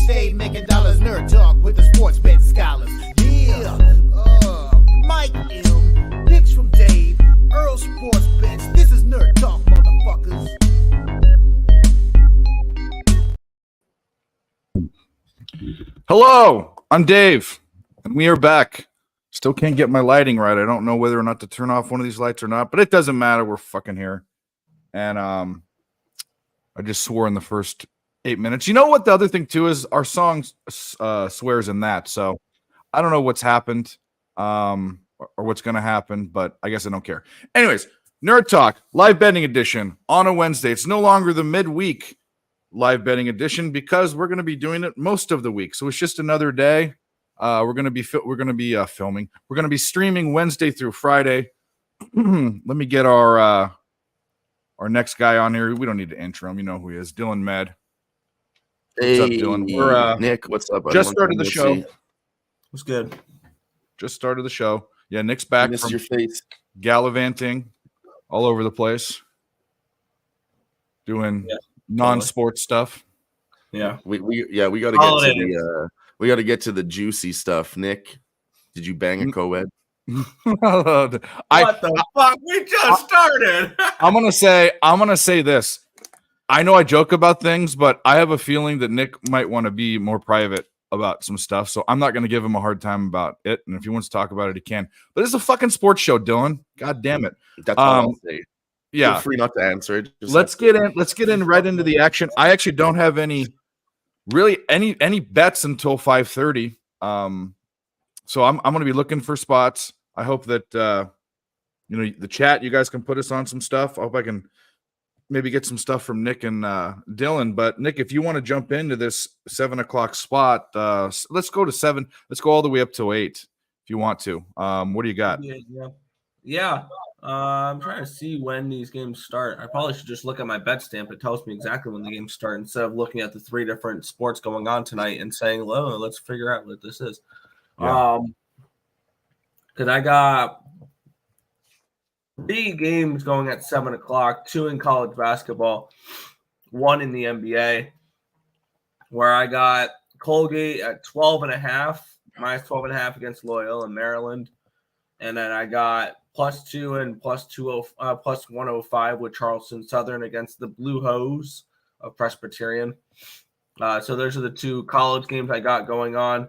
Stay making dollars, nerd talk with the sports bet scholars. Yeah, Mike M, picks from Dave, Earl Sports Bets. This is nerd talk, motherfuckers. Hello, I'm Dave, and we are back. Still can't get my lighting right. I don't know whether or not to turn off one of these lights or not, but it doesn't matter. We're fucking here. And I just swore in the first 8 minutes. You know what the other thing too is? Our song swears in that. So I don't know what's happened or what's going to happen, but I guess I don't care. Anyways, Nerd Talk live betting edition on a Wednesday. It's no longer the midweek live betting edition because we're going to be doing it most of the week. So it's just another day. We're going to be filming. We're going to be streaming Wednesday through Friday. Let me get our next guy on here. We don't need to intro him. You know who he is. Dylan Med. Hey, what's up, Dylan? We're Nick, what's up? Just started the show. What's good? Just started the show. Yeah, Nick's back from your face. gallivanting all over the place, doing non-sports stuff. Yeah, we got to get to the juicy stuff. Nick, did you bang a co-ed? what the fuck? We just started. I'm gonna say this. I know I joke about things, but I have a feeling that Nick might want to be more private about some stuff. So I'm not going to give him a hard time about it. And if he wants to talk about it, he can. But it's a fucking sports show, Dylan. God damn it. That's all I'll say. Yeah. Feel free not to answer it. Let's get in right into the action. I actually don't have any bets until 5:30. So I'm going to be looking for spots. I hope that the chat, you guys can put us on some stuff. I hope I can maybe get some stuff from Nick and Dylan. But Nick, if you want to jump into this 7:00 spot, let's go to 7. Let's go all the way up to 8 if you want to. What do you got? Yeah. I'm trying to see when these games start. I probably should just look at my bet stamp. It tells me exactly when the games start instead of looking at the 3 different sports going on tonight and saying, "Well, let's figure out what this is." Yeah. Because I got 3 games going at 7:00, 2 in college basketball, 1 in the NBA, where I got Colgate at 12.5, minus 12.5 against Loyola Maryland. And then I got +2 and plus 105 with Charleston Southern against the Blue Hose of Presbyterian. So those are the 2 college games I got going on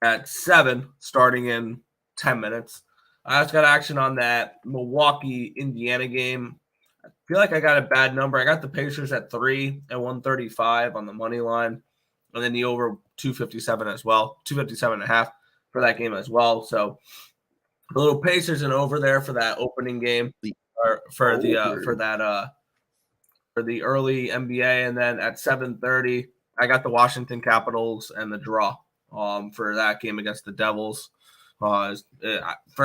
at 7, starting in 10 minutes. I also got action on that Milwaukee-Indiana game. I feel like I got a bad number. I got the Pacers at 3 and 135 on the money line, and then the over 257 as well, 257.5 for that game as well. So a little Pacers and over there for that opening game, or for the early NBA, and then at 7:30 I got the Washington Capitals and the draw for that game against the Devils. For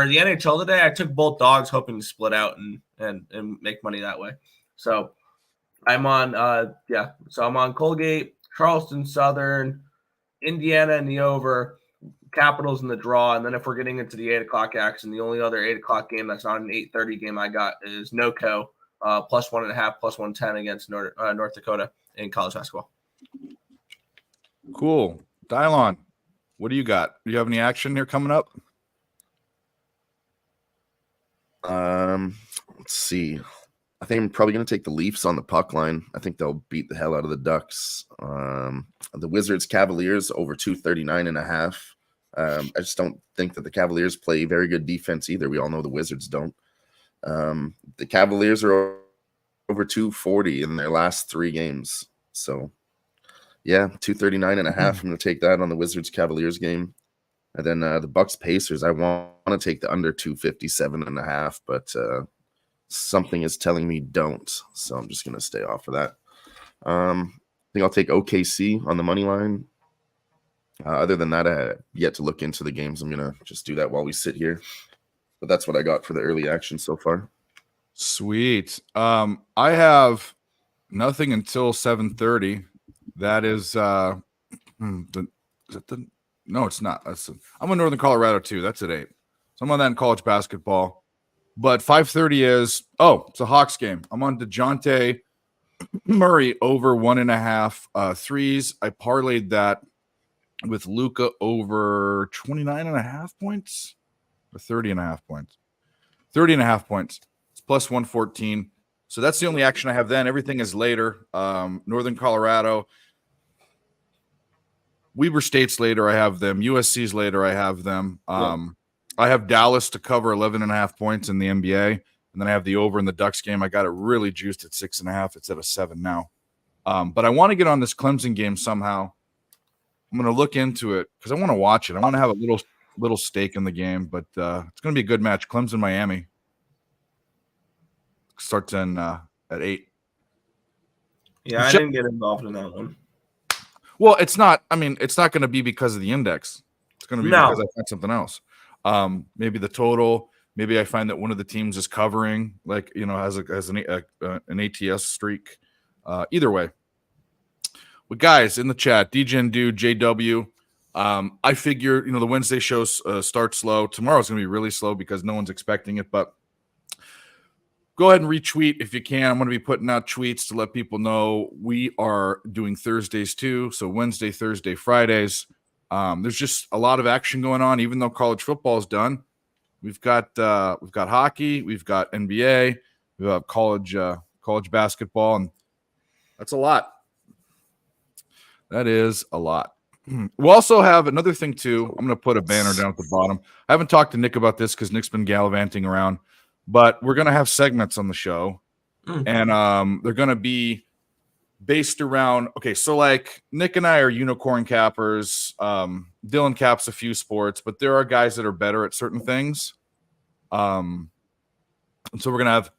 the NHL today, I took both dogs, hoping to split out and make money that way. So I'm on So I'm on Colgate, Charleston Southern, Indiana in the over, Capitals in the draw, and then if we're getting into the 8:00 action, the only other 8:00 game that's not an 8:30 game I got is NoCo +1.5, +110 against North Dakota in college basketball. Cool. Dylon, what do you got? Do you have any action here coming up? Let's see. I think I'm probably going to take the Leafs on the puck line. I think they'll beat the hell out of the Ducks. The Wizards Cavaliers over 239.5. I just don't think that the Cavaliers play very good defense either. We all know the Wizards don't. The Cavaliers are over 240 in their last 3 games. So, yeah, 239.5. I'm going to take that on the Wizards Cavaliers game. And then the Bucks Pacers, I want to take the under 257.5, but something is telling me don't. So I'm just going to stay off of that. I think I'll take OKC on the money line. Other than that, I have yet to look into the games. I'm going to just do that while we sit here. But that's what I got for the early action so far. Sweet. I have nothing until 7:30. That is no, it's not. I'm in Northern Colorado too. That's at 8. So I'm on that in college basketball. But 5:30 is it's a Hawks game. I'm on DeJounte Murray over 1.5 threes. I parlayed that with Luka over 29.5 points or 30.5 points. 30.5 points. It's plus 114. So that's the only action I have then. Everything is later. Northern Colorado. Weber State's later. I have them. USC's later. I have them. I have Dallas to cover 11.5 points in the NBA. And then I have the over in the Ducks game. I got it really juiced at 6.5. It's at a 7 now. But I want to get on this Clemson game somehow. I'm going to look into it because I want to watch it. I want to have a little stake in the game. But it's going to be a good match. Clemson, Miami. Starts in at 8. Yeah, I didn't get involved in that one. Well, it's not. I mean, it's not going to be because of the index. It's going to be because I find something else. Maybe the total. Maybe I find that one of the teams is covering, like has an ATS streak. Either way, with guys in the chat, DGen Dude, JW. I figure the Wednesday shows start slow. Tomorrow's going to be really slow because no one's expecting it, but. Go ahead and retweet if you can. I'm going to be putting out tweets to let people know we are doing Thursdays too. So Wednesday, Thursday, Fridays. There's just a lot of action going on, even though college football is done. We've got hockey, we've got NBA, we have college basketball, and that's a lot. That is a lot. We'll also have another thing too. I'm going to put a banner down at the bottom. I haven't talked to Nick about this because Nick's been gallivanting around. But we're going to have segments on the show, and they're going to be based around, okay, so like Nick and I are unicorn cappers. Dylan caps a few sports, but there are guys that are better at certain things. And so we're going to have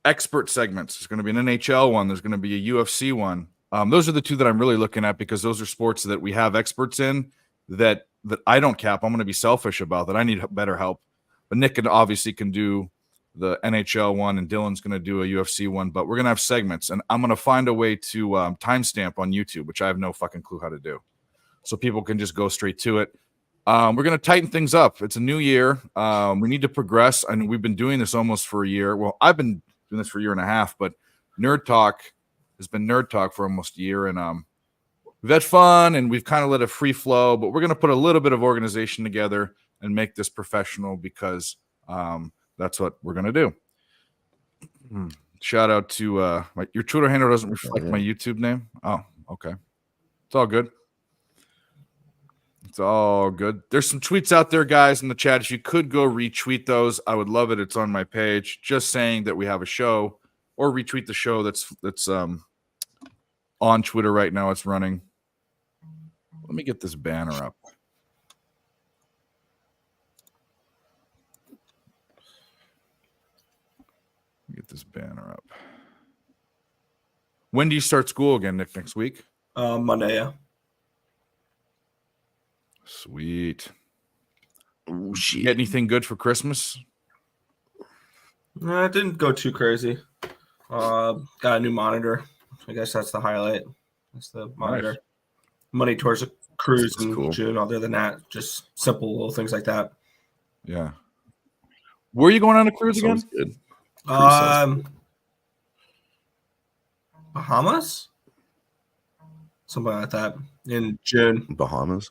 expert segments. There's going to be an NHL one. There's going to be a UFC one. Those are the two that I'm really looking at because those are sports that we have experts in that I don't cap. I'm going to be selfish about that. I need better help. But Nick obviously can do the NHL one, and Dylan's going to do a UFC one, but we're going to have segments, and I'm going to find a way to timestamp on YouTube, which I have no fucking clue how to do, so people can just go straight to it. We're going to tighten things up. It's a new year. We need to progress, and we've been doing this almost for a year. Well, I've been doing this for a year and a half, but Nerd Talk has been Nerd Talk for almost a year, and we've had fun, and we've kind of let it free flow, but we're going to put a little bit of organization together and make this professional because that's what we're going to do. Shout out to your Twitter handle doesn't reflect my YouTube name. Oh, okay. It's all good. It's all good. There's some tweets out there, guys, in the chat. If you could go retweet those, I would love it. It's on my page. Just saying that we have a show, or retweet the show that's on Twitter right now. It's running. Let me get this banner up. Get this banner up. When do you start school again, Nick? Next week? Monday, yeah. Sweet. Oh, shit. Get anything good for Christmas? It didn't go too crazy. Got a new monitor. I guess that's the highlight. That's the monitor. Nice. Money towards a cruise That's in cool. June. Other than that, just simple little things like that. Yeah. Where are you going on a cruise again? Sounds good. Bahamas? Something like that in June. Bahamas.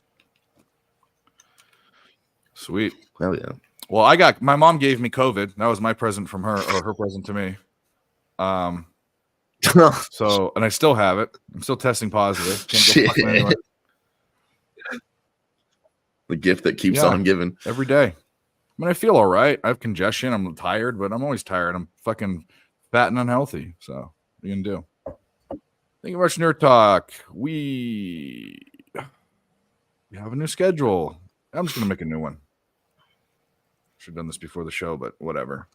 Sweet. Hell yeah. Well, my mom gave me COVID. That was my present from her, or her present to me. So, and I still have it. I'm still testing positive. Can't go fucking anywhere. The gift that keeps Yeah. on giving. Every day. I mean, I feel all right. I have congestion. I'm tired, but I'm always tired. I'm fucking fat and unhealthy. So, what are you going to do? Thank you very much, Nerd Talk. We have a new schedule. I'm just going to make a new one. Should have done this before the show, but whatever.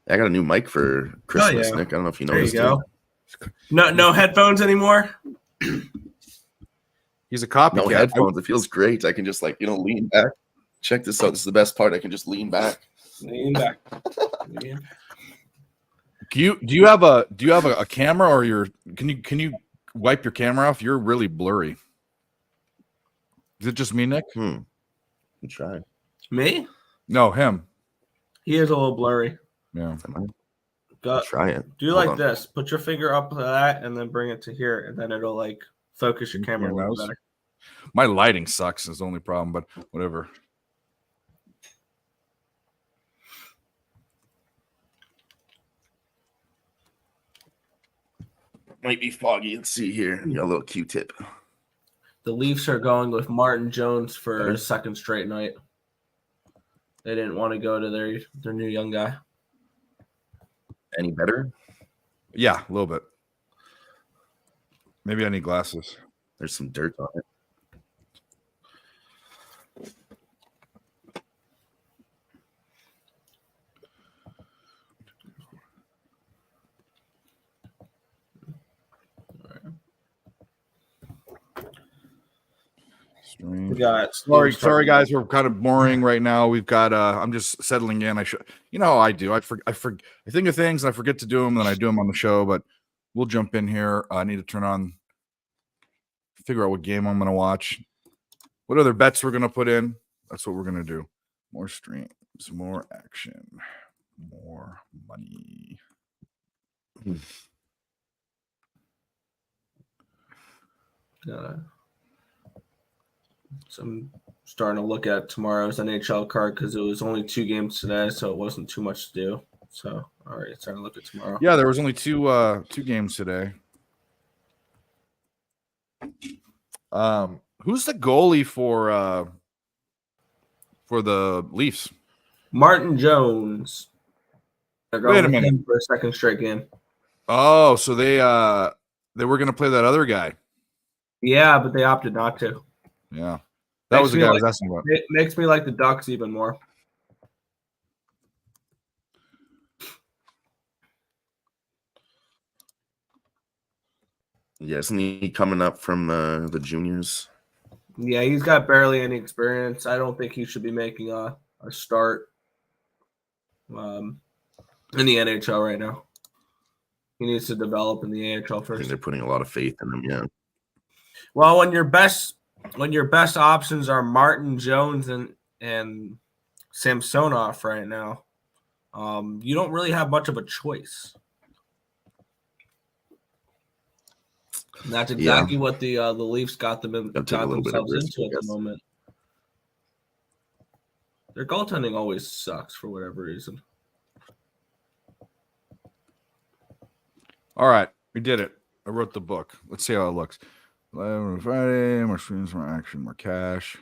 I got a new mic for Christmas, yeah. Nick. I don't know if you There you noticed. go. No headphones anymore. He's a copycat. No headphones. It feels great. I can just lean back. Check this out. This is the best part. I can just lean back. Lean back. Do you have a camera, or can you wipe your camera off? You're really blurry. Is it just me, Nick? I'm trying. Me? No, him. He is a little blurry. Yeah. Go Try it. do Hold like on. this. Put your finger up to that and then bring it to here, and then it'll like focus your camera a little Mouse. better. My lighting sucks is the only problem, but whatever. Might be foggy. Let's see here. Got a little Q-tip. The Leafs are going with Martin Jones for Better? a second straight night. They didn't want to go to their new young guy. Any better? Yeah, a little bit. Maybe I need glasses. There's some dirt on it. We got Sorry guys, we're kind of boring right now. We've got I'm just settling in. I should, you know how I do. I think of things and I forget to do them, and I do them on the show, but we'll jump in here. I need to figure out what game I'm gonna watch. What other bets we're gonna put in? That's what we're gonna do. More streams, more action, more money. So I'm starting to look at tomorrow's NHL card because it was only 2 games today, so it wasn't too much to do. So all right, starting to look at tomorrow. Yeah, there was only two games today. Who's the goalie for the Leafs? Martin Jones. They're going Wait a with minute. him for a second straight game. Oh, so they were gonna play that other guy. Yeah, but they opted not to. Yeah, that was the guy I was asking about. It makes me like the Ducks even more. Yeah, isn't he coming up from the juniors? Yeah, he's got barely any experience. I don't think he should be making a start in the NHL right now. He needs to develop in the AHL I think first. they're putting a lot of faith in him. Yeah. Well, when your best options are Martin Jones and Samsonov right now, you don't really have much of a choice. And that's exactly what the Leafs got themselves into at the moment. Their goaltending always sucks for whatever reason. All right, we did it. I wrote the book. Let's see how it looks. Friday, more streams, more action, more cash.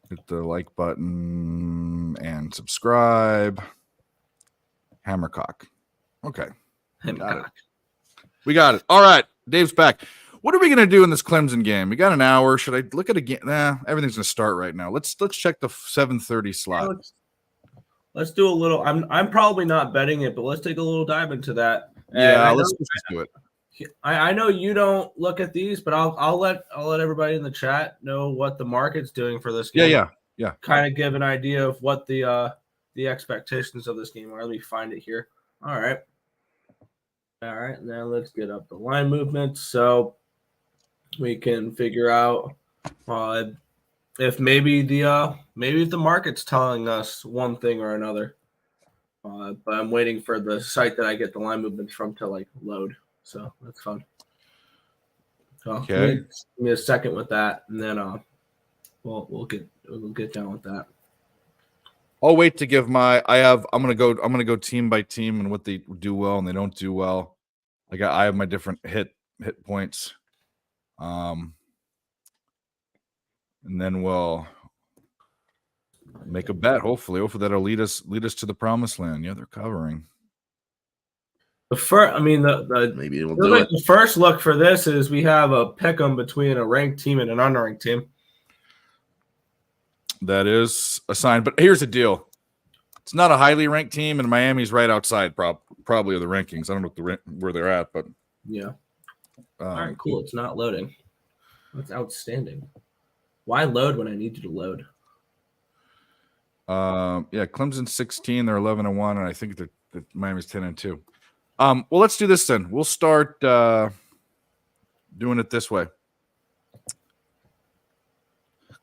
Hit the like button and subscribe. Hammercock. Okay. Hammercock. We got it. All right. Dave's back. What are we gonna do in this Clemson game? We got an hour. Should I look at a game? Nah, everything's gonna start right now. Let's check the 7:30 slot. Let's do a little. I'm probably not betting it, but let's take a little dive into that. Yeah, let's just do it. I know you don't look at these, but I'll let everybody in the chat know what the market's doing for this game. Yeah. Kind of give an idea of what the expectations of this game are. Let me find it here. All right. Now let's get up the line movement so we can figure out if maybe the market's telling us one thing or another. But I'm waiting for the site that I get the line movements from to like load. So that's fun. So Okay. Give me a second with that, and then we'll get down with that. I'll wait to give I'm gonna go team by team and what they do well and they don't do well. Like I have my different hit points. And then we'll make a bet. Hopefully that'll lead us to the promised land. Yeah, they're covering. Maybe it will do it. The first look for this is we have a pick'em between a ranked team and an unranked team. That is a sign. But here's the deal. It's not a highly ranked team, and Miami's right outside probably of the rankings. I don't know where they're at, but yeah. All right, cool. It's not loading. That's outstanding. Why load when I need you to load? Yeah, Clemson 16, they're 11-1, and I think that Miami's 10-2. Well, let's do this then. We'll start doing it this way.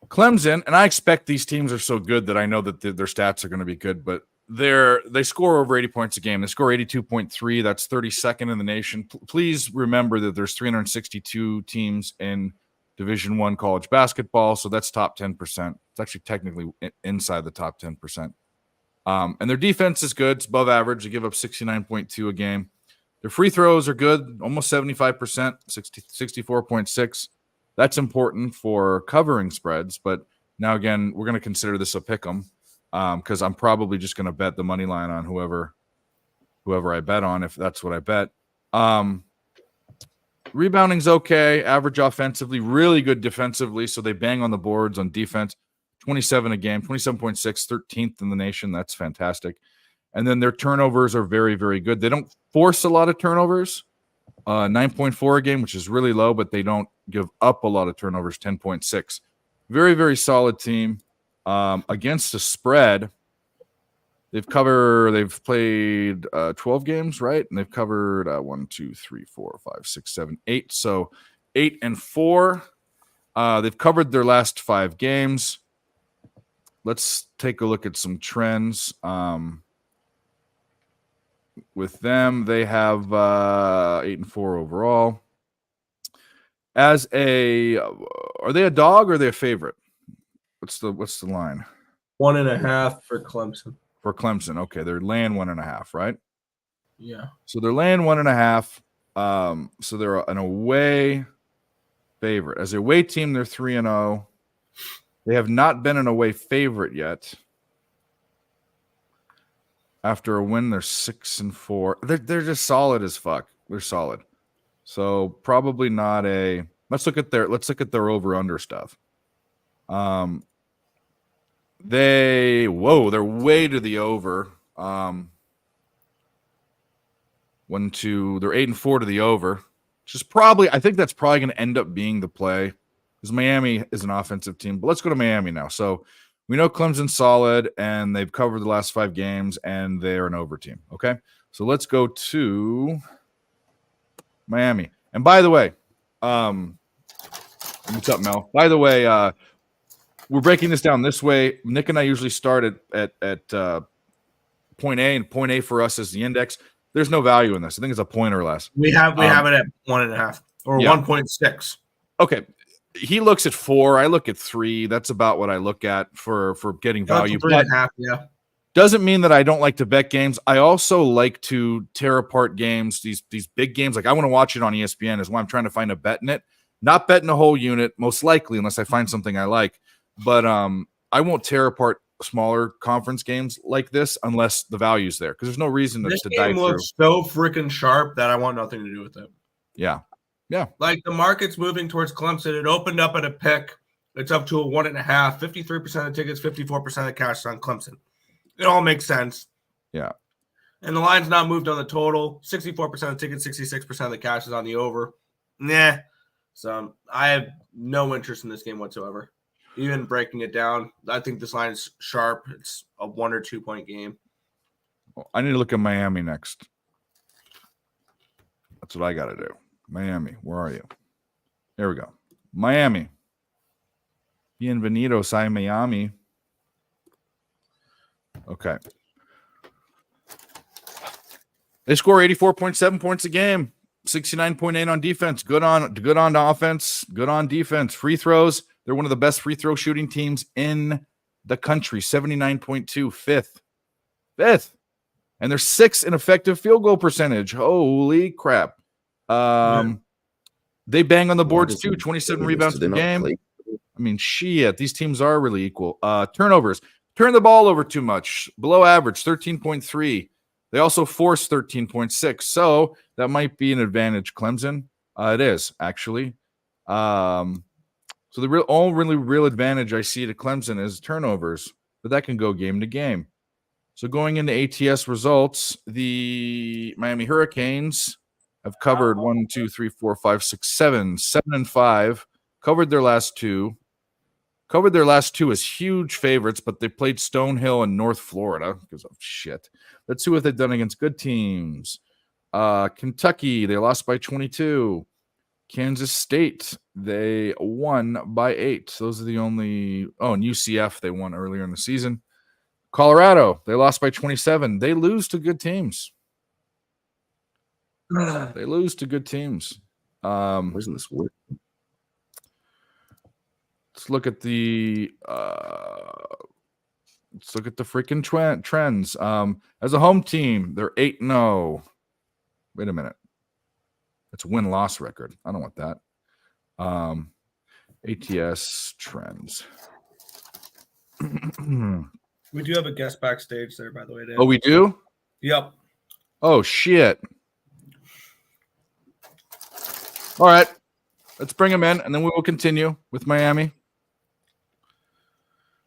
Clemson, and I expect these teams are so good that I know that their stats are going to be good, but they score over 80 points a game. They score 82.3. That's 32nd in the nation. Please remember that there's 362 teams in Division I college basketball, so that's top 10%. It's actually technically inside the top 10%. And their defense is good. It's above average. They give up 69.2 a game. Their free throws are good, almost 75%, 64.6. That's important for covering spreads. But now, again, we're going to consider this a pick 'em because I'm probably just going to bet the money line on whoever I bet on, if that's what I bet. Rebounding's okay. Average offensively, really good defensively. So they bang on the boards on defense. 27 a game, 27.6, 13th in the nation. That's fantastic. And then their turnovers are very, very good. They don't force a lot of turnovers, 9.4 a game, which is really low, but they don't give up a lot of turnovers, 10.6. Very, very solid team. Against the spread, they've played 12 games, right? And they've covered 1, 2, 3, 4, 5, 6, 7, 8. So 8-4. They've covered their last 5 games. Let's take a look at some trends. With them, they have 8-4 overall. Are they a dog or are they a favorite? What's the line? 1.5 for Clemson. For Clemson, okay, they're laying 1.5, right? Yeah. So they're laying 1.5. So they're an away favorite. As a away team, they're 3-0. They have not been an away favorite yet. After a win, they're 6-4. They're just solid as fuck. They're solid. So probably not a. Let's look at their over/under stuff. They're way to the over. They're 8-4 to the over, which is I think that's probably going to end up being the play because Miami is an offensive team. But let's go to Miami now. So we know Clemson's solid and they've covered the last 5 games and they're an over team. Okay. So let's go to Miami. And by the way, what's up, Mel? By the way, we're breaking this down this way. Nick and I usually start at point A, and point A for us is the index. There's no value in this. I think it's a point or less. We have it at 1.5 or 1.6. Okay. He looks at 4. I look at 3. That's about what I look at for getting value. 3.5, yeah. Doesn't mean that I don't like to bet games. I also like to tear apart games, these big games. Like I want to watch it on ESPN is why I'm trying to find a bet in it. Not betting a whole unit, most likely, unless I find something I like. But I won't tear apart smaller conference games like this unless the value's there because there's no reason to dive through. This game looks so freaking sharp that I want nothing to do with it. Yeah. Like the market's moving towards Clemson. It opened up at a pick. It's up to a 1.5. 53% of tickets, 54% of cash is on Clemson. It all makes sense. Yeah. And the line's not moved on the total. 64% of tickets, 66% of the cash is on the over. Nah. So I have no interest in this game whatsoever. Even breaking it down, I think this line is sharp. It's a 1 or 2 point game. Well, I need to look at Miami next. That's what I got to do. Miami, where are you? Here we go. Miami. Bienvenidos a Miami. Okay. They score 84.7 points a game, 69.8 on defense. Good on offense, good on defense. Free throws, they're one of the best free throw shooting teams in the country, 79.2, fifth. And they're 6th in effective field goal percentage. Holy crap. They bang on the boards too, 27 rebounds per game. I mean, shit, these teams are really equal. Turnovers, turn the ball over too much, below average, 13.3. They also force 13.6, so that might be an advantage. Clemson, it is actually. So the real advantage I see to Clemson is turnovers, but that can go game to game. So going into ATS results, the Miami Hurricanes have covered 1, 2, 3, 4, 5, 6, 7, 7-5. Covered their last 2. Covered their last 2 as huge favorites, but they played Stonehill and North Florida because of shit. Let's see what they've done against good teams. Kentucky, they lost by 22. Kansas State, they won by 8. Those are the only. Oh, and UCF, they won earlier in the season. Colorado, they lost by 27. They lose to good teams. They lose to good teams. Isn't this weird? Let's look at the freaking trends. As a home team, they're 8-0. Wait a minute. That's a win-loss record. I don't want that. ATS trends. We do have a guest backstage there, by the way, Dave. Oh, we do? Yep. Oh, shit. All right. Let's bring him in, and then we will continue with Miami.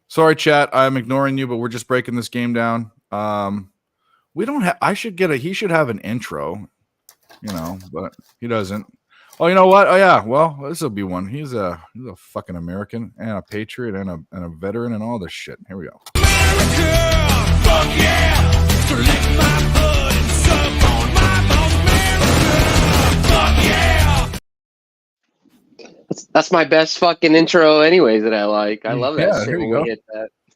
Sorry, chat. I'm ignoring you, but we're just breaking this game down. We don't have. He should have an intro, but he doesn't. Oh, you know what? Oh, yeah. Well, this will be one. He's a fucking American and a patriot and a veteran and all this shit. Here we go. Fuck yeah! So lick my blood and suck on my bones, America! Fuck yeah! That's my best fucking intro anyways that I like. I love that shit here you when go. we hit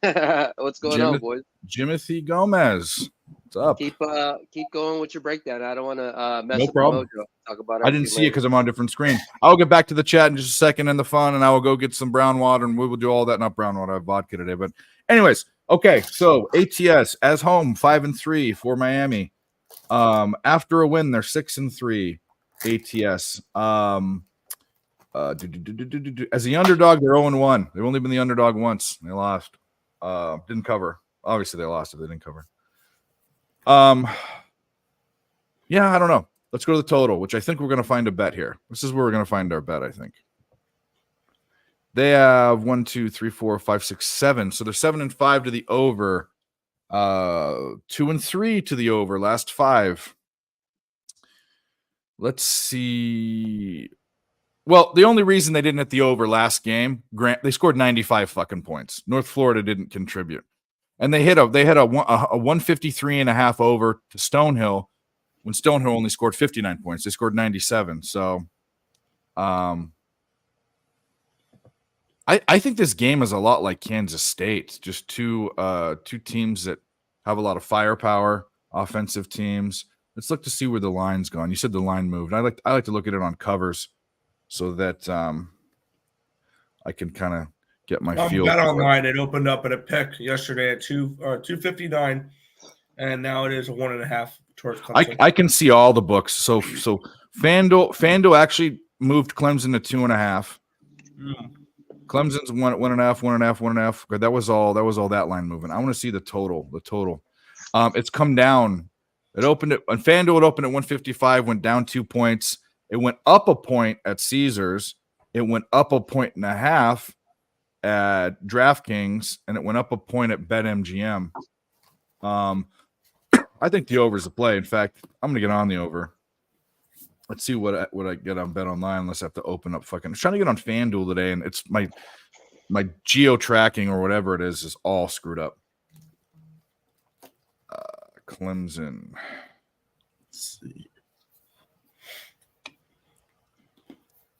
that. What's going on, boys? Jimothy Gomez. What's up? Keep going with your breakdown. I don't want to mess No up problem. the mojo. Talk about it. I didn't see it because I'm on a different screen. I'll get back to the chat in just a second and the fun, and I will go get some brown water, and we will do all that. Not brown water, I have vodka today. But anyways, okay, so ATS as home, 5-3 for Miami. After a win, they're 6-3. ATS. As the underdog, they're 0-1. They've only been the underdog once. They lost. Didn't cover. Obviously, they lost if they didn't cover. Yeah, I don't know. Let's go to the total, which I think we're going to find a bet here. This is where we're going to find our bet, I think. They have 1, 2, 3, 4, 5, 6, 7. So they're 7-5 to the over. 2-3 to the over. Last 5. Let's see. Well, the only reason they didn't hit the over last game, they scored 95 fucking points. North Florida didn't contribute. And they hit a 153.5 over to Stonehill when Stonehill only scored 59 points. They scored 97. So I think this game is a lot like Kansas State. Just two teams that have a lot of firepower, offensive teams. Let's look to see where the line's gone. You said the line moved. I like to look at it on covers so that I can kind of get my feel. Bet online, it opened up at a pick yesterday at 259, and now it is a 1.5 towards Clemson. I can see all the books. So FanDuel actually moved Clemson to 2.5. Clemson's 1.5. Good. That was all that line moving. I want to see the total. It's come down. It opened it on FanDuel. It opened at 155, went down 2 points. It went up a point at Caesars. It went up 1.5 points at DraftKings, and it went up a point at BetMGM. I think the over is a play. In fact, I'm going to get on the over. Let's see what I get on Bet Online. Unless I have to open up fucking. I'm trying to get on FanDuel today, and it's my geo tracking or whatever it is all screwed up. Clemson. Let's see.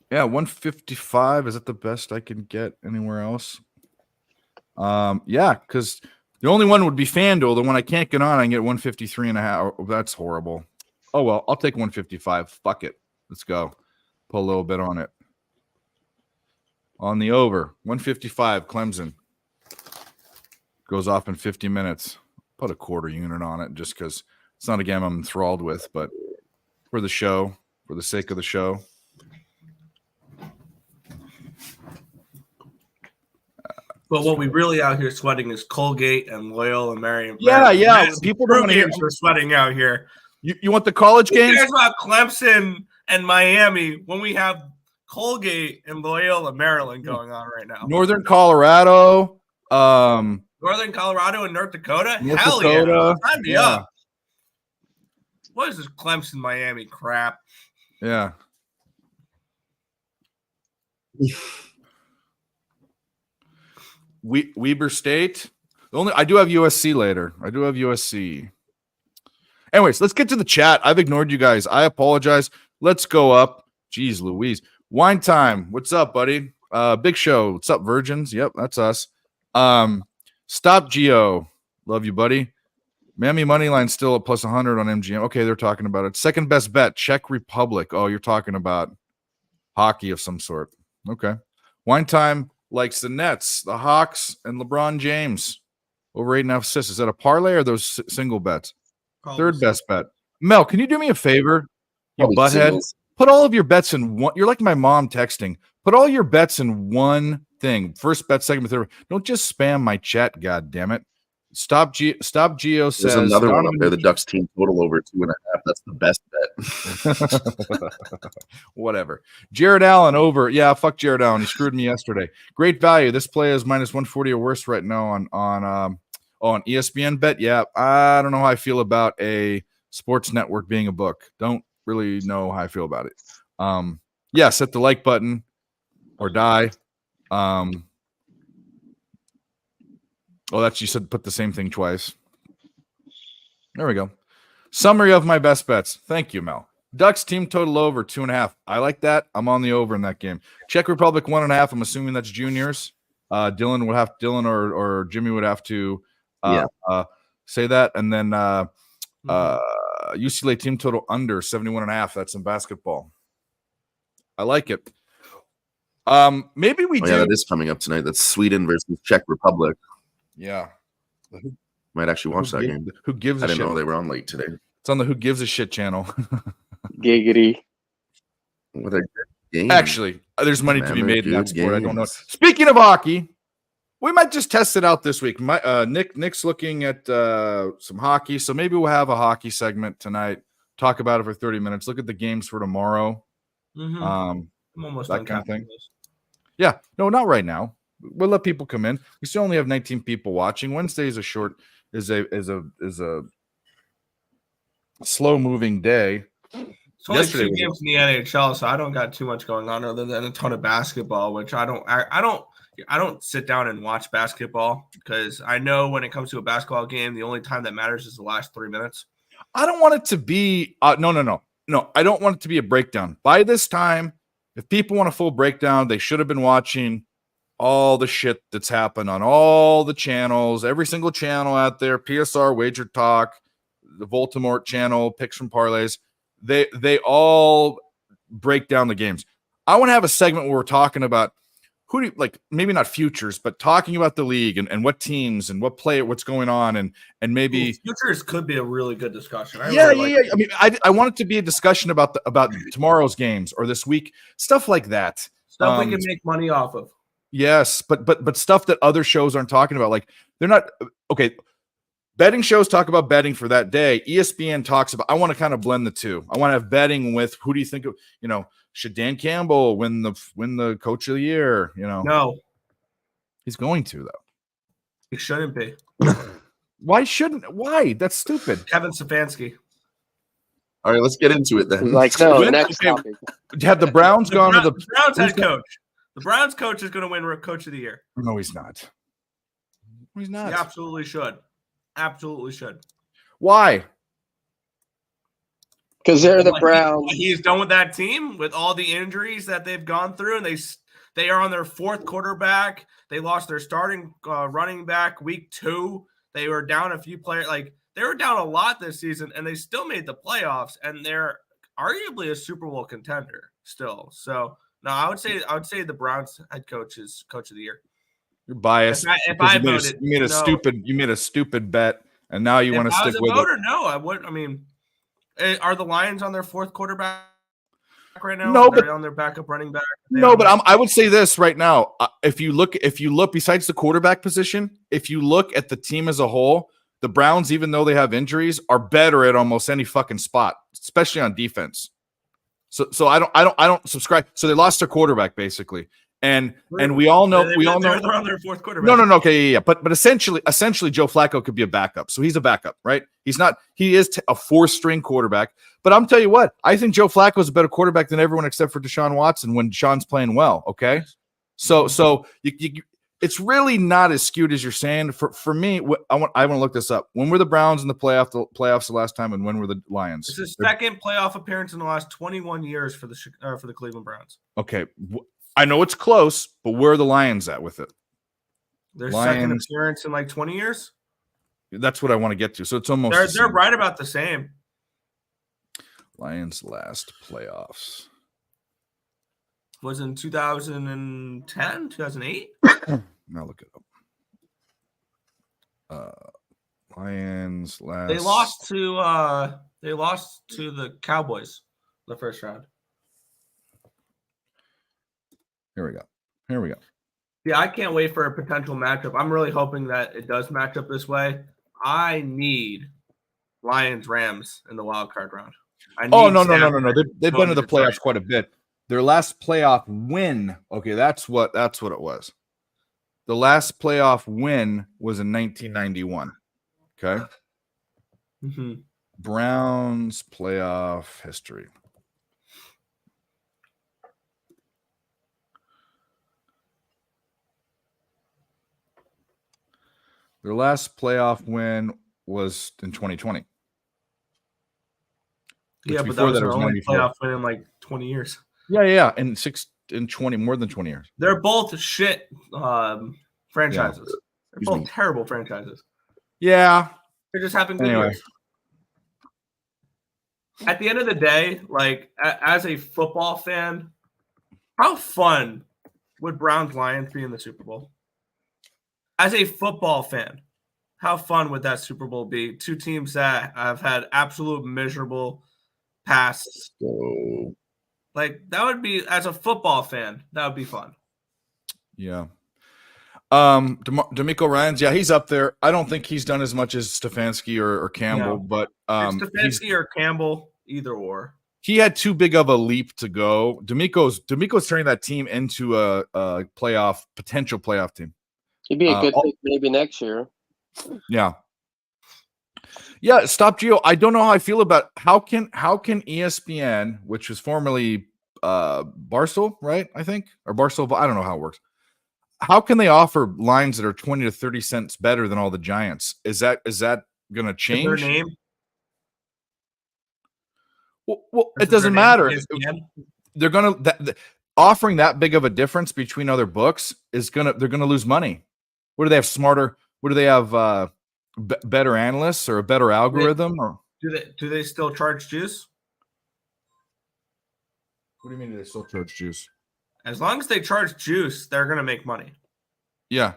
Yeah, 155. Is that the best I can get anywhere else? Yeah, because the only one would be FanDuel. The one I can't get on, I can get 153.5. Oh, that's horrible. Oh, well, I'll take 155. Fuck it. Let's go. Put a little bit on it. On the over, 155, Clemson. Goes off in 50 minutes. Put a quarter unit on it just because it's not a game I'm enthralled with, but for the show, for the sake of the show. But what we really out here sweating is Colgate and Loyola Marion. Yeah. People don't want to hear. We're sweating out here. You want the college Who games? cares about Clemson and Miami when we have Colgate and Loyola Maryland going on right now? Northern Colorado. Northern Colorado and North Dakota? Hell yeah. Sign me up. What is this Clemson Miami crap? Yeah. Weber State. I do have USC later. I do have USC. Anyways, let's get to the chat. I've ignored you guys. I apologize. Let's go up. Jeez Louise. Wine time. What's up, buddy? Big Show. What's up, Virgins? Yep, that's us. Stop Geo. Love you, buddy. Miami money line still at plus 100 on MGM. Okay, they're talking about it. Second best bet, Czech Republic. Oh, you're talking about hockey of some sort. Okay. Wine Time likes the Nets, the Hawks, and LeBron James. Over 8.5 assists. Is that a parlay or those single bets? Third best bet. Mel, can you do me a favor? You Probably butthead. singles. Put all of your bets in one. You're like my mom texting. Put all your bets in one thing. First bet, second bet, third. Don't just spam my chat. God damn it! Stop. Geo says There's another one up Donovan- there. The Ducks team total over 2.5. That's the best bet. Whatever. Jared Allen over. Yeah, fuck Jared Allen. He screwed me yesterday. Great value. This play is minus 140 or worse right now on ESPN bet. Yeah, I don't know how I feel about a sports network being a book. Don't really know how I feel about it. Yes, hit the like button or die. You said put the same thing twice. There we go. Summary of my best bets. Thank you, Mel. Ducks team total over 2.5. I like that. I'm on the over in that game. Czech Republic 1.5. I'm assuming that's juniors. Dylan or Jimmy would have to say that. And then UCLA team total under 71.5. That's in basketball. I like it. Maybe we do. Yeah, that is coming up tonight. That's Sweden versus Czech Republic. Yeah. Might actually watch that game. Who gives a I didn't shit? know they were on late today. It's on the Who Gives a Shit channel. Giggity. What a good game. Actually, there's money to be Man, made in that good sport. I don't know. games. Speaking of hockey, we might just test it out this week. Nick's looking at some hockey, so maybe we'll have a hockey segment tonight. Talk about it for 30 minutes. Look at the games for tomorrow. Mhm. I'm almost that done kind of counting thing. those. Yeah, no, not right now. We'll let people come in. We still only have 19 people watching. Wednesday is a slow moving day. It's only Yesterday 2 was- games in the NHL, so I don't got too much going on other than a ton of basketball, which I don't sit down and watch basketball because I know when it comes to a basketball game, the only time that matters is the last 3 minutes. I don't want it to be no. I don't want it to be a breakdown. By this time, if people want a full breakdown, they should have been watching all the shit that's happened on all the channels, every single channel out there, PSR, Wager Talk, the Voldemort channel, Picks from Parlays. They all break down the games. I want to have a segment where we're talking about who do you, like, maybe not futures, but talking about the league and what teams and what's going on and maybe Futures could be a really good discussion. yeah. I mean, I want it to be a discussion about tomorrow's games or this week, stuff like that. Stuff we can make money off of. Yes, but stuff that other shows aren't talking about. Like they're not okay. Betting shows talk about betting for that day. ESPN talks about. I want to kind of blend the two. I want to have betting with who do you think of? Should Dan Campbell win the Coach of the Year? No, he's going to though. it shouldn't be. Why shouldn't? Why? That's stupid. Kevin Stefanski. All right, let's get into it then. Like, no, When- next okay. topic. Have the Browns gone to the? Browns head who's got- coach. The Browns coach is going to win Coach of the Year. No, he's not. He's not. He absolutely should. Absolutely should. Why? Because they're the Like, Browns. He's done with that team with all the injuries that they've gone through, and they are on their 4th quarterback. They lost their starting running back week 2. They were down a few players. Like, they were down a lot this season, and they still made the playoffs, and they're arguably a Super Bowl contender still. So no, I would say the Browns head coach is Coach of the Year. You're biased. If because I you made a- voted, you made a stupid bet, and now you want to If I stick was a with voter, it. no, I wouldn't. I mean, are the Lions on their 4th quarterback right now? No, They're but- on their backup running back. No, but I would say this right now. If you look, besides the quarterback position, if you look at the team as a whole, the Browns, even though they have injuries, are better at almost any fucking spot, especially on defense. So I don't subscribe. So they lost their quarterback basically, and we all know They're on their 4th quarterback. No. Okay, yeah. But essentially, Joe Flacco could be a backup. So he's a backup, right? He's not. He is a 4th-string quarterback. But I'm tell you what, I think Joe Flacco is a better quarterback than everyone except for Deshaun Watson when Deshaun's playing well. Okay, so you it's really not as skewed as you're saying. For me, I want to look this up. When were the Browns in the playoffs the last time, and when were the Lions? It's his 2nd playoff appearance in the last 21 years for the Cleveland Browns. Okay, I know it's close, but where are the Lions at with it? Their Lions. 2nd appearance in like 20 years. That's what I want to get to. So it's almost the They're same. right about the same. Lions last playoffs Was in 2010, 2008. now look it up. Lions last. They lost to the Cowboys the first round. Here we go. Yeah, I can't wait for a potential matchup. I'm really hoping that it does match up this way. I need Lions Rams in the wild card round. Oh no. They've been to the playoffs quite a bit. Their last playoff win. Okay, that's what it was. The last playoff win was in 1991. Okay. Mm-hmm. Browns playoff history. Their last playoff win was in 2020. Yeah, but before that was that, it their was only 94. playoff win in like 20 years. Yeah. In 20, more than 20 years. They're both shit franchises. They're both me. terrible franchises. Yeah. They're just having good Anyway. years. At the end of the day, like as a football fan, how fun would Browns Lions be in the Super Bowl? As a football fan, how fun would that Super Bowl be? Two teams that have had absolute miserable pasts. So Like that would be, as a football fan, that would be fun. Yeah. D'Amico Ryans, yeah, he's up there. I don't think he's done as much as Stefanski or Campbell, No. but It's Stefanski or Campbell, either or. he had too big of a leap to go. D'Amico's turning that team into a potential playoff team. He'd be a good pick maybe next year. Yeah. Yeah, stop Gio. I don't know how I feel about how can ESPN, which was formerly Barstool, right? I think, or Barstool, I don't know how it works. How can they offer lines that are 20 to 30 cents better than all the Giants? Is that going to change? Their name? Well, Is it doesn't their name matter. ESPN? They're going to offering that big of a difference between other books they're going to lose money. What do they have smarter? What do they have better analysts or a better algorithm or Do they still charge juice? what do you mean do they still charge juice? As long as they charge juice, they're going to make money. Yeah.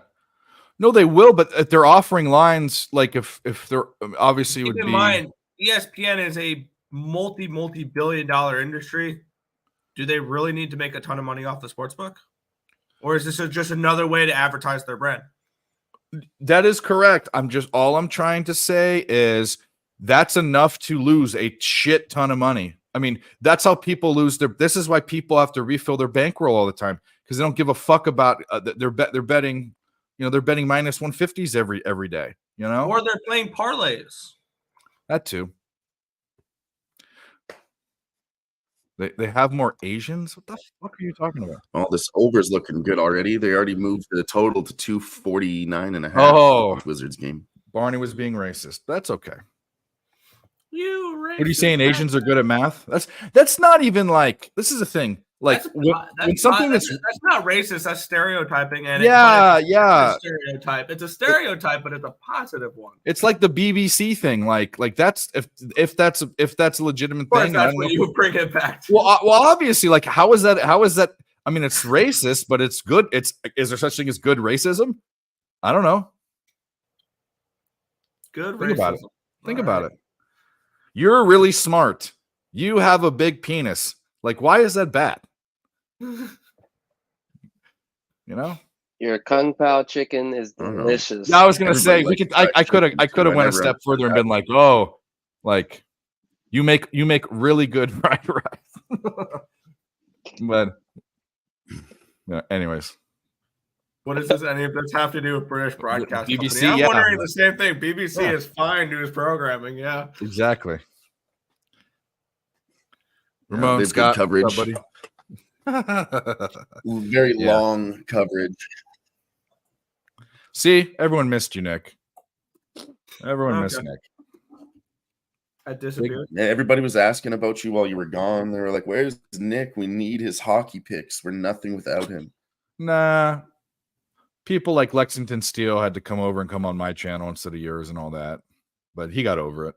No, they will, but if they're offering lines like if they're obviously Keep would in be mind, ESPN is a multi-billion-dollar industry. Do they really need to make a ton of money off the sports book? Or is this just another way to advertise their brand? That is correct. All I'm trying to say is that's enough to lose a shit ton of money. I mean, that's how people lose this is why people have to refill their bankroll all the time because they don't give a fuck about they're betting, they're betting minus 150s every day, Or they're playing parlays. That too. They have more Asians? What the fuck are you talking about? oh, this over's looking good already. They already moved the total to 249.5. Oh. Wizards game. Barney was being racist. That's okay. You What are you saying? Asians are good at math? That's not even like this is a thing. Like when something that's not racist, that's stereotyping. And yeah. It's a stereotype. It's a stereotype, but it's a positive one. It's like the BBC thing. Like that's if that's a legitimate thing. That's what you bring it back to. Well, obviously, like how is that? I mean, it's racist, but it's good. Is there such thing as good racism? I don't know. Good Think racism. about it. Think about it. You're really smart. You have a big penis. Like, why is that bad? Your Kung Pao chicken is delicious. Yeah, I was gonna say Everybody I could have went a never step further and been like, oh, like you make really good fried rice. But yeah, anyways. What does any of this have to do with British broadcast BBC, company? I'm yeah. wondering the same thing. BBC Yeah. is fine news programming, yeah. Exactly. Yeah, Ramon, they've Scott, good coverage. what's up, buddy? Very Yeah. long coverage. See, everyone missed you, Nick. Everyone missed Okay. Nick. I disappeared. Yeah, everybody was asking about you while you were gone. They were like, "Where's Nick? We need his hockey picks. We're nothing without him." Nah. people like Lexington Steel had to come over and come on my channel instead of yours and all that, but he got over it.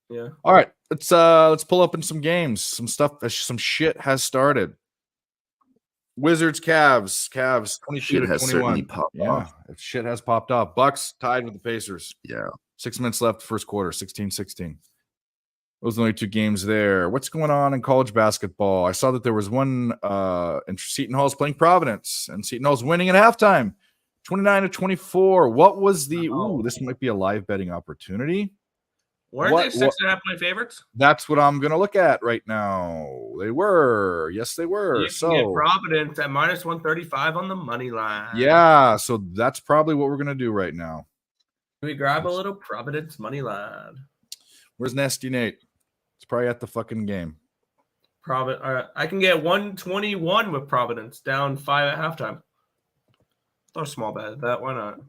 Yeah. All right, let's pull up in some games. Some stuff, some shit has started. Wizards, Cavs, 22 Shit to has 21. certainly popped Yeah, off. shit has popped off. Bucks tied with the Pacers. Yeah. 6 minutes left, first quarter, 16-16. Those are the only two games there. What's going on in college basketball? I saw that there was one and Seton Hall's playing Providence, and Seton Hall's winning at halftime, 29-24. What was the? Ooh, this might be a live betting opportunity. Weren't they 6.5-point favorites? That's what I'm gonna look at right now. They were, yes, they were. You can get Providence at minus 135 on the money line. Yeah, so that's probably what we're gonna do right now. Can we grab a little Providence money line? Where's Nasty Nate? It's probably at the fucking game. I can get 121 with Providence, down 5 at halftime. Throw a small bet at that. Why not?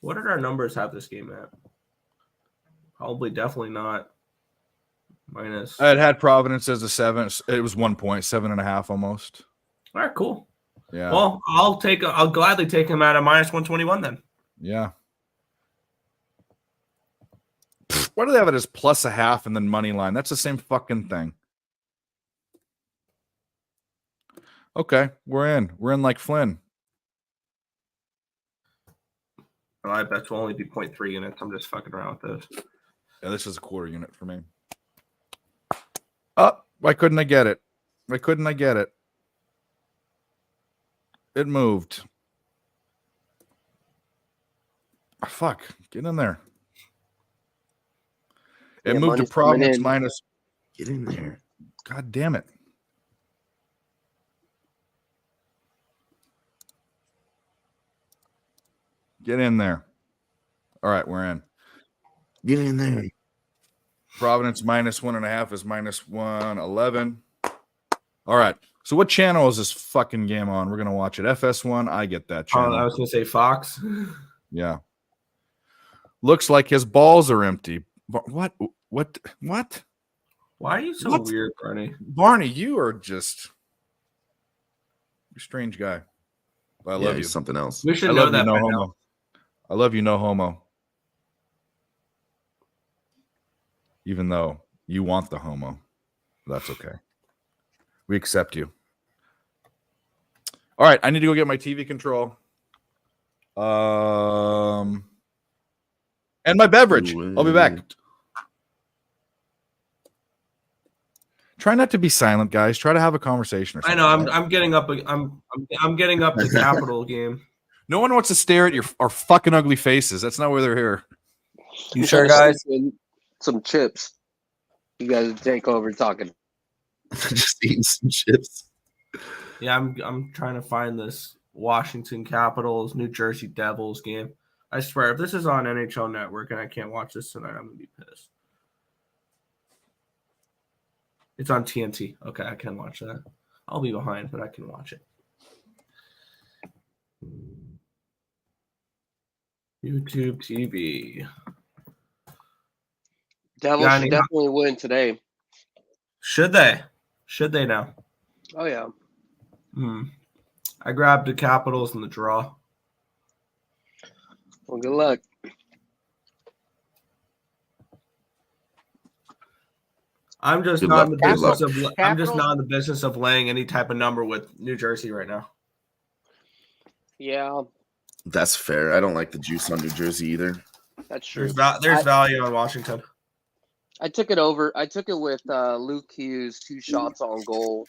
What did our numbers have this game at? Probably definitely not. Minus. I had Providence as a 7. It was 1 point, 7.5 almost. All right, cool. Yeah. Well, I'll gladly take him at a minus 121 then. Yeah. Why do they have it as plus a half and then money line? That's the same fucking thing. Okay, we're in. We're in like Flynn. Well, I bet will only be 0.3 units. I'm just fucking around with this. Yeah, this is a quarter unit for me. Oh, why couldn't I get it? Why couldn't I get it? It moved. Oh, fuck. Get in there. It moved to Providence minus. Get in there. God damn it. Get in there. All right, we're in. Get in there. Providence minus 1.5 is minus 111. All right. So what channel is this fucking game on? We're going to watch it. FS1. I get that channel. I was going to say Fox. Yeah. Looks like his balls are empty. What? Why are you so weird, Barney? Barney, you are just you're a strange guy. But I love you. Something else. We should I know love that you, no by homo. now. I love you, no homo. Even though you want the homo, that's okay. We accept you. All right, I need to go get my TV control. And my beverage. I'll be back. Try not to be silent, guys. Try to have a conversation. Or I something. know. I'm getting up. I'm getting up the Capital game. No one wants to stare at our fucking ugly faces. That's not why they're here. You sure, guys? Some chips. You guys take over talking. Just eating some chips. Yeah, I'm trying to find this Washington Capitals New Jersey Devils game. I swear, if this is on NHL Network and I can't watch this tonight, I'm gonna be pissed. It's on TNT. Okay, I can watch that. I'll be behind, but I can watch it. YouTube TV. Devils should definitely win today. Should they? Should they now? Oh, yeah. I grabbed the Capitals in the draw. Well, good luck. I'm just not in the business of laying any type of number with New Jersey right now. Yeah, that's fair. I don't like the juice on New Jersey either. That's true. There's value on Washington. I took it over. I took it with Luke Hughes, 2 shots on goal.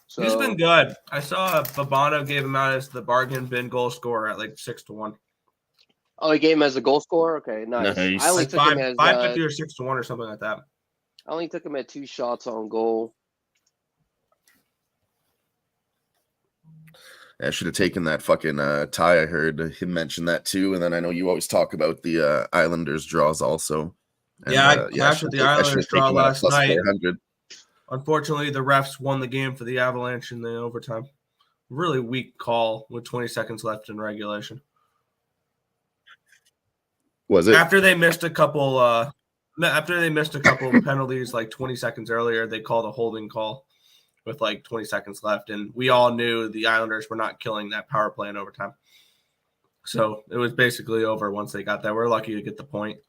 So he's been good. I saw Babano gave him out as the bargain bin goal scorer at like 6-1. Oh, he gave him as a goal scorer. Okay, nice. I only took him as 550 or 6-1 or something like that. I only took him at 2 shots on goal. I should have taken that fucking tie. I heard him mention that too, and then I know you always talk about the Islanders draws also. And, I cashed with the Islanders draw last night. 400. Unfortunately, the refs won the game for the Avalanche in the overtime. Really weak call with 20 seconds left in regulation. Was it? After they missed a couple penalties like 20 seconds earlier, they called a holding call with like 20 seconds left. And we all knew the Islanders were not killing that power play in overtime. So it was basically over once they got there. We're lucky to get the point.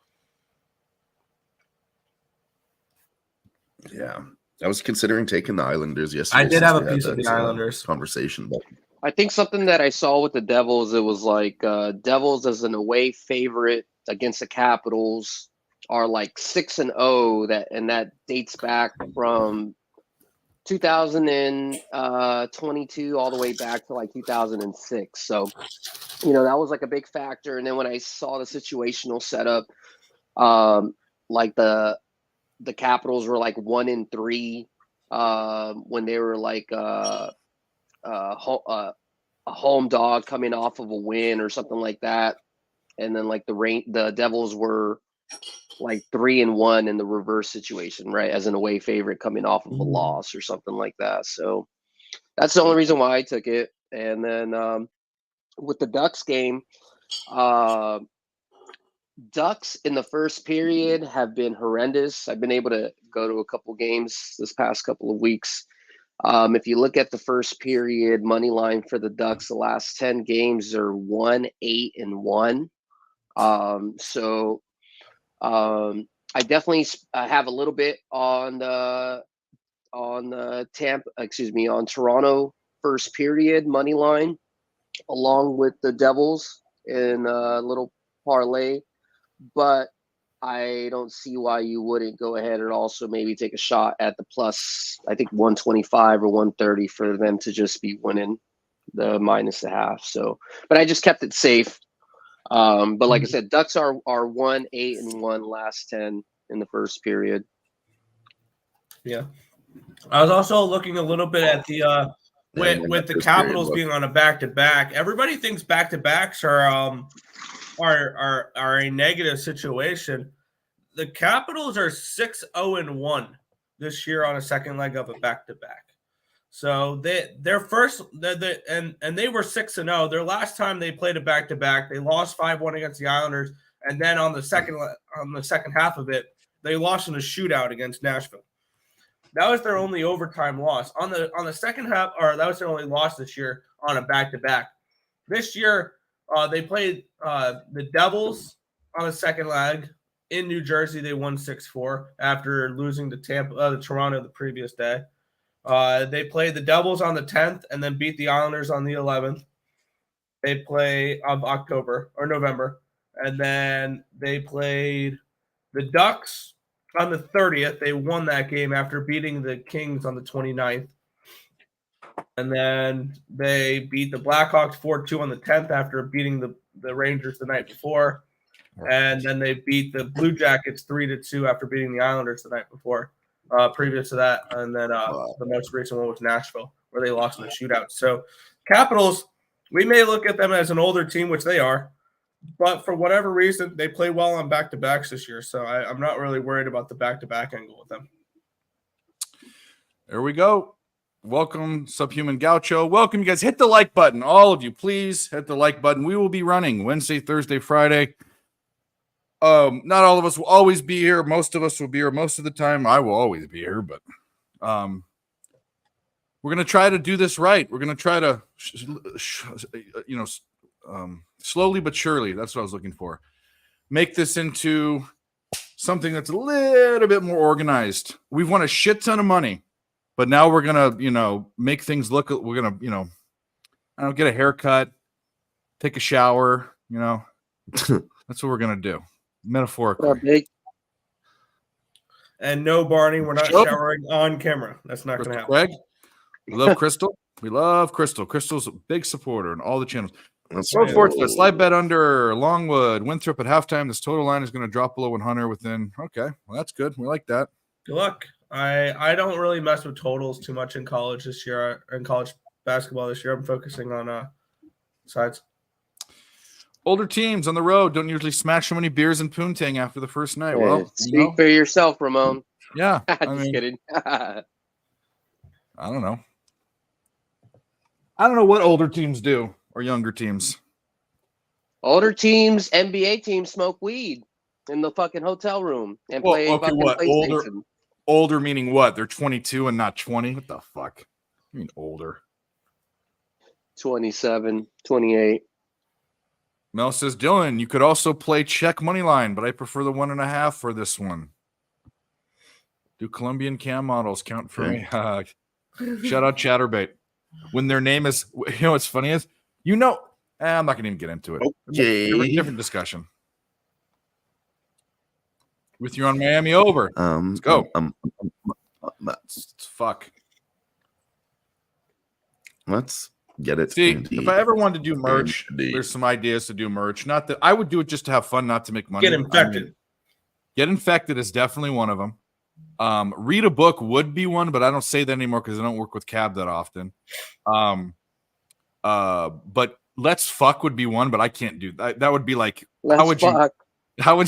Yeah. I was considering taking the Islanders yesterday. I did since have a we had piece of that, the Islanders. conversation, but I think something that I saw with the Devils, it was like Devils as an away favorite against the Capitals are like 6-0. That dates back from 2022 all the way back to like 2006. So, that was like a big factor. And then when I saw the situational setup, like the Capitals were like 1-3 when they were like a home dog coming off of a win or something like that, and then like the Devils were like 3-1 in the reverse situation, right, as an away favorite coming off of a loss or something like that. So that's the only reason why I took it. And then with the Ducks game, Ducks in the first period have been horrendous. I've been able to go to a couple games this past couple of weeks. If you look at the first period money line for the Ducks, the last 10 games are 1-8-1. I definitely have a little bit on Toronto first period money line, along with the Devils in a little parlay, but I don't see why you wouldn't go ahead and also maybe take a shot at the plus, I think 125 or 130 for them to just be winning the -0.5. So, but I just kept it safe. But like I said, Ducks are 1-8-1 last 10 in the first period. Yeah. I was also looking a little bit at the with the Capitals being on a back-to-back. Everybody thinks back-to-backs are a negative situation. The Capitals are 6-0-1 this year on a second leg of a back-to-back. So their first and they were 6-0. Their last time they played a back-to-back, they lost 5-1 against the Islanders, and then on the second half of it, they lost in a shootout against Nashville. That was their only overtime loss. On the second half, or that was their only loss this year on a back-to-back. This year, they played the Devils on the second leg in New Jersey. They won 6-4 after losing to Toronto the previous day. They played the Devils on the 10th and then beat the Islanders on the 11th. They play of November. And then they played the Ducks on the 30th. They won that game after beating the Kings on the 29th. And then they beat the Blackhawks 4-2 on the 10th after beating the Rangers the night before. And then they beat the Blue Jackets 3-2 after beating the Islanders the night before. Previous to that, and then the most recent one was Nashville, where they lost in the shootout. So Capitals, we may look at them as an older team, which they are, but for whatever reason, they play well on back-to-backs this year. So I'm not really worried about the back-to-back angle with them. There we go. Welcome, Subhuman Gaucho. Welcome, you guys. Hit the like button. All of you, please hit the like button. We will be running Wednesday, Thursday, Friday. Not all of us will always be here. Most of us will be here most of the time. I will always be here, but we're going to try to do this right. We're going to try to, slowly but surely, that's what I was looking for, make this into something that's a little bit more organized. We've won a shit ton of money, but now we're going to, make things look, we're going to, get a haircut, take a shower, that's what we're going to do. Metaphorically. And no, Barney, we're not showering on camera. That's not going to happen. Greg, we love Crystal. We love Crystal. Crystal's a big supporter on all the channels. Go forward to slide bet under Longwood. Winthrop at halftime. This total line is going to drop below 100 within. Okay, well, that's good. We like that. Good luck. I don't really mess with totals too much in college this year, in college basketball this year. I'm focusing on sides. Older teams on the road don't usually smash so many beers and poontang after the first night. Well, speak for yourself, Ramon. Yeah, just kidding. I don't know. I don't know what older teams do or younger teams. Older teams, NBA teams smoke weed in the fucking hotel room and play fucking PlayStation. older meaning what? They're 22 and not 20. What the fuck? I mean older. 27, 28. Mel says, Dylan, you could also play check money line, but I prefer the 1.5 for this one. Do Colombian cam models count for me? Shout out Chatterbait. When their name is, you know what's funny is, I'm not going to even get into it. Okay. Different discussion. With you on Miami over. Let's go. Fuck. Let's get it. See, indeed. if I ever wanted to do merch, Indeed. there's some ideas to do merch. Not that I would do it just to have fun, not to make money. Get infected. Get infected is definitely one of them. Read a book would be one, but I don't say that anymore because I don't work with Cab that often. But let's fuck would be one, but I can't do that. That would be like, how would you have a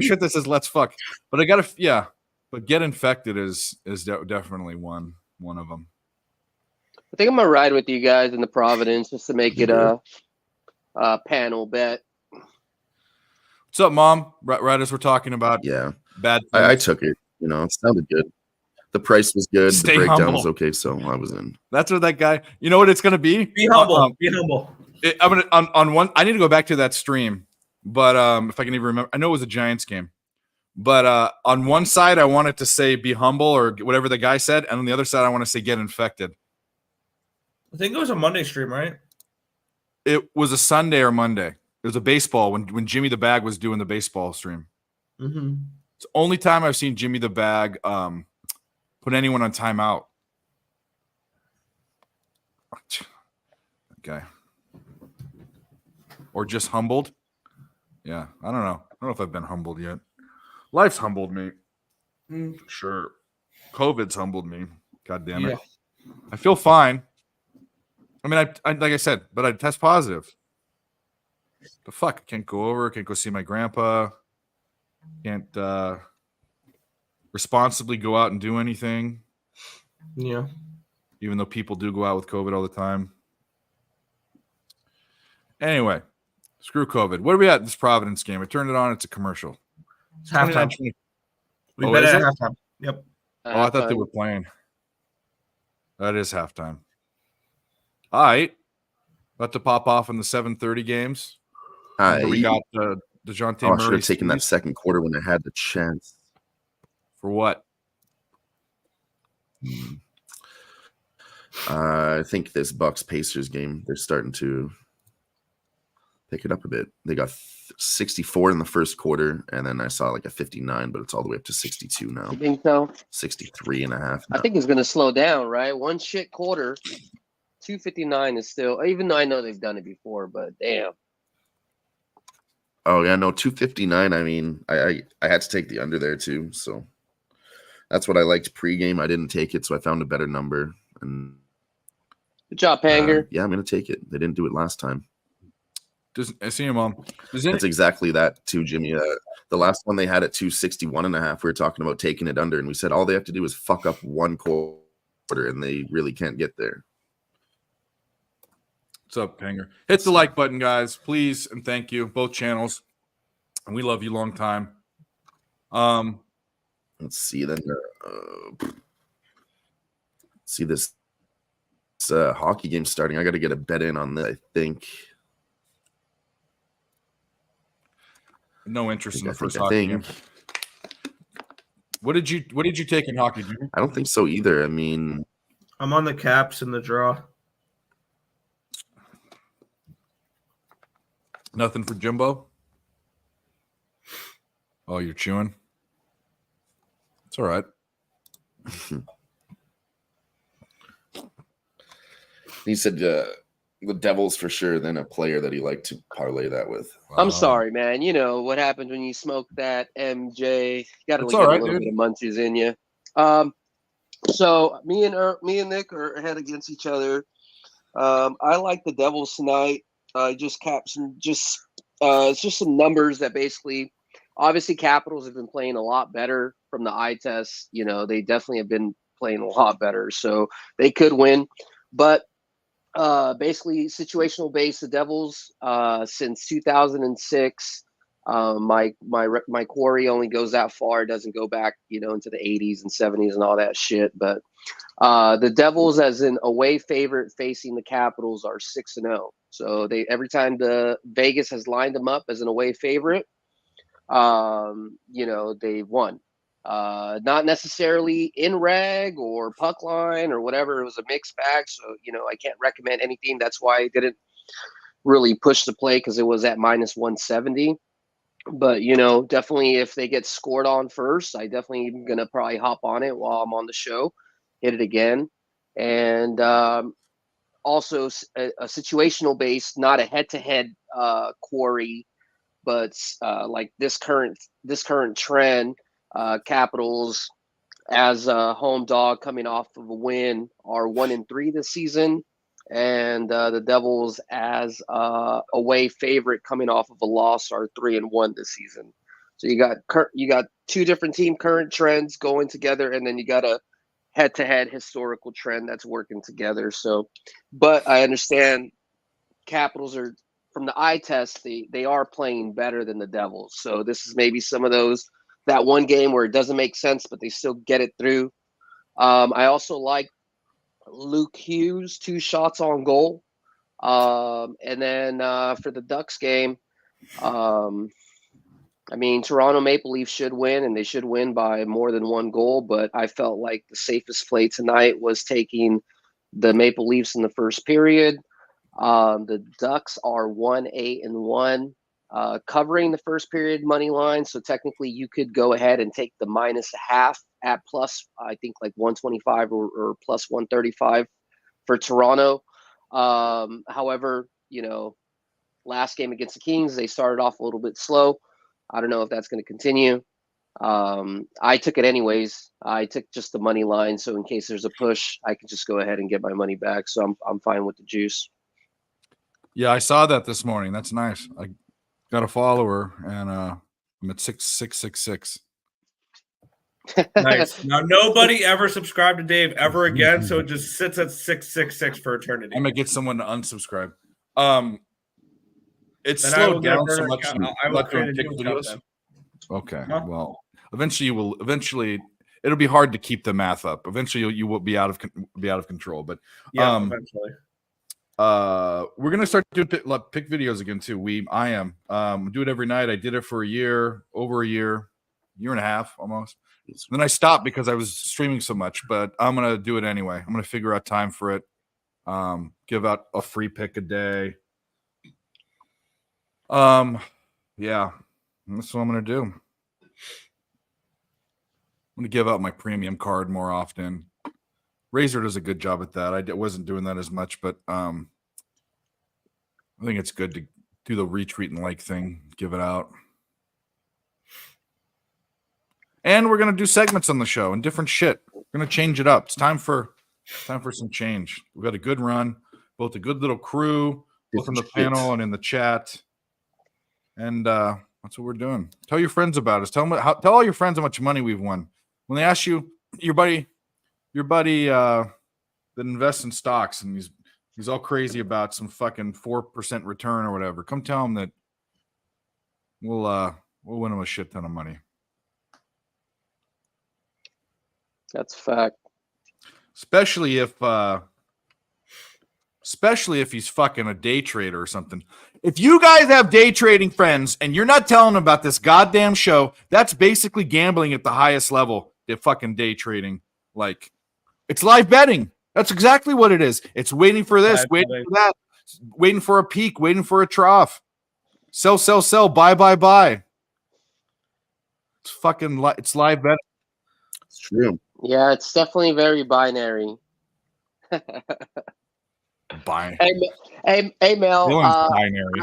shirt that says let's fuck? But I gotta, but get infected is definitely one of them. I think I'm gonna ride with you guys in the Providence just to make it a panel bet. What's up, Mom? Right as we're talking about bad things. I took it. It sounded good. The price was good. Stay the breakdown humble. was okay, so I was in. That's what that guy. You know what it's gonna be? Be humble. Be humble. I'm gonna on one. I need to go back to that stream, but if I can even remember, I know it was a Giants game. But on one side, I wanted to say be humble or whatever the guy said, and on the other side, I want to say get infected. I think it was a Monday stream, right? It was a Sunday or Monday. It was a baseball when Jimmy the Bag was doing the baseball stream. Mm-hmm. It's the only time I've seen Jimmy the Bag put anyone on timeout. Okay. Or just humbled. Yeah, I don't know. I don't know if I've been humbled yet. Life's humbled me. Sure. COVID's humbled me. God damn it. Yeah. I feel fine. I mean, I like I said, but I test positive. The fuck? I can't go over. Can't go see my grandpa. Can't responsibly go out and do anything. Yeah. Even though people do go out with COVID all the time. Anyway, screw COVID. What are we at in this Providence game? I turned it on. It's a commercial. It's halftime. 29-20. We Oh, bet is at it? halftime. Yep. Oh, I thought they were playing. That is halftime. All right. About to pop off in the 7:30 games. We got DeJounte I should Murray. have taken that second quarter when I had the chance. For what? I think this Bucks Pacers game, they're starting to pick it up a bit. They got 64 in the first quarter, and then I saw like a 59, but it's all the way up to 62 now. You think so? 63 and a half. I think it's going to slow down, right? One shit quarter, 259 is still, even though I know they've done it before, but damn. Oh, yeah, no, 259. I mean, I had to take the under there too. So that's what I liked pregame. I didn't take it, so I found a better number. And Good job, Panger. yeah, I'm going to take it. They didn't do it last time. I see him, Mom. It's exactly that too, Jimmy. The last one they had at 261.5. We were talking about taking it under, and we said all they have to do is fuck up one quarter, and they really can't get there. What's up, Panger? Hit the like button, guys, please, and thank you. Both channels, and we love you long time. Let's see then. See this hockey game starting. I got to get a bet in on that. I think. No interest in the first I hockey think. game. What did you take in hockey, Jimmy? I don't think so either. I mean, I'm on the Caps in the draw. Nothing for Jimbo? Oh, you're chewing? It's all right. he said the Devils for sure, then a player that he liked to parlay that with. I'm sorry, man. You know what happens when you smoke that, MJ. You got to It's get all right, a little dude. bit of munchies in you. So me and Nick are head against each other. I like the Devils tonight. Just it's just some numbers that basically, obviously, Capitals have been playing a lot better from the eye test. You know, they definitely have been playing a lot better, so they could win. But basically, situational base, the Devils since 2006 My quarry only goes that far. It doesn't go back, into the 80s and 70s and all that shit. But the Devils, as an away favorite facing the Capitals, are 6-0. So every time the Vegas has lined them up as an away favorite, they've won. Not necessarily in reg or puck line or whatever. It was a mixed bag. So, I can't recommend anything. That's why I didn't really push the play, because it was at minus 170. But, definitely if they get scored on first, I definitely am going to probably hop on it while I'm on the show, hit it again. And also a situational base, not a head-to-head quarry, but like this current trend, Capitals as a home dog coming off of a win are 1-3 this season, and the Devils as a away favorite coming off of a loss are 3-1 this season. So you got two different team current trends going together, and then you got a head-to-head historical trend that's working together. So, but I understand Capitals are, from the eye test, they are playing better than the Devils. So this is maybe some of that one game where it doesn't make sense, but they still get it through. I also like Luke Hughes, 2 shots on goal. And then for the Ducks game, Toronto Maple Leafs should win, and they should win by more than 1 goal. But I felt like the safest play tonight was taking the Maple Leafs in the first period. The Ducks are 1-8-1, covering the first period money line. So technically, you could go ahead and take the -0.5 at plus, I think, like 125 or plus 135 for Toronto. However, last game against the Kings, they started off a little bit slow. I don't know if that's going to continue. I took it anyways. I took just the money line, so in case there's a push, I can just go ahead and get my money back. So I'm fine with the juice. Yeah, I saw that this morning. That's nice. I got a follower, and I'm at 6666. Nice. Now nobody ever subscribed to Dave ever again, so it just sits at 666 for eternity. I'm gonna get someone to unsubscribe. It's Then I will slowed get a down so burner much. account. I will Not doing create a pick new account videos. then. Okay. Huh? Well, eventually it'll be hard to keep the math up. Eventually you will be out of control. But Yeah, eventually. we're gonna start doing pick videos again too. I am do it every night. I did it for over a year and a half almost. Then I stopped because I was streaming so much, but I'm gonna do it anyway. I'm gonna figure out time for it. Give out a free pick a day. Yeah, that's what I'm gonna do. I'm gonna give out my premium card more often. Razor does a good job at that. I wasn't doing that as much, but I think it's good to do the retweet and like thing, give it out. And we're gonna do segments on the show and different shit. We're gonna change it up. It's time for some change. We've got a good run, both a good little crew, both on the panel and in the chat. And that's what we're doing. Tell your friends about us. Tell all your friends how much money we've won. When they ask you, your buddy that invests in stocks and he's all crazy about some fucking 4% return or whatever, come tell him that we'll win him a shit ton of money. That's a fact. Especially if he's fucking a day trader or something. If you guys have day trading friends and you're not telling them about this goddamn show, that's basically gambling at the highest level. The fucking day trading, like it's live betting. That's exactly what it is. It's waiting for this, waiting for that, waiting for a peak, waiting for a trough. Sell, sell, sell, buy, buy, buy. It's fucking it's live betting. It's true. Yeah, it's definitely very binary. Buy. Hey, Mel. Binary.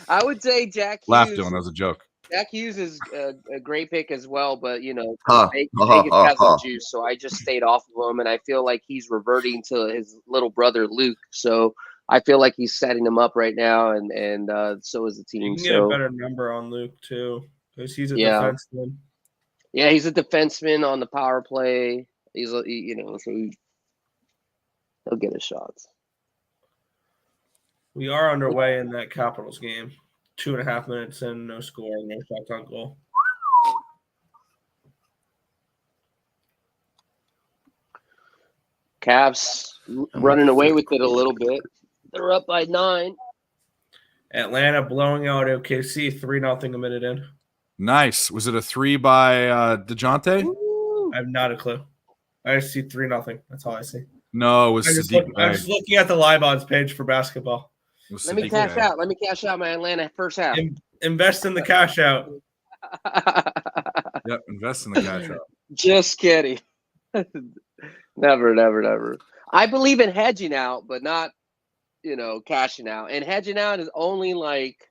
I would say Jack Hughes. Laugh, Dylan. That was a joke. Jack Hughes is a great pick as well, but Vegas ha, has ha. some juice, so I just stayed off of him, and I feel like he's reverting to his little brother Luke. So I feel like he's setting him up right now, and so is the team. You can get a better number on Luke too, because he's a defenseman. Yeah, he's a defenseman on the power play. He's so he'll get his shots. We are underway in that Capitals game. 2.5 minutes in, no score, no shots on goal. Cavs running away with it a little bit. They're up by 9. Atlanta blowing out OKC 3-0 a minute in. Nice. Was it a 3 by DeJounte? I have not a clue. I just see 3-0. That's all I see. No, it was Sadiq. I'm just looking at the live odds page for basketball. Let me cash out. Let me cash out my Atlanta first half. Invest in the cash out. Yep, invest in the cash out. Just kidding. Never. I believe in hedging out, but not, cashing out. And hedging out is only like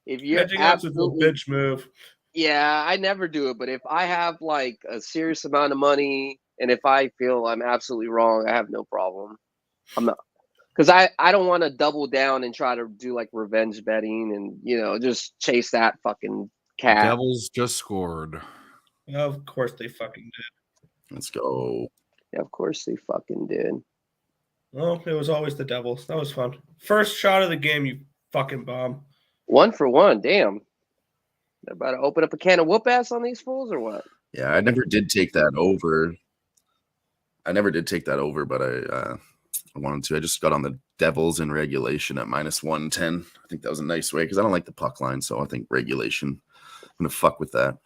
if you're Hedging out's a bitch move. Yeah, I never do it. But if I have like a serious amount of money and if I feel I'm absolutely wrong, I have no problem. I'm not, because I don't want to double down and try to do like revenge betting and, just chase that fucking cat. Devils just scored. Of course they fucking did. Let's go. Yeah, of course they fucking did. Well, it was always the Devils. That was fun. First shot of the game, you fucking bomb. 1 for 1. Damn. They're about to open up a can of whoop ass on these fools or what? Yeah, I never did take that over. But I wanted to. I just got on the Devils in regulation at -110. I think that was a nice way because I don't like the puck line, so I think regulation. I'm gonna fuck with that.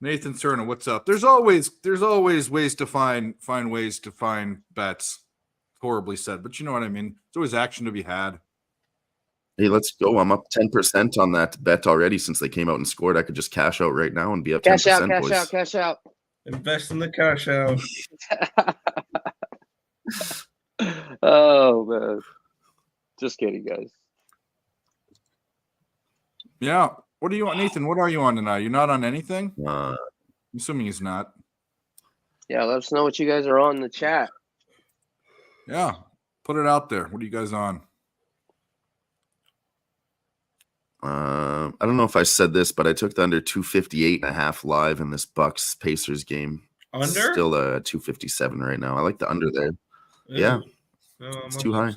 Nathan Cerna, what's up? There's always ways to find ways to find bets. Horribly said, but you know what I mean. There's always action to be had. Hey, let's go. I'm up 10% on that bet already since they came out and scored. I could just cash out right now and be up 10%. Cash out. Invest in the cash out. Oh, man. Just kidding, guys. Yeah. What are you on, Nathan? What are you on tonight? You're not on anything? Uh, I'm assuming he's not. Yeah, let us know what you guys are on in the chat. Yeah. Put it out there. What are you guys on? I don't know if I said this, but I took the under 258.5 live in this Bucks Pacers game. Under? Still 257 right now. I like the under there. Yeah. It's too high.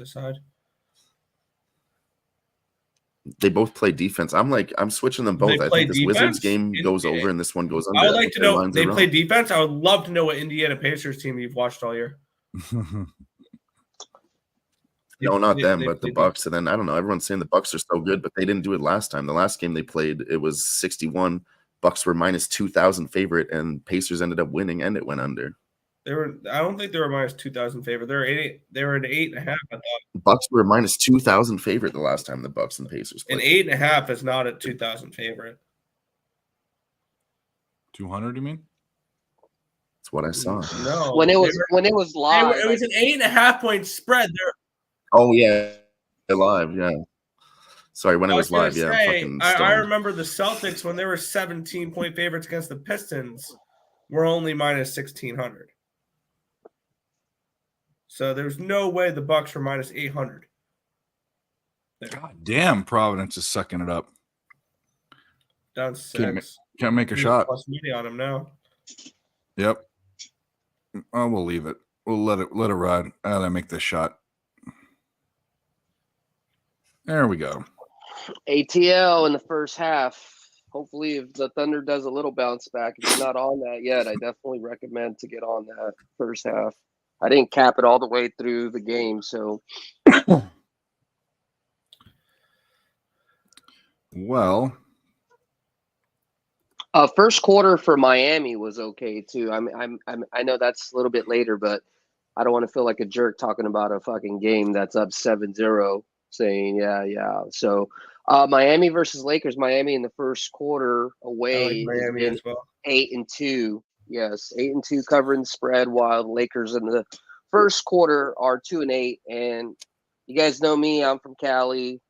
They both play defense. I'm switching them both. They I play think this defense? Wizards game goes over and this one goes under. I would like to know lines they are play wrong. defense. I would love to know what Indiana Pacers team you've watched all year. No, not them, They but the play Bucks. And then I don't know. Everyone's saying the Bucks are so good, but they didn't do it last time. The last game they played, it was 61. Bucks were -2,000 favorite, and Pacers ended up winning, and it went under. They were. I don't think they were -2,000 favorite. They were 8. They were an 8.5. I thought. Bucks were -2,000 favorite the last time the Bucks and Pacers An played. 8.5 is not a 2,000 favorite. 200, you mean? That's what I saw. No, When it was live, it was an 8.5 point spread. Oh yeah, live. Yeah. Sorry, when it was gonna live. Yeah. say, Fucking I stoned. remember the Celtics when they were 17-point favorites against the Pistons were only -1,600. So there's no way the Bucks were -800. God damn, Providence is sucking it up. Down 6. Can't make a shot. Plus money on him now. Yep. Oh, we'll leave it. We'll let it ride. Let make this shot. There we go. ATL in the first half. Hopefully, if the Thunder does a little bounce back, if you're not on that yet, I definitely recommend to get on that first half. I didn't cap it all the way through the game, so. Well, first quarter for Miami was okay too. I know that's a little bit later, but I don't want to feel like a jerk talking about a fucking game that's up 7-0, saying yeah. So Miami versus Lakers. Miami in the first quarter away, Miami as well. 8-2. Yes, 8-2 covering the spread, while the Lakers in the first quarter are 2-8. And you guys know me, I'm from Cali,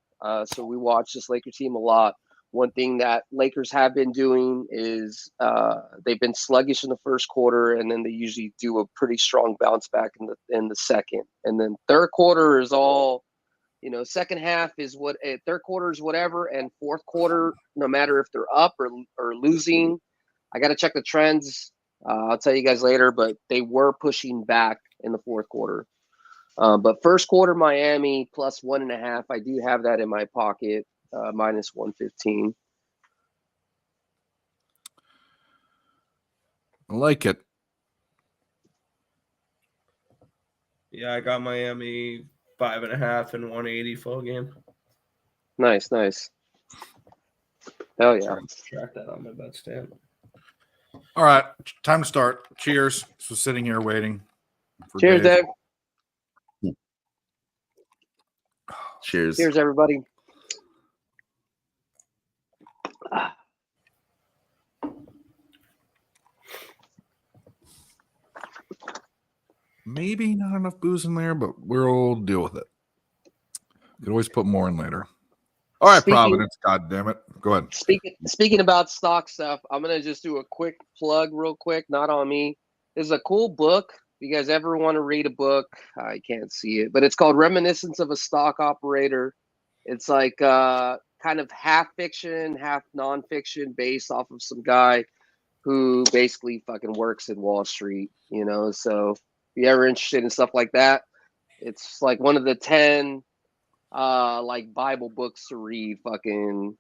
so we watch this Laker team a lot. One thing that Lakers have been doing is they've been sluggish in the first quarter, and then they usually do a pretty strong bounce back in the second. And then third quarter is all, second half is what third quarter is whatever, and fourth quarter, no matter if they're up or losing, I got to check the trends. I'll tell you guys later, but they were pushing back in the fourth quarter. But first quarter, Miami +1.5. I do have that in my pocket minus 115. I like it. Yeah, I got Miami 5.5 and 180 full game. Nice. Hell yeah. Track that on my bet stand. All right, time to start. Cheers. So sitting here waiting for Cheers, Dave. Cheers. Cheers, everybody. Maybe not enough booze in there, but we'll deal with it. You can always put more in later. All right, Providence. God damn it. Go ahead. Speaking about stock stuff, I'm gonna just do a quick plug, real quick. Not on me. This is a cool book. If you guys ever want to read a book, I can't see it, but it's called Reminiscence of a Stock Operator. It's like kind of half fiction, half nonfiction, based off of some guy who basically fucking works in Wall Street. You know, so if you're ever interested in stuff like that, it's like one of the 10 like Bible books to read, fucking,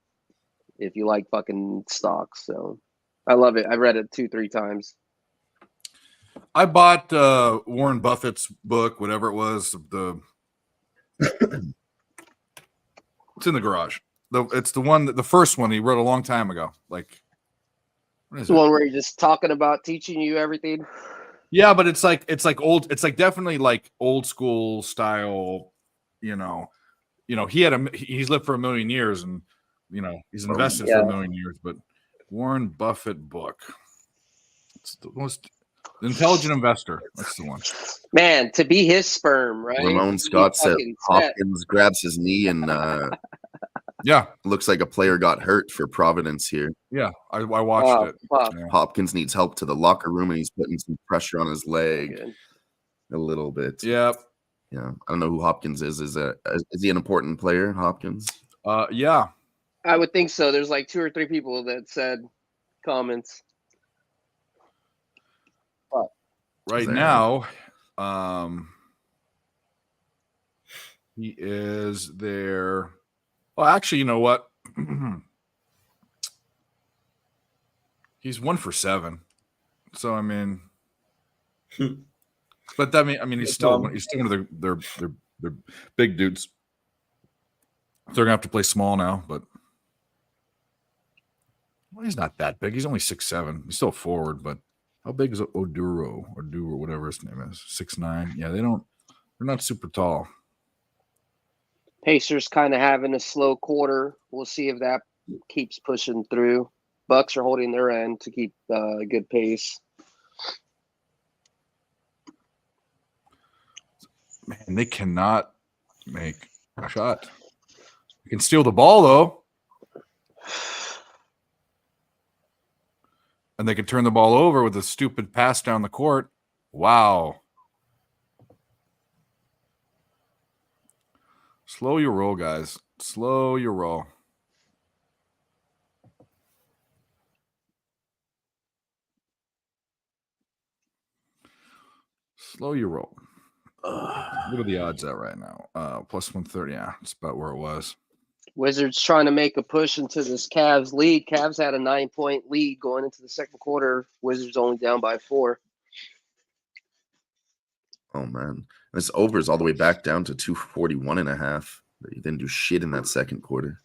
if you like fucking stocks. So I love it. I read it 2-3 times. I bought Warren Buffett's book, whatever it was. It's in the garage. It's the one the first one he wrote a long time ago. Like, what is The it? one where you're just talking about teaching you everything. Yeah, but it's like old. It's like definitely like old school style. You know, he's lived for 1 million years, and he's invested for 1 million years. But Warren Buffett book. It's the most Intelligent Investor. That's the one. Man, to be his sperm, right? Ramon Scott said Hopkins grabs his knee and Yeah, looks like a player got hurt for Providence here. yeah. I watched it. Fuck. Yeah. Hopkins needs help to the locker room and he's putting some pressure on his leg Good. a little bit. Yeah. Yeah. I don't know who Hopkins is. Is he an important player, Hopkins? Yeah. I would think so. There's like 2 or 3 people that said comments. Right There. now, he is there. Well, actually, you know what? He's 1 for 7. So I mean, but that mean he's still one of their big dudes. They're gonna have to play small now, but well, he's not that big. He's only 6'7". He's still forward, but how big is Oduro or whatever his name is? 6'9". Yeah, they're not super tall. Pacers kind of having a slow quarter. We'll see if that keeps pushing through. Bucks are holding their end to keep a good pace. Man, they cannot make a shot. They can steal the ball though. And they can turn the ball over with a stupid pass down the court. Wow. Slow your roll, guys. Slow your roll. Slow your roll. What are the odds at right now? Plus 130. Yeah, it's about where it was. Wizards trying to make a push into this Cavs lead. Cavs had a 9-point lead going into the second quarter. Wizards only down by 4. Oh man. This over is all the way back down to 241.5. They didn't do shit in that second quarter.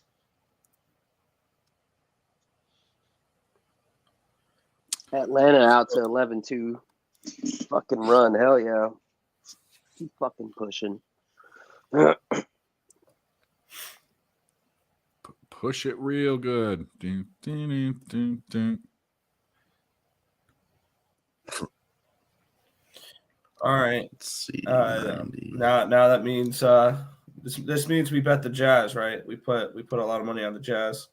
Atlanta out to 11-2. Fucking run. Hell yeah. Keep fucking pushing. Push it real good. Dun, dun, dun, dun, dun. All right. Let's see. Now that means this means we bet the Jazz, right? We put a lot of money on the Jazz.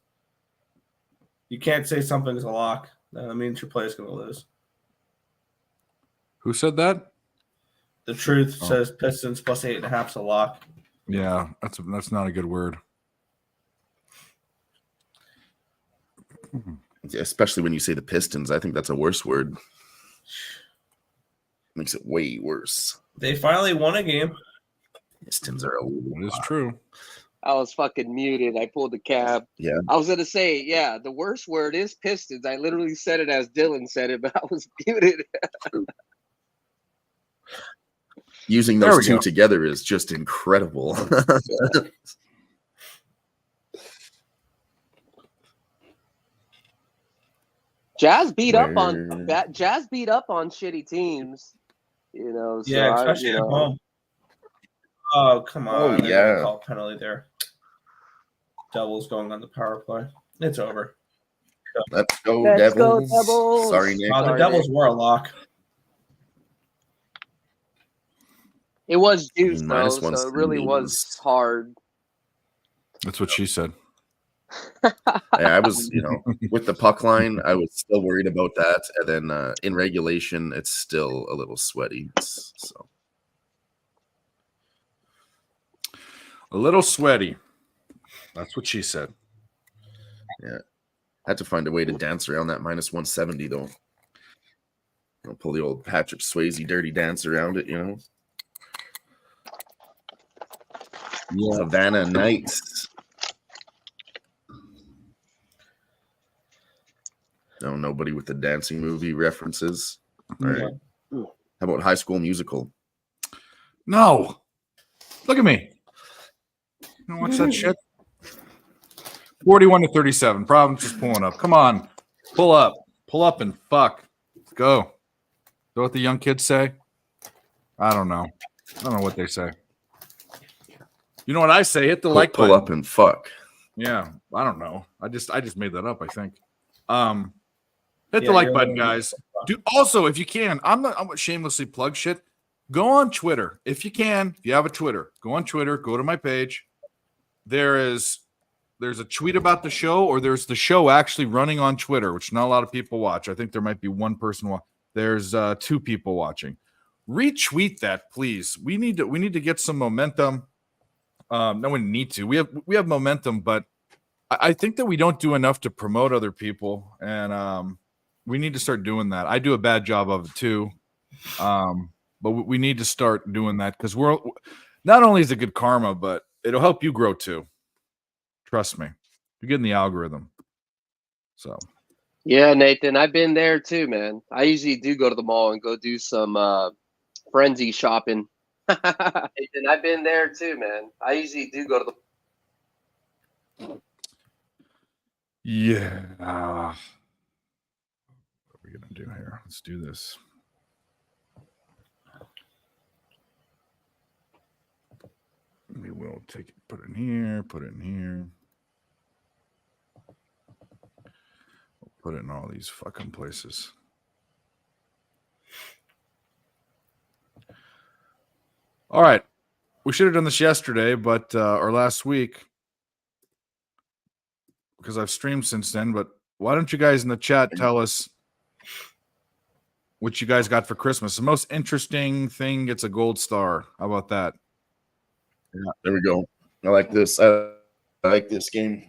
You can't say something's a lock. That means your play's going to lose. Who said that? The truth says Pistons plus 8.5 is a lock. Yeah, that's not a good word. Especially when you say the Pistons. I think that's a worse word. Makes it way worse. They finally won a game. Pistons are a It is true. I was fucking muted. I pulled the cab. Yeah. I was gonna say, yeah, the worst word is Pistons. I literally said it as Dylan said it, but I was muted. Using There those we two go. together is just incredible. Jazz beat up on Where- Jazz beat up on shitty teams. You know, so Yeah, especially at home. Oh, come on. Oh, I gotta yeah. call a penalty there. Devils going on the power play. It's over. Let's go, Let's go, Devils. Devils. Sorry, Nick. Wow, the Sorry, Devils Nick. were a lock. It was juice Minus though, so it really 170 was was- hard. That's what she said. Yeah, I was, with the puck line, I was still worried about that. And then in regulation, it's still a little sweaty. So A little sweaty. That's what she said. had to find a way to dance around that minus 170, though. Pull the old Patrick Swayze dirty dance around it, Yeah. Savannah Nights. No, nobody with the dancing movie references. All right. How about High School Musical? No. Look at me. You don't watch that shit? 41-37. Problems just pulling up. Come on. Pull up. Pull up and fuck. Let's go. Is that what the young kids say? I don't know. I don't know what they say. You know what I say? Hit the like Pull button. up and fuck. Yeah. I don't know. I just made that up, I think. Hit Yeah, the like you're button, right. guys. Do also, if you can, I'm gonna shamelessly plug shit. Go on Twitter. If you can, if you have a Twitter, go on Twitter, go to my page. There's a tweet about the show, or there's the show actually running on Twitter, which not a lot of people watch. I think there might be one person there's 2 people watching. Retweet that, please. We need to get some momentum. No one need to. We have momentum, but I think that we don't do enough to promote other people, and we need to start doing that. I do a bad job of it too, but we need to start doing that because we're not only is it good karma, but it'll help you grow too. Trust me, you're getting the algorithm. So Yeah, Nathan, I've been there too, man. I usually do go to the mall and go do some frenzy shopping. Nathan, I've been there too, man. I usually do go to the yeah, what are we gonna do here? Let's do this. We will take it, put it in here, put it in here. Put it in all these fucking places. All right. We should have done this yesterday, but or last week, because I've streamed since then. But why don't you guys in the chat tell us what you guys got for Christmas? The most interesting thing gets a gold star. How about that? Yeah, there we go. I like this. I like this game.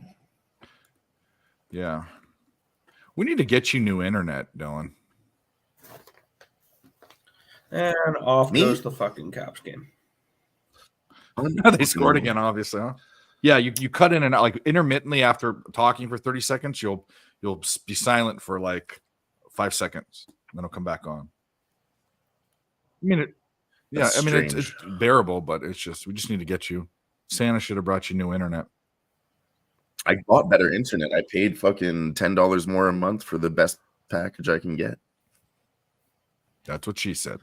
Yeah. We need to get you new internet, Dylan. And off Me? goes the fucking Caps game. They scored again, obviously, huh? Yeah, you cut in and out like intermittently after talking for 30 seconds, you'll be silent for like 5 seconds, then it'll come back on. I mean, That's it's bearable, but it's just we just need to get you. Santa should have brought you new internet. I bought better internet. I paid fucking $10 more a month for the best package I can get. That's what she said.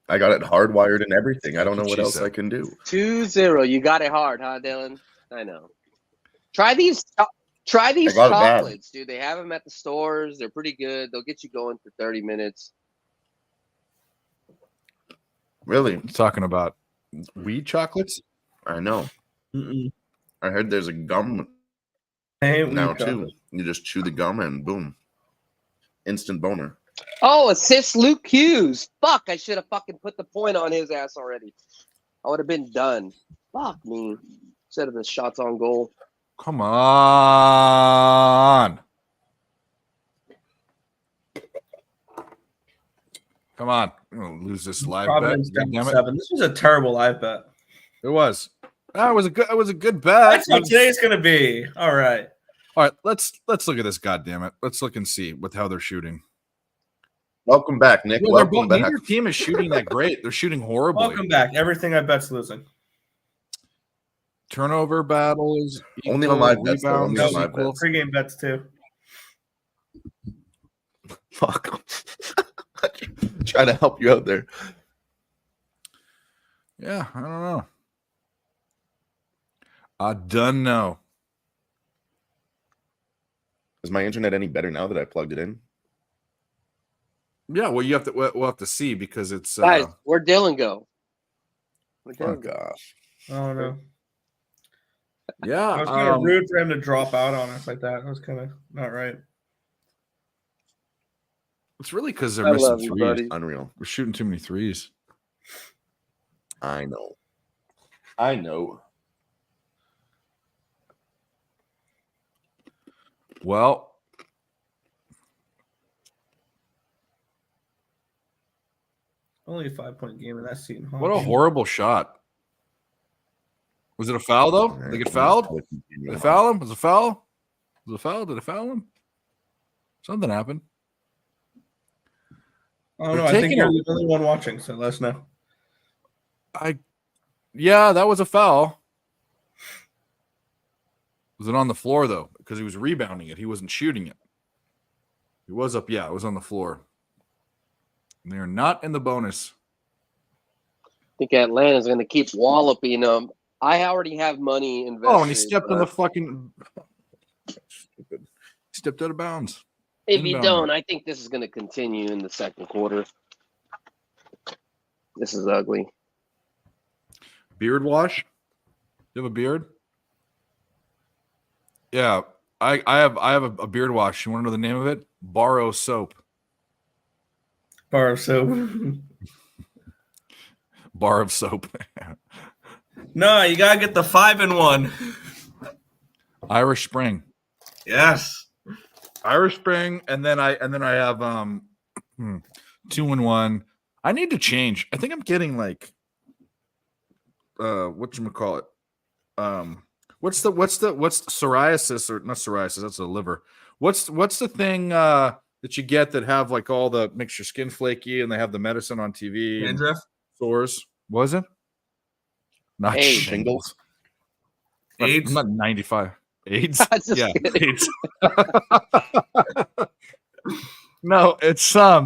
I got it hardwired and everything. I don't know what She else said. I can do. 2-0. You got it hard, huh, Dylan? I know. Try these I got it bad. chocolates, dude. They have them at the stores. They're pretty good. They'll get you going for 30 minutes. Really? Talking about weed chocolates? I know. Mm-mm. I heard there's a gum Hey, now we got too. it. You just chew the gum and boom. Instant boner. Oh, assist Luke Hughes. Fuck, I should have fucking put the point on his ass already. I would have been done. Fuck me. Instead of the shots on goal. Come on. Come on. I'm going to lose this live bet. Providence God down damn it. 7. This was a terrible live bet. It was. That was a good bet. That's what today's gonna be. All right. All right, let's look at this. God damn it! Let's look and see with how they're shooting. Welcome back, Nick. Well, Welcome back. neither team is shooting that great. They're shooting horribly. Welcome back. Everything I bet's losing. Turnover battle is Only on my bets, though. rebounds Only on is my equal. bets. Pre-game bets too. Fuck. Trying to help you out there. Yeah, I don't know. I don't know. Is my internet any better now that I plugged it in? Yeah, well, we'll have to see because it's Guys, where'd Dylan go? Where'd Oh Dylan go? gosh. Oh no. yeah. It was kind of rude for him to drop out on us like that. That was kind of not right. It's really because they're I missing love you, threes. buddy. Unreal. We're shooting too many threes. I know. I know. Well, Only a 5-point game in that Seton Hall. what a game. horrible shot. Was it a foul though? Did they get fouled? Did they foul him? Was it a foul? Was it a foul? Did they foul him? Something happened. I don't know. They're I think taking you're a- the only one watching, so let us know. Yeah, that was a foul. Was it on the floor though? Because he was rebounding it. He wasn't shooting it. He was up. Yeah, it was on the floor. And they're not in the bonus. I think Atlanta's going to keep walloping them. I already have money invested. Oh, and he stepped on the but fucking. Stupid. Stepped out of bounds. If you inbound. don't, I think this is going to continue in the second quarter. This is ugly. Beard wash? You have a beard? Yeah, I have a beard wash. You want to know the name of it? Borrow soap. Bar of soap. Bar of soap. No, you gotta get the 5-in-1. Irish Spring. Yes. Irish Spring, and then I have 2-in-1. I need to change. I think I'm getting like whatchamacallit? What's psoriasis or not psoriasis? That's a liver. What's the thing that you get that have like all the makes your skin flaky and they have the medicine on TV and Dandruff. sores? Was it? Not AIDS. shingles. AIDS. I'm not 95. AIDS. Just Yeah, kidding. AIDS. No, it's I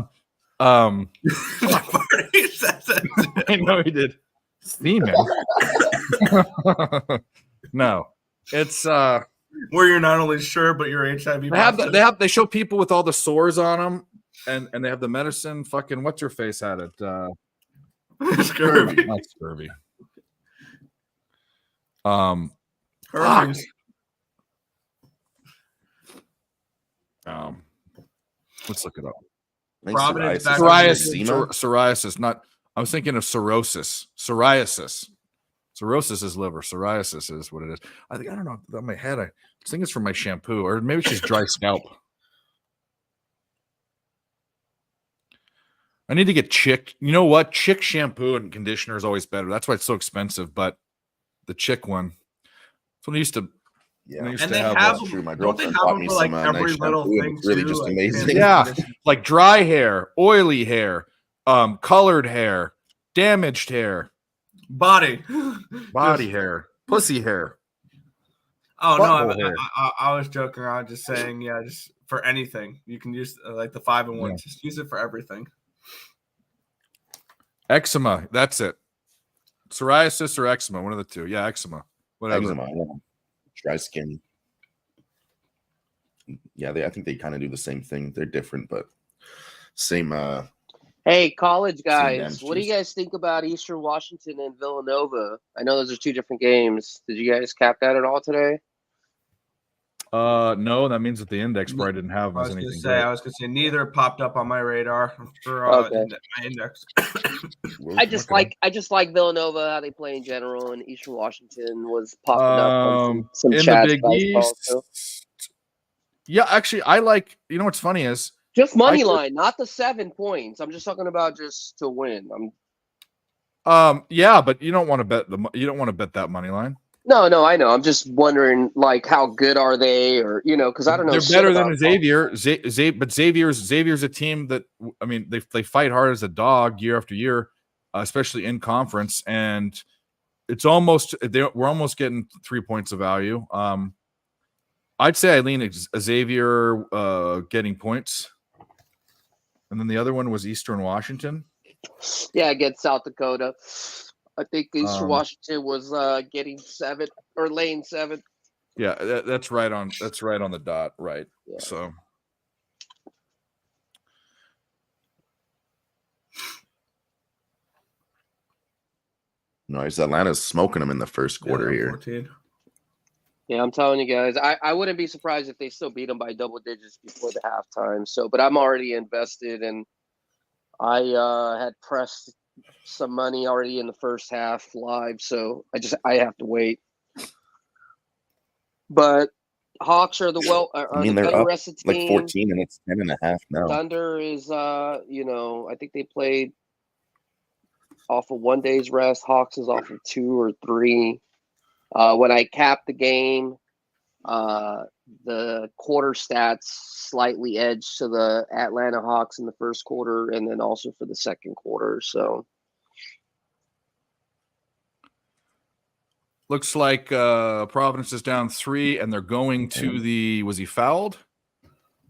know he did. Semen. No, it's Where you're not only sure, but you're HIV. they show people with all the sores on them, and they have the medicine. Fucking what's your face had it? Scurvy. Not scurvy. Herpes. Let's look it up. I think Providence psoriasis. back- Eczema? Psoriasis. Not. I was thinking of cirrhosis. Psoriasis. Cirrhosis is liver. Psoriasis is what it is. I don't know. On my head, I think it's from my shampoo, or maybe it's just dry scalp. I need to get Chick. You know what? Chick shampoo and conditioner is always better. That's why it's so expensive. But the Chick one, that's what I used to. Yeah. I used And to they have, have That's true. My Don't they girlfriend have bought them me for like some every nice little shampoo. thing It's really too? just Like, amazing. Yeah. like dry hair, oily hair, colored hair, damaged hair, Body. body hair, pussy hair. Oh no, Butthole hair. I was joking around, just saying, yeah, just for anything you can use like the 5-in-1. Yeah. Just use it for everything. Eczema. That's it. Psoriasis or eczema, one of the two. Yeah, eczema. Whatever. Eczema, yeah. Dry skin. Yeah, I think they kind of do the same thing. They're different, but same. Hey, college guys, damage what do you juice. guys think about Eastern Washington and Villanova? I know those are two different games. Did you guys cap that at all today? No, that means that the index probably didn't have I as was gonna anything. say, great. I was gonna say, neither popped up on my radar for Okay. my index. I just Okay. like Villanova, how they play in general, and Eastern Washington was popping up on some in the Chad's Big basketball. So. East. Yeah, actually, I like. You know what's funny is Just money I could- line, not the 7 points. I'm just talking about just to win. Yeah, but you don't want to bet that money line. No, I know. I'm just wondering, like, how good are they, or because I don't know. They're shit better about than Xavier. But Xavier's a team that, I mean, they fight hard as a dog year after year, especially in conference, and it's almost we're almost getting 3 points of value. I'd say I lean Xavier getting points, and then the other one was Eastern Washington. Yeah, against South Dakota. I think Eastern Um, Washington was getting 7 or laying 7. Yeah, that's right on the dot, right? Yeah. So. Nice. Atlanta's smoking them in the first quarter here. 14. Yeah, I'm telling you guys, I wouldn't be surprised if they still beat them by double digits before the halftime. So, but I'm already invested, and I had pressed some money already in the first half live, so I have to wait. But Hawks are I mean, the they're better up rested like team. 14, and it's 10.5 now. Thunder is I think they played off of 1 day's rest. Hawks is off of 2 or 3. When I capped the game, the quarter stats slightly edged to the Atlanta Hawks in the first quarter, and then also for the second quarter. So Looks like Providence is down 3, and they're going to the. Was he fouled?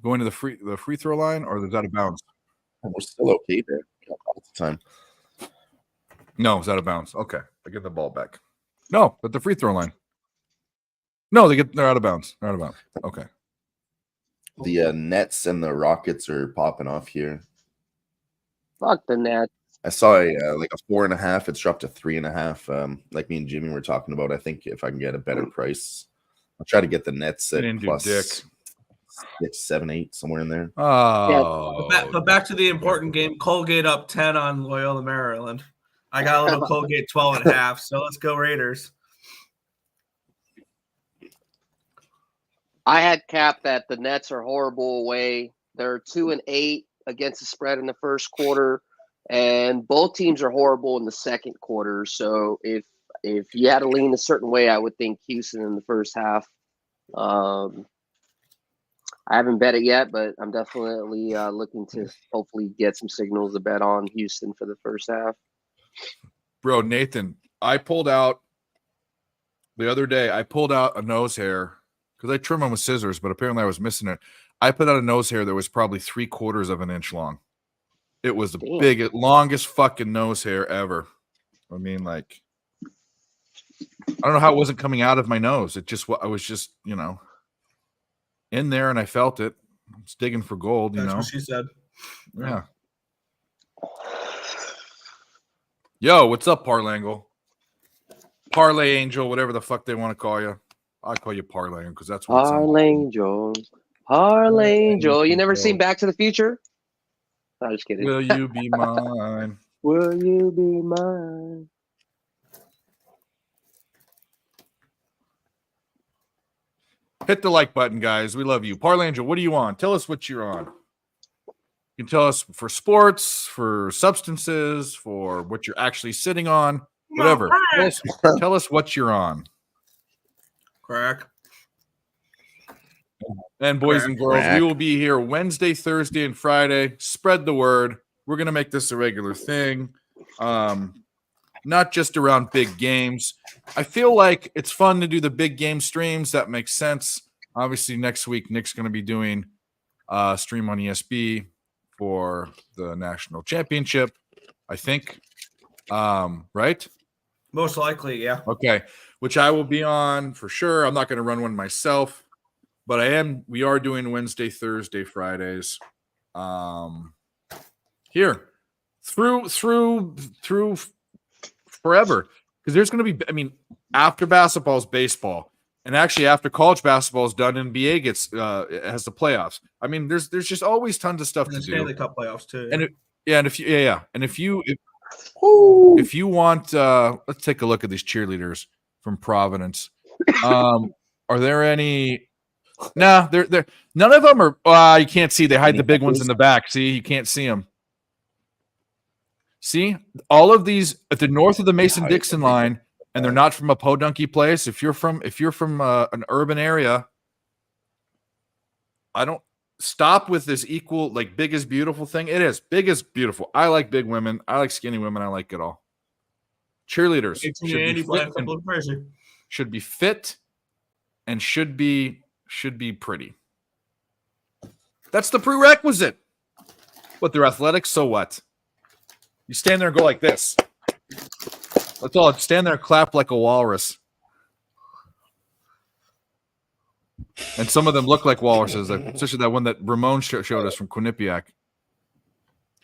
Going to the free throw line, or is that out of bounds? We're still okay there. All the time. No, it's out of bounds. Okay, I get the ball back. No, at the free throw line. No, they're out of bounds. They're out of bounds. Okay. The Nets and the Rockets are popping off here. fuck the Nets. I saw like a 4.5. It's dropped to 3.5. Like me and Jimmy were talking about. I think if I can get a better price, I'll try to get the Nets at Didn't do plus dick. 6, 7, 8, somewhere in there. Oh, But back to the important game. Colgate up 10 on Loyola, Maryland. I got a little Colgate 12.5. So let's go Raiders. I had capped that the Nets are horrible away. They're 2-8 against the spread in the first quarter, and both teams are horrible in the second quarter. So if you had to lean a certain way, I would think Houston in the first half. I haven't bet it yet, but I'm definitely looking to hopefully get some signals to bet on Houston for the first half. bro, Nathan, I pulled out the other day. I pulled out a nose hair because I trim them with scissors, but apparently I was missing it. I put out a nose hair that was probably 3/4 of an inch long. It was the Damn. longest fucking nose hair ever. I mean, like, I don't know how it wasn't coming out of my nose. I was just, in there, and I felt it. I was digging for gold, That's what she said. Yeah. Yo, what's up, Parlangle? Parlay Angel, whatever the fuck they want to call you. I call you Parlay because that's what it sounds like. Angel. You never seen Back to the Future? No, just kidding. Will you be mine? Will you be mine? Hit the like button, guys. We love you. Parlay Angel, what are you on? Tell us what you're on. You can tell us for sports, for substances, for what you're actually sitting on, whatever. Tell us what you're on. Crack. And boys and girls, we will be here Wednesday, Thursday, and Friday. Spread the word. We're going to make this a regular thing, not just around big games. I feel like it's fun to do the big game streams. That makes sense. Obviously, next week, Nick's going to be doing a stream on ESB for the national championship, I think. Right? Most likely, yeah. Okay. Which I will be on for sure. I'm not going to run one myself. But we are doing Wednesday, Thursday, Fridays. Here. Through forever. Because there's going to be, after basketball is baseball. And actually after college basketball is done, NBA has the playoffs. There's just always tons of stuff to do. Stanley Cup playoffs too. And if you want let's take a look at these cheerleaders from Providence. Are there any? No, they're none of them are. You can't see. They hide the big ones in the back. See, you can't see them. See, all of these at the north of the Mason I Dixon agree. line, and they're not from a podunky place. If you're from an urban area, I don't stop with this equal like big is beautiful thing. It is big is beautiful. I like big women. I like skinny women. I like it all. Cheerleaders should be fit and should be pretty. That's the prerequisite. What, they're athletic? So what? You stand there and go like this. That's all. Stand there and clap like a walrus. And some of them look like walruses, especially that one that Ramon showed us from Quinnipiac.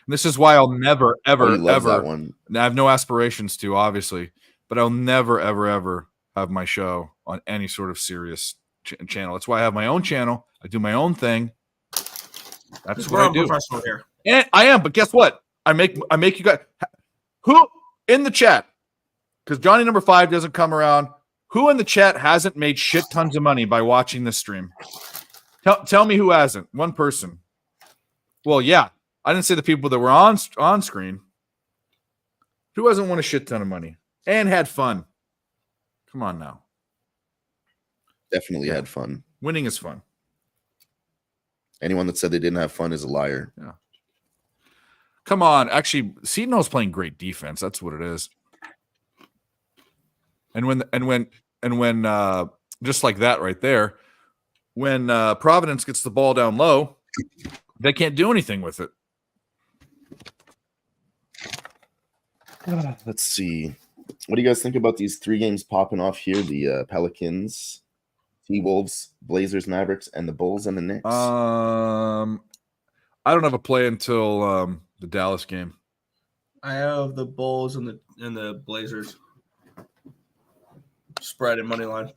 And this is why I'll never, ever, he loves ever. that one. I have no aspirations to, obviously, but I'll never, ever, ever have my show on any sort of serious channel. That's why I have my own channel. I do my own thing. That's what I do. Professional here. And I am, but guess what? I make you guys who in the chat, because Johnny number 5 doesn't come around. Who in the chat hasn't made shit tons of money by watching this stream? Tell me who hasn't. One person. Well, yeah. I didn't say the people that were on screen. Who hasn't won a shit ton of money and had fun? Come on now. Definitely had fun. Winning is fun. Anyone that said they didn't have fun is a liar. Yeah. Come on. Actually, Seton's playing great defense. That's what it is. And when just like that right there, when Providence gets the ball down low, they can't do anything with it. Let's see. What do you guys think about these 3 games popping off here? The Pelicans, T-Wolves, Blazers, Mavericks, and the Bulls and the Knicks. I don't have a play until the Dallas game. I have the Bulls and the Blazers spread and money line.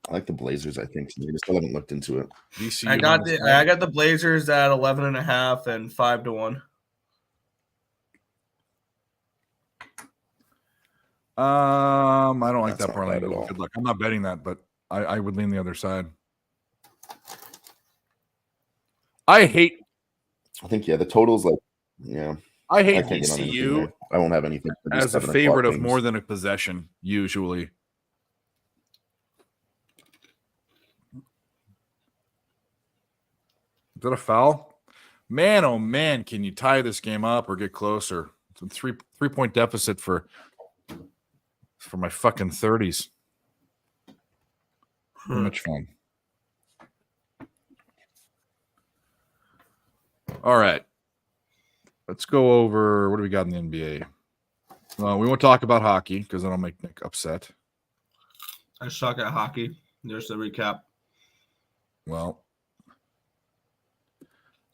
I like the Blazers, I think. I still haven't looked into it. VCU I got the Blazers at 11.5 and 5-1. I don't like That's that not parlay bad at all. Good luck. I'm not betting that, but I would lean the other side. I think the totals I I hate can't get on anything VCU there. I won't have anything for these as a 7 o'clock favorite of games. more than a possession, usually. Is that a foul? Man, oh man, can you tie this game up or get closer? It's a 3-point deficit for my fucking 30s. Too much fun. All right. Let's go over what do we got in the NBA? We won't talk about hockey because that'll make Nick upset. I suck at hockey. There's the recap. Well,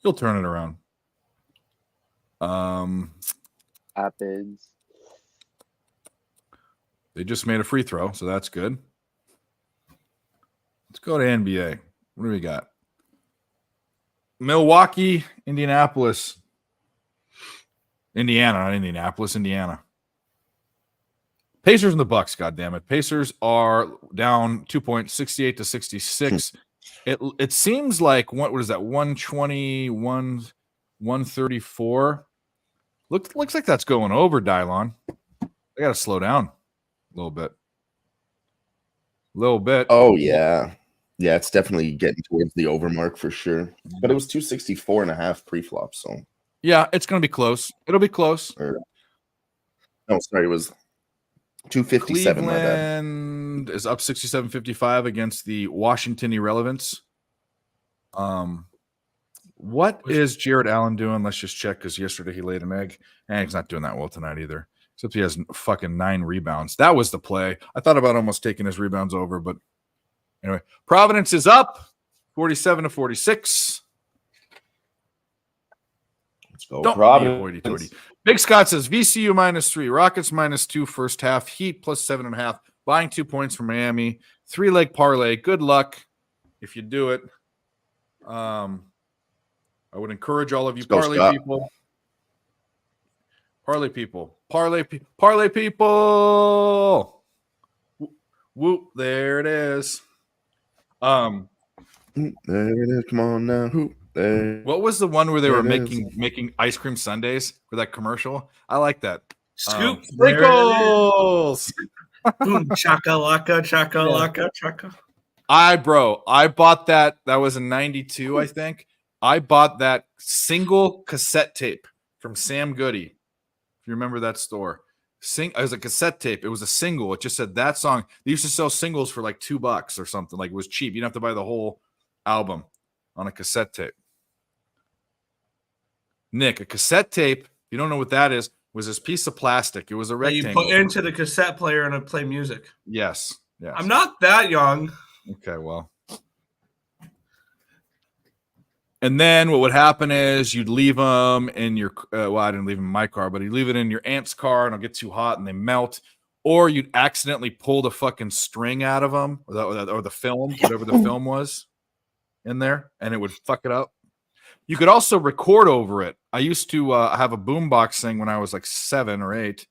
you'll turn it around. Happens. They just made a free throw, so that's good. Let's go to NBA. What do we got? Milwaukee, Indianapolis. Indiana, not Indianapolis, Indiana. Pacers and the Bucks, goddammit. Pacers are down 2 points, 68 to 66. It seems like what is that? 121, 134. Looks like that's going over, Dylon. I gotta slow down a little bit. Oh, yeah. Yeah, it's definitely getting towards the over mark for sure. But it was 264.5 pre-flop, so. Yeah, it's going to be close. It'll be close. No, sorry, it was 257. My bad. Cleveland is up 67-55 against the Washington Irrelevance. What is Jared Allen doing? Let's just check because yesterday he laid an egg. And he's not doing that well tonight either. Except he has fucking 9 rebounds. That was the play. I thought about almost taking his rebounds over, but anyway. Providence is up 47-46. Let's go. Don't Providence. be a hoity-toity. Big Scott says VCU -3, Rockets -2 first half, Heat +7.5, buying 2 points from Miami, 3-leg parlay. Good luck if you do it. I would encourage all of you Let's go, parlay Scott. people. Parlay people. Whoop, there it is. There it is. Come on now. Hoop. There. What was the one where they were There it is. making ice cream sundaes for that commercial? I like that. Scoop. There it is. Sprinkles. Boom, chakalaka, chakalaka, chaka. I bought that. That was in '92, I think. I bought that single cassette tape from Sam Goody. If you remember that store, it was a cassette tape. It was a single. It just said that song. They used to sell singles for like $2 or something. Like it was cheap. You didn't have to buy the whole album on a cassette tape. Nick, a cassette tape. If you don't know what that is, was this piece of plastic. It was a That you rectangle. put into the cassette player and it'd play music. Yes. I'm not that young. Okay, well. And then what would happen is you'd leave them in your, well, I didn't leave them in my car, but you'd leave it in your aunt's car and it'll get too hot and they melt. Or you'd accidentally pull the fucking string out of them or the film, whatever the film was in there, and it would fuck it up. You could also record over it. I used to have a boombox thing when I was like 7 or 8,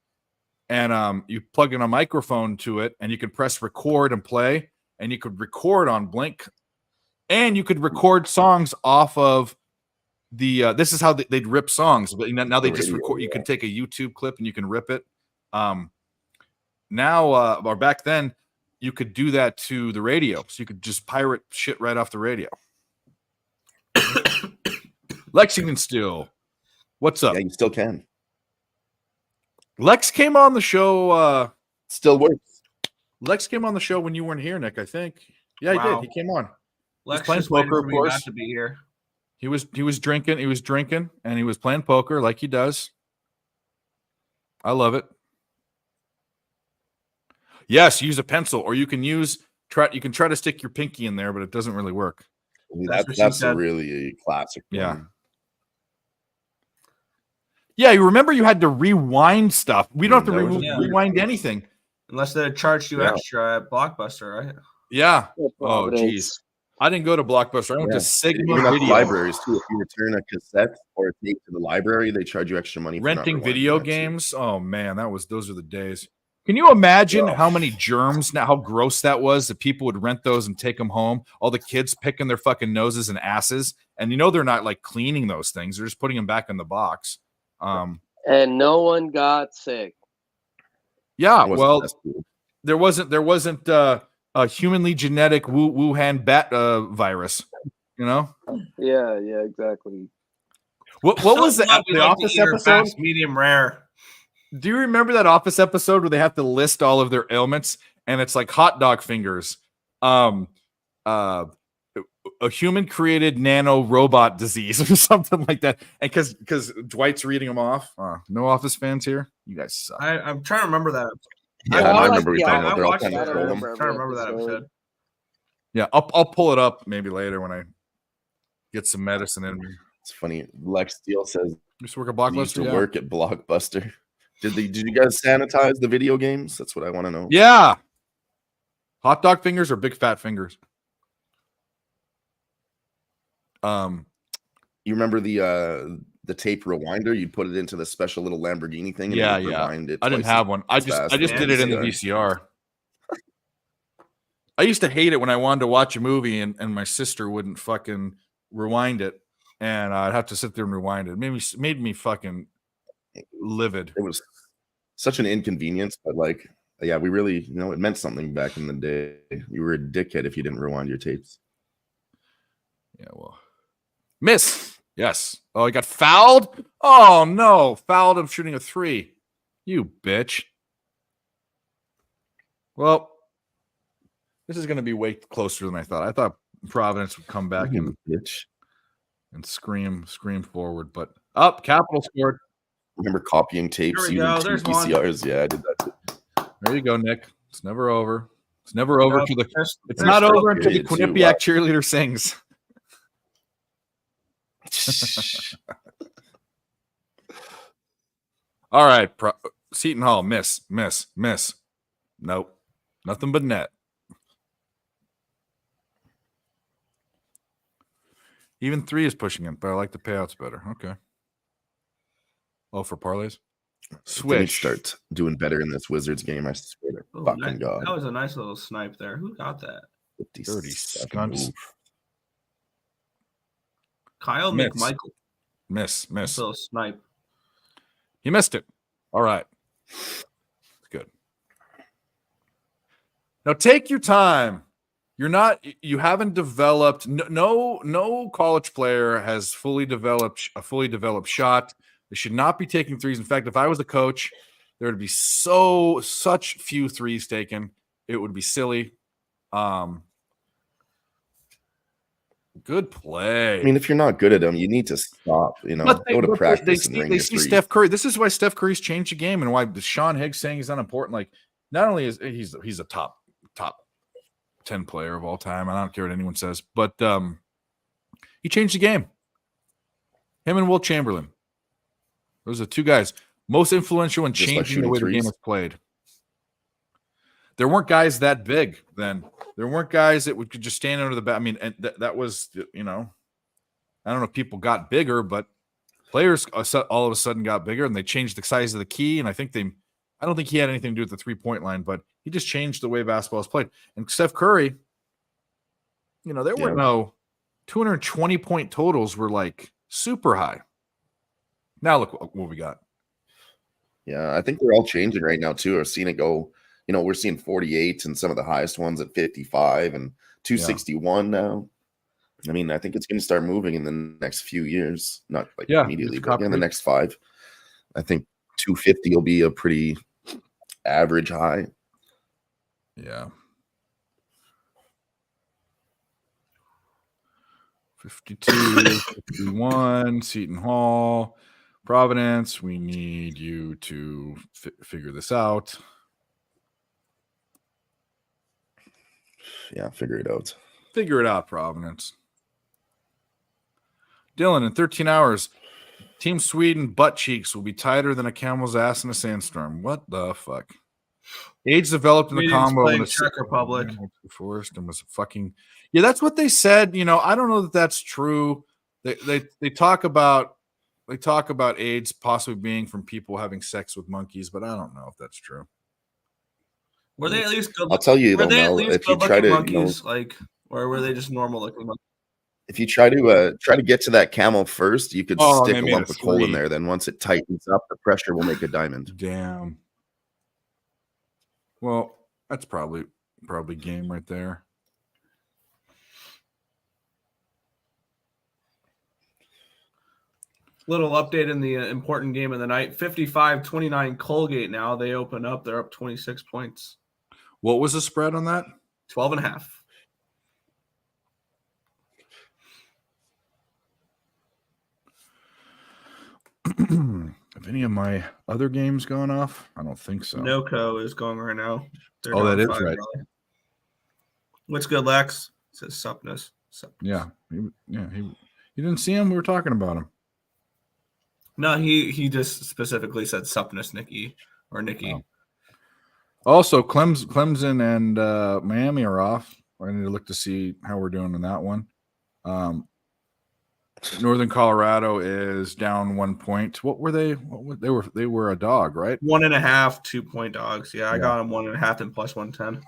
and you plug in a microphone to it and you could press record and play, and you could record on Blink. And you could record songs off of the. This is how they'd rip songs, but now they just record. You can take a YouTube clip and you can rip it. Now, or back then, you could do that to the radio, so you could just pirate shit right off the radio. Lexington Steel, what's up? Yeah, you still can. Lex came on the show. Still works. Lex came on the show when you weren't here, Nick. I think. Yeah, he Wow. did. He came on. Lex playing just waiting poker, for of me course. not to be here. He was drinking, and he was playing poker like he does. I love it. Yes, use a pencil, or you can try to stick your pinky in there, but it doesn't really work. That's what she That's said. really a classic. Yeah. one. Yeah, you remember you had to rewind stuff. We don't have to That was Yeah. rewind anything. Unless they charged you Yeah. extra at Blockbuster, right? Yeah. Oh, Providence. geez. I didn't go to Blockbuster. I went Yeah. to Sigma Even at Video. libraries too. If you return a cassette or a tape to the library, they charge you extra money for not Renting rewinding video that, too. games. Oh man, those are the days. Can you imagine how many germs now, how gross that was that people would rent those and take them home? All the kids picking their fucking noses and asses. And they're not like cleaning those things. They're just putting them back in the box. And no one got sick. Yeah, It wasn't well, that cool. there wasn't a humanly genetic Wuhan bat virus, Yeah, exactly. What So was the glad we like to Office eat our episode? fast, medium rare. Do you remember that Office episode where they have to list all of their ailments and it's like hot dog fingers, a human created nano robot disease or something like that? And because Dwight's reading them off. No Office fans here. You guys suck. I'm trying to remember that. Yeah, I I like remember we the- talking I about they're all watched kind that. of I I'm trolling. remember trying to remember that episode. episode. Yeah, I'll pull it up maybe later when I get some medicine in me. It's funny. Lex Steele says Used to work at he used Blockbuster. to Yeah. work at Blockbuster. Did you guys sanitize the video games? That's what I want to know. Yeah. Hot dog fingers or big fat fingers? You remember the tape rewinder? You'd put it into the special little Lamborghini thing. And Yeah, it would yeah. rewind it I didn't twice have one. I as fast just as did it in the VCR. I used to hate it when I wanted to watch a movie and my sister wouldn't fucking rewind it, and I'd have to sit there and rewind it. It made me fucking livid. It was such an inconvenience, but like, yeah, we really, it meant something back in the day. You were a dickhead if you didn't rewind your tapes. Yeah, well, miss. Yes. Oh, he got fouled. Oh no, fouled him shooting a 3. You bitch. Well, this is going to be way closer than I thought. I thought Providence would come back You bitch. and scream forward, but up. Capital scored. Remember copying tapes There we using go. two There's one. VCRs? Yeah, I did that too. There you go, Nick. It's never over. It's never over. No, Till the, there's- it's there's not still- over until the Period, too. Quinnipiac Wow. cheerleader sings. All right, Seton Hall, miss. Nope, nothing but net. Even 3 is pushing it, but I like the payouts better. Okay. Oh, for parlays? They need to Switch. start doing better in this Wizards game. I swear to Oh, fucking that, God. that was a nice little snipe there. Who got that? 57 skunks. move. Kyle Miss. McMichael. Miss. So snipe. He missed it. All right. Good. Now take your time. You haven't developed. No college player has fully developed a fully developed shot. They should not be taking threes. In fact, if I was a coach, there would be such few threes taken. It would be silly. Good play. I mean, if you're not good at them, you need to stop. You know, go to practice and ring they your see three. Steph Curry. This is why Steph Curry's changed the game and why Sean Higgs saying he's unimportant. Like, not only is he's a top 10 player of all time. I don't care what anyone says, but he changed the game. Him and Will Chamberlain. Those are two guys most influential in Just by changing the shooting way the game threes. is played. There weren't guys that big then. There weren't guys that could just stand under the bat. I mean, and that was, you know, I don't know if people got bigger, but players all of a sudden got bigger and they changed the size of the key. And I don't think he had anything to do with the 3-point line, but he just changed the way basketball is played. And Steph Curry, you know, there were no 220-point totals were like super high. Now look what we got. Yeah, I think they're all changing right now too. I've seen it go. You know, we're seeing 48 and some of the highest ones at 55 and 261 now. I mean, I think it's going to start moving in the next few years. Not like immediately, but in the next 5. I think 250 will be a pretty average high. Yeah. 52, 51, Seton Hall, Providence. We need you to figure this out. Yeah, figure it out. Figure it out, Providence. Dylan, in 13 hours, Team Sweden butt cheeks will be tighter than a camel's ass in a sandstorm. What the fuck? AIDS developed in the combo in the Czech Republic. Forest and was fucking that's what they said. You know, I don't know that that's true. They talk about AIDS possibly being from people having sex with monkeys, but I don't know if that's true. Were they at least good? I'll tell you, were they at Mel, least if you good try looking to, monkeys, or were they just normal looking monkeys? if you try to get to that camel first, you could stick they a made lump a of coal in 3. there. Then once it tightens up, the pressure will make a diamond. Damn. Well, that's probably game right there. Little update in the important game of the night. 55-29 Colgate now. They open up. They're up 26 points. What was the spread on that? 12.5. Have any of my other games gone off? I don't think so. NOCO is going right now. They're Oh, down that is 5 right. early. What's good, Lex? It says Supness. Yeah. He didn't see him. We were talking about him. No, he just specifically said Supness, Nikki. Oh. Also, Clemson and Miami are off. I need to look to see how we're doing in that one. Northern Colorado is down 1 point. What were they? They were a dog, right? 1.5 2-point dogs. Yeah, I got them 1.5 and plus 110.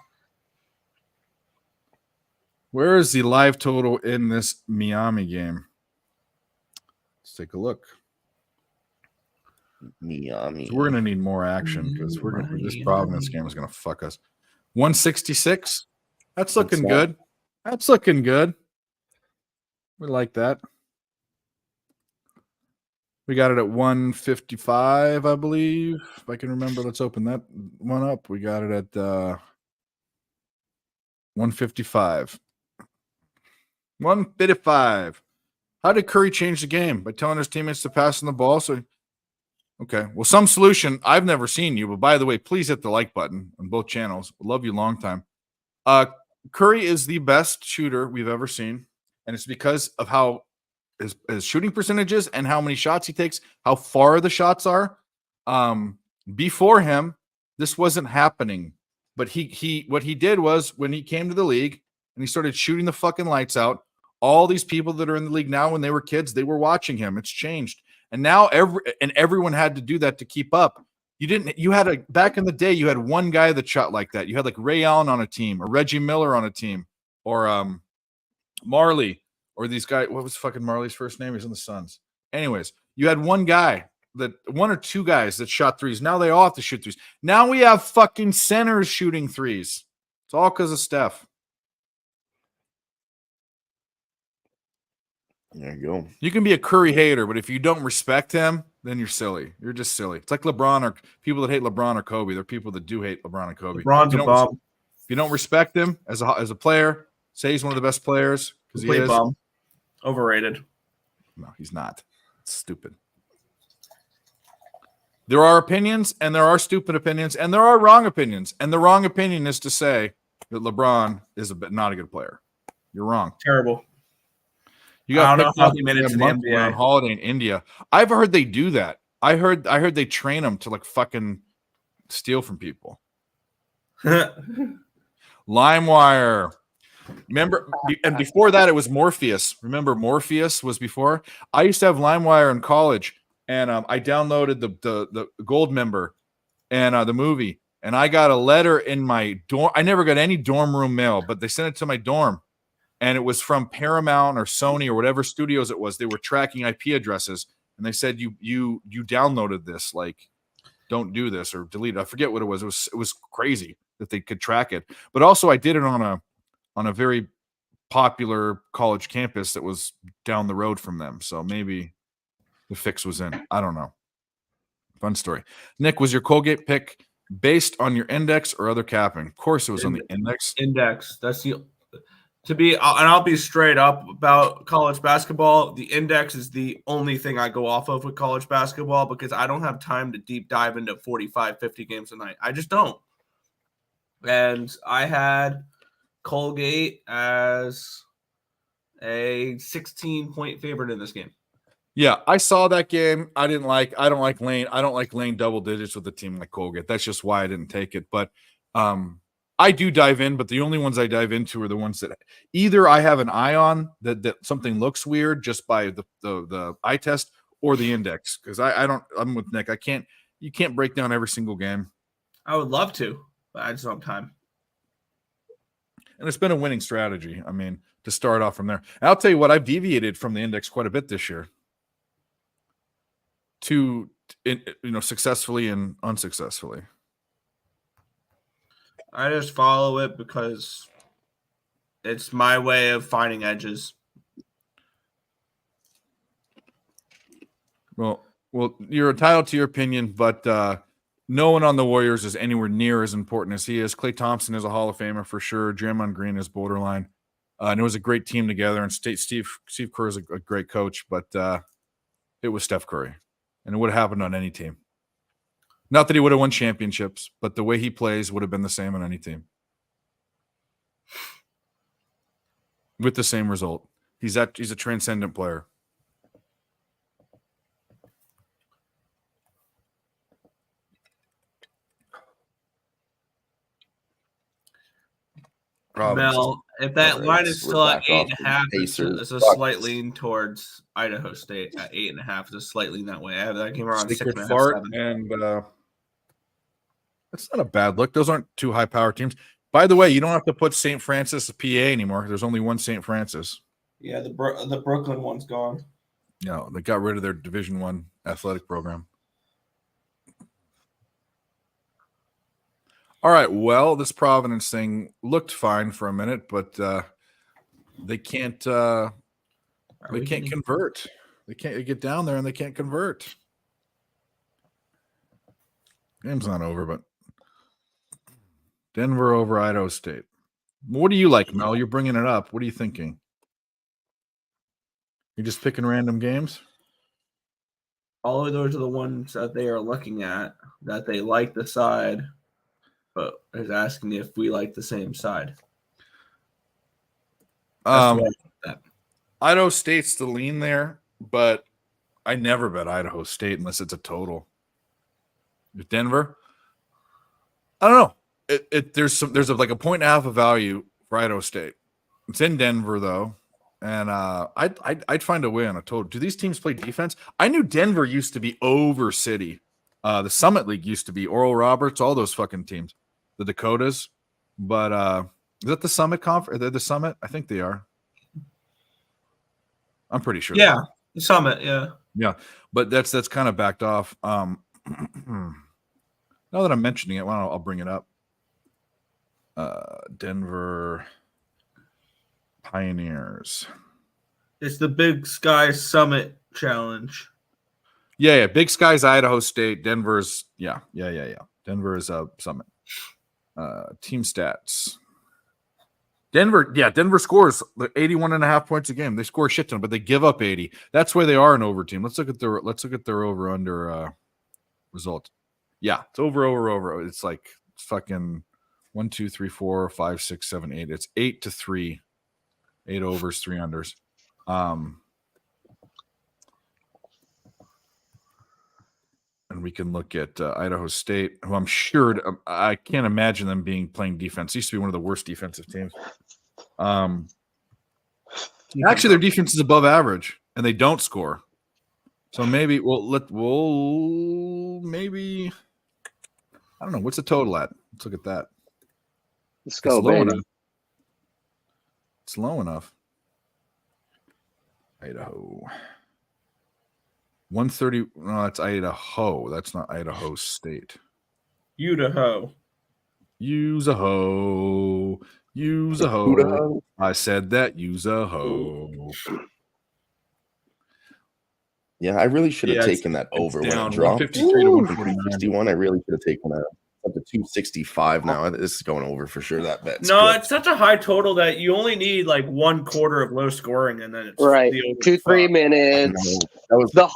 Where is the live total in this Miami game? Let's take a look. Miami. So we're going to need more action because this Providence game is going to fuck us. 166. That's looking good. That's looking good. We like that. We got it at 155, I believe. If I can remember, let's open that one up. We got it at 155. 155. How did Curry change the game? By telling his teammates to pass on the ball. So, okay. Well, some solution. I've never seen you, but by the way, please hit the like button on both channels. Love you long time. Curry is the best shooter we've ever seen, and it's because of how his shooting percentages and how many shots he takes, how far the shots are. Before him, this wasn't happening. But he what he did was when he came to the league and he started shooting the fucking lights out, all these people that are in the league now, when they were kids, they were watching him. It's changed. And now everyone had to do that to keep up. Back in the day, you had one guy that shot like that. You had like Ray Allen on a team, or Reggie Miller on a team, or Marley, or these guys. What was fucking Marley's first name? He's in the Suns. Anyways, you had one or two guys that shot threes. Now they all have to shoot threes. Now we have fucking centers shooting threes. It's all because of Steph. There you go. You can be a Curry hater, but if you don't respect him, then you're silly. You're just silly. It's like LeBron or people that hate LeBron or Kobe. They're people that do hate LeBron and Kobe. LeBron's a bum. If you don't respect him as a player, say he's one of the best players because he Complete is. bum. Overrated. No, he's not. It's stupid. There are opinions, and there are stupid opinions, and there are wrong opinions. And the wrong opinion is to say that LeBron is not a good player. You're wrong. Terrible. You got I don't picked know how up he made it a to the month NBA. on holiday in India. I've heard they do that. I heard they train them to like fucking steal from people. LimeWire. Remember, and before that, it was Morpheus. Remember, Morpheus was before. I used to have LimeWire in college, and I downloaded the Gold Member and the movie, and I got a letter in my dorm. I never got any dorm room mail, but they sent it to my dorm, and it was from Paramount or Sony or whatever studios it was. They were tracking IP addresses, and they said you downloaded this, like, don't do this or delete it. I forget what it was. It was crazy that they could track it, but also I did it on a very popular college campus that was down the road from them. So maybe the fix was in. I don't know. Fun story. Nick, was your Colgate pick based on your index or other capping? Of course it was on the index. Index. That's the and I'll be straight up about college basketball. The index is the only thing I go off of with college basketball because I don't have time to deep dive into 45, 50 games a night. I just don't. And I had Colgate as a 16-point favorite in this game. Yeah, I saw that game. I don't like Lane. I don't like Lane double digits with a team like Colgate. That's just why I didn't take it. But I do dive in, but the only ones I dive into are the ones that either I have an eye on that something looks weird just by the eye test or the index. Because I'm with Nick. You can't break down every single game. I would love to, but I just don't have time. And it's been a winning strategy. I mean, to start off from there. And I'll tell you what, I've deviated from the index quite a bit this year. Successfully and unsuccessfully. I just follow it because it's my way of finding edges. Well, you're entitled to your opinion, but no one on the Warriors is anywhere near as important as he is. Klay Thompson is a Hall of Famer for sure. Draymond Green is borderline. And it was a great team together. And Steve Kerr is a great coach, but it was Steph Curry. And it would have happened on any team. Not that he would have won championships, but the way he plays would have been the same on any team. With the same result. He's a transcendent player. Mel, if that line is still at 8.5, it's a slight lean towards Idaho State at 8.5. It's a slight lean that way. I have that game around 6.5. And that's not a bad look. Those aren't two high power teams. By the way, you don't have to put St. Francis PA anymore. There's only one St. Francis. Yeah, the Brooklyn one's gone. No, they got rid of their Division I athletic program. All right. Well, this Providence thing looked fine for a minute, but they can't. They can't convert. They can't get down there, and they can't convert. Game's not over, but Denver over Idaho State. What do you like, Mel? You're bringing it up. What are you thinking? You're just picking random games? All of those are the ones that they are looking at that they like the side, but is asking if we like the same side. Idaho State's the lean there, but I never bet Idaho State unless it's a total. With Denver, I don't know. There's like a 1.5 of value for Idaho State. It's in Denver though, and I'd find a way on a total. Do these teams play defense? I knew Denver used to be over City. The Summit League used to be Oral Roberts, all those fucking teams, the Dakotas. But is that the Summit Conference? They're the Summit? I think they are. I'm pretty sure. Yeah, Summit. Yeah. But that's kind of backed off. Now that I'm mentioning it, I'll bring it up. Denver Pioneers. It's the Big Sky Summit Challenge. Yeah. Big Sky's Idaho State. Denver's Denver is Summit. Team stats. Denver scores 81.5 points a game. They score a shit ton, but they give up 80. That's where they are in over team. Let's look at their over under result. Yeah, it's over. It's like fucking 1, 2, 3, 4, 5, 6, 7, 8. It's 8-3. 8 overs, 3 unders. And we can look at Idaho State, who I'm sure I can't imagine them playing defense. It used to be one of the worst defensive teams. Actually, their defense is above average, and they don't score. So maybe maybe I don't know. What's the total at? Let's look at that. Let's go, It's low baby. enough. It's low enough. Idaho. 130. No, that's Idaho. That's not Idaho State. Idaho. Use a hoe. Use a hoe. I said that. Use a hoe. Yeah, I really should have Yeah, taken that over when down it dropped. 153 to 149. 161. I really should have taken that up to 265 now. This is going over for sure. That bet. No, it's such a high total that you only need like 1/4 of low scoring, and then it's Right. the over 2-3 spot. minutes. That was The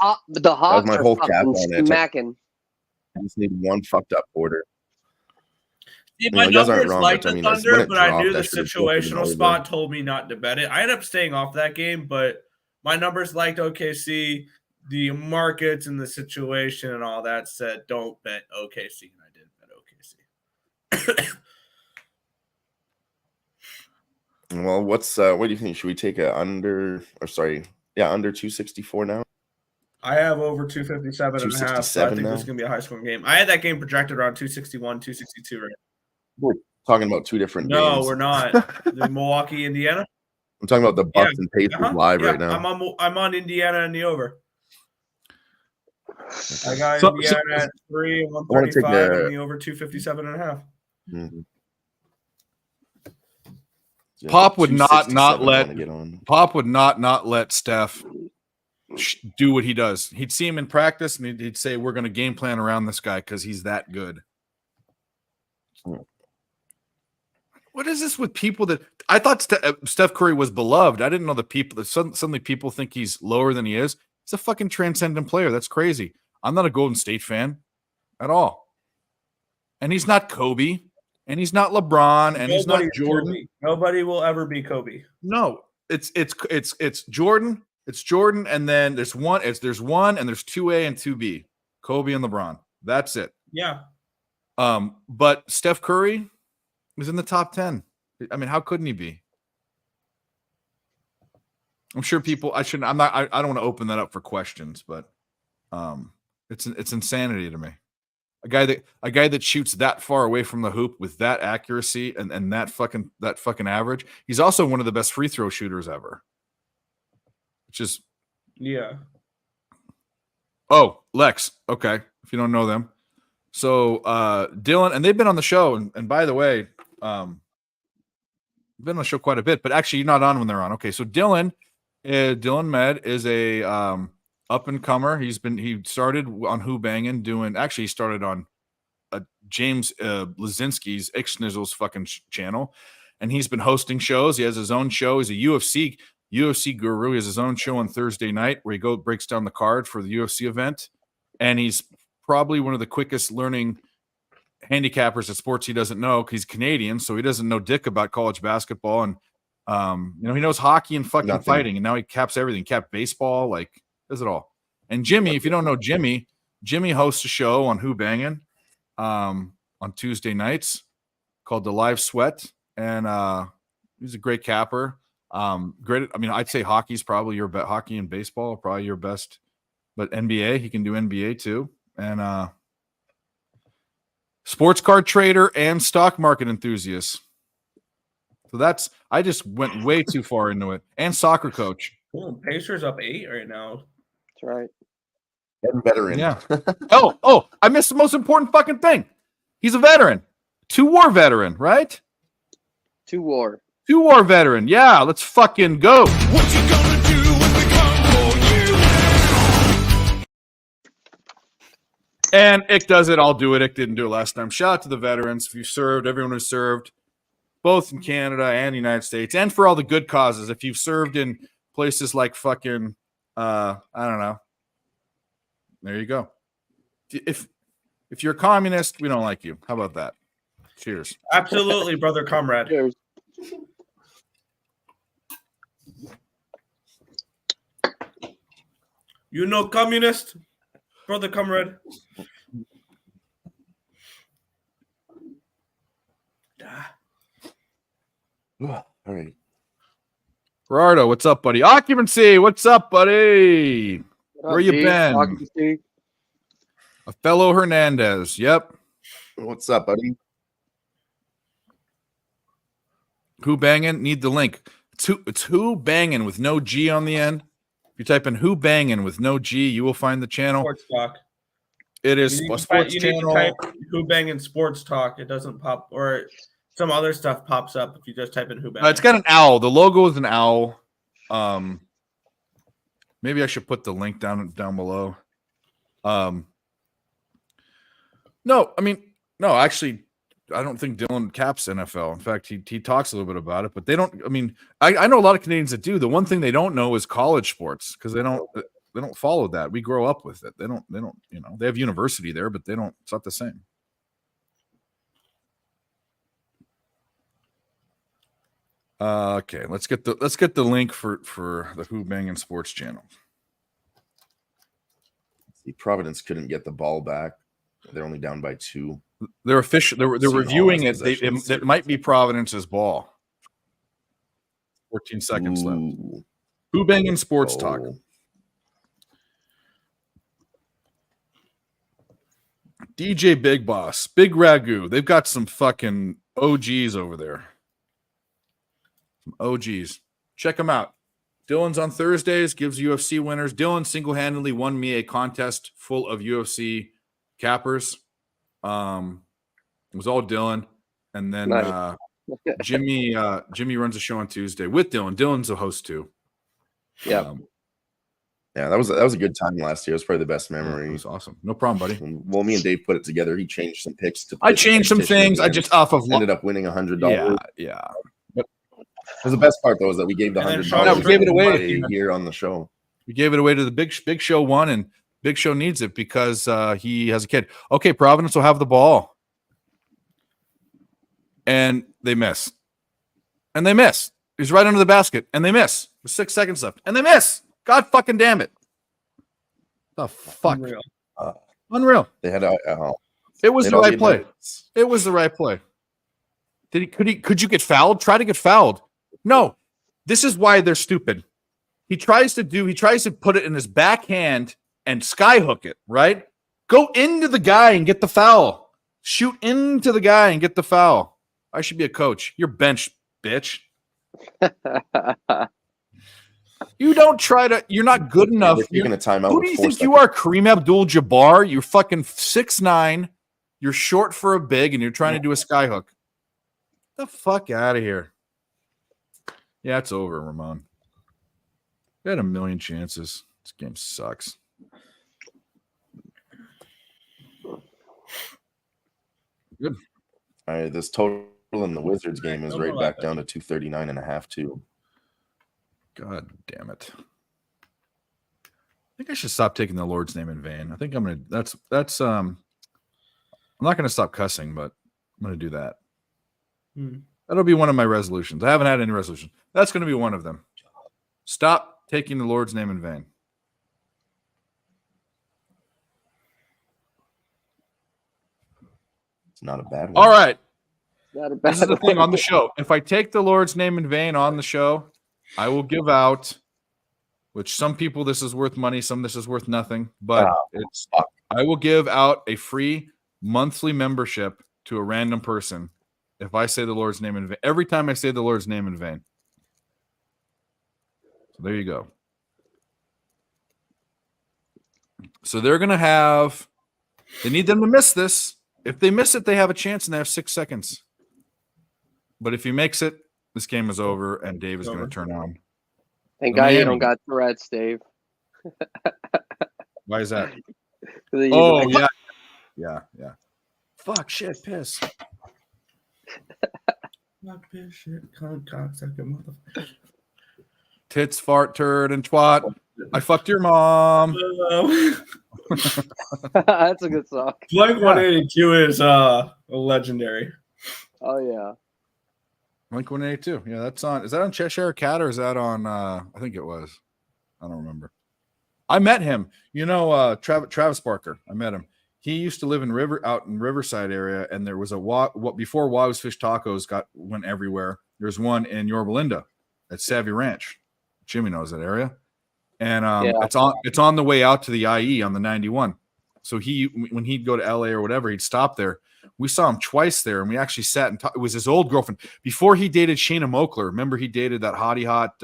Hawks my are whole cap fucking on it. smacking. I just need one fucked up quarter. See, You my know, you guys aren't numbers wrong, like but, I the mean, it's- Thunder, when it but I knew dropped, the I should've taken it situational over. spot told me not to bet it. I ended up staying off that game, but my numbers liked OKC. The markets and the situation and all that said don't bet OKC, and I did bet OKC. Well, what do you think? Should we take under 264 now? I have over 257 and a half, so I 267 think this is now? going to be a high scoring game. I had that game projected around 261, 262 right We're talking about two different now. No, games. we're not. The Milwaukee, Indiana. I'm talking about the Bucks and Pacers Uh-huh. live Yeah, right now. I'm on Indiana and the over. I got So- Indiana at 3 and wanna take 135 the- and the over 257 and a half. Mhm. Yeah, Pop would not 267 I let- wanna get on. Pop would not let Steph do what he does. He'd see him in practice and he'd say, "We're going to game plan around this guy because he's that good." What is this with people that I thought Steph Curry was beloved? I didn't know the people that suddenly people think he's lower than he is. He's a fucking transcendent player. That's crazy. I'm not a Golden State fan at all, and he's not Kobe, and he's not LeBron, and he's not Nobody's Jordan. Kobe. Nobody will ever be Kobe. No, it's Jordan. It's Jordan, and then there's one, and there's 2A and 2B. Kobe and LeBron. That's it. Yeah. But Steph Curry was in the top 10. I mean, how couldn't he be? I'm sure people. I don't want to open that up for questions, but it's insanity to me. A guy that shoots that far away from the hoop with that accuracy and that fucking average. He's also one of the best free throw shooters ever. Which is Yeah. Oh, Lex. Okay. If you don't know them. So Dylan, and they've been on the show, and by the way, been on the show quite a bit, but actually you're not on when they're on. Okay, so Dylan Med is a up and comer. He started on Who Bangin' he started on James Lazinski's Ixnizzle's fucking channel, and he's been hosting shows. He has his own show. He's a UFC guru. He has his own show on Thursday night where he breaks down the card for the UFC event, and he's probably one of the quickest learning handicappers at sports he doesn't know because he's Canadian, so he doesn't know dick about college basketball, and he knows hockey and fucking fighting, and now he caps everything. Capped baseball, like does it all. And Jimmy, if you don't know Jimmy hosts a show on Who Bangin' on Tuesday nights called The Live Sweat, and he's a great capper. Great. I mean, I'd say hockey's probably your best. Hockey and baseball are probably your best, but NBA, he can do NBA too, and sports card trader and stock market enthusiast. So I just went way too far into it. And soccer coach. Cool. Pacers up 8 right now. That's right. Getting veteran. Yeah. Oh, I missed the most important fucking thing. He's a veteran. 2-war veteran, right? 2-war. 2-war veteran. Yeah, let's fucking go. What you gonna do when we come for you? And Ick does it. I'll do it. Ick didn't do it last time. Shout out to the veterans. If you served, everyone who served, both in Canada and the United States, and for all the good causes. If you've served in places like fucking, I don't know. There you go. If you're a communist, we don't like you. How about that? Cheers. Absolutely, brother comrade. Cheers. You know, communist, brother comrade. All right. Gerardo, what's up, buddy? Occupancy, what's up, buddy? What up, Where you G? been? Occupancy. A fellow Hernandez. Yep. What's up, buddy? Who banging? Need the link. It's who banging with no G on the end. If you type in who banging with no G, you will find the channel. Sports talk. It is You a need sports to channel. type who banging sports talk. It doesn't pop, or some other stuff pops up if you just type in who banging. It's got an owl. The logo is an owl. Maybe I should put the link down below. No, actually, I don't think Dylan caps NFL. In fact, he talks a little bit about it, but they don't. I mean, I know a lot of Canadians that do. The one thing they don't know is college sports because they don't follow that. We grow up with it. They don't. They have university there, but they don't. It's not the same. Okay, let's get the link for the Who Banging Sports channel. See, Providence couldn't get the ball back. They're only down by 2. They're official. They're Seen all reviewing his it. possessions. It might be Providence's ball. 14 seconds left. Ooh. Who Banging Sports Talk. Oh. DJ Big Boss, Big Ragu. They've got some fucking OGs over there. Some OGs. Check them out. Dylan's on Thursdays, gives UFC winners. Dylan single-handedly won me a contest full of UFC cappers. It was all Dylan. And then Nice. Jimmy runs a show on Tuesday with Dylan. Dylan's a host too. Yeah. Yeah, that was a good time last year. It was probably the best It memory. was awesome. No problem, buddy. Well, me and Dave put it together. He changed some picks. I changed some things. I just off of ended up winning $100. yeah. Because the best part though is that we gave the And then $100. Sean we gave it away. here on the show. We gave it away to the Big Show one, and Big Show needs it because he has a kid. Okay, Providence will have the ball, and they miss, and they miss. He's right under the basket, and they miss. There's 6 seconds left, and they miss. God fucking damn it! The fuck, Unreal. unreal. They had It was they'd the all right be play. nuts. It was the right play. Could you get fouled? Try to get fouled. No, this is why they're stupid. He tries to put it in his backhand and skyhook it, right? Go into the guy and get the foul. Shoot into the guy and get the foul. I should be a coach. You're benched, bitch. You don't try to, you're not good enough. They're taking a timeout. Who with do you 4 think you seconds. are, Kareem Abdul-Jabbar? You're fucking 6'9". You're short for a big, and you're trying to do a skyhook. The fuck out of here. Yeah, it's over, Ramon. We had a million chances. This game sucks. Good. All right, this total in the Wizards game is Don't right go back like down to 239.5 too. God damn it. I think I should stop taking the Lord's name in vain. I think I'm gonna I'm not gonna stop cussing, but I'm gonna do that. That'll be one of my resolutions. I haven't had any resolution. That's gonna be one of them. Stop taking the Lord's name in vain. It's not a bad one. All right. Not a This is bad the thing one. on the show. If I take the Lord's name in vain on the show, I will give out, which some people this is worth money, some this is worth nothing, but I will give out a free monthly membership to a random person if I say the Lord's name in vain. Every time I say the Lord's name in vain. So there you go. So they're going to have, they need them to miss this. If they miss it, they have a chance and they have 6 seconds. But if he makes it, this game is over and Dave is going to turn on. Thank The God you Miami. don't got Tourette's, Dave. Why is that? 'Cause he's Oh, like, yeah. Yeah, yeah. Fuck, shit, piss. Fuck this shit, cunt, cocksucker, motherfucker. Tits, fart, turd, and twat. I fucked your mom. That's a good song. Blink 182 is legendary. Oh yeah. Blink 182. Yeah, that's on. Is that on Cheshire Cat or is that on? I think it was. I don't remember. I met him. You know, Travis Barker. I met him. He used to live in Riverside area, and there was what before Wow's Fish Tacos went everywhere. There's one in Yorba Linda at Savvy Ranch. Jimmy knows that area, and it's on the way out to the IE on the 91. So when he'd go to LA or whatever, he'd stop there. We saw him twice there, and we actually sat and talked. It was his old girlfriend before he dated Shayna Moakler. Remember, he dated that hottie hot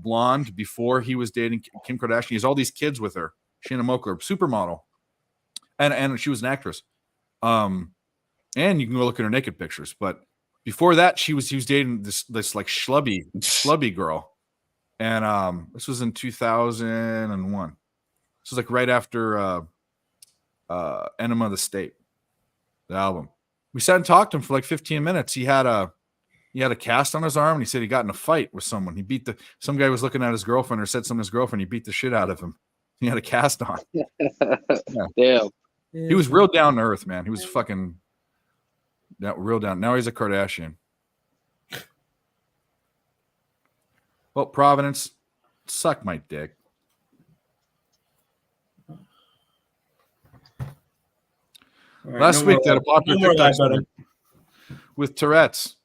blonde before he was dating Kim Kardashian. He has all these kids with her. Shayna Moakler, supermodel, and she was an actress. And you can go look at her naked pictures. But before that, he was dating this like schlubby girl, and this was in 2001. This was like right after Enema of the State, the album. We sat and talked to him for like 15 minutes. He had a cast on his arm, and he said he got in a fight with someone. Some guy was looking at his girlfriend or said something to his girlfriend. He beat the shit out of him. He had a cast on. Damn. He was real down to earth, man. He was fucking real down. Now he's a Kardashian. Well, Providence, suck my dick. Right, Last week, they had a popular more TikTok live betting. with Tourette's,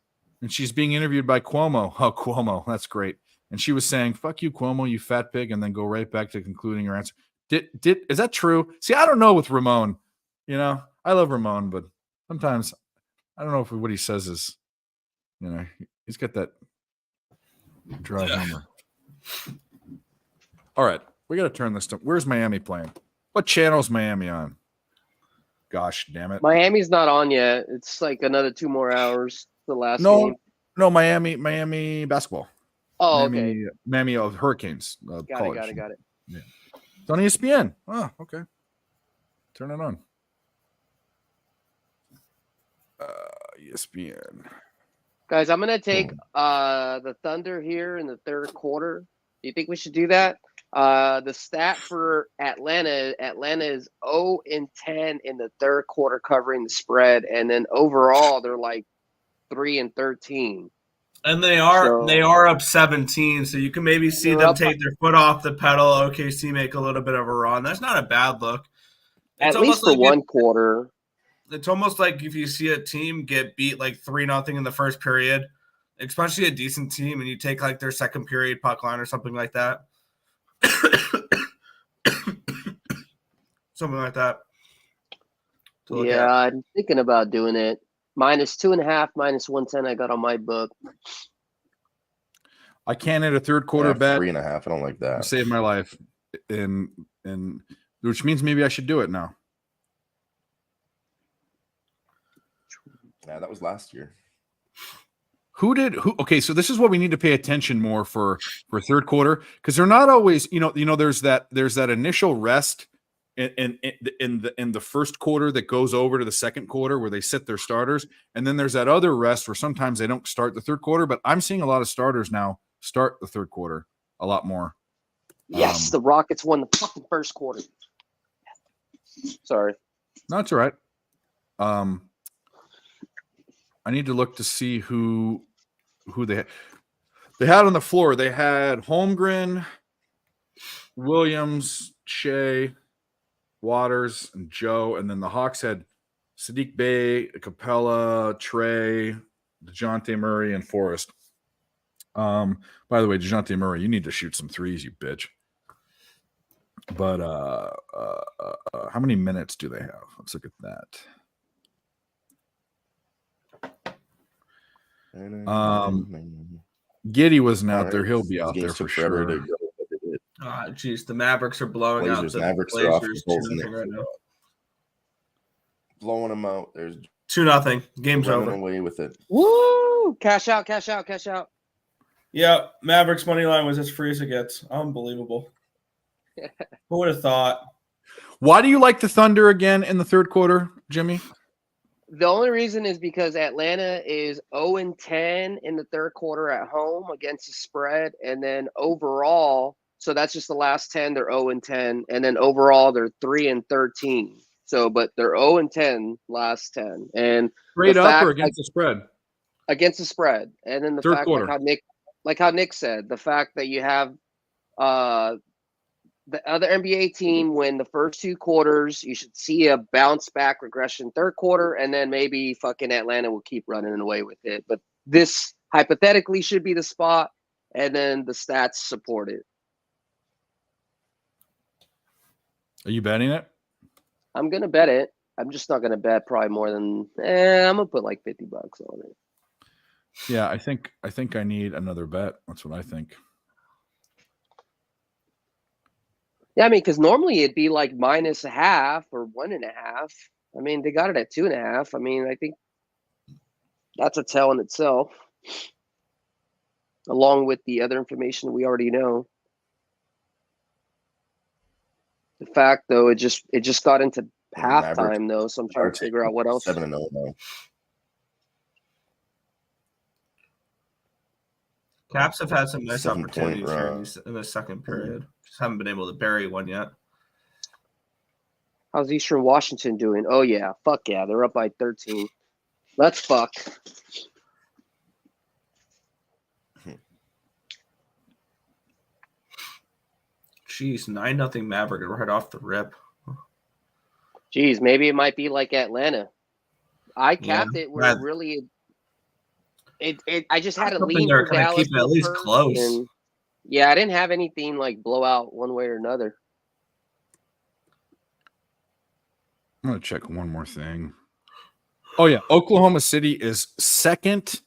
and she's being interviewed by Cuomo. Oh, Cuomo, that's great. And she was saying, "Fuck you, Cuomo, you fat pig," and then go right back to concluding her answer. Is that true? See, I don't know with Ramon. You know, I love Ramon, but sometimes I don't know if what he says is, you know, he's got that dry humor. All right, we got to turn this to. Where's Miami playing? What channel is Miami on? Gosh damn it! Miami's not on yet. It's like another 2 more hours. The last game. No, Miami basketball. Oh, okay. Miami of Hurricanes. Got it. Yeah. It's on ESPN. Oh, okay. Turn it on. ESPN. Guys, I'm gonna take the Thunder here in the third quarter. Do you think we should do that? The stat for Atlanta is 0-10 in the third quarter covering the spread, and then overall they're like 3-13. And they are up 17, so you can maybe see them take their foot off the pedal. OKC make a little bit of a run. That's not a bad look. At least for one quarter. It's almost like if you see a team get beat like 3-0 in the first period, especially a decent team, and you take like their second period puck line or something like that. Something like that. Yeah, I'm thinking about doing it. -2.5, -110 I got on my book. I can't hit a third quarter bet. 3.5. I don't like that. Saved my life, and which means maybe I should do it now. Yeah, that was last year. Who? Okay, so this is what we need to pay attention more for third quarter, because they're not always. You know, there's that initial rest in the first quarter that goes over to the second quarter where they sit their starters, and then there's that other rest where sometimes they don't start the third quarter. But I'm seeing a lot of starters now start the third quarter a lot more. Yes, the Rockets won the fucking first quarter. Sorry. No, it's all right. I need to look to see who they had on the floor. They had Holmgren, Williams, Shea, Waters, and Joe, and then the Hawks had Sadiq Bey, Capella, Trey, DeJounte Murray, and Forrest. By the way, DeJounte Murray, you need to shoot some threes, you bitch. But how many minutes do they have? Let's look at that. Giddy wasn't out there. He'll be out there for sure. Jeez, the Mavericks are blowing out Blazers. the Mavericks are off the Blazers Bulls and 2-0 right now. blowing them out. There's 2-0. Game's running over. away with it. Woo! Cash out, cash out, cash out. Yeah, Mavericks money line was as free as it gets. Unbelievable. Who would have thought? Why do you like the Thunder again in the third quarter, Jimmy? The only reason is because Atlanta is 0-10 in the third quarter at home against the spread, and then overall, so that's just the last 10. They're 0-10, and then overall they're 3-13. So, but they're 0-10 last 10, and Straight the up fact, or against the spread? against the spread, and then the Third fact quarter. like how Nick said, the fact that you have the other NBA team win the first two quarters, you should see a bounce back regression third quarter, and then maybe fucking Atlanta will keep running away with it. But this hypothetically should be the spot, and then the stats support it. Are you betting it? I'm gonna bet it. I'm just not gonna bet probably more than I'm gonna put like $50 on it. Yeah, I think I need another bet. That's what I think. Yeah, I mean, because normally it'd be like -0.5 or 1.5. I mean, they got it at 2.5. I mean, I think that's a tell in itself, along with the other information we already know. The fact, though, it just got into Mavericks halftime, though, so I'm trying to figure out what else. 7-0 now. Caps have had some nice 7-point opportunities here run. in the second period. Just haven't been able to bury one yet. How's Eastern Washington doing? Oh, yeah. Fuck yeah. They're up by 13. Let's fuck. Jeez, 9-0 Maverick right off the rip. Geez, maybe it might be like Atlanta. I capped it where that- really I just had a Something lean they're for gonna Dallas keep it at least first, close. and yeah, I didn't have anything like blow out one way or another. I'm gonna check one more thing. Oh yeah, Oklahoma City is second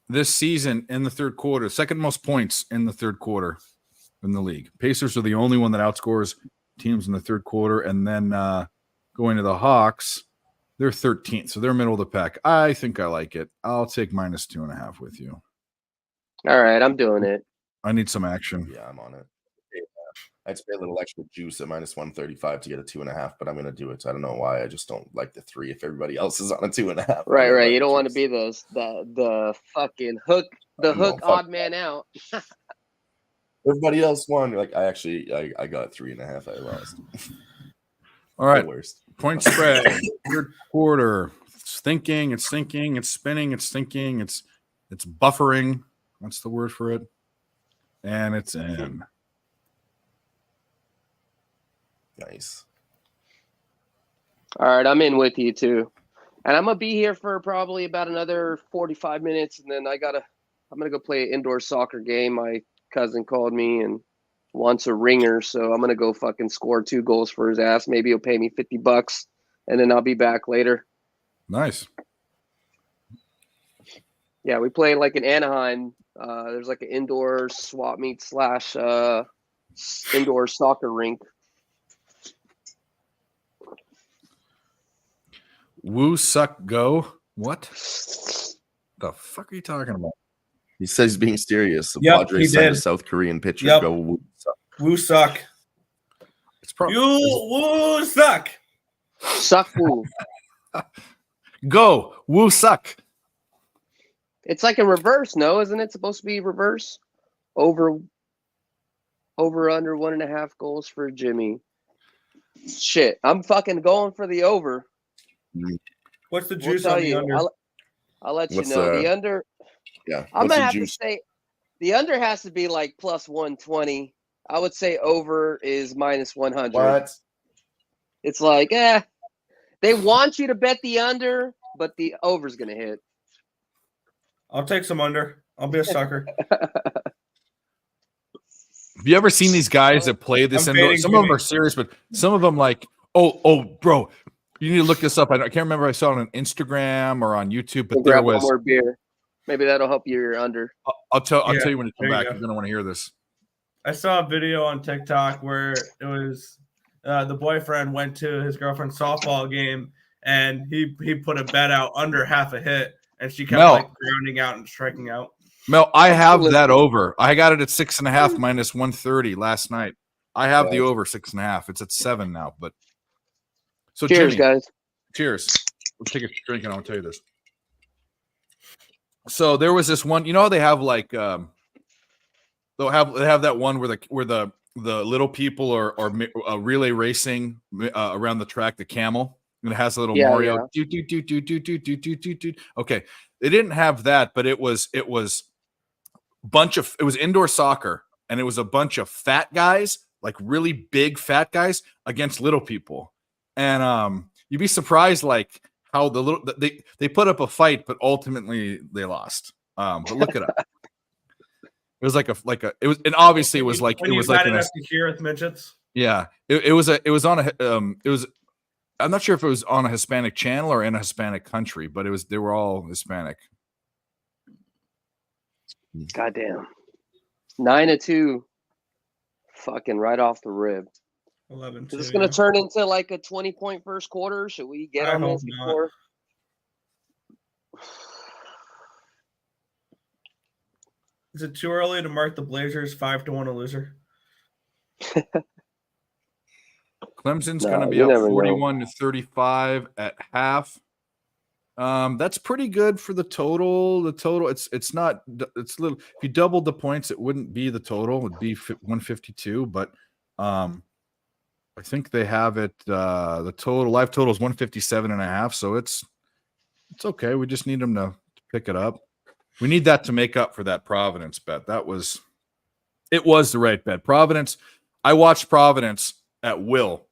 this season in the third quarter, second most points in the third quarter in the league. Pacers are the only one that outscores teams in the third quarter, and then going to the Hawks, they're 13th, so they're middle of the pack. I think I like it. I'll take -2.5 with you. All right, I'm doing it. I need some action. Yeah, I'm on it. I'd pay a little extra juice at -135 to get a 2.5, but I'm gonna do it. I don't know why. I just don't like the 3 if everybody else is on a 2.5. Right, right. You don't want to juice. be the fucking hook, No, fuck odd man out. Everybody else won. Like I got 3.5. I lost. All right, The worst. point spread, third quarter. It's thinking, it's thinking, it's spinning, it's thinking, it's buffering. That's the word for it. And it's in. Nice. All right, I'm in with you too, and I'm gonna be here for probably about another 45 minutes, and then I'm gonna go play an indoor soccer game. My cousin called me and wants a ringer, so I'm gonna go fucking score 2 goals for his ass. Maybe he'll pay me $50, and then I'll be back later. Nice. Yeah, we play like in Anaheim. There's like an indoor swap meet / indoor soccer rink. Woo suck go. What? The fuck are you talking about? He says he's being serious. The Yep, Padres he signed a did. South Korean pitcher. Yep. Go woo. Woo suck. It's probably You woo suck. Suck woo. go. Woo suck. It's like a reverse, no? Isn't it supposed to be reverse? Over under 1.5 goals for Jimmy. Shit, I'm fucking going for the over. What's the We'll juice tell on the you. under? I'll let you What's know. the- The under, Yeah. I'm What's gonna the have juice? to say the under has to be like +120. I would say over is -100. What? It's like, they want you to bet the under, but the over's gonna hit. I'll take some under. I'll be a sucker. Have you ever seen these guys that play this I'm indoor? fading Some of them Jimmy. are serious, but some of them like, oh, bro, you need to look this up. I can't remember. I saw it on Instagram or on YouTube, but We'll there grab one was. more beer. Maybe that'll help your under. I'll tell Yeah, you when you come there you back. go. You're gonna want to hear this. I saw a video on TikTok where it was the boyfriend went to his girlfriend's softball game and he put a bet out under half a hit, and she kept Mel. like grounding out and striking out. Mel, I have Listen. that over. I got it at 6.5 minus 130 last night. I have the Right. over 6.5. It's at 7 now. But so Cheers, Jimmy, guys. cheers. Let's take a drink and I'll tell you this. So there was this one, you know, they have like they have that one where the little people are relay racing around the track, the camel, and it has a little Yeah, Mario. Okay, they didn't have that, but it was it was indoor soccer, and it was a bunch of fat guys, like really big fat guys, against little people, and you'd be surprised like how the little they put up a fight, but ultimately they lost. But look it up. It was like a it was, and obviously it was like When it you was like had an, enough to hear with midgets. yeah, it was on a it was, I'm not sure if it was on a Hispanic channel or in a Hispanic country, but they were all Hispanic. Goddamn. 9-2. Fucking right off the rib. 11. Is this going to turn into like a 20-point first quarter? Should we get I on hope this not. before? Is it too early to mark the Blazers 5-1 a loser? Clemson's No, going to be you up never know. 41-35 at half. That's pretty good for the total. The total, it's not, it's little. If you doubled the points, it wouldn't be the total. It would be 152. But I think they have it. The total live total is 157.5. So it's okay. We just need them to pick it up. We need that to make up for that Providence bet. It was the right bet. Providence. I watched Providence at will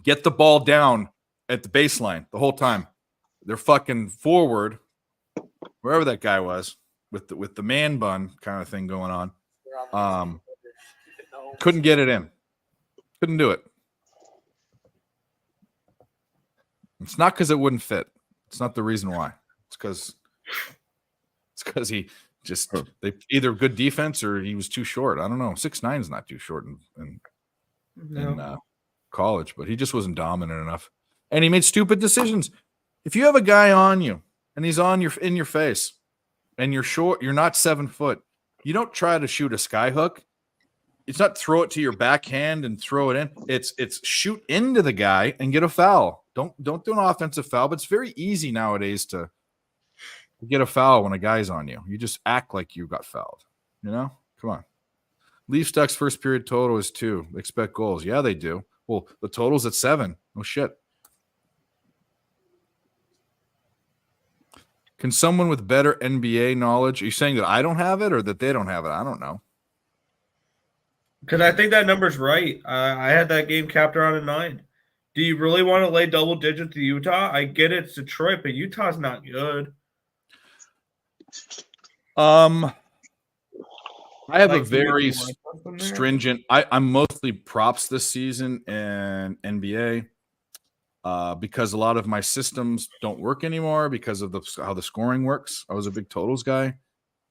get the ball down at the baseline the whole time. They're fucking forward, wherever that guy was, with the man bun kind of thing going on. Couldn't get it in. Couldn't do it. It's not because it wouldn't fit. It's not the reason why. It's because he just they either good defense or he was too short. I don't know. 6'9" is not too short in college, but he just wasn't dominant enough, and he made stupid decisions. If you have a guy on you and he's in your face, and you're short, you're not 7 foot. You don't try to shoot a sky hook. It's not throw it to your backhand and throw it in. It's shoot into the guy and get a foul. Don't do an offensive foul, but it's very easy nowadays to get a foul when a guy's on you. You just act like you got fouled. You know, come on. Leafs Ducks first period total is 2. They expect goals. Yeah, they do. Well, the total's at 7. No shit. Can someone with better NBA knowledge? Are you saying that I don't have it or that they don't have it? I don't know. Because I think that number's right. I had that game capped around a 9. Do you really want to lay double digits to Utah? I get it's Detroit, but Utah's not good. I have a Like, very do you want something there? stringent. I'm mostly props this season and NBA because a lot of my systems don't work anymore because of how the scoring works. I was a big totals guy.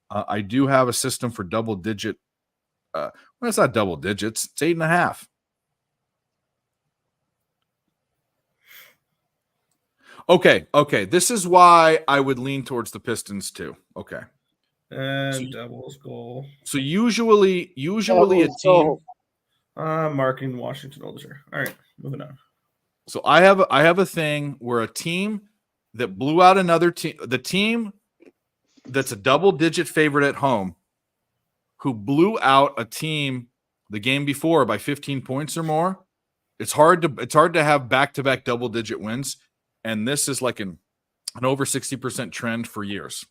I do have a system for double digit. Well, it's not double digits. It's 8.5. Okay. This is why I would lean towards the Pistons too. Okay. And doubles goal. So usually a team. Marking Washington loser. All right, moving on. So I have a thing where a team that blew out another team, the team that's a double-digit favorite at home, who blew out a team the game before by 15 points or more, it's hard to have back-to-back double-digit wins, and this is like an over 60% trend for years.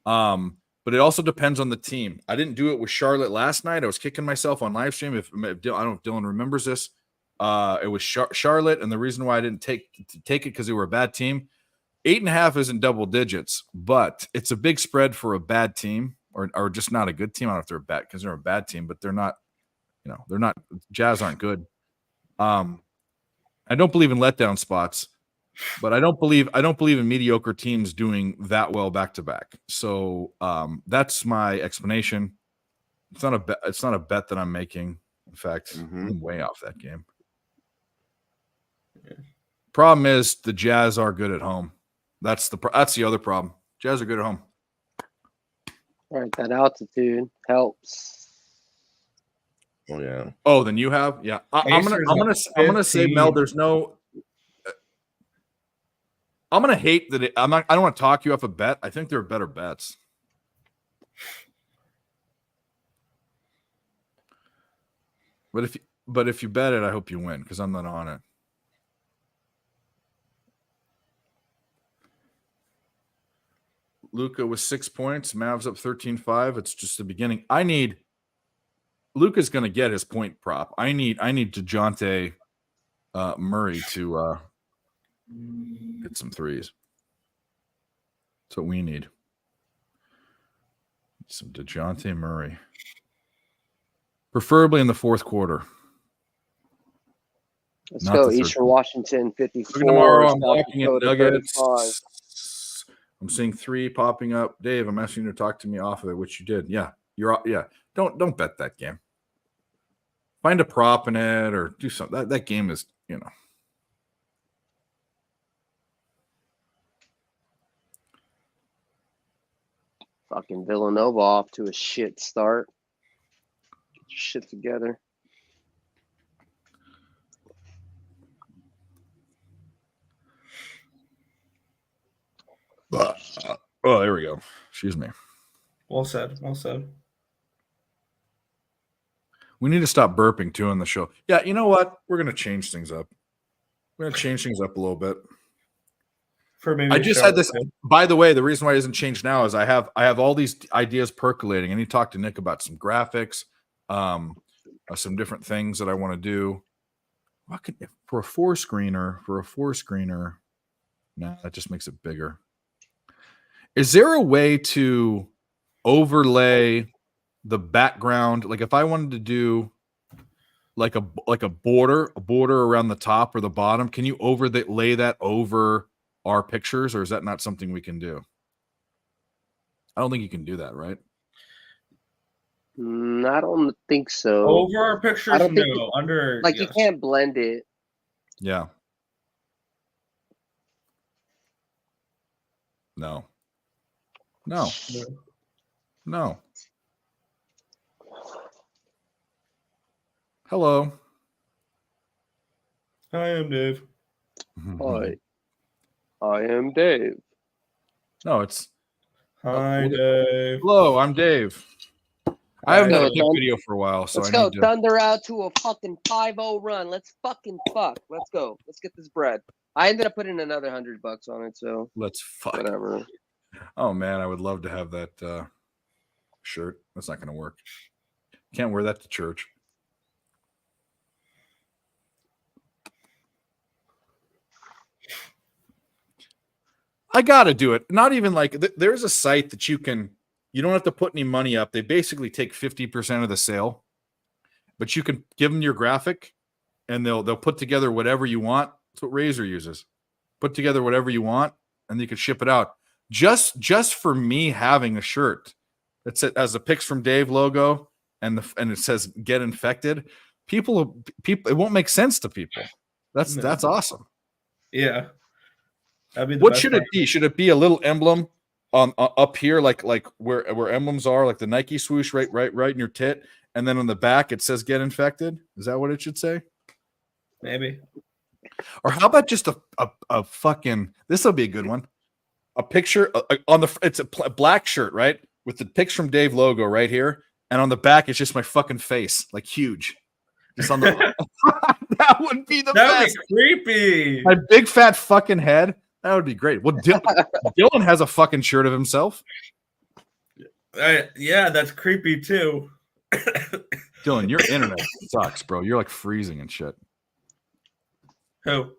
But it also depends on the team. I didn't do it with Charlotte last night. I was kicking myself on live stream. I don't know if Dylan remembers this. It was Charlotte, and the reason why I didn't take it because they were a bad team. 8.5 isn't double digits, but it's a big spread for a bad team or just not a good team. I don't know if they're bad because they're a bad team, but they're not. They're not. Jazz aren't good. I don't believe in letdown spots, but I don't believe in mediocre teams doing that well back to back. So that's my explanation. It's not a bet. It's not a bet that I'm making. In fact, Mhm. I'm way off that game. Problem is the Jazz are good at home. That's the other problem. Jazz are good at home. Right, that altitude helps. Oh yeah. Oh, then you have, yeah. I'm gonna say, Mel. There's no. I'm gonna hate that. I don't want to talk you off a bet. I think there are better bets. But if you bet it, I hope you win because I'm not on it. Luka with 6 points. Mavs up 13-5. It's just the beginning. Luka's going to get his point prop. I need DeJounte Murray to hit some threes. That's what we need. Some DeJounte Murray. Preferably in the fourth quarter. Let's Not go. the third Eastern Washington 54. Tomorrow I'm South looking at Dakota Nuggets. 35. I'm seeing 3 popping up. Dave, I'm asking you to talk to me off of it, which you did. Yeah, yeah. Don't bet that game. Find a prop in it or do something. That game is, Fucking Villanova off to a shit start. Get your shit together. Oh, there we go. Excuse me. Well said. Well said. We need to stop burping too in the show. Yeah, you know what? We're gonna change things up. We're gonna change things up a little bit. For maybe I a just show had or this. two. By the way, the reason why it doesn't change now is I have all these ideas percolating. I need to talk to Nick about some graphics, some different things that I want to do. For a four screener, nah, that just makes it bigger. Is there a way to overlay the background? Like if I wanted to do like a border around the top or the bottom, can you lay that over our pictures, or is that not something we can do? I don't think you can do that, right? I don't think so. Over our pictures, I don't think no. Under Like you yes. can't blend it. Yeah. No. Hello. I am Dave. Hi. I am Dave. No, it's Hi, Oh, Dave. hello. I'm Dave. I haven't Let's done a go, pick video for a while, so Let's I go. need to. Thunder out to a fucking 5-0 run. Let's fucking fuck. Let's go. Let's get this bread. I ended up putting another $100 on it, so Let's fuck. whatever. Oh man, I would love to have that shirt. That's not going to work. Can't wear that to church. I got to do it. Not even like there's a site that you don't have to put any money up. They basically take 50% of the sale, but you can give them your graphic and they'll put together whatever you want. That's what Razer uses. Put together whatever you want and you can ship it out. Just for me having a shirt that has a Picks from Dave logo and it says "Get Infected," people, it won't make sense to people. That's awesome. Yeah. That'd be the What best should part. it be? Should it be a little emblem on up here, like where emblems are, like the Nike swoosh, right in your tit, and then on the back it says "Get Infected"? Is that what it should say? Maybe. Or how about just a fucking? This will be a good one. A picture on the. It's a black shirt, right, with the Picks from Dave logo right here, and on the back it's just my fucking face, like huge. Just on the. That would be the That would best. be creepy. My big fat fucking head. That would be great. Well, Dylan has a fucking shirt of himself. Yeah, that's creepy too. Dylan, your internet sucks, bro. You're like freezing and shit. Who?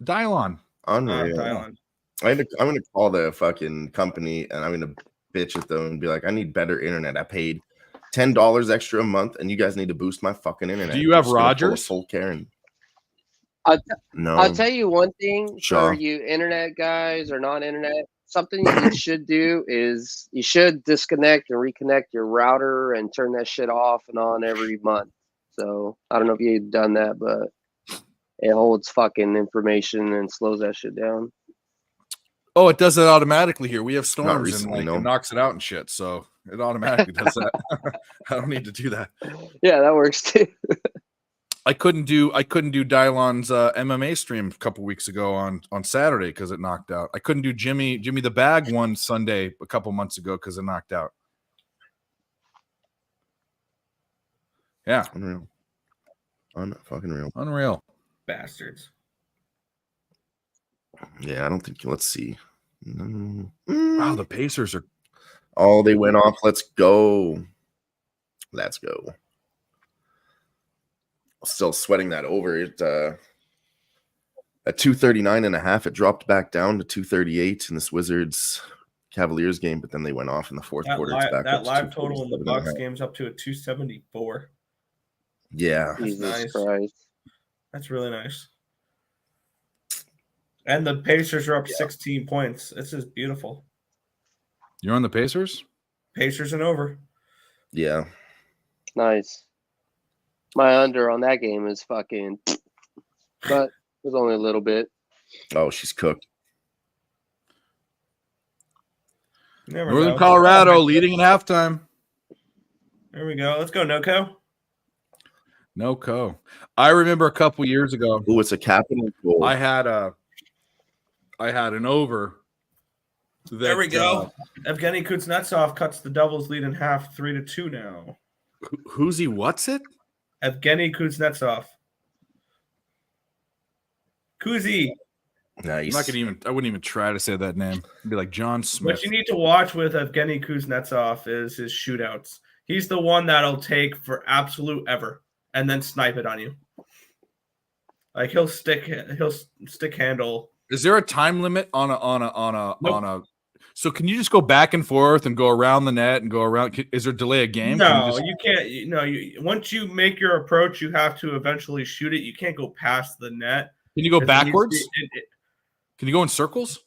Dial on. Unreal. Thailand. I'm gonna call the fucking company and I'm gonna bitch at them and be like, I need better internet. I paid $10 extra a month, and you guys need to boost my fucking internet. Do you have I'm just gonna pull a Rogers? full Karen. No, I'll tell you one thing Shaw. for you internet guys or non-internet. Something you should do is you should disconnect and reconnect your router and turn that shit off and on every month. So I don't know if you've done that, but it holds fucking information and slows that shit down. Oh, it does that automatically here. We have storms recently, and no. it knocks it out and shit. So it automatically does that. I don't need to do that. Yeah, that works too. I couldn't do Dylon's MMA stream a couple weeks ago on Saturday because it knocked out. I couldn't do Jimmy the Bag one Sunday a couple months ago because it knocked out. Yeah, Unreal. Fucking real. unreal. Bastards. Yeah, I don't think. Let's see. Wow, the Pacers are. Oh, they went off. Let's go. Let's go. Still sweating that over. It at 239.5, it dropped back down to 238 in this Wizards Cavaliers game, but then they went off in the fourth quarter. It's back That up to live total in the 247.5. Bucks game's up to a 274. Yeah. Jesus nice. Christ. That's really nice. And the Pacers are up 16 points. This is beautiful. You're on the Pacers? Pacers and over. Yeah. Nice. My under on that game is fucking, but it was only a little bit. Oh, she's cooked. You never Northern know. Colorado leading at halftime. There we go. Let's go, Noco. No co. I remember a couple years ago. Oh, it's a capital goal. I had an over. There we go. Evgeny Kuznetsov cuts the Devils lead in half 3-2 now. Who's he? What's it? Evgeny Kuznetsov. Kuzi. Nice. I'm not gonna even. I wouldn't even try to say that name. It'd be like John Smith. What you need to watch with Evgeny Kuznetsov is his shootouts. He's the one that'll take for absolute ever and then snipe it on you. Like he'll stick handle. Is there a time limit on a? So can you just go back and forth and go around the net and go around? Is there delay a game? No, you can't. No, once you make your approach, you have to eventually shoot it. You can't go past the net. Can you go backwards? It, Can you go in circles?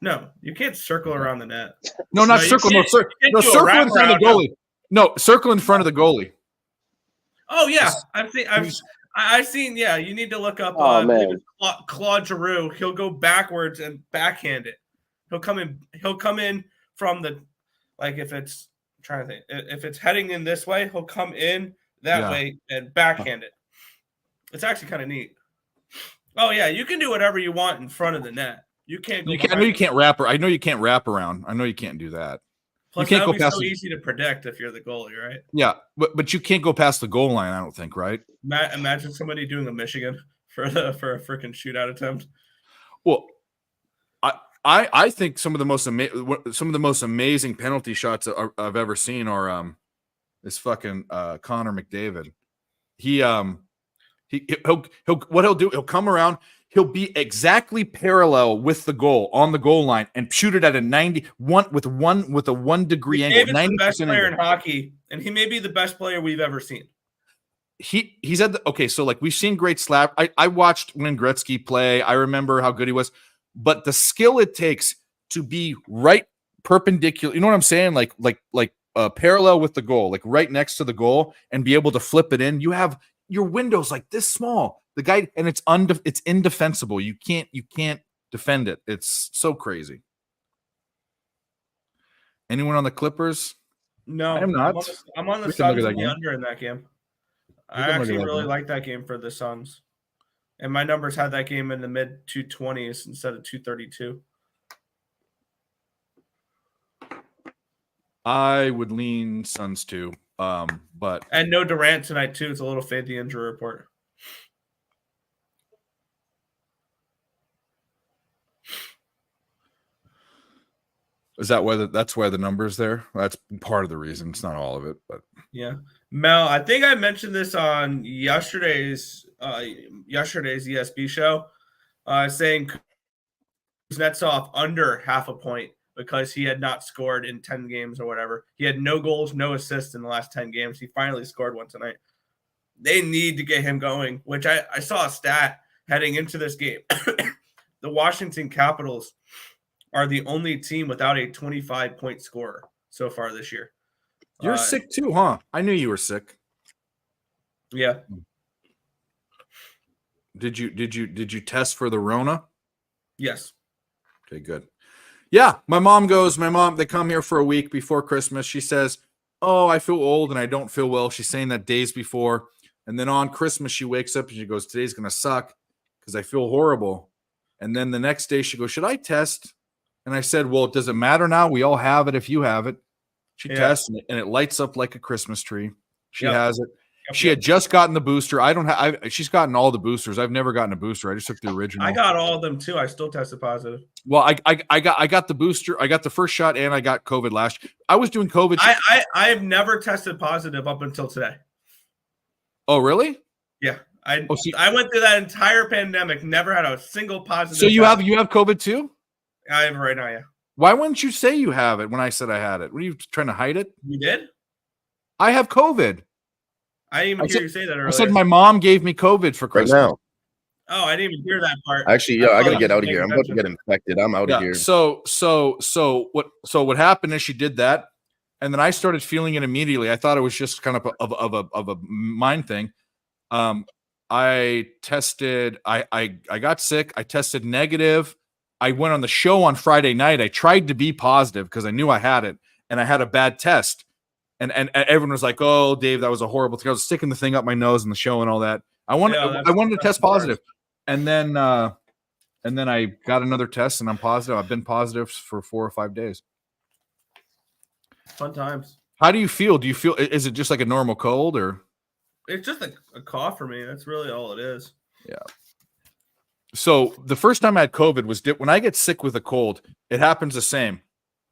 No, you can't circle around the net. No, not you circle. No, can't- you can't no do a circle in front of the wraparound, goalie. No, circle in front of the goalie. Oh yeah, I've seen. Yeah, you need to look up. Oh, man. Claude Giroux. He'll go backwards and backhand it. He'll come in from the, like if it's I'm trying to think, if it's heading in this way, he'll come in that way and backhand it. It's actually kind of neat. Oh yeah, you can do whatever you want in front of the net. You can't go. I know you can't wrap. I know you can't wrap around. I know you can't do that. Plus, you can't that go would be past so the- easy to predict if you're the goalie, right? Yeah, but you can't go past the goal line. I don't think, right? Imagine somebody doing a Michigan for a freaking shootout attempt. Well, I think some of the most amazing penalty shots I've ever seen are this fucking Connor McDavid. He'll come around. He'll be exactly parallel with the goal on the goal line and shoot it at a 91 with a 1 degree angle. David's the best player in hockey, and he may be the best player we've ever seen. He's at the okay. So like we've seen great slap. I watched Wayne Gretzky play. I remember how good he was, but the skill it takes to be right perpendicular. You know what I'm saying? Like parallel with the goal, like right next to the goal, and be able to flip it in. You have your windows like this small. The guy, and it's indefensible. You can't defend it. It's so crazy. Anyone on the Clippers? No, I am not. I'm on the We can look Suns at and that the game. under in that game. We I can look at actually that really game. like that game for the Suns. And my numbers had that game in the mid 220s instead of 232. I would lean Suns too. But And no Durant tonight, too. It's a little fade the injury report. is that why that's why the number's there? That's part of the reason. It's not all of it, but Yeah. Mel, I think I mentioned this on yesterday's ESB show, saying Kuznetsov under half a point because he had not scored in 10 games or whatever. He had no goals, no assists in the last 10 games. He finally scored one tonight. They need to get him going, which I saw a stat heading into this game. The Washington Capitals are the only team without a 25-point scorer so far this year. You're sick too, huh? I knew you were sick. Yeah. Did you test for the Rona? Yes. Okay, good. Yeah, my mom, they come here for a week before Christmas. She says, "Oh, I feel old and I don't feel well." She's saying that days before. And then on Christmas, she wakes up and she goes, "Today's going to suck because I feel horrible." And then the next day she goes, "Should I test?" And I said, "Well, does it matter now? We all have it if you have it." She tests and it lights up like a Christmas tree. She has it. She had just gotten the booster. She's gotten all the boosters. I've never gotten a booster. I just took the original. I got all of them too. I still tested positive. Well, I got the booster. I got the first shot and I got COVID last year. I was doing COVID. I have never tested positive up until today. Oh, really? Yeah. I went through that entire pandemic, never had a single positive. So you test. have COVID too? I have it right now, yeah. Why wouldn't you say you have it when I said I had it? Were you trying to hide it? You did? I have COVID. I didn't even hear you say that earlier. I said my mom gave me COVID for Right Christmas. now. Oh, I didn't even hear that part. Actually, yeah, I gotta get out of here. I'm about to get infected. I'm out of here. So what happened is she did that, and then I started feeling it immediately. I thought it was just kind of a mind thing. I tested. I got sick. I tested negative. I went on the show on Friday night. I tried to be positive because I knew I had it, and I had a bad test. And everyone was like, "Oh, Dave, that was a horrible thing." I was sticking the thing up my nose in the show and all that. I wanted to test positive, and then I got another test, and I'm positive. I've been positive for 4 or 5 days. Fun times. How do you feel? Do you feel? Is it just like a normal cold, or? It's just a cough for me. That's really all it is. Yeah. So the first time I had COVID was when I get sick with a cold, it happens the same.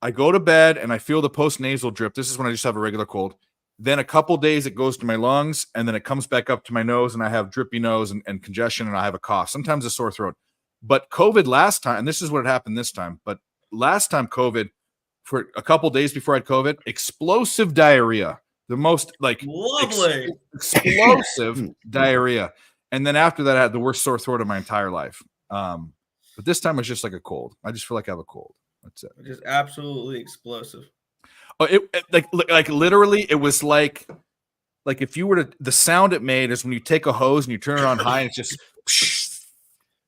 I go to bed and I feel the post-nasal drip. This is when I just have a regular cold. Then a couple days it goes to my lungs, and then it comes back up to my nose, and I have drippy nose and congestion, and I have a cough. Sometimes a sore throat. But COVID last time, and this is what happened this time, but last time COVID, for a couple days before I had COVID, explosive diarrhea. The most lovely explosive diarrhea. And then after that, I had the worst sore throat of my entire life. But this time it's just like a cold. I just feel like I have a cold. That's it. Just absolutely explosive. Oh, it like literally, it was like if you were to, the sound it made is when you take a hose and you turn it on high, and it's just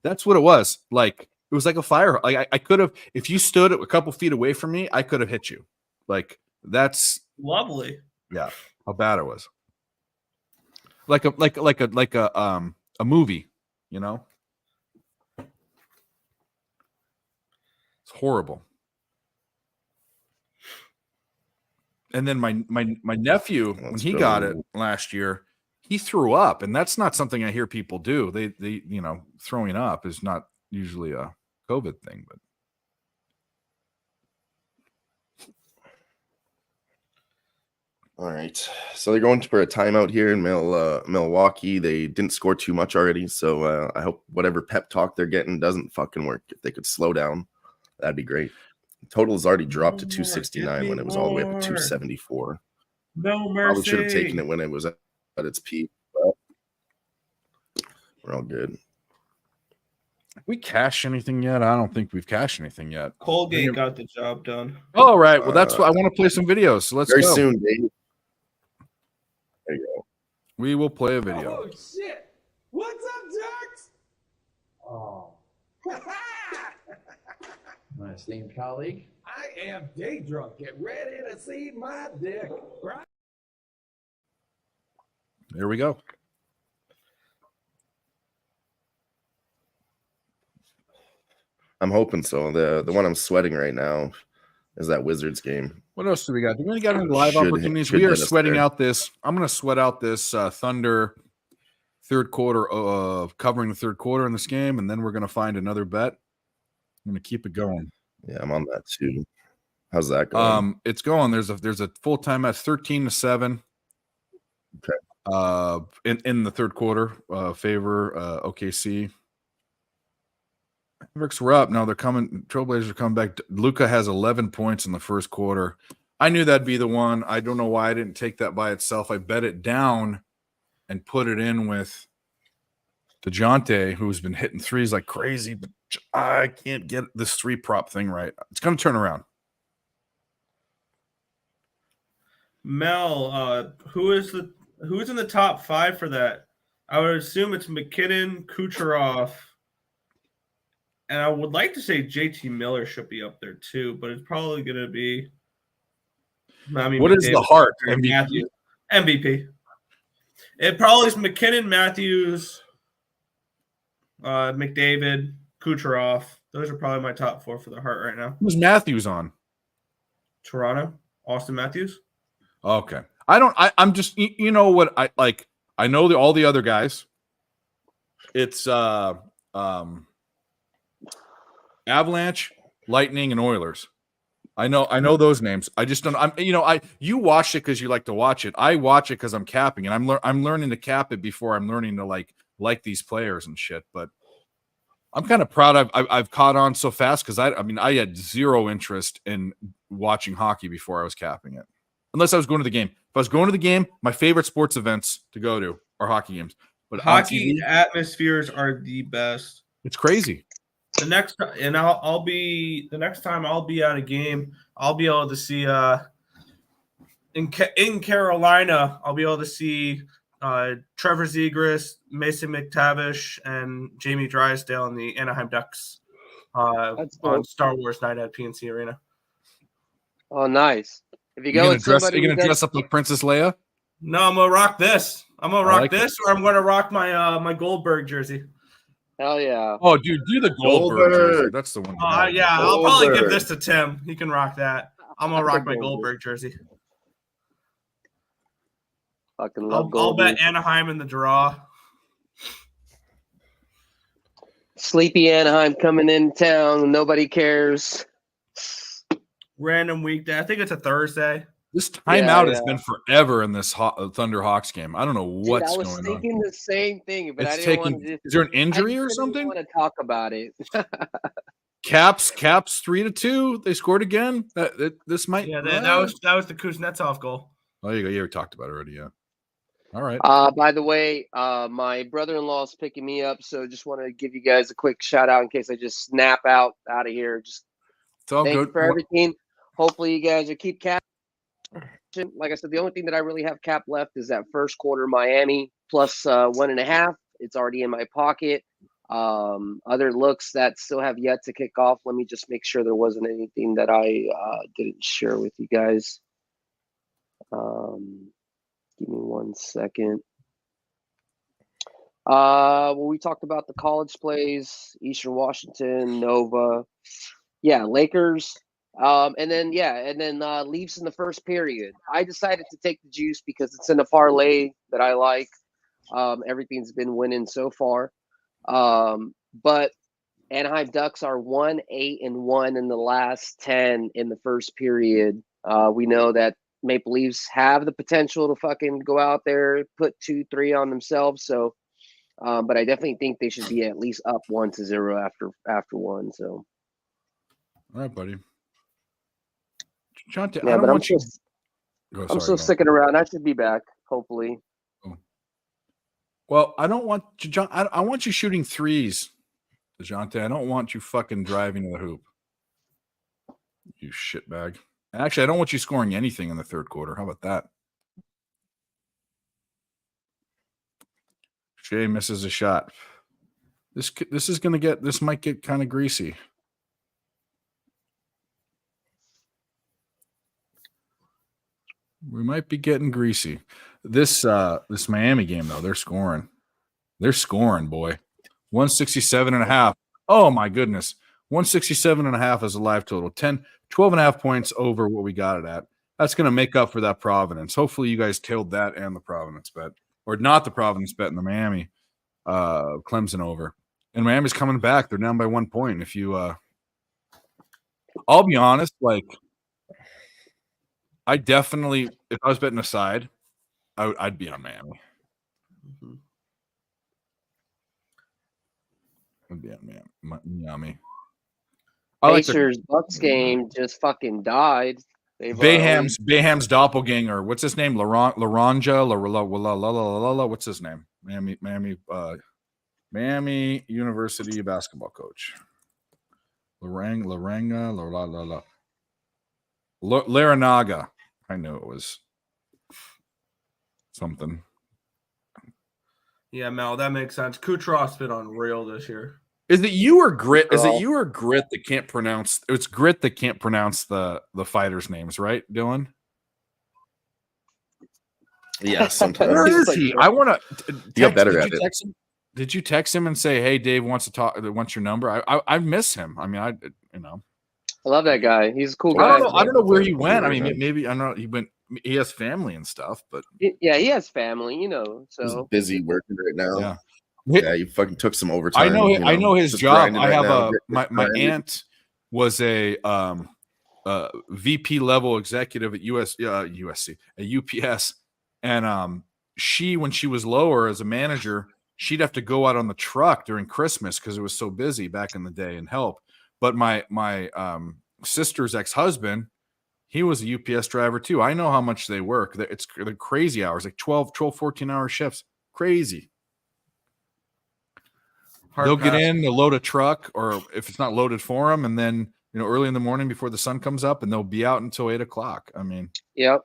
that's what it was. Like it was like a fire. Like I could have, if you stood a couple feet away from me, I could have hit you. Like that's lovely. Yeah, how bad it was. Like a movie, you know. It's horrible. And then my nephew, when he got it last year, he threw up, and that's not something I hear people do. They throwing up is not usually a COVID thing, but. All right, so they're going for a timeout here in Milwaukee. They didn't score too much already, so I hope whatever pep talk they're getting doesn't fucking work. If they could slow down, that'd be great. The total has already dropped to 269 when it was all the way up to 274. No mercy. Probably should have taken it when it was at its peak, but we're all good. We cash anything yet? I don't think we've cashed anything yet. Colgate got the job done. All right. Well, that's what I want to play some videos. So let's very go. soon, Dave. There you go. We will play a video. Oh shit! What's up, Jerks? Oh. My esteemed colleague. I am day drunk. Get ready to see my dick. Right? There we go. I'm hoping so. The one I'm sweating right now is that Wizards game. What else do we got? Do we got any live Should opportunities? hit We are us sweating there. out this. I'm going to sweat out this Thunder third quarter of covering the third quarter in this game, and then we're going to find another bet. I'm going to keep it going. Yeah, I'm on that too. How's that going? It's going. There's a full time at 13-7. Okay. In the third quarter, favor OKC. Mavericks were up. No, they're coming. Trailblazers are coming back. Luka has 11 points in the first quarter. I knew that'd be the one. I don't know why I didn't take that by itself. I bet it down and put it in with DeJounte, who's been hitting threes like crazy, but I can't get this 3-prop thing right. It's going to turn around. Mel, who's in the top 5 for that? I would assume it's McKinnon, Kucherov, and I would like to say JT Miller should be up there too, but it's probably going to be. I mean, What is the McDavid, heart? MVP? Matthews, MVP. It probably is McKinnon, Matthews, McDavid, Kucherov. Those are probably my top 4 for the Heart right now. Who's Matthews on? Toronto, Austin Matthews. Okay. I'm just, you know what I like. I know all the other guys. It's Avalanche, Lightning, and Oilers. I know those names. I just don't. You watch it because you like to watch it. I watch it because I'm capping, and I'm learning to cap it before I'm learning to like these players and shit. But I'm kind of proud I've caught on so fast because I had zero interest in watching hockey before I was capping it, unless I was going to the game. If I was going to the game, my favorite sports events to go to are hockey games. But Hockey atmospheres are the best. It's crazy. The next time I'll be at a game, I'll be able to see in Carolina, I'll be able to see Trevor Zegras, Mason McTavish, and Jamie Drysdale in the Anaheim Ducks on Star Wars night at PNC Arena. Oh, nice. If you go Are with you somebody, gonna dress up like Princess Leia? No, I'm gonna rock this. I'm gonna rock like this, or I'm gonna rock my my Goldberg jersey. hell yeah. Oh, dude, do the Goldberg jersey. That's the one. Yeah, I'll probably give this to Tim. He can rock that. I'm gonna rock my Goldberg jersey. Fucking love I'll Goldberg. bet Anaheim in the draw. Sleepy Anaheim coming in town. Nobody cares. Random weekday. I think it's a Thursday. This timeout has been forever in this Thunder Hawks game. I don't know what's Dude, going on. I was thinking the same thing, but It's I didn't want to. is there an injury or I something? want to talk about it. Caps 3-2. They scored again. This might. Yeah, that was the Kuznetsov goal. Oh, there you go. Yeah, we talked about it already. Yeah. All right. By the way, my brother-in-law is picking me up, so just want to give you guys a quick shout out in case I just snap out of here. Just It's all thank good you for everything. Hopefully, you guys will keep cap. Like I said, the only thing that I really have cap left is that first quarter Miami plus 1.5. It's already in my pocket. Other looks that still have yet to kick off. Let me just make sure there wasn't anything that I didn't share with you guys. Give me 1 second. Well, we talked about the college plays, Eastern Washington, Nova. Yeah, Lakers. And then Leafs in the first period. I decided to take the juice because it's in a parlay that I like. Everything's been winning so far. But Anaheim Ducks are 1-8-1 in the last 10 in the first period. We know that Maple Leafs have the potential to fucking go out there, put 2-3 on themselves. So, but I definitely think they should be at least up 1-0 after one. So, All right, buddy. John, yeah, but I'm still sticking around. I should be back, hopefully. Well, I don't want you, John. I want you shooting threes, DeJounte. I don't want you fucking driving to the hoop. You shitbag. Actually, I don't want you scoring anything in the third quarter. How about that? Shea misses a shot. This might get kind of greasy. We might be getting greasy. This Miami game, though, they're scoring. They're scoring, boy. 167.5. Oh, my goodness. 167.5 is a live total. 12.5 points over what we got it at. That's going to make up for that Providence. Hopefully you guys tailed that and the Providence bet. Or not the Providence bet in the Miami Clemson over. And Miami's coming back. They're down by 1 point. If you I'll be honest, I definitely, if I was betting a side, I'd be on Miami. I'd be on Miami. Pacers Bucks game just fucking died. Bayham's doppelganger. What's his name? Laranja. What's his name? Miami Miami University basketball coach. Larinaga. I knew it was something. Yeah, Mel, that makes sense. Kucherov's been unreal this year. Is it you or Grit? Is it Girl. you or Grit that can't pronounce? It's Grit that can't pronounce the fighters' names, right, Dylan? Yeah, sometimes. Where It's is like he? Grit. I want to. Get better at it. Did you text him and say, "Hey, Dave wants to talk. Wants your number"? I miss him. I mean, I I love that guy. He's a cool I guy. don't know. I don't know where he He's a went. I great mean, guy. maybe I don't know. He went. He has family and stuff, but Yeah, he has family, you know. He's So busy working right now. yeah. Yeah, you fucking took some overtime. I know. I know his just job. grinding I right have now. my aunt was a VP level executive at USC at UPS, and she, when she was lower as a manager, she'd have to go out on the truck during Christmas because it was so busy back in the day and help. But my sister's ex-husband, he was a UPS driver too. I know how much they work. They're crazy hours, like 12, 14-hour shifts. Crazy. Hard They'll get pass. in, they'll load a truck, or if it's not loaded for them, and then early in the morning before the sun comes up, and they'll be out until 8 o'clock. I mean, yep.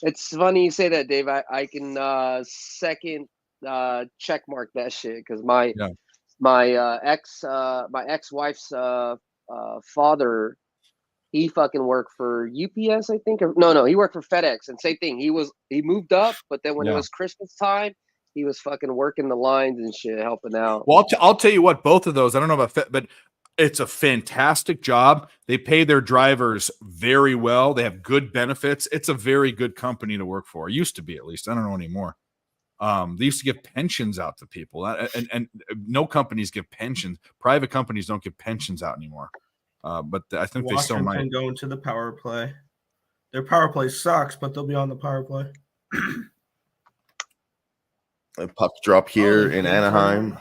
It's funny you say that, Dave. I can second check mark that shit because my ex-wife's father, he fucking worked for UPS, I think. No, he worked for FedEx, and same thing. He moved up, but then when it Yeah. was Christmas time, he was fucking working the lines and shit, helping out. well, I'll tell you what, both of those, I don't know about, but it's a fantastic job. They pay their drivers very well. They have good benefits. It's a very good company to work for. It used to be, at least. I don't know anymore. They used to give pensions out to people, and no companies give pensions. Private companies don't give pensions out anymore. But I think they still Washington might. going to the power play. Their power play sucks, but they'll be on the power play. A puck drop here Oh, in yeah. Anaheim.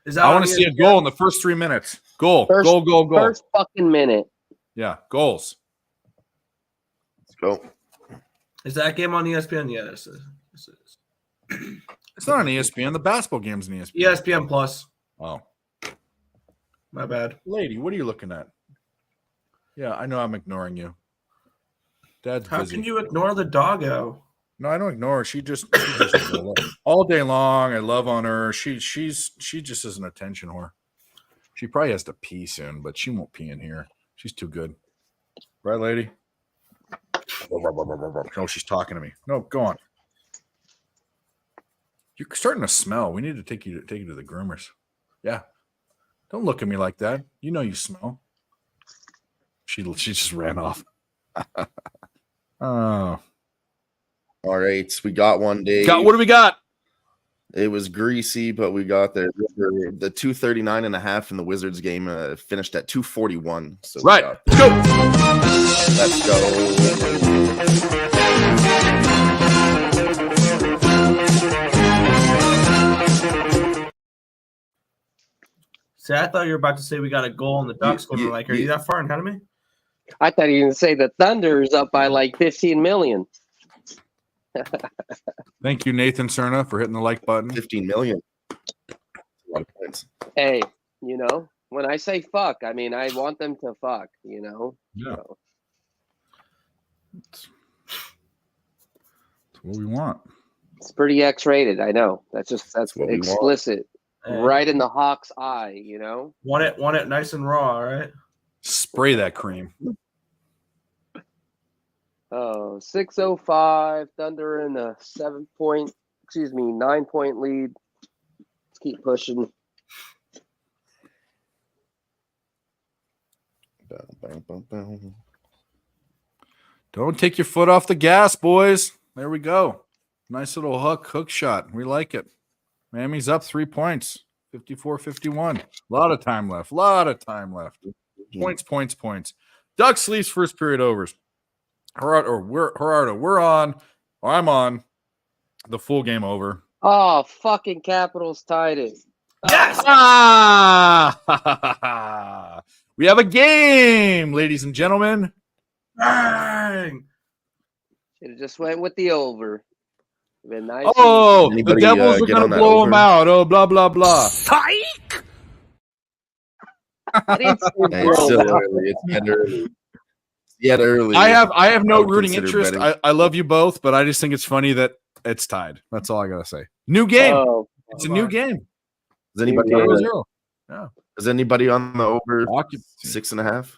Is that I on want to see a ESPN? goal in the first 3 minutes. Goal. First fucking minute. Yeah, goals. Let's go. Is that game on ESPN? Yeah, this is. It's not on ESPN. The basketball game's on ESPN. ESPN Plus. Oh, My bad. lady, what are you looking at? Yeah, I know I'm ignoring you. Dad's How busy. can you ignore the doggo? No, I don't ignore her. She just all day long. I love on her. She just is an attention whore. She probably has to pee soon, but she won't pee in here. She's too good, right, lady? No, she's talking to me. No, go on. You're starting to smell. We need to take you to the groomers. Yeah, don't look at me like that. You know you smell. She just ran off. Oh. All right, we got one day. What do we got? It was greasy, but we got there. The 239.5 in the Wizards game finished at 241. So we Right. got- Let's go. Let's go. See, I thought you were about to say we got a goal in the Ducks. Are you that far ahead of me? I thought you were going to say the Thunder is up by like 15 million. Thank you, Nathan Cerna, for hitting the like button. 15 million. That's a lot of points. Hey, when I say fuck, I mean I want them to fuck, Yeah. So, That's what we want. it's pretty X-rated. I know. That's what we want. explicit. Hey, Right in the Hawk's eye, Want it nice and raw, all right? Spray that cream. Oh, 6:05, Thunder in a 9-point lead. Let's keep pushing. Don't take your foot off the gas, boys. There we go. Nice little hook shot. We like it. Miami's up 3 points. 54-51. A lot of time left. Points. Ducks leaves first period overs. Gerardo, I'm on the full game over. Oh, fucking Capitals tied it. Yes! We have a game, ladies and gentlemen. Bang! Should have just went with the over. Been nice. Oh, the Anybody, Devils are get going on to that blow over? them out. Oh, blah, blah, blah. I didn't say Hey, it's blow still them out. early. It's yet early. Yet early. I have no I would rooting consider interest. betting. I love you both, but I just think it's funny that it's tied. That's all I got to say. New game. Oh, It's a new game. Is anybody game. on 0-0. is anybody on the over Occupancy. 6.5?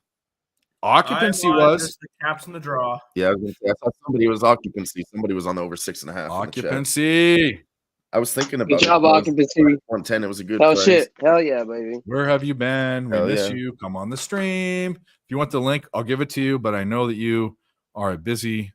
Occupancy I was just the caps in the draw. Yeah, I was gonna say, I thought somebody was occupancy. Somebody was on the over 6.5. in the chat. occupancy. I was thinking about good it. job, It was occupancy. 110. It was a good Oh price. shit! Hell yeah, baby. Where have you been? We Hell miss yeah. you. Come on the stream. If you want the link, I'll give it to you. But I know that you are busy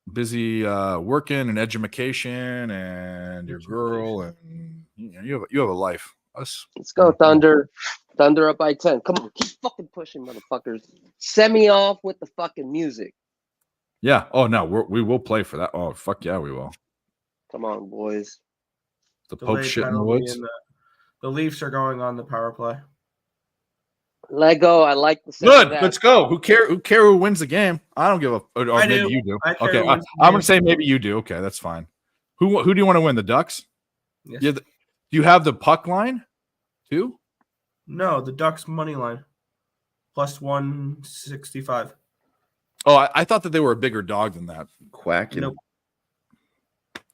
working and education and your girl and you have a life. Us. Let's go, Thunder. Thunder up by 10. Come on, keep fucking pushing, motherfuckers. Send me off with the fucking music. Yeah. Oh no, we will play for that. Oh fuck yeah, we will. Come on, boys. The Pope Delayed shit in the penalty woods. and the Leafs are going on the power play. Let go. I like the sound of Good. that. Let's go. Who care who wins the game? I don't give a. Or I maybe do. you do. I care Okay. who wins the I'm game. gonna say maybe you do. Okay, that's fine. Who do you want to win? The Ducks? Yes. Yeah. Do you have the puck line too? No, the Ducks money line plus 165. Oh, I thought that they were a bigger dog than that. Quack. Nope.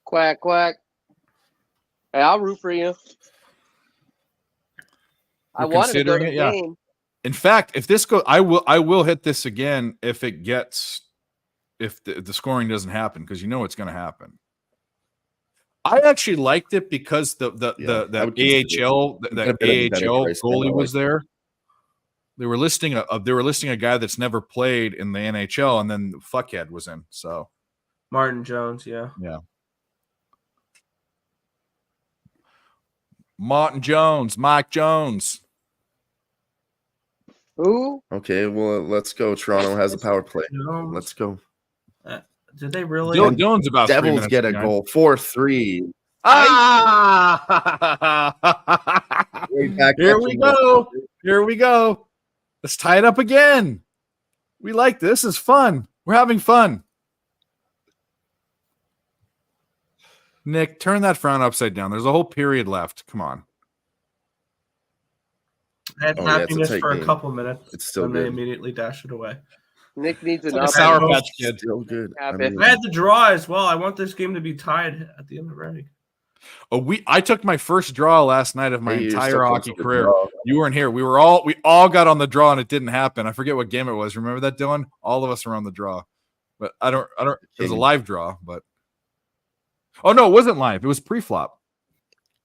Quack, quack. Hey, I'll root for you. I You're wanted to go to considering the it, yeah. game. In fact, if this goes, I will hit this again if the scoring doesn't happen, because you know it's going to happen. I actually liked it because the I would consider AHL it. the Could have been a better AHL price than goalie I was like. there. They were listing a guy that's never played in the NHL, and then fuckhead was in. So Martin Jones, yeah. Martin Jones, Mike Jones. Who? Okay, well, let's go. Toronto has a power play. Jones. Let's go. Did they really? Dylan's about 3 Devils minutes get a behind. goal. 4-3. Ah! Right back Here at we you. go. Here we go. Let's tie it up again. We like this. This is fun. We're having fun. Nick, turn that frown upside down. There's a whole period left. Come on. I had Oh, yeah, it's a happiness tight for game. a couple minutes. It's still and they good. immediately dashed it away. Nick needs It's an like a up. Sour I- Patch Kid. Still good. I Happy. mean, I had the draw as well. I want this game to be tied at the end of the break. I took my first draw last night of my hey, you're entire still close hockey to the career. draw. You weren't here. We all got on the draw and it didn't happen. I forget what game it was. Remember that, Dylan? All of us were on the draw. But I don't it was a King. live draw, but oh no, it wasn't live. It was pre-flop.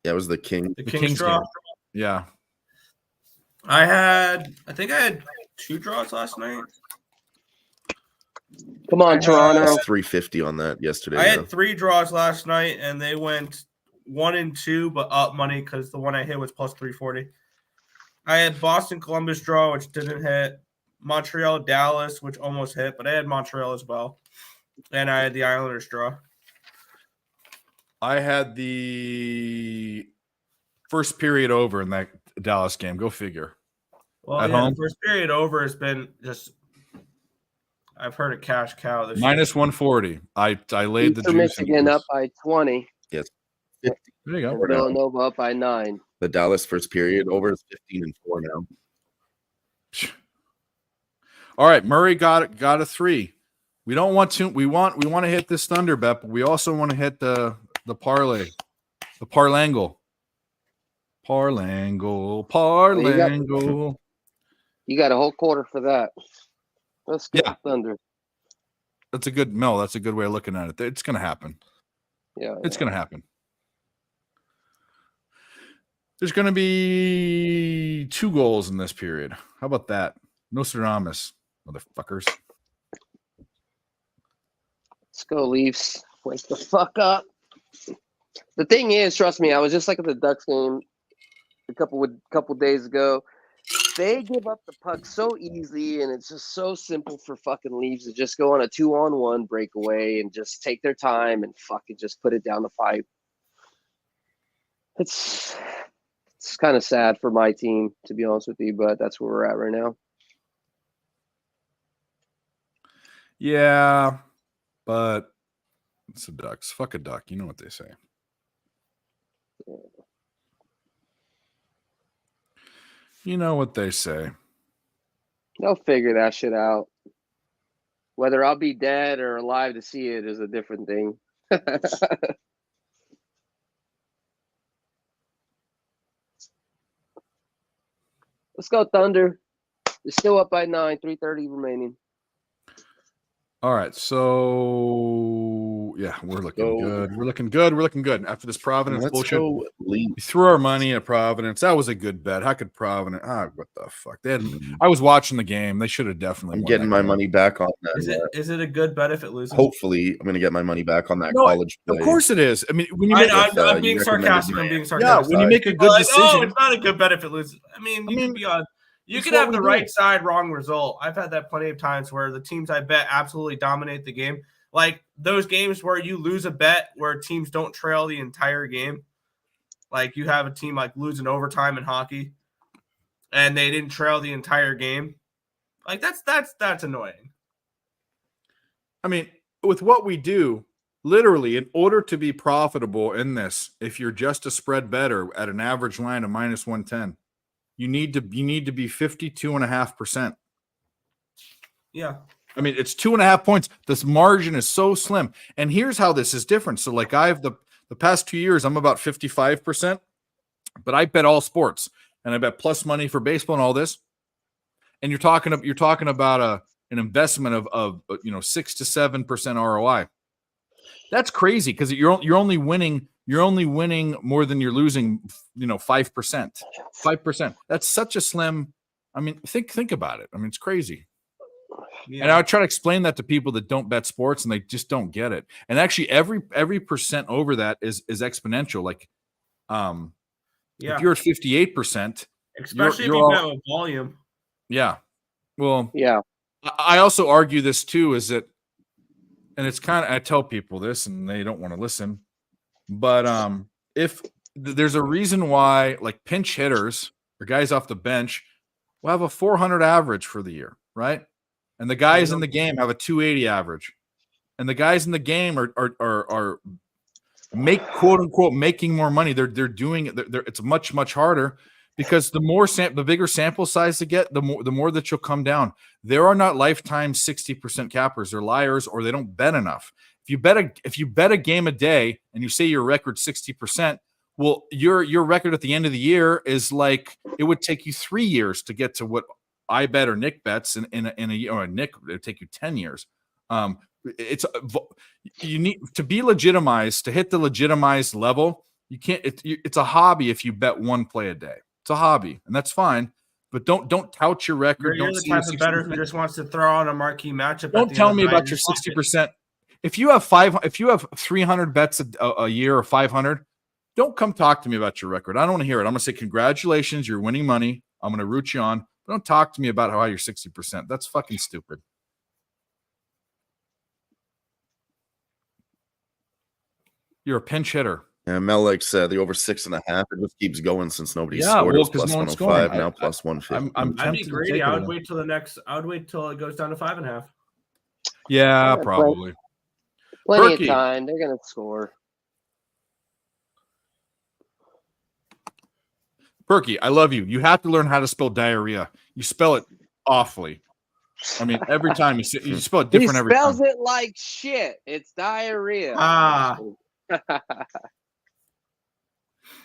Yeah, it was the King. The The Kings Kings draw. game. Yeah. I think I had 2 draws last night. Come on, Toronto. That's 350 on that yesterday. I though. had 3 draws last night, and they went 1 and 2, but up money because the one I hit was plus 340. I had Boston Columbus draw, which didn't hit. Montreal Dallas, which almost hit, but I had Montreal as well. And I had the Islanders draw. I had the first period over in that Dallas game. Go figure. Well, At yeah, home? the first period over has been just. I've heard a cash cow this Minus 140. I laid the Eastern juice. in Michigan this. up by 20. There you go. And Four now. Villanova up by 9. The Dallas first period over is 15-4 now. All right, Murray got a 3. We don't want to. We want to hit this Thunder bet, but we also want to hit the parlay, the parlangle. You got a whole quarter for that. Let's get Yeah. Thunder. That's a good way of looking at it. It's going to happen. Yeah. It's going to happen. There's going to be 2 goals in this period. How about that? Nostradamus, motherfuckers. Let's go, Leafs. Wake the fuck up. The thing is, trust me, I was just like at the Ducks game a couple days ago. They give up the puck so easily, and it's just so simple for fucking Leafs to just go on a 2-on-1 breakaway and just take their time and fucking just put it down the pipe. It's kind of sad for my team, to be honest with you, but that's where we're at right now. Yeah, but It's the Ducks. Fuck a duck. You know what they say. You know what they say. They'll figure that shit out. Whether I'll be dead or alive to see it is a different thing. Let's go, Thunder. They're still up by 9, 3:30 remaining. All right, so yeah, we're looking go. good. We're looking good. We're looking good. After this Providence Let's bullshit, go Leafs. we threw our money at Providence. That was a good bet. How could Providence? What the fuck? They had. I was watching the game. They should have definitely. I'm won getting that my game. money back on Is that. it it a good bet if it loses? Hopefully, I'm going to get my money back on that No, college play. Of course it is. I mean, when you I make know, with, I'm being you sarcastic. recommended I'm being me. sarcastic. when you make a People good are like, oh, decision, it's not a good bet if it loses. I mean, you can be on. You it's can what have we the do. right side, wrong result. I've had that plenty of times where the teams I bet absolutely dominate the game. Like those games where you lose a bet where teams don't trail the entire game. Like you have a team like losing overtime in hockey, and they didn't trail the entire game. Like that's annoying. I mean, with what we do, literally, in order to be profitable in this, if you're just a spread better at an average line of minus 110, you need to be 52.5%. Yeah. I mean, it's 2.5 points. This margin is so slim. And here's how this is different. So, like, I've the past 2 years, I'm about 55%, but I bet all sports and I bet plus money for baseball and all this. And you're talking about an investment of 6 to 7% ROI. That's crazy because you're only winning more than you're losing, 5%. 5%. That's such a slim. I mean, think about it. I mean, it's crazy. Yeah. And I would try to explain that to people that don't bet sports and they just don't get it. And actually every percent over that is exponential. Like if you're at 58%, Especially you're if you all- bet with volume. yeah. Well, Yeah. I also argue this too, is that, and it's kind of, I tell people this and they don't want to listen, but if there's a reason why like pinch hitters or guys off the bench will have a 400 average for the year, right? And the guys in the game have a 280 average, and the guys in the game are quote unquote making more money. They're doing it. It's much harder because the bigger sample size to get, the more that you'll come down. There are not lifetime 60% cappers. They're liars, or they don't bet enough. If you bet a game a day and you say your record 60%, well, your record at the end of the year is like it would take you 3 years to get to what I bet or Nick bets in a year, or Nick, it would take you 10 years. You need to be legitimized, to hit the legitimized level. You can't. It's a hobby if you bet one play a day. It's a hobby, and that's fine. But don't tout your record. You're Don't the see type your of bettor who 60%. just wants to throw on a marquee matchup. Don't tell me about your 60%. If you have 300 bets a year or 500, don't come talk to me about your record. I don't want to hear it. I'm going to say congratulations, you're winning money. I'm going to root you on. But don't talk to me about how you're 60%. That's fucking stupid. You're a pinch hitter. Yeah, Mel likes the over 6.5. It just keeps going since nobody's Yeah, scored. well, It was 'cause plus no one's 105, scoring. now plus 150. I'm I'd be tempted to greedy. take I it. would wait till it goes down to 5.5. Yeah, Yeah, probably. Plenty Berkey. of time. They're gonna score. Perky, I love you. You have to learn how to spell diarrhea. You spell it awfully. I mean, every time you spell it different every time. He spells it like shit. It's diarrhea. Ah.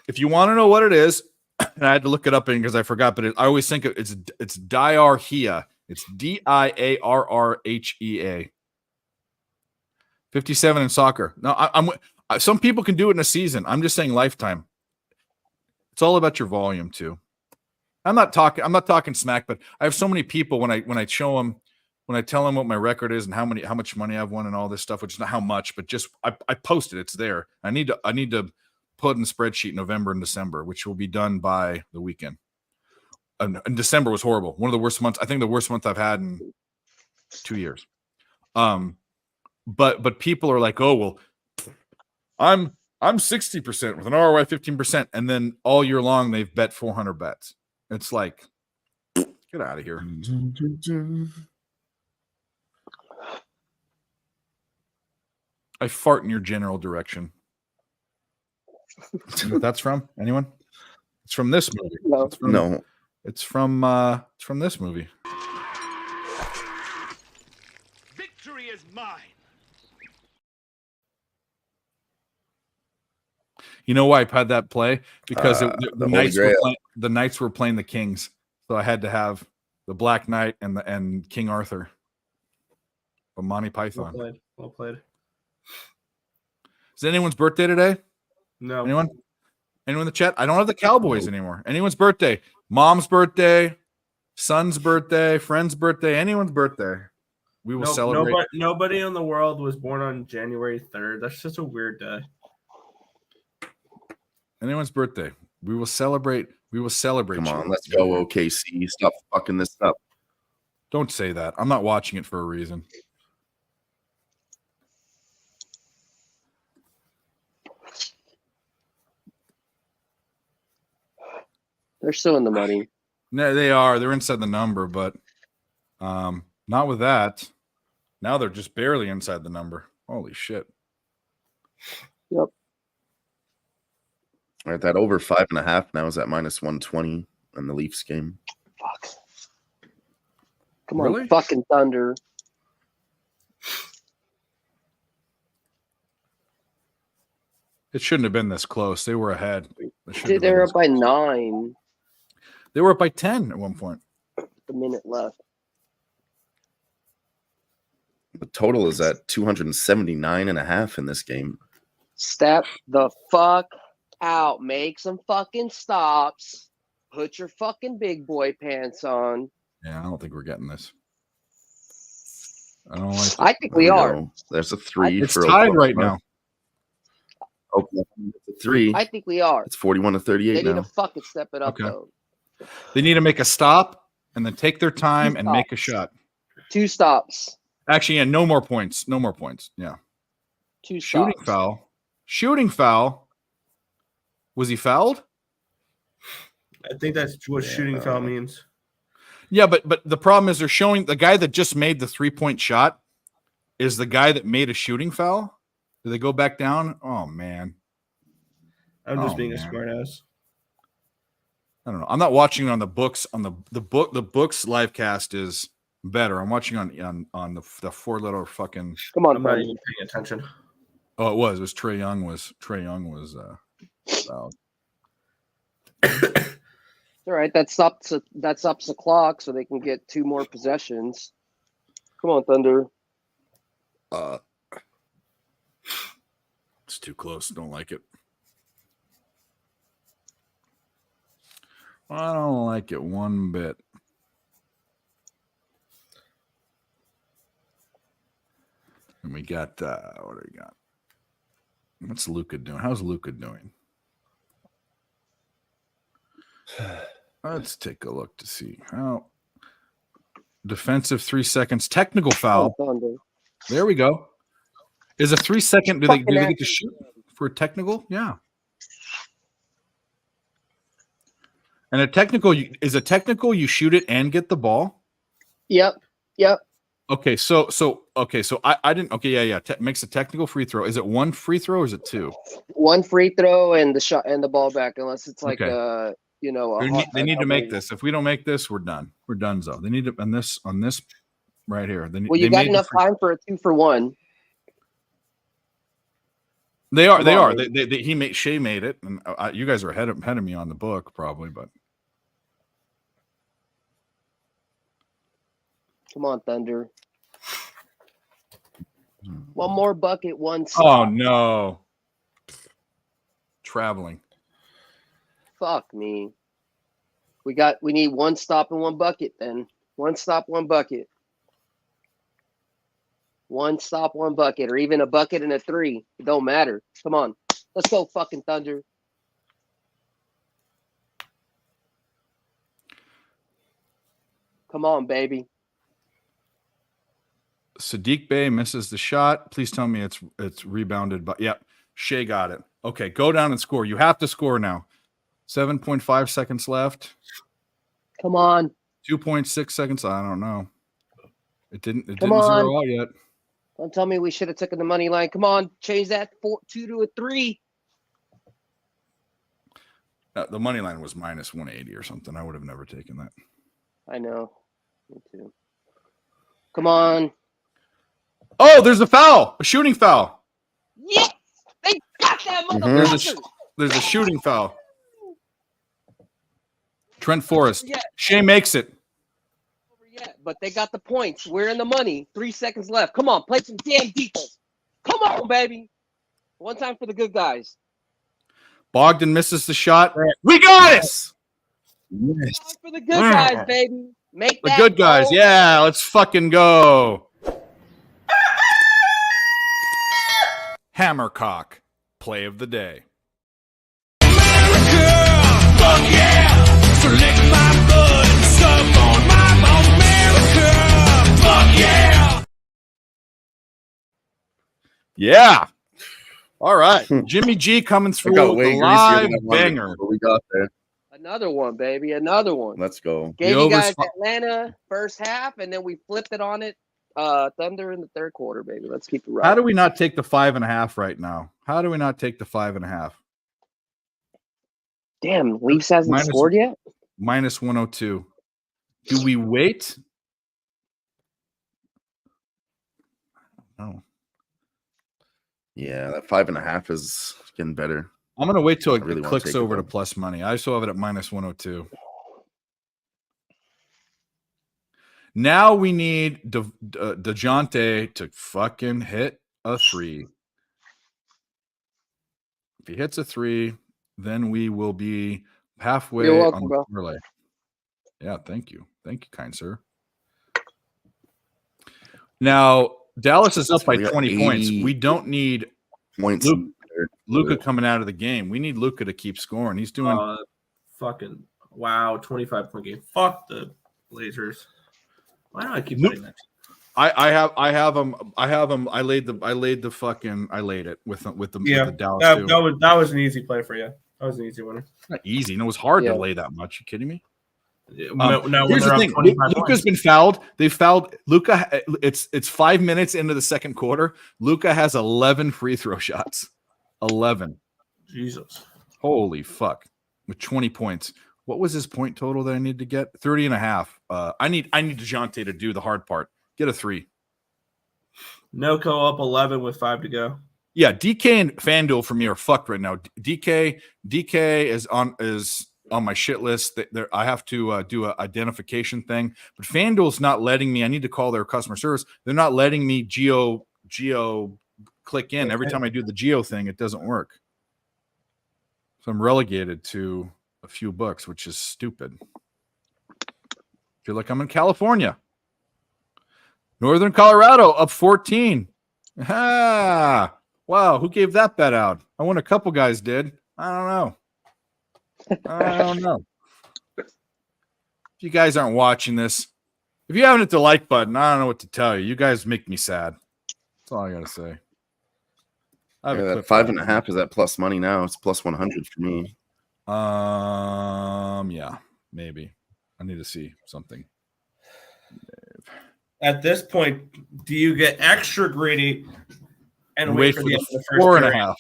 If you want to know what it is, and I had to look it up because I forgot, but I always think it's diarrhea. It's diarrhea. 57 in soccer. Now, some people can do it in a season. I'm just saying lifetime. It's all about your volume too. I'm not talking smack, but I have so many people when I show them, when I tell them what my record is and how much money I've won and all this stuff, which is not how much, but just I post it. It's there. I need to put in the spreadsheet November and December, which will be done by the weekend. And December was horrible. One of the worst months. I think the worst month I've had in 2 years. But people are like, oh well, I'm 60% with an ROI 15%, and then all year long they've bet 400 bets. It's like, get out of here. I fart in your general direction. You know what that's from? Anyone? It's from this movie. No. It's from, No. It's from this movie. Victory is mine. You know why I had that play? Because The the Holy Grail. the Knights were playing the Kings, so I had to have the Black Knight and King Arthur. But Monty Well Python. played. Well played. Is it anyone's birthday today? No. Anyone? Anyone in the chat? I don't have the Cowboys anymore. Anyone's birthday? Mom's birthday, son's birthday, friend's birthday, anyone's birthday. We will celebrate. Nobody in the world was born on January 3rd. That's just a weird day. Anyone's birthday. We will celebrate. We will celebrate. Come you. on, let's go, OKC. Stop fucking this up. Don't say that. I'm not watching it for a reason. They're still in the money. No, they are. They're inside the number, but not with that. Now they're just barely inside the number. Holy shit. Yep. All right, that over 5.5 now is at -120 in the Leafs game. Fuck. Come Really? on, fucking Thunder. It shouldn't have been this close. They were ahead. It shouldn't have Dude, been they're this up by 9. They were up by 10 at one point. The minute left. The total is at 279.5 in this game. Step the fuck out. Make some fucking stops. Put your fucking big boy pants on. Yeah, I don't think we're getting this. I don't like it. I think There we we are. go. There's a 3 It's for tied Oklahoma. right now. Oklahoma, it's a 3. I think we are. It's 41-38 They need now. to fucking step it up, Okay. though. They need to make a stop and then take their time and make a shot. 2 stops. Actually, yeah, no more points. No more points. Yeah. 2 Shooting stops. foul. Shooting foul. Was he fouled? I think that's what shooting foul means. Yeah, but the problem is they're showing the guy that just made the 3-point shot is the guy that made a shooting foul. Do they go back down? Oh man. I'm just Oh, being a man. smartass. I don't know. I'm not watching it on the books. On the book, the books live cast is better. I'm watching on the 4-letter fucking. Come on, I'm not buddy. even paying attention. Oh, it was. It was Trae Young was fouled. All right, that stops the clock so they can get 2 more possessions. Come on, Thunder. It's too close. Don't like it. I don't like it one bit. And we got what do we got? What's Luka doing? How's Luka doing? Let's take a look to see how defensive 3 seconds technical foul. Come on, Thunder. There we go. Is a 3 second? Do they Fucking get to shoot for a technical? Yeah. And a technical is a technical. You shoot it and get the ball. Yep. Okay, so I didn't. Okay, yeah. Makes a technical free throw. Is it 1 free throw or is it 2? 1 free throw and the shot and the ball back, unless it's like Okay. They need to make this. If we don't make this, we're done. We're done. So they need to on this right here. Well, you got enough time for a 2-for-1. They are. Come They are. on. Shea made it, and you guys are ahead of me on the book probably, but Come on, Thunder. 1 more bucket, 1 oh stop. no, traveling. Fuck me. We need 1 stop and 1 bucket then. 1 stop, 1 bucket. 1 stop, 1 bucket, or even a bucket and a 3. It don't matter. Come on. Let's go, fucking Thunder. Come on, baby. Sadiq Bey misses the shot. Please tell me it's rebounded, but yeah, Shea got it. Okay, go down and score. You have to score now. 7.5 seconds left. Come on. 2.6 seconds. I don't know. It didn't Come zero on. out yet. Don't tell me we should have taken the money line. Come on, change that 2 to a 3. The money line was minus 180 or something. I would have never taken that. I know. Me too. Come on. Oh, there's a foul, a shooting foul. Yes! They got that Mhm. motherfucker! There's a shooting foul. Trent Forrest. Yeah. Shea makes it. Yet, but they got the points. We're in the money. 3 seconds left. Come on, play some damn defense. Come on, baby. One time for the good guys. Bogdan misses the shot. We got it. One time for the good guys, baby. Make The that good guys. goal. Yeah, let's fucking go. Hammercock, play of the day. Fuck yeah! So lick my blood and suck on my bones, America! Fuck yeah! Yeah. All right. Jimmy G coming It through got with way a greasier live than I wanted, banger. but we got there. Another one, baby. Another one. Let's go. Gave The you over's guys fu- Atlanta first half, and then we flipped it on it. Thunder in the third quarter, baby. Let's keep it right. How do we not take the 5.5 right now? How do we not take the 5.5? Damn, Leafs hasn't Minus- scored yet? Minus 102. Do we wait? No. Yeah, that 5.5 is getting better. I'm going to wait till I it really wanna clicks take it, over to though. plus money. I still have it at minus 102. Now we need DeJounte to fucking hit a 3. If he hits a 3, then we will be halfway You're welcome, on the bro. parlay. Yeah, thank you. Thank you, kind sir. Now, Dallas is up So by we got 20 points. 80 We don't need Points. Luka coming out of the game. We need Luka to keep scoring. He's doing Fucking wow, 25-point game. Fuck the Blazers. Why do I keep Luke- doing that? I have him. I laid it with the Yeah, Dallas too. that was an easy play for you. That was an easy winner. Not easy. And it was hard Yeah. to lay that much. You kidding me? Now when Here's they're the up thing. 25 Luka's points. been fouled. They fouled Luka. It's 5 minutes into the second quarter. Luka has 11 free throw shots. 11. Jesus. Holy fuck. With 20 points. What was his point total that I need to get? 30.5. I need DeJounte to do the hard part. Get a 3. Noco up 11 with 5 to go. Yeah, DK and FanDuel for me are fucked right now. DK is on my shit list. I have to do an identification thing, but FanDuel's not letting me. I need to call their customer service. They're not letting me geo click in. Every time I do the geo thing, it doesn't work. So I'm relegated to a few bucks, which is stupid. Feel like I'm in California. Northern Colorado up 14. Ah, wow. Who gave that bet out? I won. A couple guys did. I don't know. If you guys aren't watching this, if you haven't hit the like button, I don't know what to tell you. You guys make me sad. That's all I gotta say. I have a Yeah, clip that for 5.5 is at plus money now. It's plus 100 for me. Yeah, maybe. I need to see something. At this point, do you get extra greedy and Wait wait for for the end of the the first 4.5. period?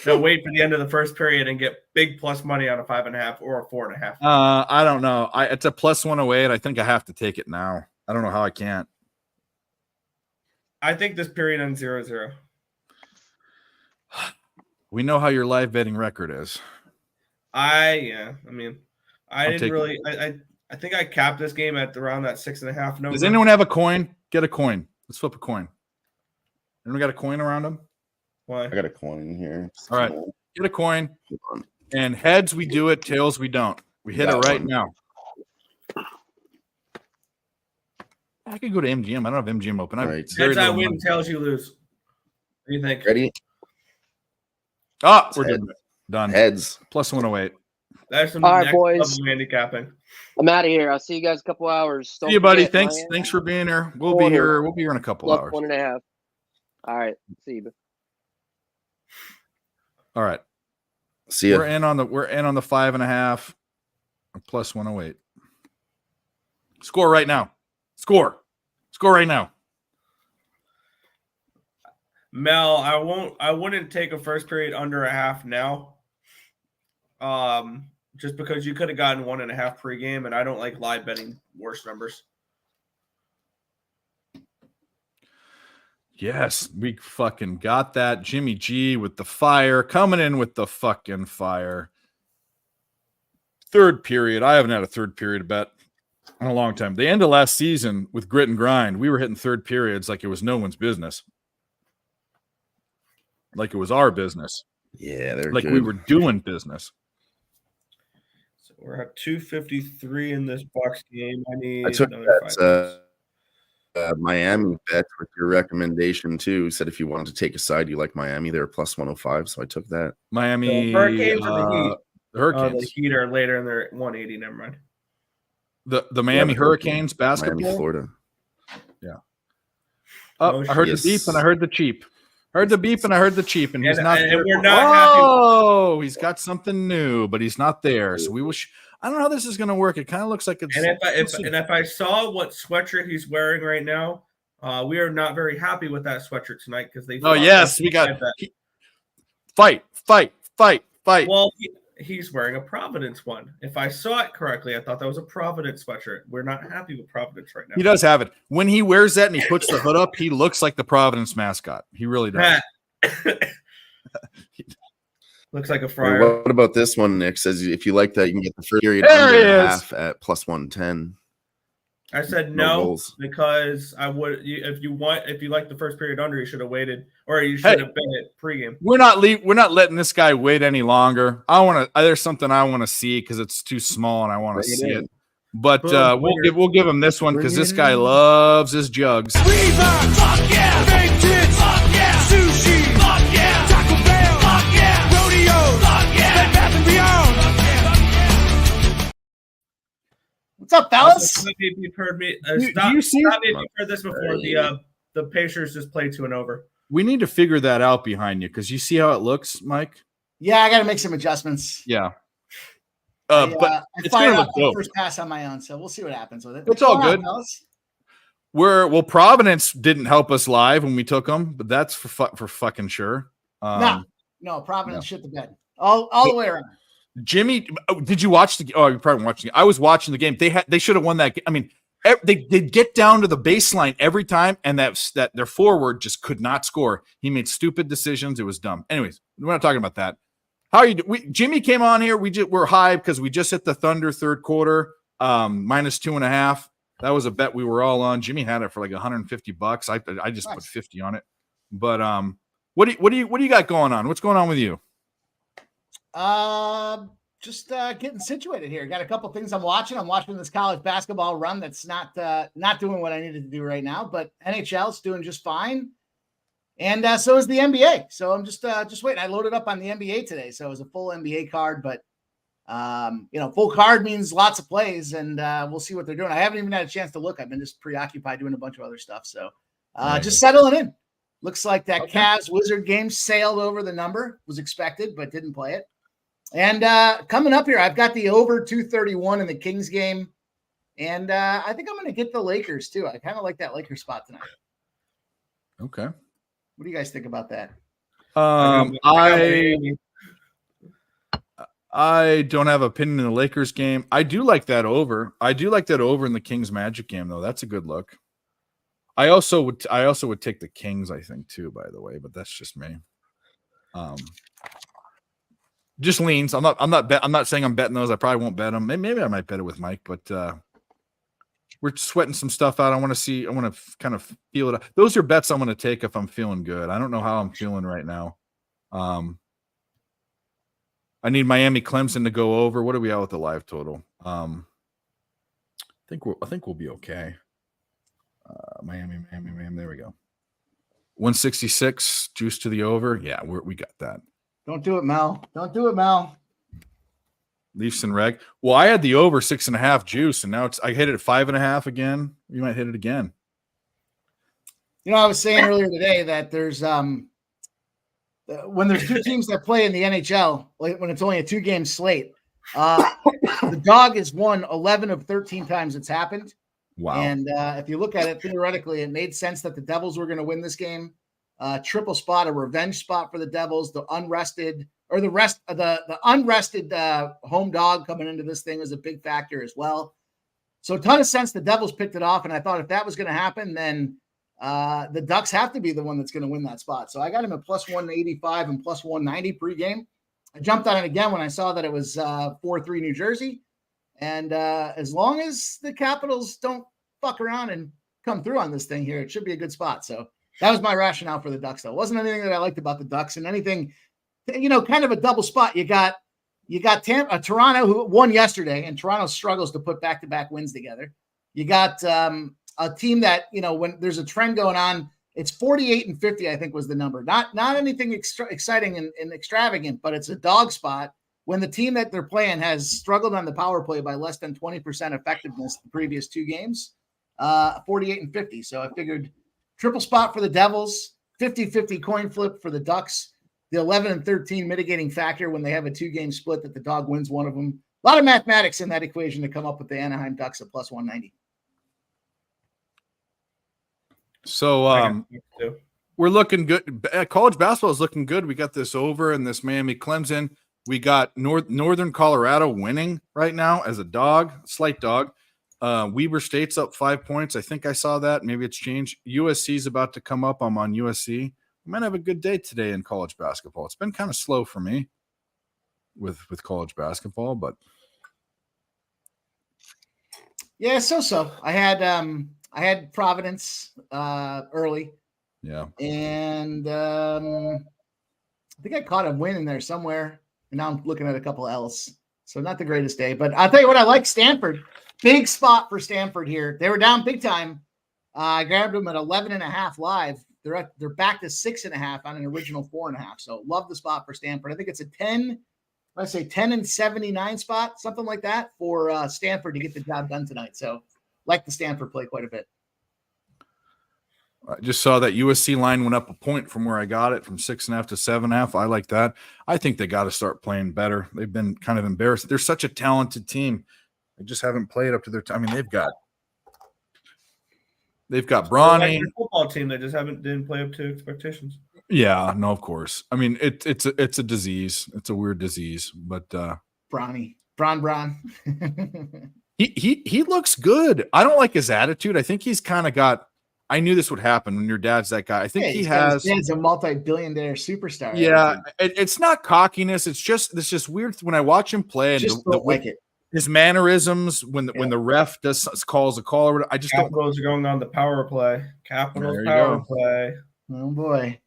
No, wait for the end of the first period and get big plus money on a 5.5 or a 4.5. I don't know. It's a plus 108. I think I have to take it now. I don't know how I can't. I think this period ends 0-0. We know how your live betting record is. I I'll didn't take really. I think I capped this game at around that 6.5 number. Does anyone have a coin? Get a coin. Let's flip a coin. Anyone got a coin around them? Why? I got a coin here. All right. Get a coin. Hold on. And heads, we do it. Tails, we don't. We hit it Got right one. now. I could go to MGM. I don't have MGM open. I have Right. very Heads I little win, money. tails you lose. What do you think? Ready? Ah, we're Heads. doing it. Done. Heads. Plus 108. That's some All right, next boys. level handicapping. I'm out of here. I'll see you guys a couple hours. Don't See you, buddy. forget, Thanks. Thanks for being here. We'll be Corner. here. We'll be here in a couple Plus hours. 1.5. All right. See you. All right. See ya. We're in on the 5.5. Plus 108. Score right now. Score right now. Mel, I wouldn't take a first period under a half now. Just because you could have gotten 1.5 pregame, and I don't like live betting worse numbers. Yes, we fucking got that. Jimmy G with the fire, coming in with the fucking fire. Third period. I haven't had a third period bet in a long time. The end of last season with grit and grind, we were hitting third periods like it was no one's business. Like it was our business. Yeah, they're Like good. we were doing business. So we're at 253 in this Bucks game. I need I took another 5 that Miami bet with your recommendation too. You said if you wanted to take a side, you like Miami. They're plus 105, so I took that. Miami The Hurricanes or the Heat? The Hurricanes. The Heat are later and they're at 180. Never mind. The Miami the Hurricanes Miami, basketball. Florida. Oh, I heard Yes. the beep and I heard the cheap. Heard the beep and I heard the cheap, and he's And- not and there. we're not happy- Oh, he's got something new, but he's not there. So we wish. I don't know how this is going to work. It kind of looks like it's. And if I saw what sweatshirt he's wearing right now, we are not very happy with that sweatshirt tonight because they. Oh thought yes, that- we got fight. Well, he's wearing a Providence one. If I saw it correctly, I thought that was a Providence sweatshirt. We're not happy with Providence right now. He does have it. When he wears that and he puts the hood up, he looks like the Providence mascot. He really does. Looks like a Wait, fryer. what about this one? Nick says if you like that, you can get the first period There under he a is. half at plus 110. I said No no goals. because I would. If you like the first period under, you should have waited, or you should have been at pregame. We're not letting this guy wait any longer. I want to. There's something I want to see because it's too small and I want to Bring it see in. it. But Boom, we'll give him this one because Bring this it guy in. loves his jugs. Reebok, fuck yeah. Fake tits, fuck yeah. Sushi, fuck yeah. Taco Bell, fuck yeah. Rodeo, fuck yeah. Bed Bath and Beyond. What's up, fellas? Stop me if you've heard me. Do Stop, you see? stop me if you've heard this before. The Pacers just played 2 and over. We need to figure that out behind you because you see how it looks, Mike. Yeah, I got to make some adjustments. Yeah. I But it's fired gonna up look the dope. first pass on my own, so we'll see what happens with it. It's all What's going good. on, fellas? Providence didn't help us live when we took them, but that's for fucking sure. No, Providence shit the bed all the way around. Jimmy, did you watch the? Oh, you probably watching. I was watching the game. They should have won that. I mean, they get down to the baseline every time, and that their forward just could not score. He made stupid decisions. It was dumb. Anyways, we're not talking about that. How are you? Jimmy came on here. We're high because we just hit the Thunder third quarter, minus 2.5. That was a bet we were all on. Jimmy had it for like $150. I just put 50 on it. But what do you got going on? What's going on with you? Just getting situated here. Got a couple things I'm watching. I'm watching this college basketball run that's not doing what I needed to do right now, but NHL's doing just fine. And so is the NBA. So I'm just waiting. I loaded up on the NBA today, so it was a full NBA card. But full card means lots of plays, and we'll see what they're doing. I haven't even had a chance to look. I've been just preoccupied doing a bunch of other stuff. So just settling in. Looks like that Cavs Wizard game sailed over the number. Was expected, but didn't play it. And coming up here, I've got the over 231 in the Kings game, and I think I'm going to get the Lakers too. I kind of like that Lakers spot tonight. Okay. What do you guys think about that? I don't have an opinion in the Lakers game. I do like that over. I do like that over in the Kings Magic game though. That's a good look. I also would take the Kings, I think, too, by the way, but that's just me. Just leans. I'm not saying I'm betting those. I probably won't bet them. Maybe I might bet it with Mike, but we're sweating some stuff out. I want to kind of feel it. Those are bets I'm going to take if I'm feeling good. I don't know how I'm feeling right now. I need Miami Clemson to go over. What are we at with the live total? I think we'll be okay. Miami. There we go. 166 juice to the over. Yeah, we got that. Don't do it, Mel. Don't do it, Mel. Leafs and reg. Well, I had the over 6.5 juice, and now I hit it at 5.5 again. You might hit it again. I was saying earlier today that there's when there's two teams that play in the NHL, like when it's only a 2-game slate, the dog has won 11 of 13 times it's happened. Wow. And if you look at it theoretically, it made sense that the Devils were going to win this game. triple spot, a revenge spot for the Devils. The unrested home dog coming into this thing was a big factor as well. So a ton of sense the Devils picked it off, and I thought if that was going to happen, then the Ducks have to be the one that's going to win that spot. So I got him at plus 185 and plus 190 pregame. I jumped on it again when I saw that it was 4-3 New Jersey. And as long as the Capitals don't fuck around and come through on this thing here, it should be a good spot. So that was my rationale for the Ducks, though. It wasn't anything that I liked about the Ducks and anything, kind of a double spot. You got Toronto, who won yesterday, and Toronto struggles to put back-to-back wins together. You got a team that, when there's a trend going on, it's 48-50, I think was the number. Not anything exciting and extravagant, but it's a dog spot when the team that they're playing has struggled on the power play by less than 20% effectiveness the previous two games, 48-50. So I figured triple spot for the Devils, 50-50 coin flip for the Ducks, the 11-13 mitigating factor when they have a 2-game split that the dog wins one of them. A lot of mathematics in that equation to come up with the Anaheim Ducks at plus 190. So we're looking good. College basketball is looking good. We got this over in this Miami Clemson. We got Northern Colorado winning right now as a dog, slight dog. Weber State's up 5 points. I think I saw that. Maybe it's changed. USC's about to come up. I'm on USC. I might have a good day today in college basketball. It's been kind of slow for me with college basketball, but yeah, so I had Providence early. Yeah. And I think I caught a win in there somewhere. And now I'm looking at a couple L's. So not the greatest day. But I'll tell you what, I like Stanford. Big spot for Stanford here. They were down big time. I grabbed them at 11.5 live. They're back to 6.5 on an original 4.5. So love the spot for Stanford. I think it's a 10-79 spot, something like that for Stanford to get the job done tonight. So like the Stanford play quite a bit. I just saw that USC line went up a point from where I got it, from 6.5 to 7.5. I like that. I think they got to start playing better. They've been kind of embarrassed. They're such a talented team. They just haven't played up to their time. I mean, they've got Bronny. Like football team that just didn't play up to expectations. Yeah, no, of course. I mean, it's a disease. It's a weird disease, but Bron. he looks good. I don't like his attitude. I think he's kind of got. I knew this would happen when your dad's that guy. I think he has. He's a multi-billionaire superstar. Yeah, it's not cockiness. It's just weird when I watch him play and just don't like it. His mannerisms when the ref calls a call or whatever. I just don't. Capitals are going on the power play. Capitals There you power go. play. Oh boy.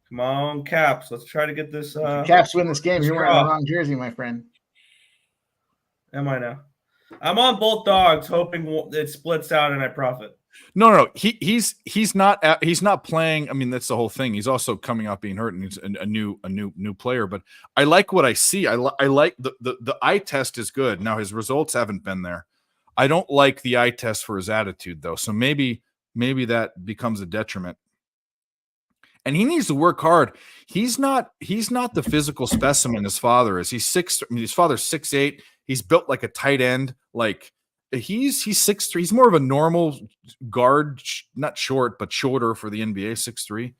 Come on, Caps. Let's try to get this. Caps win this game. You're wearing the wrong jersey, my friend. Am I now? I'm on both dogs, hoping it splits out and I profit. No. He's not playing. I mean, that's the whole thing. He's also coming out being hurt, and he's a new player. But I like what I see. I like the eye test is good. Now his results haven't been there. I don't like the eye test for his attitude though. So maybe that becomes a detriment. And he needs to work hard. He's not the physical specimen his father is. His father's 6'8". He's built like a tight end. Like he's 6'3". He's more of a normal guard, not short, but shorter for the NBA, 6'3".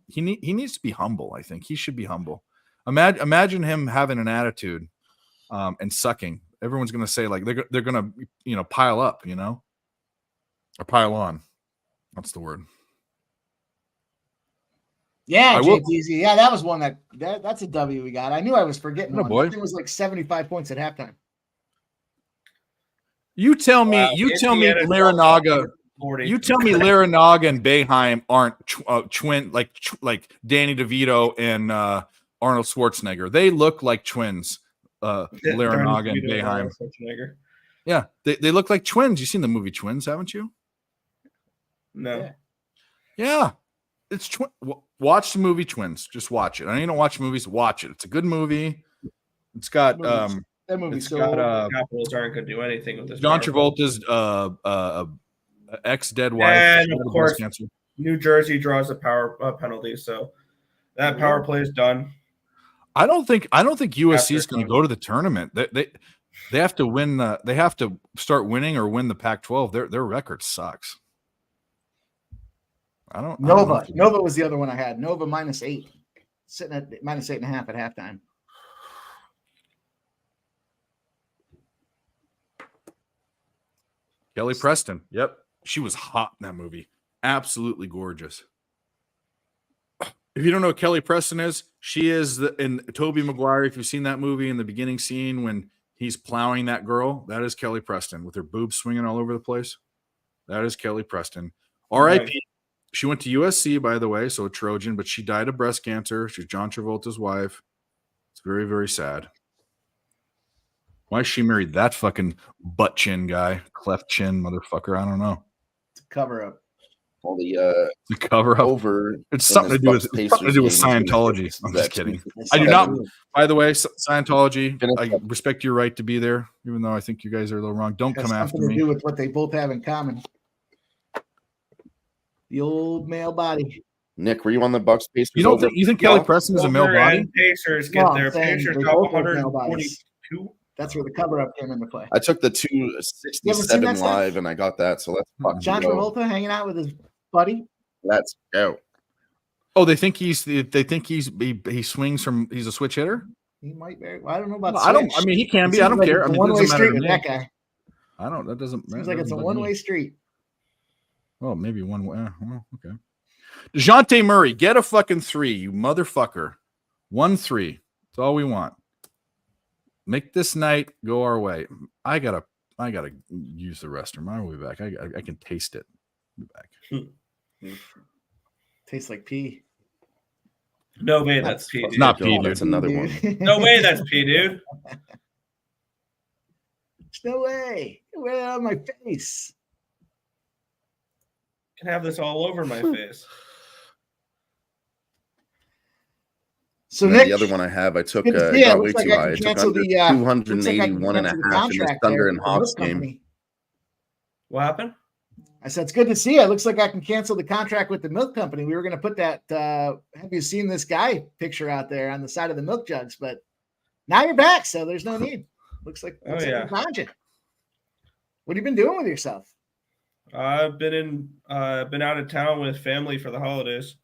He needs to be humble. I think he should be humble. Imagine him having an attitude and sucking. Everyone's going to say like they're going to pile up, or pile on. That's the word. Yeah, JTZ. Yeah, that was one that's a W we got. I knew I was forgetting one. Boy. It was like 75 points at halftime. You tell me Larinaga. You tell me Larinaga and Boeheim aren't twin like Danny DeVito and Arnold Schwarzenegger. They look like twins. Larinaga and Boeheim. Yeah, they look like twins. You've seen the movie Twins, haven't you? No. Yeah. It's watch the movie Twins. Just watch it. I know you don't watch movies. Watch it. It's a good movie. It's got That movie's so Capitals aren't going to do anything with this. John Travolta's ex-dead wife. And of course, New Jersey draws a power penalty, so that power play is done. I don't think USC is going to go to the tournament. They have to win. They have to start winning or win the Pac-12. Their record sucks. I don't know Nova. if it- Nova was the other one I had. Nova -8, sitting at -8.5 at halftime. Kelly Preston. Yep. She was hot in that movie. Absolutely gorgeous. If you don't know what Kelly Preston is, she is in Tobey Maguire. If you've seen that movie, in the beginning scene when he's plowing that girl, that is Kelly Preston with her boobs swinging all over the place. That is Kelly Preston. R.I.P. Nice. She went to USC, by the way, so a Trojan, but she died of breast cancer. She's John Travolta's wife. It's very, very sad. Why she married that fucking butt chin guy, cleft chin motherfucker? I don't know. To cover up. All the The cover up. over. It's in something to this do with Bucks something to do with Pacers game is gonna Scientology. hit I'm just that kidding. too. I do not. Seven. By the way, Scientology. Finish I up. respect your right to be there, even though I think you guys are a little wrong. Don't Has come after something to me. do with what they both have in common. The old male body. Nick, were you on the Bucks Pacers? You don't over? think you think Kelly Well, Preston is a male Silver body? and Pacers get No, I'm their saying Pacers they top both have male bodies. 142. That's where the cover up came into play. I took the You haven't seen 267 that stuff? live and I got that. So let's fucking John go. Travolta hanging out with his buddy. Let's go. Oh, they think he swings from he's a switch hitter. He might very. Well, I don't know about. I don't. switch. I mean, he can It be. I seems don't like care. it's I a mean, it one-way doesn't matter street to with me. that guy. I don't. That doesn't. Seems that like it's a doesn't bug me. one-way street. Oh, maybe one way. Well, okay. DeJounte Murray, get a fucking 3, you motherfucker. 1-3. That's all we want. Make this night go our way. I gotta use the restroom. I will be back. I can taste it. Be back. Tastes like pee. No way that's P, dude. Not Go. pee, dude. That's another one. No way that's P, dude. No way. Way out of my face. Can have this all over my face. So And then Nick, the other one I have, I took good to I see you. got way Looks like too I high. can I took cancel under the, looks like I can 281 and a cancel the half in the contract Thunder there and with the Hawks milk game. company. What happened? I said, it's good to see you. It looks like I can cancel the contract with the milk company. We were going to put that, have you seen this guy picture out there on the side of the milk jugs? But now you're back, so there's no need. Looks like, Oh, like yeah. we found you. What have you been doing with yourself? I've been out of town with family for the holidays.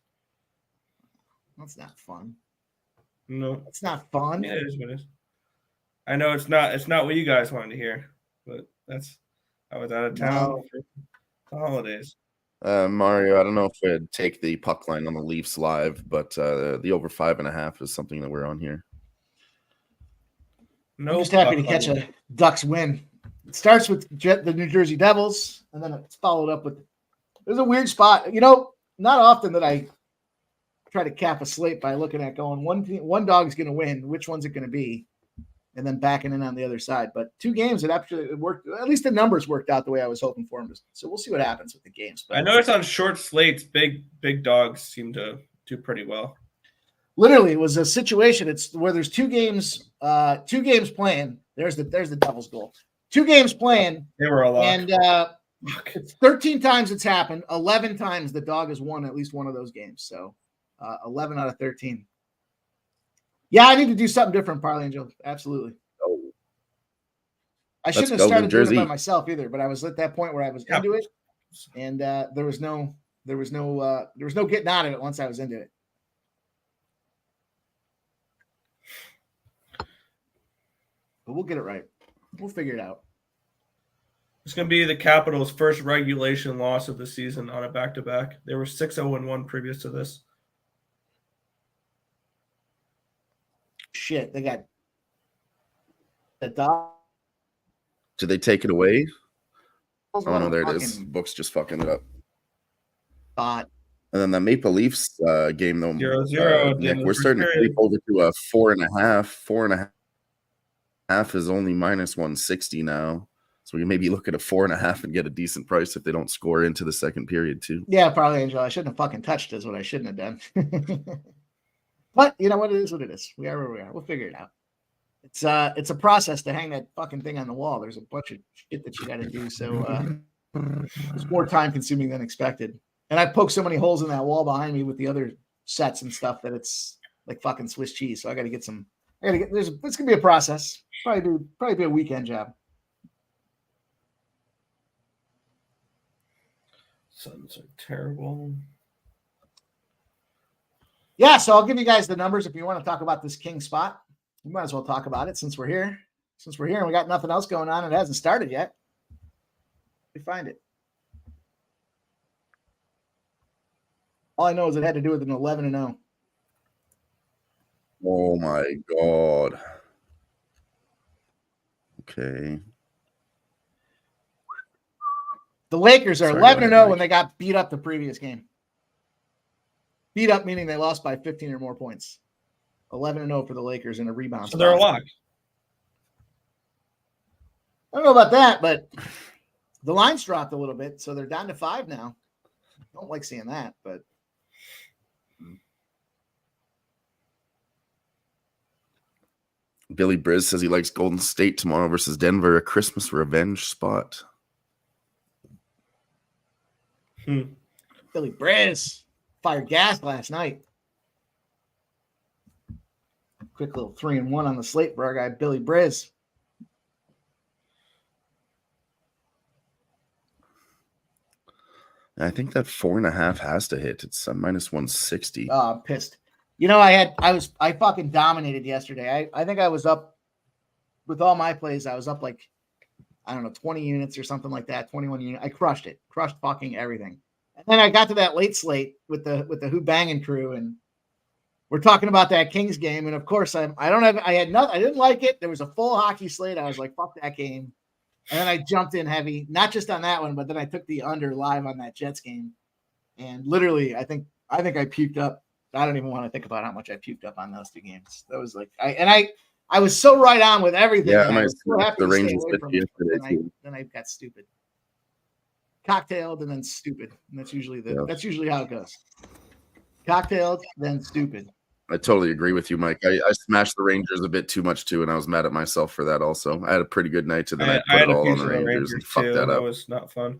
That's not fun. No, That's not fun. yeah, it is what it is. I know it's not what you guys wanted to hear, but I was out of town No. for the holidays. Mario, I don't know if we'd take the puck line on the Leafs live, but the over 5.5 is something that we're on here. No, I'm just happy to puck catch line. a Ducks win. It starts with the New Jersey Devils, and then it's followed up with. There's a weird spot. You know, not often that I try to cap a slate by looking at going one dog's going to win. Which one's it going to be? And then backing in on the other side. But 2 games, it actually worked. At least the numbers worked out the way I was hoping for them. So we'll see what happens with the games. But I noticed on short slates, big dogs seem to do pretty well. literally, it was a situation. It's where there's 2 games playing. There's the Devils goal. 2 games playing. They were a lot. And it's 13 times it's happened. 11 times the dog has won at least one of those games. So 11 out of 13. Yeah, I need to do something different, Parlay Angel. Absolutely. Oh, I shouldn't have go, New started doing it by Jersey. myself either, but I was at that point where I was Yeah. into it, and there was no getting out of it once I was into it. But we'll get it right. We'll figure it out. It's going to be the Capitals' first regulation loss of the season on a back-to-back. They were 6-0-1 previous to this. Shit, they got the dog. Did they take it away? Oh no, there it is. Books just fucking it up. Thought. And then the Maple Leafs game, though, 0-0 Nick, in we're the starting to first creep over to a 4.5. 4.5 is only minus 160 now. So we can maybe look at a 4.5 and get a decent price if they don't score into the second period, too. Yeah, probably, Angel. I shouldn't have fucking touched is what I shouldn't have done. But you know what? It is what it is. We are where we are. We'll figure it out. It's a process to hang that fucking thing on the wall. There's a bunch of shit that you got to do. So it's more time consuming than expected. And I poked so many holes in that wall behind me with the other sets and stuff that it's like fucking Swiss cheese. So I got to get some. It's gonna be a process. Probably be a weekend job. Suns are terrible. Yeah, so I'll give you guys the numbers if you want to talk about this king spot. We might as well talk about it since we're here. Since we're here and we got nothing else going on, it hasn't started yet. We find it. All I know is it had to do with an 11-0. Oh my god. Okay. The Lakers are Sorry, 11-0 go ahead, when they got beat up the previous game. Beat up meaning they lost by 15 or more points. 11-0 for the Lakers in a rebound. So they're a spot. lock. I don't know about that, but the line's dropped a little bit, so they're down to 5 now. Don't like seeing that, but Billy Briz says he likes Golden State tomorrow versus Denver, a Christmas revenge spot. Billy Briz fired gas last night. Quick little 3-1 on the slate for our guy Billy Briz. I think that 4.5 has to hit. It's a minus 160. Oh, I'm pissed. You know, I fucking dominated yesterday. I think I was up with all my plays. I was up like, I don't know, 20 units or something like that, 21 units. I crushed it, crushed fucking everything. And then I got to that late slate with the Who Bangin' crew, and we're talking about that Kings game. And of course, I didn't like it. There was a full hockey slate. I was like, fuck that game. And then I jumped in heavy, not just on that one, but then I took the under live on that Jets game. And literally, I think I puked up. I don't even want to think about how much I puked up on those two games. That was like, I was so right on with everything. Yeah, I was so happy the to stay Rangers away did from it. yesterday too. Then I got stupid. Cocktailed and then stupid. And that's usually how it goes. Cocktailed, then stupid. I totally agree with you, Mike. I smashed the Rangers a bit too much too, and I was mad at myself for that also. I had a pretty good night, and then I put it all on the Rangers and fucked that up. That was not fun.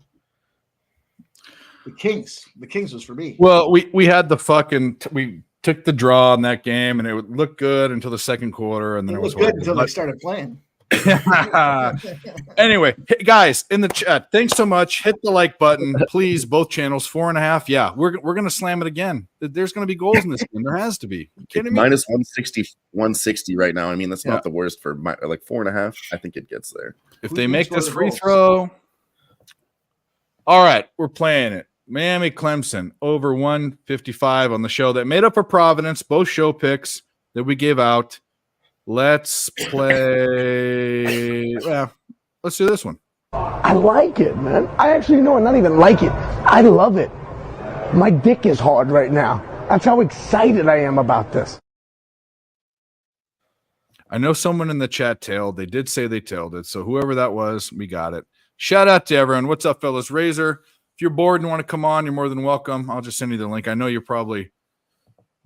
The Kings was for me. Well, we had the fucking we took the draw in that game, and it would look good until the second quarter, and then it was good horrible. until they started playing. Anyway, hey, guys in the chat, thanks so much. Hit the like button, please. Both channels, 4.5. Yeah, we're gonna slam it again. There's gonna be goals in this game. There has to be. You kidding me? Minus 160 right now. I mean, that's not the worst for like 4.5. I think it gets there. If they make this free throw. All right, we're playing it. Miami Clemson over 155 on the show that made up for Providence. Both show picks that we gave out. Let's play. Yeah, let's do this one. I like it, man. I actually know, not even like it. I love it. My dick is hard right now. That's how excited I am about this. I know someone in the chat tailed. They did say they tailed it. So whoever that was, we got it. Shout out to everyone. What's up, fellas? Razor, if you're bored and want to come on, you're more than welcome. I'll just send you the link. I know you're probably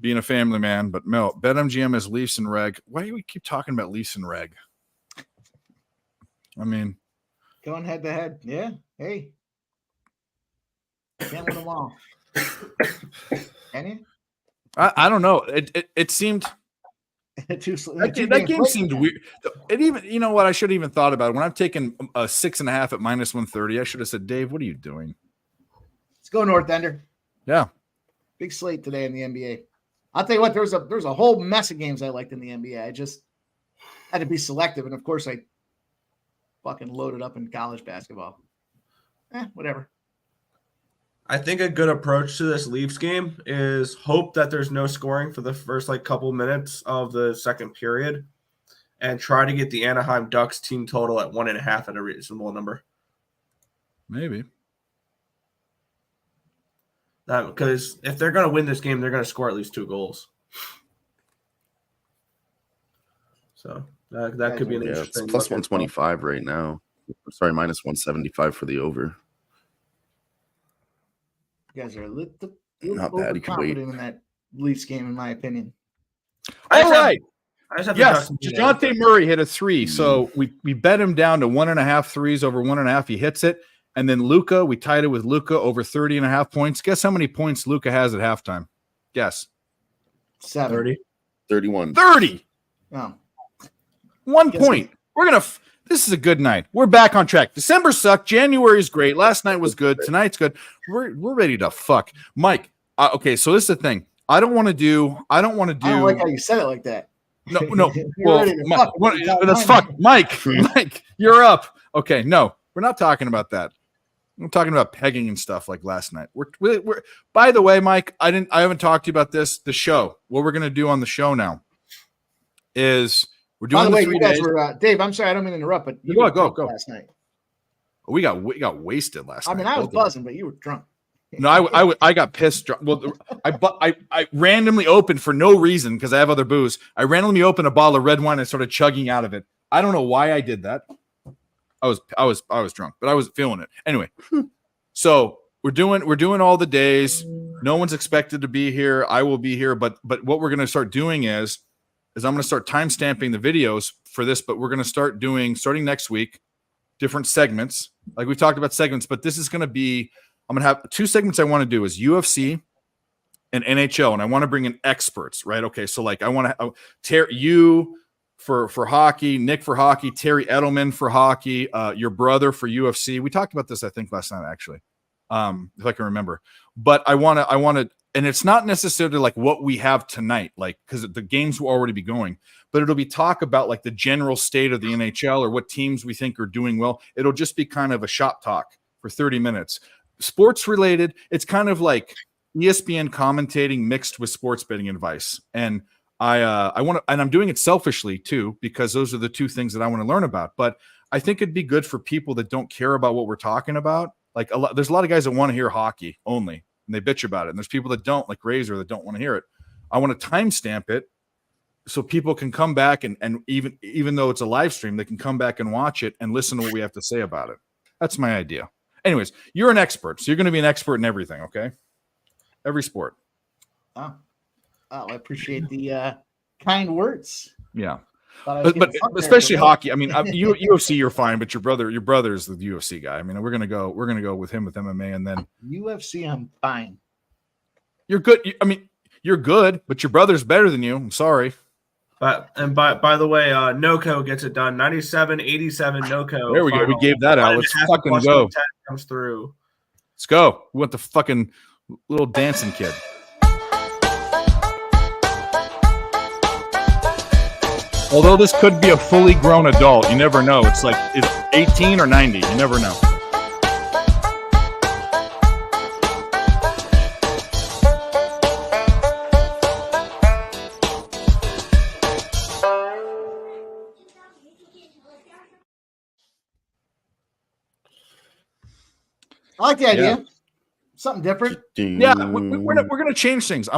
being a family man, but Mel, BetMGM has Leafs and Reg. Why do we keep talking about Leafs and Reg? I mean, going head to head. Yeah. Hey. Can't win them all. Can you? I don't know. It seemed that game seemed weird. It even, you know what? I should have even thought about it. When I've taken a 6.5 at minus 130, I should have said, Dave, what are you doing? Let's go North Ender. Yeah. Big slate today in the NBA. I'll tell you what, there's a whole mess of games I liked in the NBA. I just had to be selective, and of course I fucking loaded up in college basketball. Whatever. I think a good approach to this Leafs game is hope that there's no scoring for the first couple minutes of the second period, and try to get the Anaheim Ducks team total at 1.5 at a reasonable number. Maybe. Because if they're going to win this game, they're going to score at least 2 goals. So that could be an interesting. It's plus 125 right now. Sorry, minus 175 for the over. You guys are a little Not bad. You can wait. in that Leafs game, in my opinion. All right. Yes, DeJounte Murray hit a 3. So we bet him down to 1.5 threes over 1.5. He hits it. And then Luka, we tied it with Luka over 30.5 points. Guess how many points Luka has at halftime? Guess. 7. 30. 31. 30. Oh. 1 point. This is a good night. We're back on track. December sucked. January is great. Last night was good. Tonight's good. We're ready to fuck. Mike, okay, so this is the thing. I don't want to do. I don't like how you said it like that. No. You're Well, ready to fuck. let's fuck. Mike, you're up. Okay, no, we're not talking about that. I'm talking about pegging and stuff like last night. We're by the way, Mike, I haven't talked to you about this. The show, what we're gonna do on the show now is we're doing By the way, 3 you guys days. were Dave. I'm sorry, I don't mean to interrupt, but you Go, were go, drunk go. last night. We got wasted last night. I mean, I was both of us. buzzing, but you were drunk. No, I got pissed. Well, I randomly opened for no reason because I have other booze. I randomly opened a bottle of red wine and started chugging out of it. I don't know why I did that. I was drunk, but I was feeling it anyway. So we're doing all the days. No one's expected to be here. I will be here, but what we're gonna start doing is I'm gonna start time stamping the videos for this. But we're gonna start doing starting next week different segments. Like we talked about segments, but this is gonna be. I'm gonna have 2 segments I want to do is UFC and NHL, and I want to bring in experts, right? Okay, so like I want to you for hockey, Nick for hockey, Terry Edelman for hockey, your brother for UFC. We talked about this, I think, last night actually, if I can remember. But I want to, and it's not necessarily like what we have tonight, like because the games will already be going, but it'll be talk about like the general state of the NHL or what teams we think are doing well. It'll just be kind of a shop talk for 30 minutes. Sports related, it's kind of like ESPN commentating mixed with sports betting advice. And I want to, and I'm doing it selfishly too, because those are the 2 things that I want to learn about. But I think it'd be good for people that don't care about what we're talking about. Like there's a lot of guys that want to hear hockey only, and they bitch about it. And there's people that don't, like Razor, that don't want to hear it. I want to timestamp it so people can come back and even though it's a live stream, they can come back and watch it and listen to what we have to say about it. That's my idea. Anyways, you're an expert, so you're going to be an expert in everything, okay? Every sport. Oh, I appreciate the kind words. Yeah, Thought I was but getting fucked there especially for a minute. hockey. I mean, UFC, you're fine, but your brother is the UFC guy. I mean, we're gonna go with him with MMA, and then UFC, I'm fine. you're good. You're good, but your brother's better than you. I'm sorry. But by the way, NoCo gets it done. 97-87 NoCo. There we go. We gave that out. Let's fucking plus go. 110 comes through. Let's go. We want the fucking little dancing kid. Although this could be a fully grown adult, you never know. It's like it's 18 or 90. You never know. I like the idea. Something different. Yeah, we're going to change things.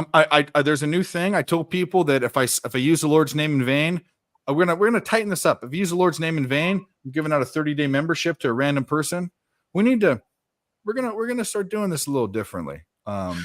There's a new thing. I told people that if I use the Lord's name in vain, we're gonna tighten this up. If you use the Lord's name in vain, I'm giving out a 30-day membership to a random person. We're gonna start doing this a little differently. But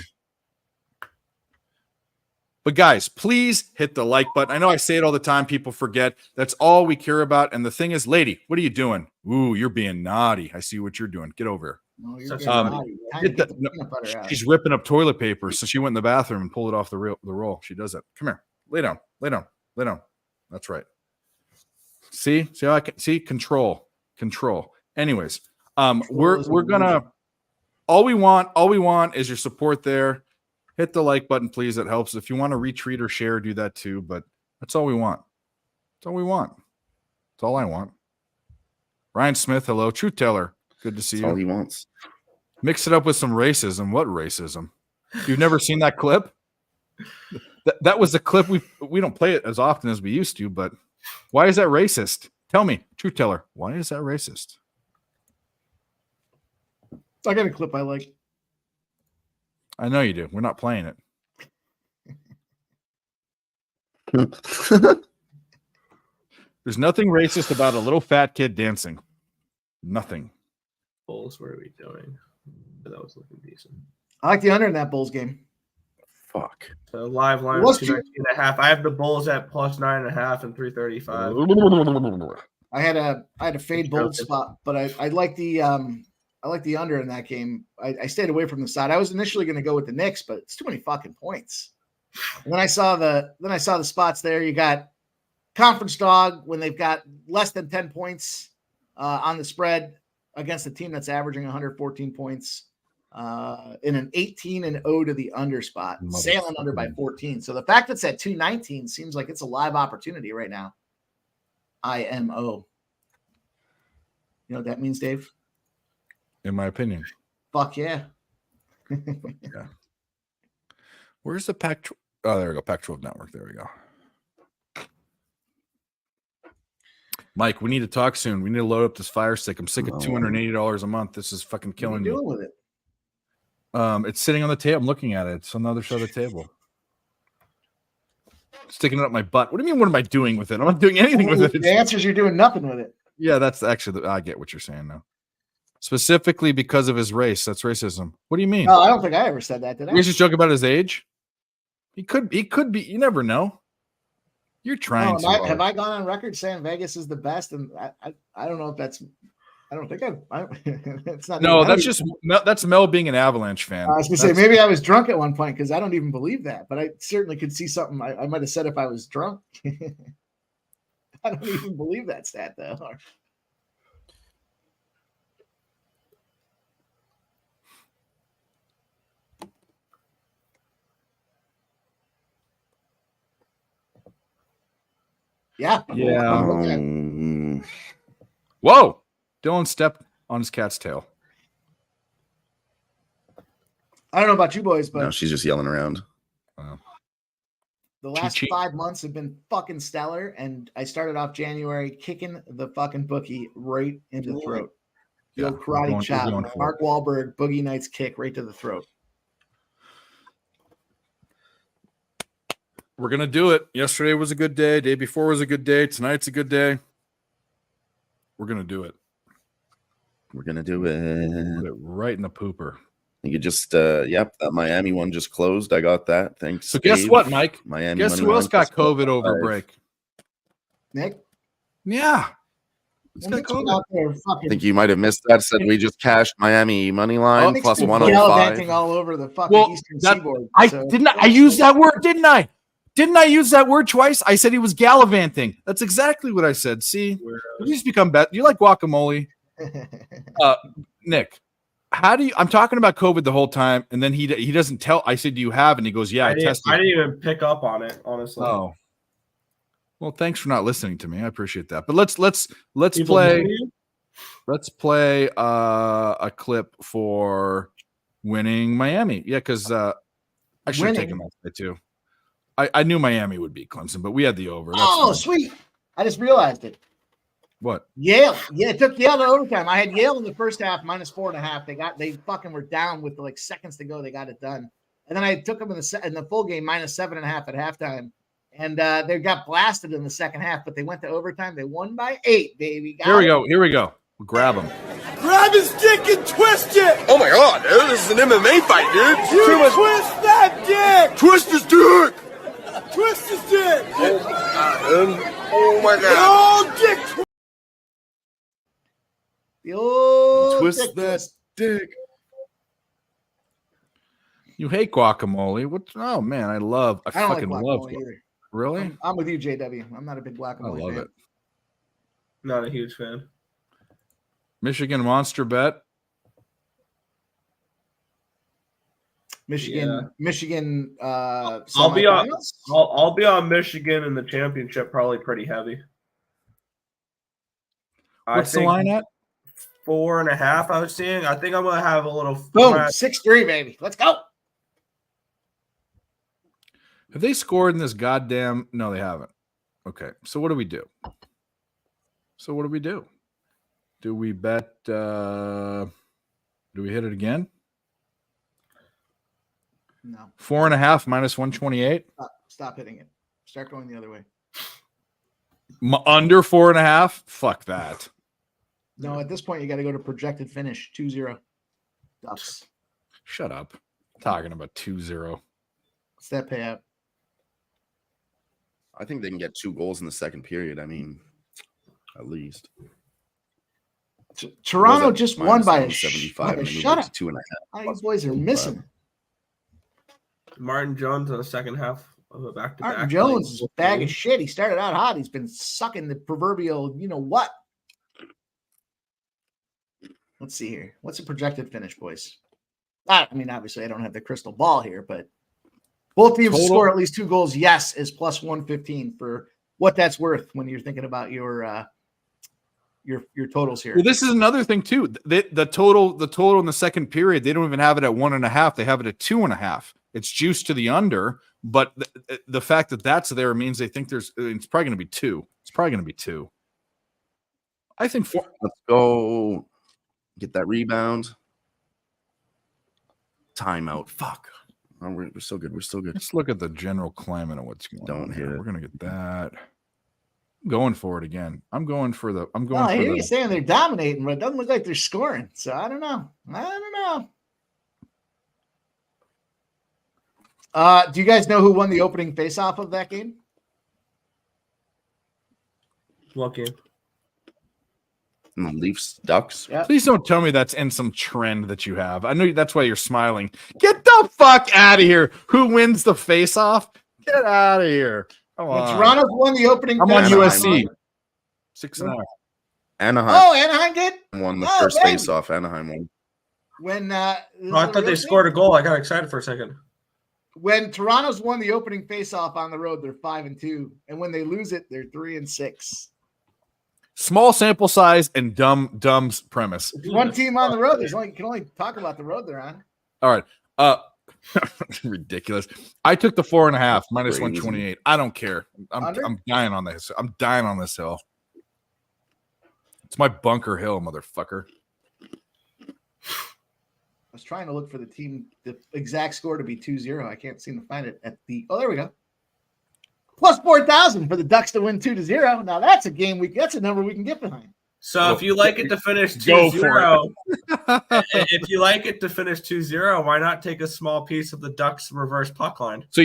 guys, please hit the like button. I know I say it all the time. People forget. That's all we care about. And the thing is, lady, what are you doing? Ooh, you're being naughty. I see what you're doing. Get over here. No, you're Such getting a- naughty. Time to get the peanut butter out. She's ripping up toilet paper, so she went in the bathroom and pulled it off the roll. She does it. Come here. Lay down. Lay down. Lay down. That's right. See how I can see control. Anyways, we're gonna all we want is your support there. Hit the like button, please. That helps. If you want to retweet or share, do that too. But that's all we want. That's all we want. That's all I want. Ryan Smith, hello. Truth Teller, good to see That's all you. he wants. Mix it up with some racism. What racism? You've never seen that clip? That was the clip. We don't play it as often as we used to, but why is that racist? Tell me, Truth Teller, why is that racist? I got a clip I like. I know you do. We're not playing it. There's nothing racist about a little fat kid dancing. Nothing. Bulls, what are we doing? That was looking decent. I like the under in that Bulls game. Fuck. So live line What's was 219.5. I have the Bulls at plus 9.5 and 335. I had a fade bold spot, but I like the under in that game. I stayed away from the side. I was initially going to go with the Knicks, but it's too many fucking points. And then I saw the spots there. You got conference dog when they've got less than 10 points on the spread against a team that's averaging 114 points. in an 18-0 to the under spot, sailing under by Motherfucker. 14. So the fact it's at 219 seems like it's a live opportunity right now. IMO. You know what that means, Dave? In my opinion. Fuck yeah. Where's the Pac? Oh, there we go. Pac-12 Network. There we go. Mike, we need to talk soon. We need to load up this Fire Stick. I'm sick of $280 a month. This is fucking What are killing you me. doing with it? It's sitting on the table. I'm looking at it. It's on the other side of the table. Sticking it up my butt. What do you mean? What am I doing with it? I'm not doing anything with it. The answer is you're doing nothing with it. Yeah, that's actually. I get what you're saying now. Specifically because of his race. That's racism. What do you mean? No, I don't think I ever said that, did I? You just joke about his age. He could be. You never know. You're trying to. Have I gone on record saying Vegas is the best? And I don't know if that's. I don't think it's not. No, that's just that's Mel being an Avalanche fan. I was gonna say maybe I was drunk at one point because I don't even believe that, but I certainly could see something I might have said if I was drunk. I don't even believe that stat though. Yeah. Yeah. Um, Whoa! Dylan stepped on his cat's tail. I don't know about you boys, but no, she's just yelling around. the last Chi-chi. 5 months have been fucking stellar, and I started off January kicking the fucking bookie right into the throat. The old we're karate going chop, for it. Mark Wahlberg, Boogie Nights kick right to the throat. We're gonna do it. Yesterday was a good day. Day before was a good day. Tonight's a good day. We're gonna do it. We're gonna do Put it. it right in the pooper. You just that Miami one just closed. I got that. Thanks. So guess Dave. what, Mike? Miami. Guess money who else line got plus COVID over 5. break? Nick, Yeah. He's got Nick's been COVID. out there I fucking think you might have missed that. Said we just cashed Miami money line Nick's plus been 105. gallivanting all over the fucking Well, Eastern that- Seaboard. I so- didn't. I used that word, didn't I? Didn't I use that word twice? I said he was gallivanting. That's exactly what I said. See, you just become better. You like guacamole, Nick? How do you? I'm talking about COVID the whole time, and then he doesn't tell. I said, "Do you have?" And he goes, "Yeah, I tested." I didn't even pick up on it, honestly. Oh, well, thanks for not listening to me. I appreciate that. But let's People play. know you? Let's play a clip for winning Miami. Yeah, because I should have taken Winning? that too. I knew Miami would beat Clemson, but we had the over. That's Oh, fine. sweet. I just realized it. What? Yale. Yeah, it took Yale to overtime. I had Yale in the first half minus 4.5. They fucking were down with like seconds to go. They got it done. And then I took them in the full game minus 7.5 at halftime. And they got blasted in the second half, but they went to overtime. They won by 8, baby. Here we go. Here we go. We'll grab him. Grab his dick and twist it! Oh my god, dude, this is an MMA fight, dude. You twist that dick! Twist his dick! Twist his dick! Oh my god. Oh, dick! The old Twist dick that twist. dick. You hate guacamole? What? Oh man, I I don't like fucking love guacamole guacamole. either. Really? I'm with you, JW. I'm not a big I guacamole love fan. it. Not a huge fan. Michigan monster bet. Michigan. I'll be on. semifinals? I'll be on Michigan in the championship, probably pretty heavy. What's the line at? 4.5. I was seeing. I think I'm gonna have a little. Boom, 6-3, baby. Let's go. Have they scored in this goddamn? No, they haven't. Okay, so what do we do? Do we bet? Do we hit it again? No, 4.5 minus 128. stop hitting it. Start going the other way. Under 4.5. Fuck that. No, at this point, you got to go to projected finish 2-0. Ducks. Shut up. Talking about 2-0. What's that payout? I think they can get 2 goals in the second period. I mean, at least. Toronto It was at just won by a 75 and they moved shut it up. to 2.5. Oh, you boys are missing. Martin Jones in the second half of a back-to-back. Martin Jones is a bag of shit. He started out hot. He's been sucking the proverbial, you know what? Let's see here. What's the projected finish, boys? I mean, obviously, I don't have the crystal ball here, but both teams to Total? score at least 2 goals, yes, is plus 115 for what that's worth when you're thinking about your totals here. Well, this is another thing too. The total in the second period, they don't even have it at 1.5. They have it at 2.5. It's juiced to the under, but the fact that that's there means they think it's probably going to be 2. It's probably going to be 2. I think 4. Let's go get that rebound. Timeout. Fuck. Oh, we're still good. We're still good. Let's look at the general climate of what's going on. Don't hit Here. it. We're going to get that. I'm going for it again. I'm going for the. Well, I hear you saying they're dominating, but it doesn't look like they're scoring. So I don't know. Do you guys know who won the opening faceoff of that game? What game? Leafs, Ducks. Yeah. Please don't tell me that's in some trend that you have. I know that's why you're smiling. Get the fuck out of here. Who wins the face-off? Get out of here. Come on. Toronto's won the opening. I'm on Anaheim. USC. 6.5. Anaheim Oh, Anaheim did. won the Oh, first baby. face-off. Anaheim won. When Oh, I thought they scored a goal. I got excited for a second. When Toronto's won the opening faceoff on the road, they're 5-2, and when they lose it, they're 3-6. Small sample size and dumb's premise. One team on the road. You can only talk about the road they're on. All right. Ridiculous. I took the 4.5 minus Crazy. 128. I don't care. Under? I'm dying on this. I'm dying on this hill. It's my bunker hill, motherfucker. I was trying to look for the exact score to be 2-0. I can't seem to find it at the. Oh, there we go. Plus 4,000 for the Ducks to win 2-0. Now that's a game that's a number we can get behind. So if you like it to finish Go for 2-0, if you like it to finish 2-0, why not take a small piece of the Ducks reverse puck line? So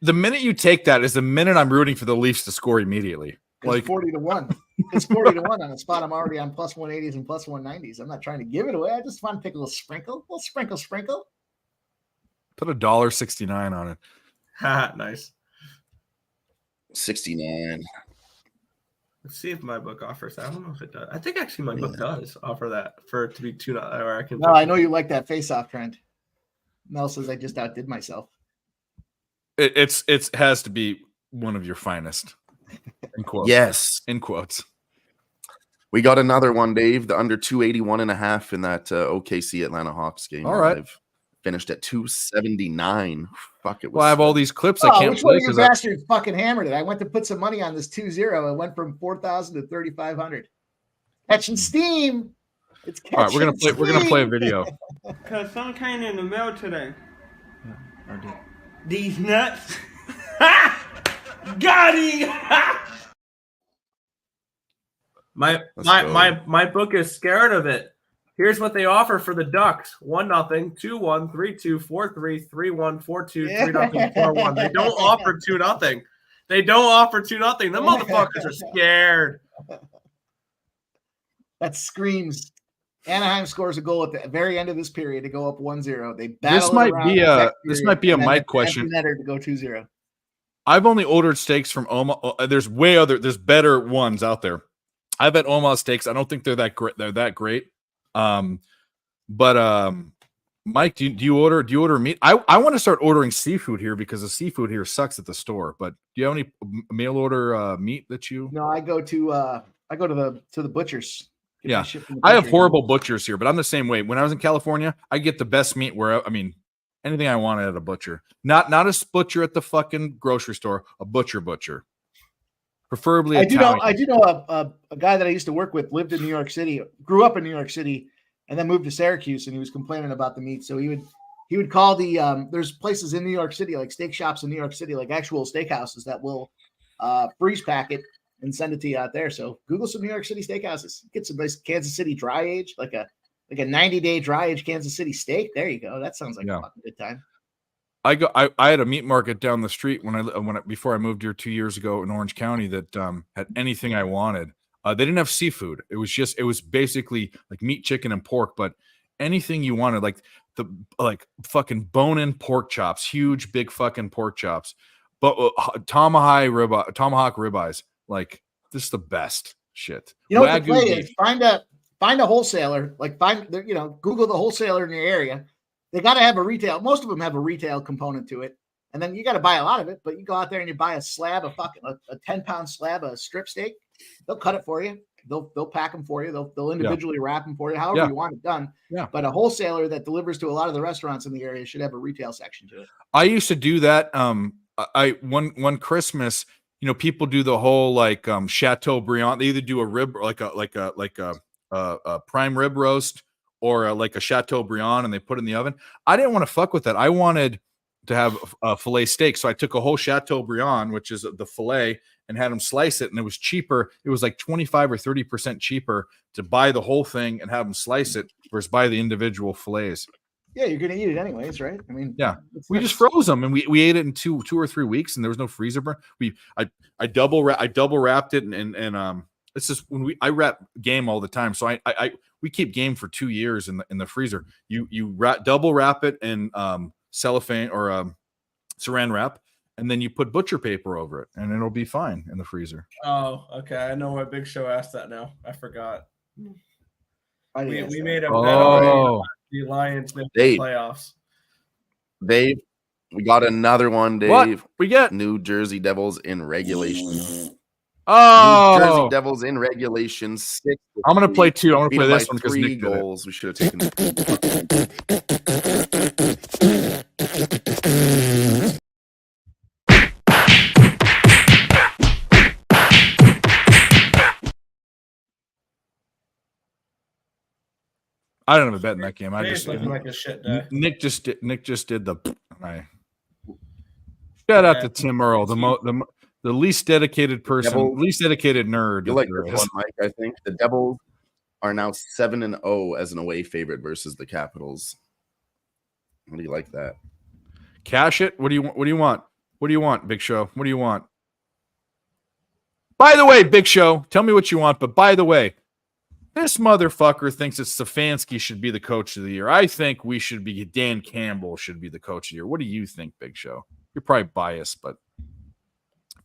the minute you take that is the minute I'm rooting for the Leafs to score immediately. It's 40-1. It's 40-1 on the spot. I'm already on plus 180s and plus 190s. I'm not trying to give it away. I just want to take a little sprinkle. Put $1.69 on it. Nice. 69. Let's see if my book offers that. I don't know if it does. I think actually my book does offer that for it to be 2. Or I can. No, I know you like that face-off trend. Mel says I just outdid myself. It has to be one of your finest. In quotes. Yes. In quotes. We got another one, Dave. The under 281.5 in that OKC Atlanta Hawks game. All right. Live. Finished at 279. Fuck it. Well, I have all these clips I can't which one play of you because bastards fucking hammered it? I went to put some money on this 2-0. It went from 4,000 to 3,500. Catching steam. It's catching all right, we're gonna play a video. Cause some came in the mail today. These nuts. Got him. My book is scared of it. Here's what they offer for the Ducks: 1-0, 2-1, 3-2, 4-3, 3-1, 4-2, 3-0, 4-1. They don't offer 2-0. They don't offer 2-0. The motherfuckers are scared. That screams. Anaheim scores a goal at the very end of this period to go up 1-0. They This battle might around be the a next this period, might be a and then Mike the question. empty netter to go 2-0. I've only ordered steaks from Omaha. There's better ones out there. I've had Omaha steaks. I don't think they're that great. They're that great. But Mike, do you order meat? I want to start ordering seafood here because the seafood here sucks at the store. But do you have any mail order meat that you? No, I go to the butchers. Get my Yeah, shit from the I have butcher. horrible butchers here, but I'm the same way. When I was in California, I get the best meat anything I wanted at a butcher. Not a butcher at the fucking grocery store, a butcher. Preferably I do Italian. know a guy that I used to work with lived in New York City, grew up in New York City, and then moved to Syracuse, and he was complaining about the meat. So he would call there's places in New York City, like steak shops in New York City, like actual steakhouses that will freeze pack it and send it to you out there. So Google some New York City steakhouses. Get some nice Kansas City dry age, like a 90-day dry age Kansas City steak. There you go. That sounds like a fucking good time. I had a meat market down the street before I moved here 2 years ago in Orange County that had anything I wanted. They didn't have seafood. It was basically like meat, chicken, and pork, but anything you wanted, like fucking bone-in pork chops, huge big fucking pork chops, but tomahawk ribeyes. Like, this is the best shit. You know what the Wagyu play beef. is? Find a wholesaler, Google the wholesaler in your area, they got to have a retail. Most of them have a retail component to it. And then you got to buy a lot of it, but you go out there and you buy a 10-pound slab of strip steak. They'll cut it for you. They'll pack them for you. They'll individually wrap them for you, however you want it done. Yeah. But a wholesaler that delivers to a lot of the restaurants in the area should have a retail section to it. I used to do that. One Christmas, people do the whole like Chateaubriand. They either do a rib, like a prime rib roast, or like a Chateaubriand, and they put it in the oven. I didn't want to fuck with that. I wanted to have a filet steak, so I took a whole Chateaubriand, which is the filet, and had them slice it, and it was cheaper. It was like 25 or 30% cheaper to buy the whole thing and have them slice it versus buy the individual fillets. Yeah, you're gonna eat it anyways, right? I mean, yeah, we just froze them, and we ate it in two or 3 weeks, and there was no freezer burn. I double wrapped it, and it's just when I wrap game all the time, so we keep game for 2 years in the freezer. You double wrap it in cellophane or saran wrap, and then you put butcher paper over it, and it'll be fine in the freezer. Oh, okay. I know why Big Show asked that now. I forgot. We made a bet Oh. the Lions missed the Dave. playoffs. Dave, we got another one, Dave. What we get? New Jersey Devils in regulation. Oh, New Jersey Devils in regulation. 6. I'm gonna play 2. I'm gonna Beat play them this by one because 3 Nick did it. goals. We should have taken. I don't have a bet in that game. I Dave's just looking like a shit day. Nick just did the. Shout out to Tim Earl, the least dedicated person, Devils. least dedicated nerd. You like there this is. one, Mike? I think the Devils are now 7-0 as an away favorite versus the Capitals. How do you like that? Cash it. What do you want? What do you want? What do you want, Big Show? What do you want? By the way, Big Show, tell me what you want. But by the way, this motherfucker thinks that Stefanski should be the coach of the year. I think Dan Campbell should be the coach of the year. What do you think, Big Show? You're probably biased, but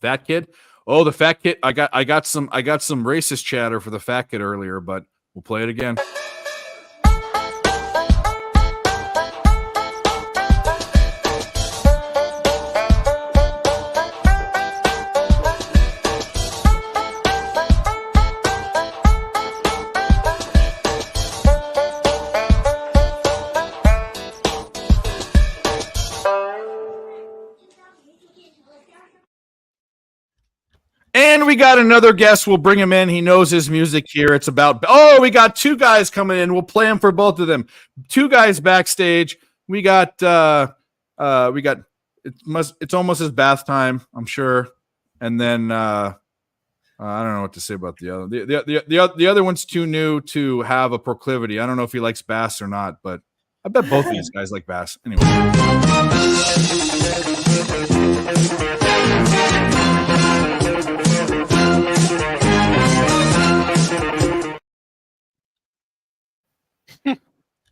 Fat Kid. Oh, the Fat Kid. I got some racist chatter for the Fat Kid earlier, but we'll play it again. And we got another guest. We'll bring him in. He knows his music here. It's about, we got 2 guys coming in. We'll play them for both of them. 2 guys backstage. We got, it's almost his bath time, I'm sure. And then, I don't know what to say about the other. The other one's too new to have a proclivity. I don't know if he likes bass or not, but I bet both of these guys like bass. Anyway.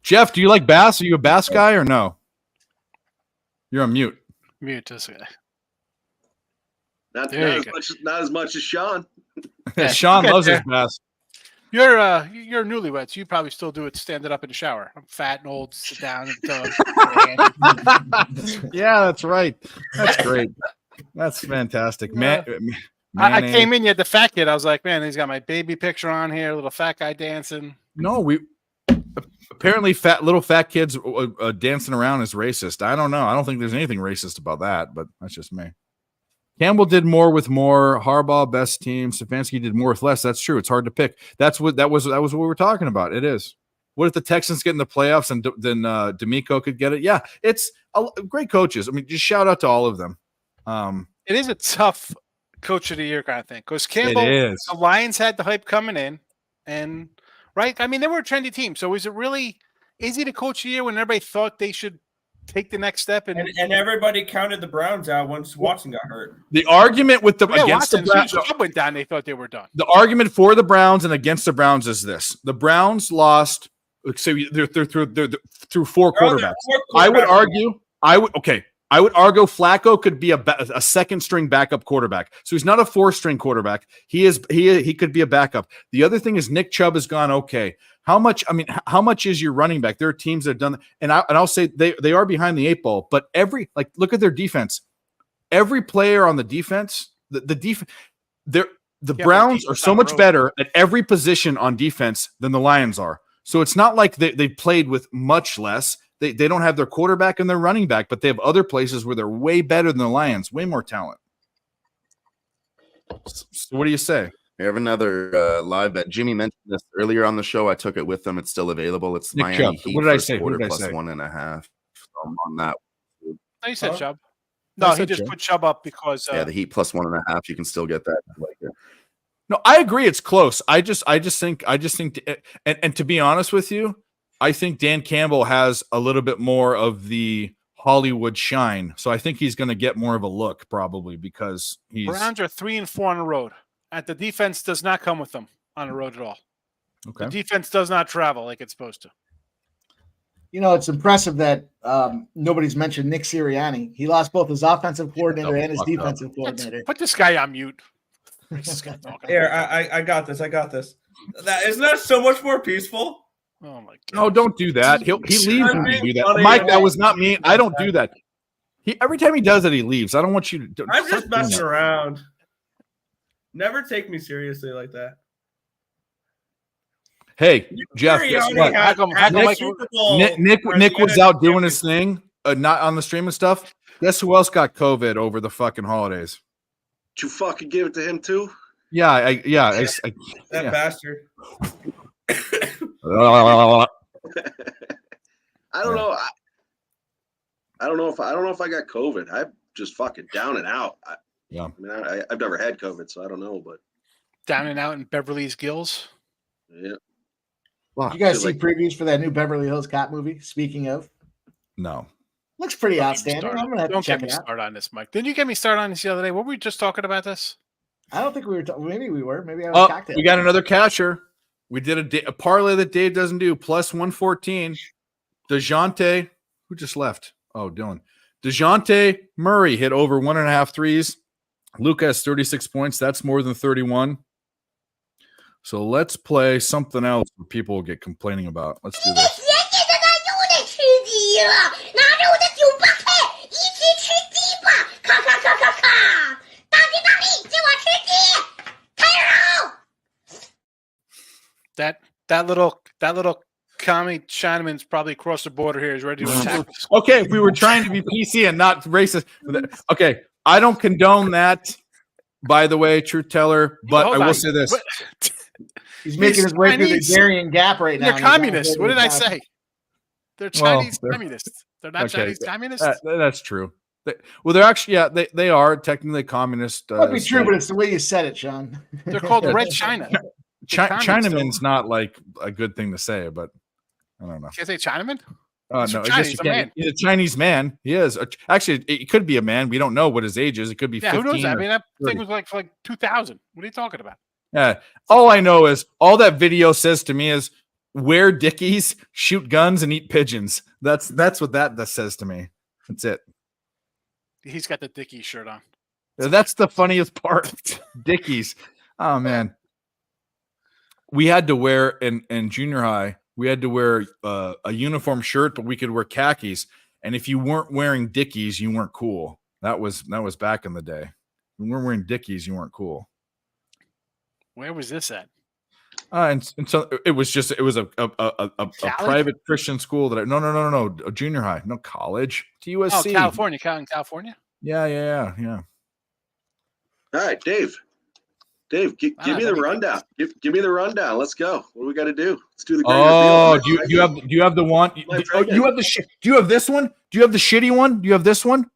Jeff, do you like bass? Are you a bass guy or no? You're on mute. Mute this guy. Not as much as Sean. Yeah, Sean you get loves his there. bass. You're newlyweds. You probably still do it standing up in the shower. I'm fat and old. Sit down and Yeah, that's right. That's great. That's fantastic. I came in, you had the fat kid. I was like, man, he's got my baby picture on here, little fat guy dancing. No, apparently little fat kids dancing around is racist. I don't know. I don't think there's anything racist about that, but that's just me. Campbell did more with more. Harbaugh best team. Stefanski did more with less. That's true. It's hard to pick. That was what we were talking about. It is. What if the Texans get in the playoffs and then D'Amico could get it? Yeah, it's great coaches. I mean, just shout out to all of them. It is a tough coach of the year kind of thing because Campbell, is. The Lions had the hype coming in, and right. I mean, they were a trendy team. So is it really easy to coach a year when everybody thought they should take the next step? And everybody counted the Browns out once Watson got hurt. The argument with against Watson, the Browns went down. They thought they were done. The argument for the Browns and against the Browns is this: the Browns lost. So they're through 4 quarterbacks. I would argue. I would argue Flacco could be a second string backup quarterback. So he's not a 4-string quarterback. He could be a backup. The other thing is Nick Chubb has gone okay. How much is your running back? There are teams that have done, and I'll say they are behind the 8 ball, but look at their defense. Every player on the defense, the Browns are so much better at every position on defense than the Lions are. So it's not like they played with much less. They don't have their quarterback and their running back, but they have other places where they're way better than the Lions, way more talent. So what do you say? We have another live bet. Jimmy mentioned this earlier on the show. I took it with them. It's still available. It's Nick Miami Chubb. Heat What did I first say? quarter What did I plus say? 1.5. So I'm on that. No, you said Huh? Chubb. I No, he said just Chubb. put Chubb up because Yeah, the Heat plus 1.5. You can still get that. I like it. No, I agree. It's close. I just think, and to be honest with you, I think Dan Campbell has a little bit more of the Hollywood shine. So I think he's going to get more of a look probably because he's Browns are 3-4 on the road. The defense does not come with them on the road at all. okay. The defense does not travel like it's supposed to. You know, it's impressive that nobody's mentioned Nick Sirianni. He lost both his offensive coordinator and his defensive coordinator. Put this guy on mute. What's this guy talking Here, about? I got this. Isn't that so much more peaceful? Oh my god! No, don't do that. He leaves I'm when you being do that. funny. Mike, that was not me. I don't do that. Every time he does it, he leaves. I don't want you to. I'm just stop doing messing that. around. Never take me seriously like that. Hey, Jeff, guess Sirianni what? How come had Mike- Super Bowl Nick where Nick the was NFC out doing his championship- thing, not on the stream and stuff. Guess who else got COVID over the fucking holidays? Did you fucking give it to him too? Yeah, I That yeah. bastard. I don't Yeah. know. I don't know if I got COVID. I'm just fucking down and out. Yeah. I mean, I've never had COVID, so I don't know. But Down and out in Beverly Hills. yeah, Did you guys Feel see like- previews for that new Beverly Hills Cop movie? Speaking of, No. looks pretty Don't get me outstanding. started. I'm gonna have to Don't check get me it out. started on this, Mike. Didn't you get me started on this the other day? Were we just talking about this? I don't think we were. Maybe we were. Maybe I was Oh, cocktail. we got another catcher. We did a parlay that Dave doesn't do. Plus 114. DeJounte, who just left? Oh, Dylan. DeJounte Murray hit over 1.5 threes. Luka has 36 points. That's more than 31. So let's play something else where people will get complaining about. Let's do this. That little commie Chinaman's probably across the border here. He's ready to attack us. Okay, if we were trying to be PC and not racist. Okay, I don't condone that, by the way, truth teller, but Hold I will on. say this. What? He's making his way through the Chinese. Darien Gap right now. They're and he's on communists. his way What to did I the South. say? They're Well, Chinese they're- communists. They're not Okay. Chinese communists. That's true. Well, they're actually, yeah, they are technically communist. Might be true, state. but it's the way you said it, Sean. They're called Red China. communists. Chinaman's not like a good thing to say, but I don't know. Can't say Chinaman? No, He's I from guess China, you he's a can't. man. He's a Chinese man. He is. Actually, it could be a man. We don't know what his age is. It could be Yeah, 15. who knows? I or mean, that 30. thing was like 2000. What are you talking about? Yeah. All I know is all that video says to me is wear Dickies, shoot guns, and eat pigeons. That's what that says to me. That's it. He's got the Dickie shirt on. That's the funniest part. Dickies. Oh man. We had to wear in junior high, we had to wear a uniform shirt, but we could wear khakis. And if you weren't wearing Dickies, you weren't cool. That was back in the day. If you weren't wearing Dickies, you weren't cool. Where was this at? And so it was a private Christian school that no, a junior high, no college, to USC. Oh, California. In California? Yeah. all right, Dave. Give me the rundown. Give me the rundown. Let's go. What do we got to do? Let's do the. Oh, greater do you have the one? Do you have the do you have this one? Do you have the shitty one? Do you have this one?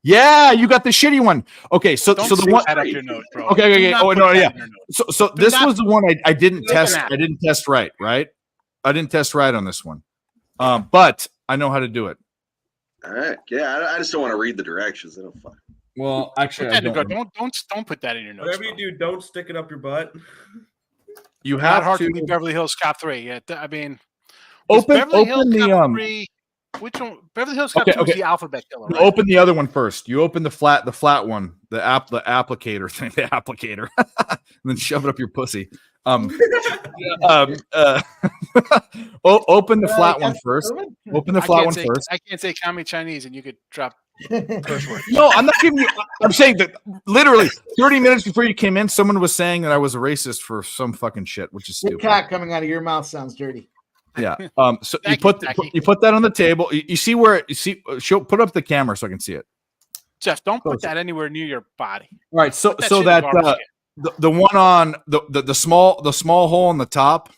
Yeah, you got the shitty one. Okay, so Don't the stick one. that up your nose, bro. Okay. Do not Oh put no, that yeah. in your nose. So Do this not- was the one I didn't Look at test. that. I didn't test right. I didn't test right on this one. But I know how to do it. All right. Yeah, I just don't want to read the directions. They don't fuck. Well, actually, Put I that in don't. your- don't put that in your nose. Whatever you bro. do, don't stick it up your butt. You Not have hard to to be Beverly Hills Cop 3. Yeah, I mean, is open Beverly Hills the Cop 3 Which one? Beverly Hills Cop Okay, 2 is okay. the alphabet killer, You right? open the other one first. You open the flat one, the applicator thing, the applicator, and then shove it up your pussy. Open the flat one first. Open the flat one first. I can't say Kami Chinese, and you could drop curse words. No, I'm not giving you. I'm saying that literally 30 minutes before you came in, someone was saying that I was a racist for some fucking shit, which is Good stupid. cock coming out of your mouth sounds dirty. Yeah. So you Thank you, put Jackie. you put that on the table. You see where you see. Put up the camera so I can see it. Jeff, don't put that anywhere near your body. All right. So Put that so shit in that garbage can. the one on the small hole on the top.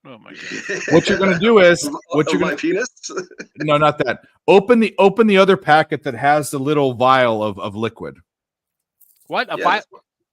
Oh my god! What you're gonna do is what you're my gonna penis. no, not that. Open the other packet that has the little vial of liquid. What? A Yes.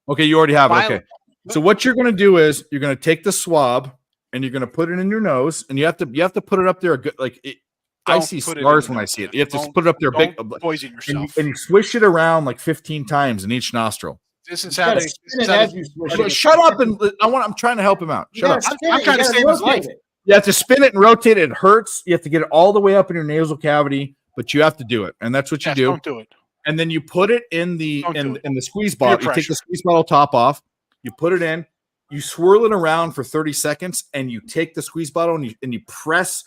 Okay, you already have it. Vial- Okay. So what you're gonna do is you're gonna take the swab and you're gonna put it in your nose, and you have to put it up there a good like it, I Don't see put it stars in when there. I see it. You have to Don't- put it up there big Don't poison and yourself. you swish it around like 15 times in each nostril. This is You how gotta they. spin it as you swish it. Shut up and I'm trying to help him out. You Shut up. gotta spin I'm it, trying you to gotta save his rotate life. it. You have to spin it and rotate it. It hurts. You have to get it all the way up in your nasal cavity, but you have to do it. And that's what you Jeff, do. don't do it. And then you put it in the Don't do it. in the squeeze Peer bottle. You take pressure. the squeeze bottle top off, you put it in, you swirl it around for 30 seconds, and you take the squeeze bottle and you press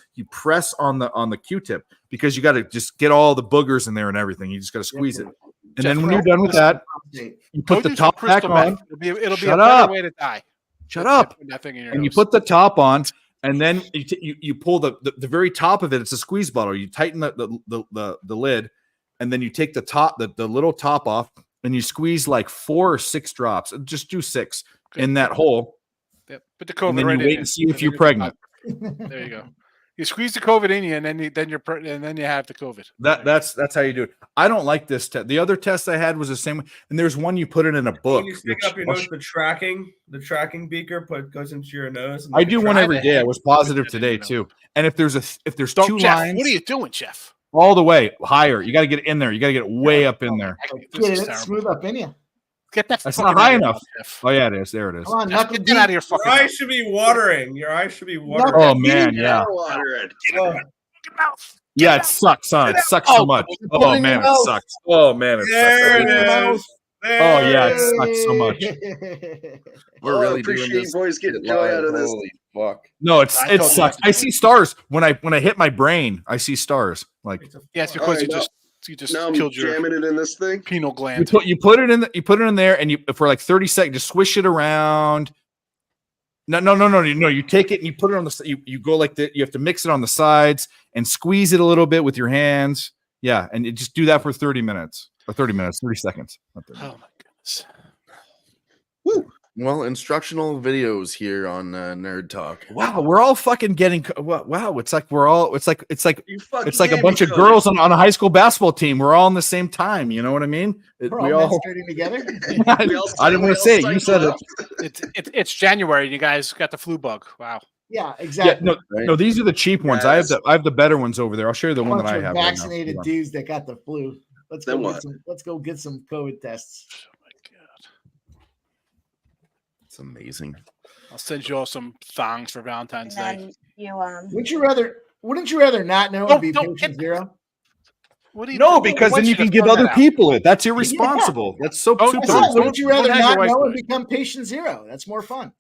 on the Q-tip because you got to just get all the boogers in there and everything. You just got to squeeze it. And then when you're done with that, you put Don't the use some top back crystal on. meth. It'll be a Shut better up. way to die. Shut up. Put that thing in your And you nose. put the top on, and then you pull the very top of it. It's a squeeze bottle. You tighten the lid, and then you take the little top off, and you squeeze like 4 or 6 drops. Just do 6 in that hole, Yep. Put the COVID and then right you in wait it. and see if then you're it's pregnant. done. There you go. You squeeze the COVID in you, and then you have the COVID. That's how you do it. I don't like this test. The other test I had was the same, and there's one you put it in a book. When you stick which- up your nose, the tracking beaker goes into your nose. And I do one try every the day. I heck was positive with it, today you know. too. And if there's Don't, 2 Jeff, lines, what are you doing, Jeff? all the way higher. You got to get in there. You got to get way up in there. This Get is it terrible. smooth up in you. Get that. That's fucking not high out of your enough. mouth, Jeff. Oh yeah, it is. There it is. Come on, Jeff, knuckle get deep. that out of your fucking Your eyes mouth. should be watering. Your eyes should be watering. Oh man, yeah, Water it. Fucking mouth. yeah. It sucks, huh? It sucks so much. Oh man, it sucks. Oh man, it There sucks. it is. Oh yeah, it sucks so much. We're Oh, I really appreciate doing you this. boys getting shit joy live. out of this. Holy fuck! No, I it told you sucks. not to I do see stars when I hit my brain. I see stars. Like Yes, because Alright, you just Now I'm killed your jamming it in this thing. penal you gland. put it in there, and you for like 30 seconds, just swish it around. No. You take it and you put it on the. You go like that. You have to mix it on the sides and squeeze it a little bit with your hands. Yeah, and you just do that for 30 minutes or 30 seconds. Not 30 Oh minutes. my goodness. Well, instructional videos here on Nerd Talk. Wow, we're all fucking getting. Wow, it's like we're all. It's like You fucking it's like a gave bunch me of COVID. girls on a high school basketball team. We're all on the same time. You know what I mean? We're We all all. menstruating together. We all I didn't want to say it. You said it. It's January. And you guys got the flu bug. Wow. Yeah, Yeah, exactly. no, no, these are the cheap ones. I have the better ones over there. I'll show you the one Bunch that I of have. right now. vaccinated Hold on. dudes that got the flu. Let's Then go what? get some. Let's go get some COVID tests. Oh my god. It's amazing. I'll send you all some thongs for Valentine's Day. And you Wouldn't you rather not know and be Don't patient get- zero? What do you No, why because then don't you can just give throw other that out? people it. That's irresponsible. That's so Don't- I super. said, don't- wouldn't you rather don't hang not your wife know with and it. become patient zero? That's more fun.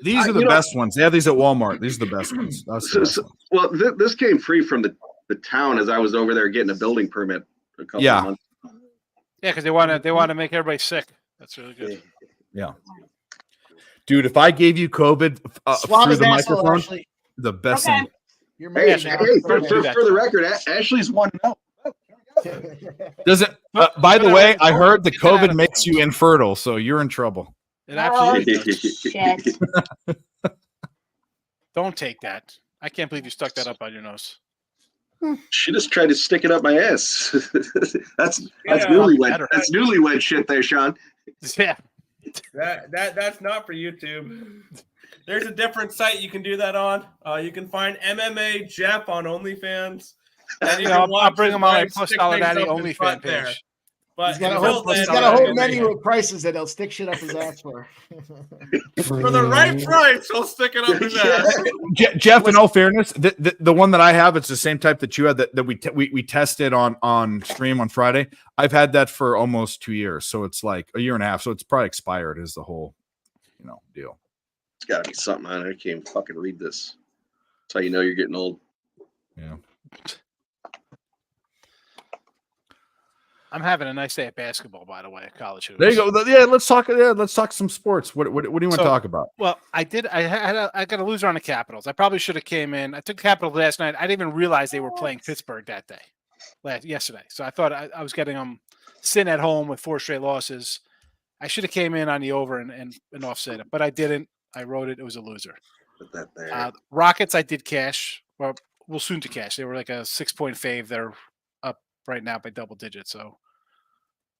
These are the you know- best ones. They have these at Walmart. These are the best ones. That's the best ones. Well, this came free from the town as I was over there getting a building permit a couple Yeah. of months. Yeah, because they want to make everybody sick. That's really good. Yeah, dude. If I gave you COVID Swab through his the asshole, microphone, Ashley. the best Okay. thing. You're Hey, married hey, now. for do that. the record, Ashley's 1-0. Does it? By the way, I heard the COVID makes you infertile, so you're in trouble. It absolutely Oh, does. shit. Don't take that. I can't believe you stuck that up on your nose. She just tried to stick it up my ass. that's Yeah, newlywed. better. That's newlywed shit there, Sean. Yeah. That's not for YouTube. There's a different site you can do that on. You can find MMA Jeff on OnlyFans. And you Yeah, can I'll bring his him on my wife Plus stick Dollar things Daddy up his OnlyFans butt there. page. But He's got a until whole, then, he's got a whole I'm menu gonna- with prices that he'll stick shit up his ass for. for the right price, I'll stick it up his ass. Jeff, in all fairness, the one that I have, it's the same type that you had that we tested on stream on Friday. I've had that for almost 2 years, so it's like a year and a half. So it's probably expired. Is the whole, deal. It's got to be something on it. I can't even fucking read this. That's how you know you're getting old. Yeah. I'm having a nice day at basketball, by the way, at college hoops. There you go. Yeah, let's talk. Yeah, let's talk some sports. What do you want to So- talk about? Well, I got a loser on the Capitals. I probably should have came in. I took Capitals last night. I didn't even realize they were playing Pittsburgh that day, yesterday. So I thought I was getting them sitting at home with 4 straight losses. I should have came in on the over and offset it, but I didn't. I wrote it. It was a loser. Put that there. Rockets, I did cash. Well, we'll soon to cash. They were like a 6-point fave. They're up right now by double digits. So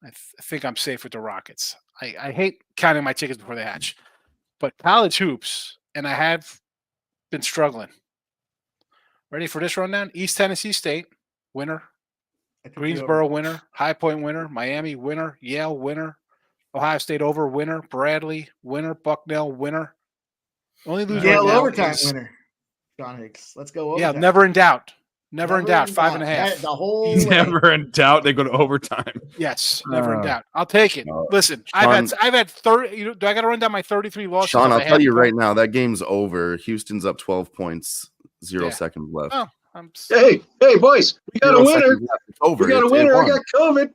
I think I'm safe with the Rockets. I hate counting my chickens before they hatch, but college hoops, and I have been struggling. Ready for this rundown? East Tennessee State, winner. Greensboro, winner. High Point, winner. Miami, winner. Yale, winner. Ohio State, over, winner. Bradley, winner. Bucknell, winner. Only loser Yale right now overtime is- winner. John Hicks. Let's go Yeah, overtime. never in doubt. Never in doubt. 5.5. The whole way. Never in doubt. They go to overtime. Yes, never in Uh, doubt. I'll take it. Listen, I've had 30. Do I got to run down my 33 losses? Sean, as I'll I tell had you before? right now, that game's over. Houston's up 12 points, 0 Yeah. seconds left. Oh, Hey, boys, we got a 0 winner. seconds left. It's over. We got a It winner. I won. got COVID.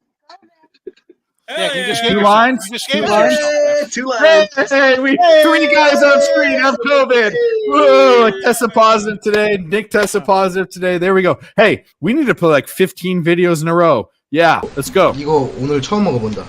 Yeah, you just Two gave lines? You just gave Two yourself. lines? Hey, 2 lines. Hey, we 3 guys on screen have COVID. Whoa, I tested positive today. Nick tested positive today. There we go. Hey, we need to put like 15 videos in a row. Yeah, let's go. 이거 오늘 처음 먹어본다.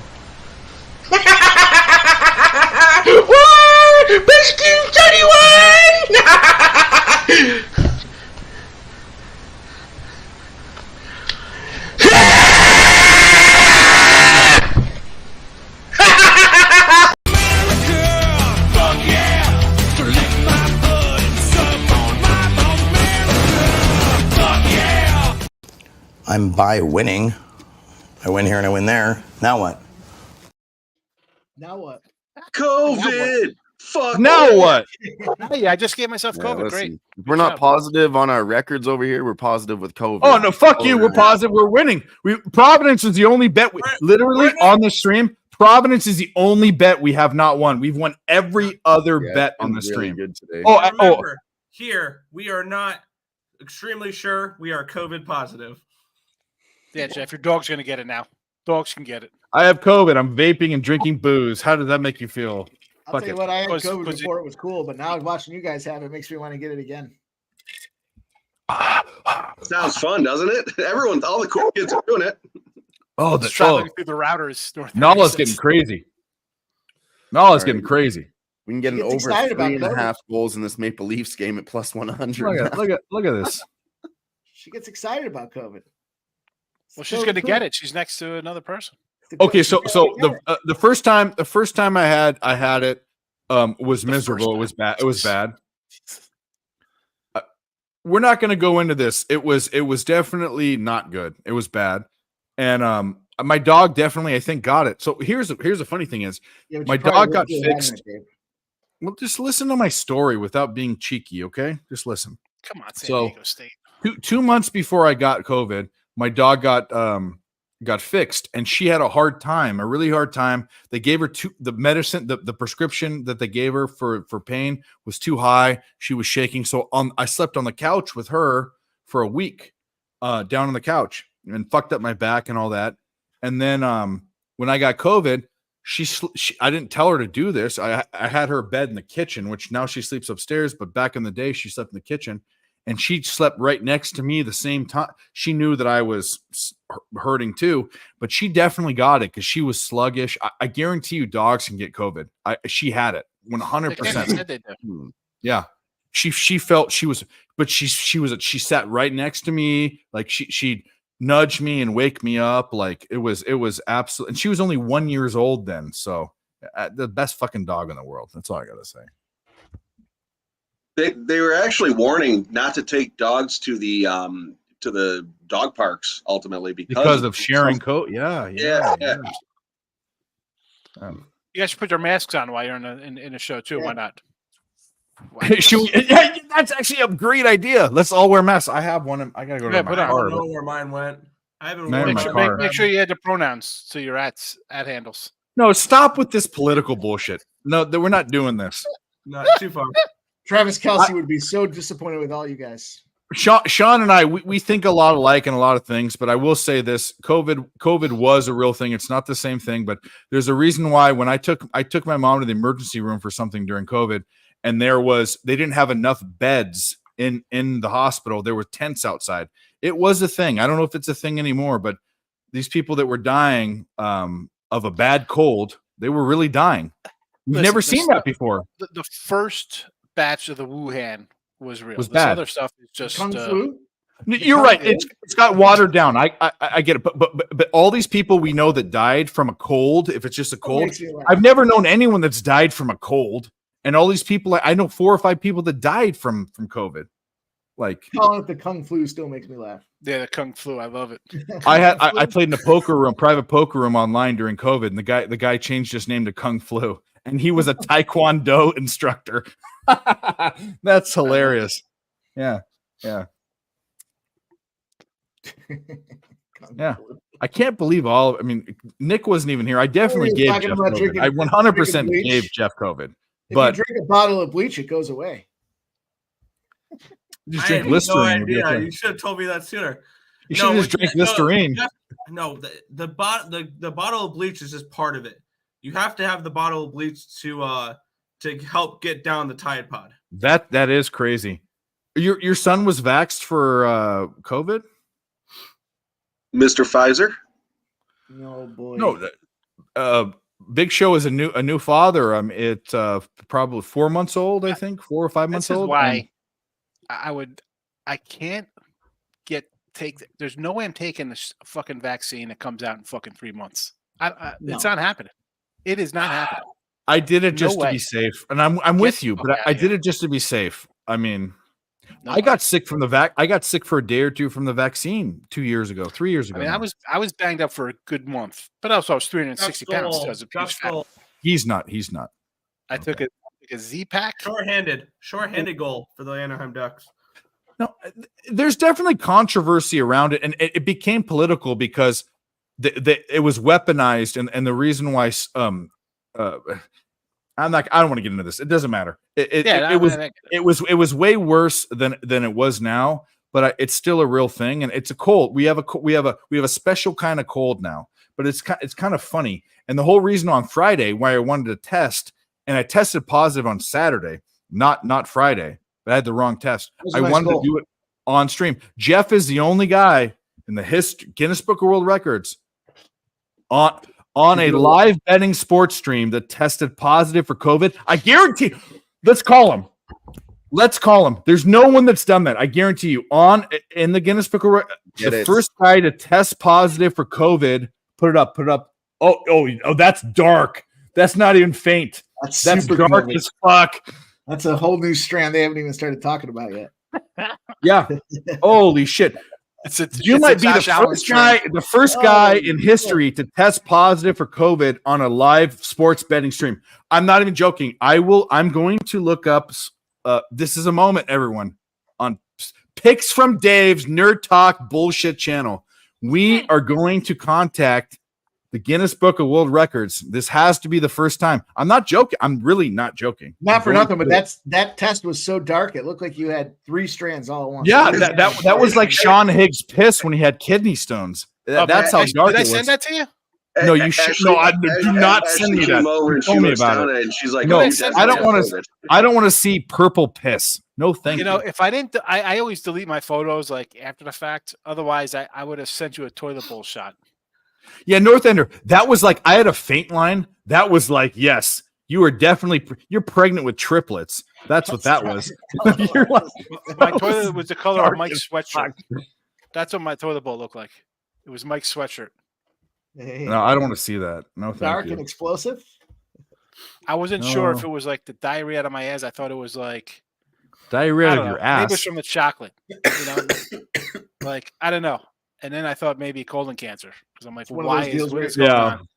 Fuck yeah! So lick my blood and suck on my bone, America. Fuck yeah! I'm by winning. I win here and I win there. Now what? Now what? COVID. Fuck. Now yeah. what? Hey, I just gave myself Yeah, COVID. listen, Great. if we're not positive on our records over here, we're positive with COVID. Oh no, fuck you. We're positive. We're winning. Providence is the only bet. Literally on the stream, Providence is the only bet we have not won. We've won every other Yeah, bet it's on been the really stream. good today. Oh, And remember, here we are not extremely sure we are COVID positive. Yeah, Jeff, your dog's gonna get it now. Dogs can get it. I have COVID. I'm vaping and drinking booze. How does that make you feel? I'll Fuck tell you it. what, I had Was- COVID was it- before it was cool, but now watching you guys have it makes me want to get it again. Sounds fun, doesn't it? Everyone, all the cool kids are doing it. Oh, It's traveling through the routers. North Nala's 36. getting crazy. Nala's All getting right. crazy. We can get She an gets over excited about 3.5 goals in this Maple Leafs game at plus 100. Look at this. She gets excited about COVID. Well, she's gonna get it. She's next to another person. Okay, so the first time I had it was miserable. It was bad. It was bad. We're not going to go into this. It was definitely not good. It was bad, and my dog definitely I think got it. So here's the funny thing is my dog got fixed. Well, just listen to my story without being cheeky, okay? Just listen. Come on, San So Diego State. 2 months before I got COVID, my dog got fixed, and she had a really hard time. They gave her the medicine, the prescription that they gave her for pain was too high. She was shaking. So I slept on the couch with her for a week, down on the couch, and fucked up my back and all that. And then when I got COVID, I didn't tell her to do this. I had her bed in the kitchen, which now she sleeps upstairs, but back in the day she slept in the kitchen. And she slept right next to me the same time. She knew that I was hurting too, but she definitely got it because she was sluggish. I guarantee you dogs can get COVID. She had it 100%. Yeah. She felt she was, but she sat right next to me. Like she nudge me and wake me up. Like it was absolute. And she was only 1 year old then. So the best fucking dog in the world. That's all I got to say. They were actually warning not to take dogs to the to the dog parks ultimately because of sharing coat. Yeah. You guys should put your masks on while you're in a show too. Why not? Yeah, that's actually a great idea. Let's all wear masks. I have one. I gotta go to my I car. don't know where mine went. I haven't Man, worn my mine. car. Make sure you add the pronouns to your at handles. No, stop with this political bullshit. No, we're not doing this. Not too far. Travis Kelsey would be so disappointed with all you guys. Sean and I, we think a lot alike in a lot of things, but I will say this: COVID was a real thing. It's not the same thing, but there's a reason why. When I took my mom to the emergency room for something during COVID, and they didn't have enough beds in the hospital. There were tents outside. It was a thing. I don't know if it's a thing anymore, but these people that were dying of a bad cold, they were really dying. We've never seen that before. The first batch of the Wuhan was real. Was this bad. other stuff is just Kung flu? You're right. It's got watered down. I get it. But all these people we know that died from a cold, if it's just a cold, I've never known anyone that's died from a cold. And all these people, I know 4 or 5 people that died from COVID. Like calling it the Kung flu still makes me laugh. Yeah, the Kung flu. I love it. I played in a private poker room online during COVID, and the guy changed his name to Kung Flu, and he was a Taekwondo instructor. That's hilarious. Yeah. Yeah. I can't believe Nick wasn't even here. I definitely gave Jeff COVID. I 100% gave Jeff COVID. But if you drink a bottle of bleach, it goes away. Just drink Listerine. No idea. You should have told me that sooner. You should have just drank Listerine. No, the bottle of bleach is just part of it. You have to have the bottle of bleach to help get down the Tide Pod. That is crazy. Your son was vaxxed for COVID? Mr. Pfizer? No boy. No, Big Show is a new father. It's probably 4 months old, I think, 4 or 5 months old. Why I can't there's no way I'm taking this fucking vaccine that comes out in fucking 3 months. It's not happening. It is not happening. I did it just to be safe, and I'm with you, but I did it just to be safe. I mean, I got sick from I got sick for a day or two from the vaccine 3 years ago. I mean, I was banged up for a good month, but also I was 360 pounds. So I was a huge fat. He's not. I took a Z-Pack. Short-handed goal for the Anaheim Ducks. No, there's definitely controversy around it, and it became political because it was weaponized, and the reason why I don't want to get into this. It doesn't matter. It was way worse than it was now, but it's still a real thing, and it's a cold. We have a special kind of cold now, but it's kind of funny. And the whole reason on Friday why I wanted to test, and I tested positive on Saturday, not Friday. But I had the wrong test. I wanted to do it on stream. Jeff is the only guy in the Guinness Book of World Records on a live betting sports stream that tested positive for COVID. I guarantee. Let's call him. There's no one that's done that. I guarantee you. In the Guinness Book of Records, the first guy to test positive for COVID. Put it up. Oh, that's dark. That's not even faint. That's dark as fuck. That's a whole new strand they haven't even started talking about yet. Yeah. Holy shit. You might be the first guy in history to test positive for COVID on a live sports betting stream. I'm not even joking. I'm going to look up. This is a moment, everyone, on Picks from Dave's Nerd Talk bullshit channel. We are going to contact the Guinness Book of World Records. This has to be the first time. I'm not joking. I'm really not joking. Not for nothing, but that test was so dark it looked like you had 3 strands all at once. Yeah, that was like Sean Higgs' piss when he had kidney stones. That's how dark it was. Did I send that to you? No, you should. No, do not send me that. Tell me about it. And she's like, "No, I don't want to. I don't want to see purple piss. No, thank you." You know, if I didn't, I always delete my photos like after the fact. Otherwise, I would have sent you a toilet bowl shot. Yeah, North Ender. That was like I had a faint line. That was like, yes, you are definitely you're pregnant with triplets. That's what that was. My toilet was the color of Mike's sweatshirt. That's what my toilet bowl looked like. It was Mike's sweatshirt. No, I don't want to see that. No, thank dark you. and explosive. I wasn't sure if it was like the diarrhea out of my ass. I thought it was like diarrhea out of your ass. Maybe it's from the chocolate. You know? Like, I don't know. And then I thought maybe colon cancer because I'm like, one of why those deals what where- is going Yeah. on?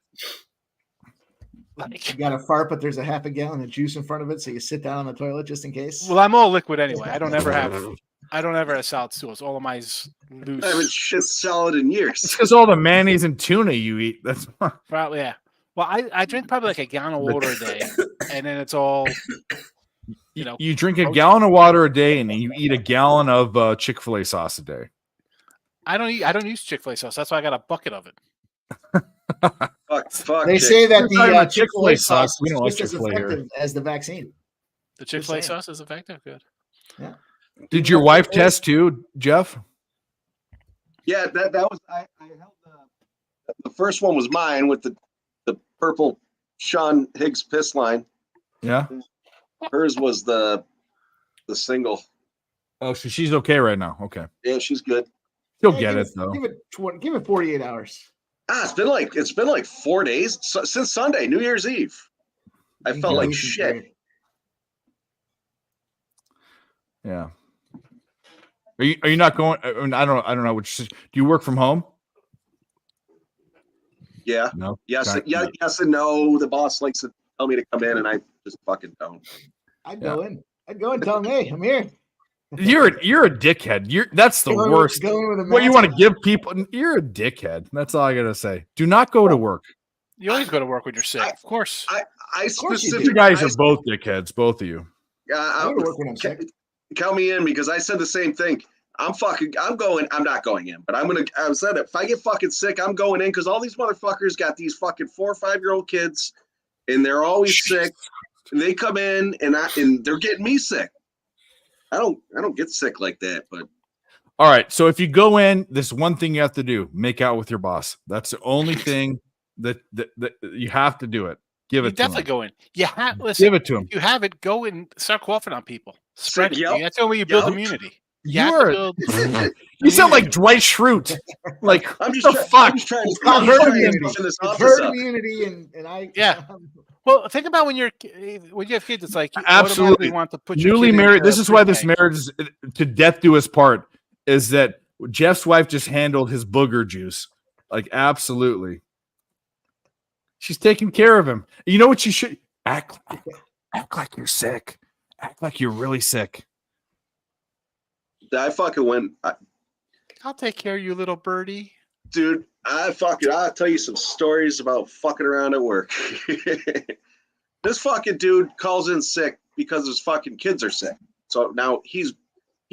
Like, You got to fart, but there's a half a gallon of juice in front of it, so you sit down on the toilet just in case. well, I'm all liquid anyway. I don't ever have solid stools. All of mine's loose. I haven't shit solid in years. It's because all the mayonnaise and tuna you eat. That's Probably, yeah. Well, I drink probably like a gallon of water a day, and then it's all, you know. you drink a gallon of water a day and you eat a gallon of Chick-fil-A sauce a day. I don't use Chick-fil-A sauce. That's why I got a bucket of it. Fuck. They Chick. say that We're the talking about Chick-fil-A Chick-fil-A sauce. sauce We is don't like just as Chick-fil-A here. effective as the vaccine. The Chick-fil-A saying. sauce is effective. Good. Did your wife test too, Jeff? Yeah, that was I held the first one was mine with the purple Sean Higgs piss line. Yeah. Hers was the single. Oh, so she's okay right now. Okay. Yeah, she's good. She'll Yeah, get give it though. Give it 48 hours. It's been like 4 days since Sunday, New Year's Eve. I felt like shit. Yeah. Are you not going? I don't know. Which do you work from home? Yeah. No. Yes. Okay. Yes and no. The boss likes to tell me to come in, and I just fucking don't. I'd go in. I'd go and tell them, hey, I'm here. You're a dickhead. That's the Go in worst. with a What you mask want to on. give people? You're a dickhead. That's all I gotta say. Do not go to work. You always go to work when you're sick. Of course. I course you do. specifically. You guys are both dickheads, both of you. I go to work when I'm sick. Count me in because I said the same thing. I'm not going in, but I said if I get fucking sick, I'm going in because all these motherfuckers got these fucking 4 or 5 year old kids and they're always sick. And they come in and they're getting me sick. I don't get sick like that, but All right. So if you go in, there's one thing you have to do: make out with your boss. That's the only thing that you have to do it. Give You it to definitely him. go in. You have listen. Give it to him. If you have it, go and start coughing on people. Spread it. Yep. That's the only way you build Yep. immunity. You have to are- build You sound like Dwight Schrute. Like I'm what just the trying, fuck? I'm just trying It's to called I'm herd trying to immunity. toughen this It's office herd up. immunity, and I Yeah. Well, think about when you have kids. It's like you Absolutely. automatically want to put your Newly kid married. into This a is why this pre-K. marriage is to death do us part. Is that Jeff's wife just handled his booger juice? Like absolutely. She's taking care of him. You know what she should act like you're sick. Act like you're really sick. I fucking went, I'll take care of you, little birdie. dude. I'll tell you some stories about fucking around at work. This fucking dude calls in sick because his fucking kids are sick. So now he's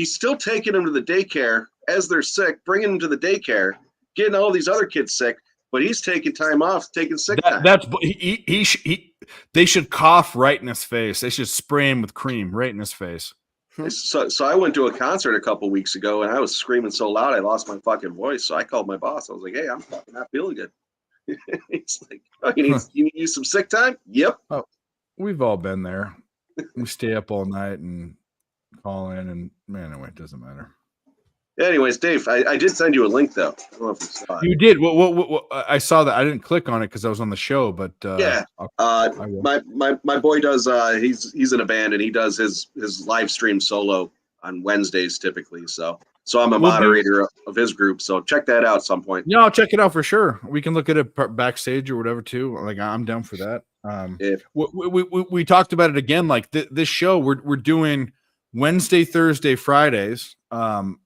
still taking them to the daycare as they're sick, bringing them to the daycare, getting all these other kids sick, but he's taking time off, taking sick time. They should cough right in his face. They should spray him with cream right in his face. So I went to a concert a couple weeks ago and I was screaming so loud I lost my fucking voice. So I called my boss. I was like, "Hey, I'm fucking not feeling good." He's like, "Oh, you need some sick time?" Yep. We've all been there. We stay up all night and call in, and man, anyway, it doesn't matter. Anyways, Dave, I did send you a link though. I don't know if you saw it. You did. What, I saw that. I didn't click on it because I was on the show, but Yeah. I will. My boy does. He's in a band and he does his live stream solo on Wednesdays typically. So I'm a We'll do- moderator of his group. So check that out at some point. Yeah, I'll check it out for sure. We can look at it backstage or whatever too. Like I'm down for that. Yeah. We talked about it again. Like this show, we're doing Wednesday, Thursday, Fridays.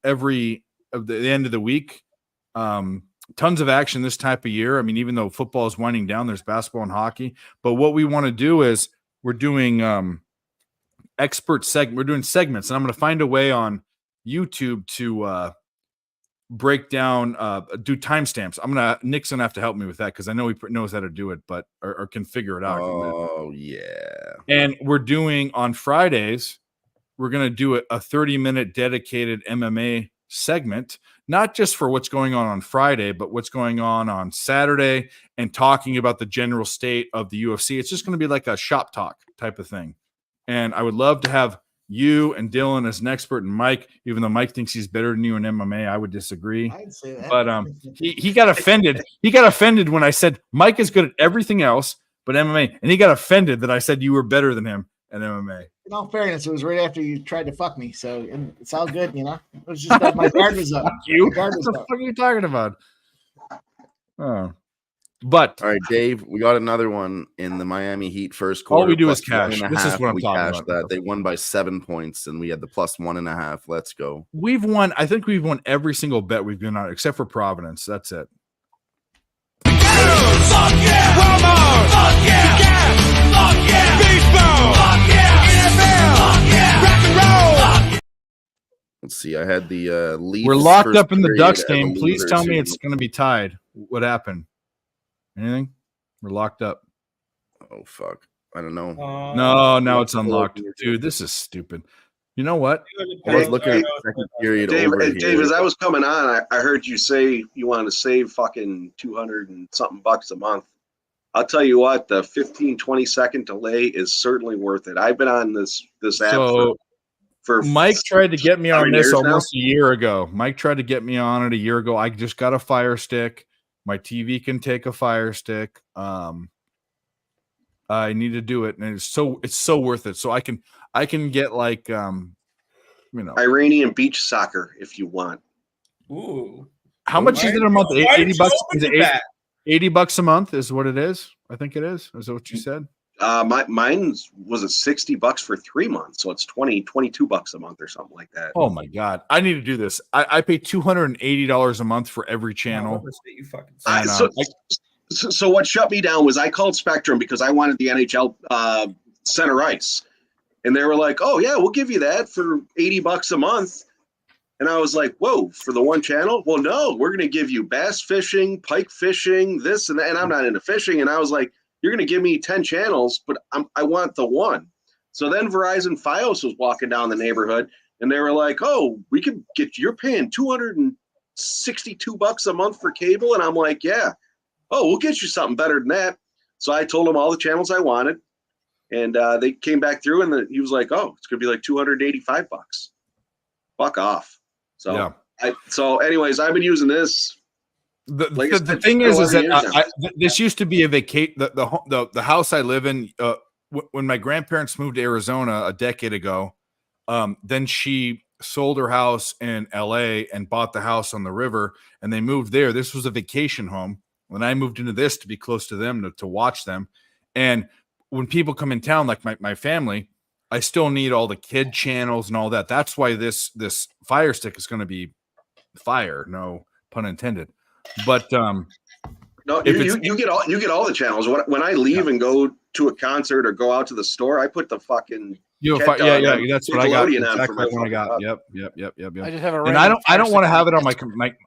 Every of the end of the week. Tons of action this type of year. I mean, even though football is winding down, there's basketball and hockey. But what we want to do is we're doing expert segment. We're doing segments, and I'm going to find a way on YouTube to break down, do timestamps. Nick's gonna have to help me with that because I know he knows how to do it, but or can figure it out. Oh yeah. And we're doing on Fridays. We're gonna do a 30-minute dedicated MMA segment, not just for what's going on Friday, but what's going on Saturday, and talking about the general state of the UFC. It's just going to be like a shop talk type of thing. And I would love to have you and Dylan as an expert, and Mike, even though Mike thinks he's better than you in MMA, I would disagree. I'd say that. But he got offended. He got offended when I said Mike is good at everything else but MMA, and he got offended that I said you were better than him and MMA. In all fairness, it was right after you tried to fuck me, so it's all good, you know. It was just that my guard was up. Fuck you. My guard What was the up. fuck are you talking about? Oh, but All right, Dave, we got another one in the Miami Heat first quarter. all we do is plus cash. 1.5. This is what I'm We talking cashed about. that. They won by 7 points, and we had the plus 1.5. Let's go. We've won. I think we've won every single bet we've been on, except for Providence. That's it. Fuck yeah! Walmart! Fuck yeah! Gas! Fuck yeah! Baseball! Fuck yeah! NFL! Fuck yeah! Rock and roll! Fuck Let's see. I had the Leafs. We're locked first up in the period Ducks as a game. Please loser, tell me too. it's going to be tied. What happened? Anything? We're locked up. Oh fuck! I don't know. No, now it's unlocked. Dude, this is stupid. You know what? I was looking at the second period Dave, over Dave, here. as I was coming on, I heard you say you wanted to save fucking 200 and something bucks a month. I'll tell you what, the 15-20 second delay is certainly worth it. I've been on this app So for Mike tried to get me on 7 this years now. almost a year ago. Mike tried to get me on it a year ago. I just got a Fire Stick. My TV can take a Fire Stick. I need to do it, and it's so worth it. So I can get like Iranian beach soccer if you want. Ooh. how much is it a month? Why did 80 you bucks. open Is it to that? 80 bucks a month is what it is? I think it is. Is that what you said? Mine was a 60 bucks for 3 months, so it's 22 bucks a month or something like that. Oh my god. I need to do this. I pay $280 a month for every channel. You fucking And, So what shut me down was I called Spectrum because I wanted the NHL center ice, and they were like, "Oh yeah, we'll give you that for 80 bucks a month." And I was like, "Whoa, for the one channel?" Well, no, we're going to give you bass fishing, pike fishing, this and that. And I'm not into fishing, and I was like, "You're going to give me 10 channels, but I want the one." So then Verizon Fios was walking down the neighborhood, and they were like, "Oh, we can get you're paying 262 bucks a month for cable," and I'm like, "Yeah." Oh, we'll get you something better than that. So I told him all the channels I wanted, and they came back through, and he was like, "Oh, it's gonna be like 285 bucks." Fuck off. So Yeah. anyways, I've been using this. The thing is that this used to be a the house I live in. When my grandparents moved to Arizona a decade ago, then she sold her house in LA and bought the house on the river, and they moved there. This was a vacation home. When I moved into this to be close to them, to watch them. And when people come in town, like my family, I still need all the kid channels and all that. That's why this Fire Stick is going to be fire. No pun intended. But no, you get all the channels. When I leave and go to a concert or go out to the store, I put the fucking that's what I got. Nickelodeon on for Exactly my what I got. fucking Yep. I just have a And I don't want to have it on my.